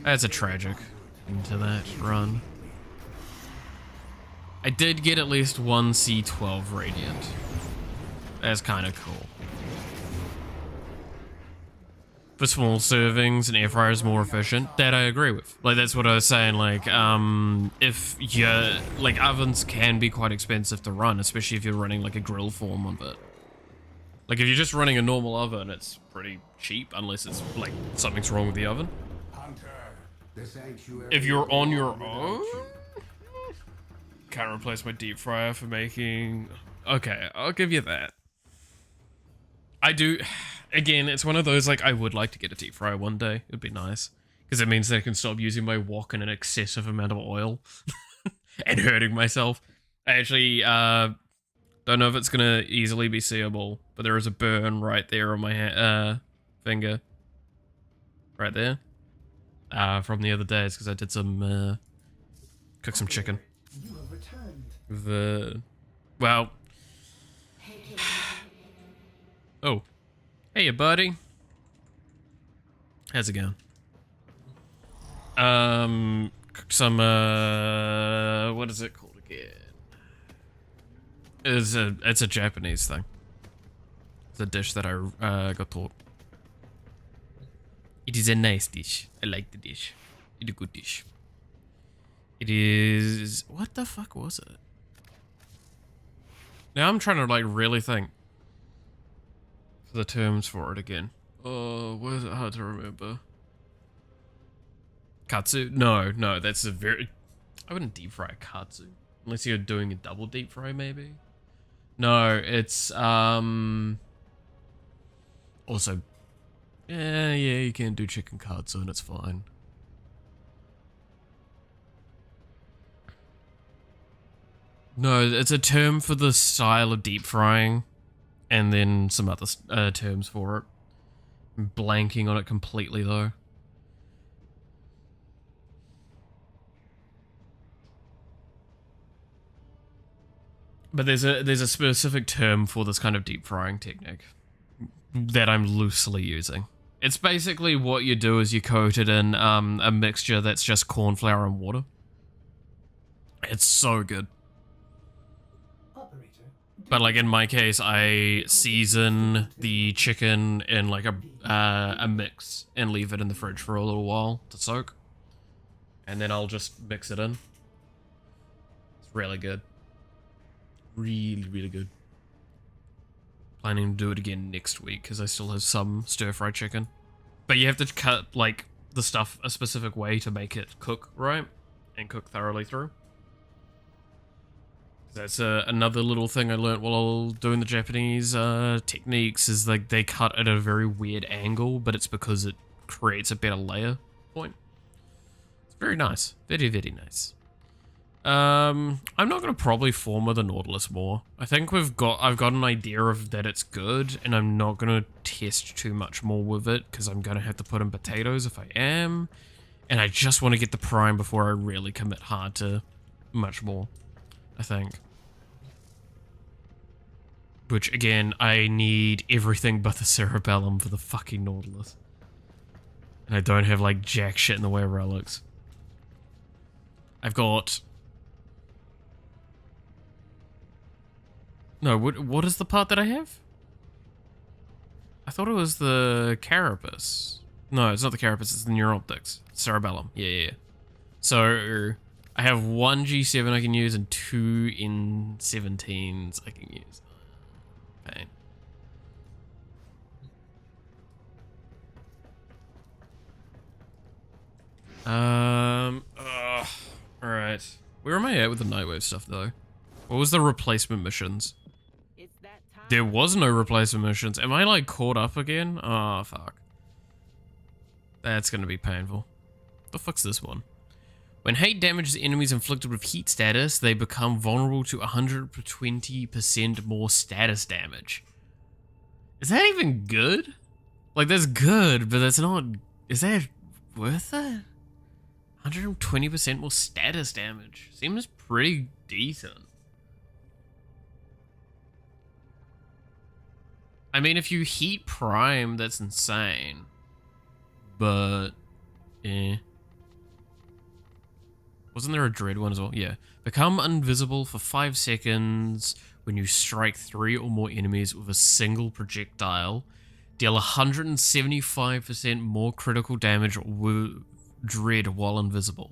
That's a tragic into that run. I did get at least one C12 Radiant. That's kind of cool. For small servings, an air fryer is more efficient. That I agree with. Like, that's what I was saying. Like, if you're, like, ovens can be quite expensive to run, especially if you're running, like, a grill form of it. Like, if you're just running a normal oven, it's pretty cheap, unless it's, like, something's wrong with the oven. If you're on your own, can't replace my deep fryer for making... Okay, I'll give you that. I do... Again, it's one of those, like, I would like to get a deep fryer one day. It'd be nice. Because it means that I can stop using my wok in an excessive amount of oil. And hurting myself. I actually, don't know if it's gonna easily be seeable, but there is a burn right there on my finger. Right there. From the other days, because I did some, cook some chicken. Well... Oh. Hey, buddy. How's it going? Some, what is it called again? It's a Japanese thing. It's a dish that I got taught. It is a nice dish. I like the dish. It's a good dish. It is... What the fuck was it? Now I'm trying to, like, really think. The terms for it again. Oh, why is it hard to remember? Katsu? No, that's a very... I wouldn't deep fry a katsu. Unless you're doing a double deep fry, maybe? No, it's, also... Yeah, you can do chicken katsu and it's fine. No, it's a term for the style of deep frying. And then some other terms for it. I'm blanking on it completely, though. But there's a specific term for this kind of deep frying technique that I'm loosely using. It's basically what you do is you coat it in a mixture that's just corn flour and water. It's so good. But like in my case, I season the chicken in like a mix and leave it in the fridge for a little while to soak. And then I'll just mix it in. It's really good. Really, really good. Planning to do it again next week because I still have some stir-fried chicken. But you have to cut like the stuff a specific way to make it cook right and cook thoroughly through. That's another little thing I learned while doing the Japanese techniques is like they cut at a very weird angle, but it's because it creates a better layer point. It's very nice. Very, very nice. I'm not going to probably form with the Nautilus more. I think I've got an idea of that it's good, and I'm not going to test too much more with it, because I'm going to have to put in potatoes if I am, and I just want to get the prime before I really commit hard to much more, I think. Which, again, I need everything but the cerebellum for the fucking Nautilus. And I don't have, like, jack shit in the way of relics. I've got... No, what is the part that I have? I thought it was the carapace. No, it's not the carapace, it's the neuroptics. Cerebellum. Yeah. So, I have one G7 I can use and two N17s I can use. Pain. Alright. Where am I at with the Nightwave stuff, though? What was the replacement missions? There was no replacement missions. Am I, like, caught up again? Oh, fuck. That's gonna be painful. The fuck's this one? When hate damages enemies inflicted with heat status, they become vulnerable to 120% more status damage. Is that even good? Like, that's good, but that's not... Is that worth it? 120% more status damage. Seems pretty decent. I mean, if you heat Prime, that's insane. But, eh. Wasn't there a Dread one as well? Yeah. Become invisible for 5 seconds when you strike 3 or more enemies with a single projectile. Deal 175% more critical damage with dread while invisible.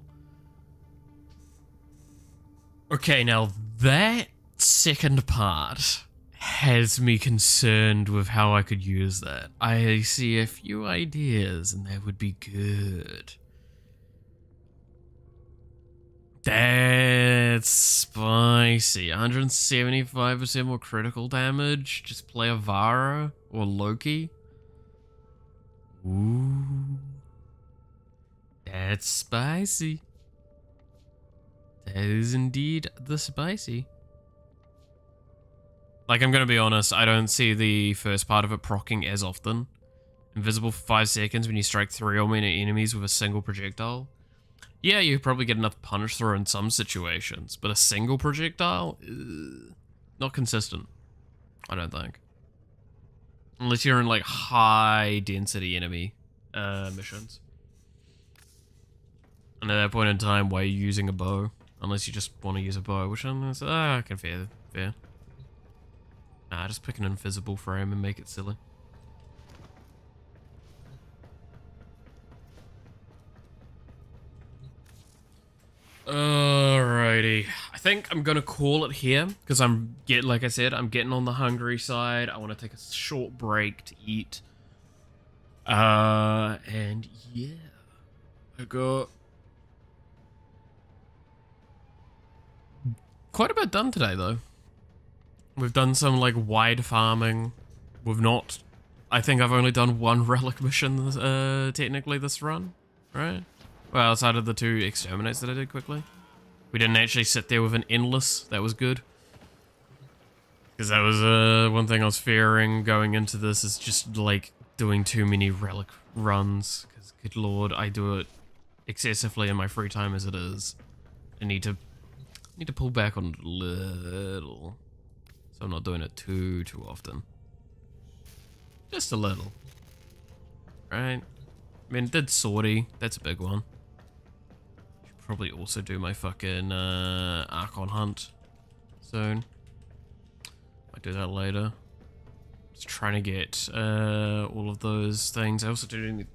Okay, now that second part has me concerned with how I could use that. I see a few ideas and that would be good. That's spicy. 175% more critical damage. Just play a Vara or Loki. Ooh. That's spicy. That is indeed the spicy. Like, I'm gonna be honest, I don't see the first part of it proccing as often. Invisible for 5 seconds when you strike 3 or more enemies with a single projectile. Yeah, you probably get enough punch through in some situations, but a single projectile? Not consistent, I don't think. Unless you're in, like, high-density enemy missions. And at that point in time, why are you using a bow? Unless you just want to use a bow, which I can fair. Nah, just pick an invisible frame and make it silly. Alrighty, I think I'm gonna call it here because like I said, I'm getting on the hungry side. I want to take a short break to eat. And yeah, I got quite a bit done today though. We've done some like wide farming. I think I've only done 1 relic mission technically this run, right? Well, outside of the 2 exterminates that I did quickly. We didn't actually sit there with an endless. That was good. Because that was one thing I was fearing going into this, is just like doing too many relic runs. Because good lord, I do it excessively in my free time as it is. I need to pull back on it a little. So I'm not doing it too often. Just a little. Right? I mean, it did Sortie. That's a big one. Should probably also do my fucking Archon hunt soon. Might do that later. Just trying to get all of those things. I also do need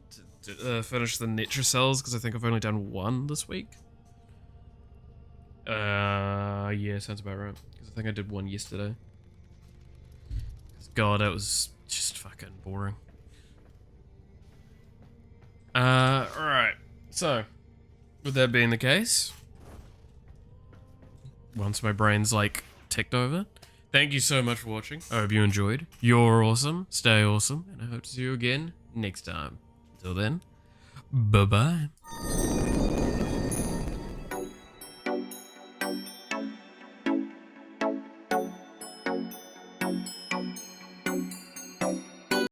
to finish the Netrocells because I think I've only done 1 this week. Yeah, sounds about right. Because I think I did 1 yesterday. God, that was just fucking boring. Alright. So, with that being the case, once my brain's like ticked over, thank you so much for watching. I hope you enjoyed. You're awesome. Stay awesome. And I hope to see you again next time. Until then, bye-bye.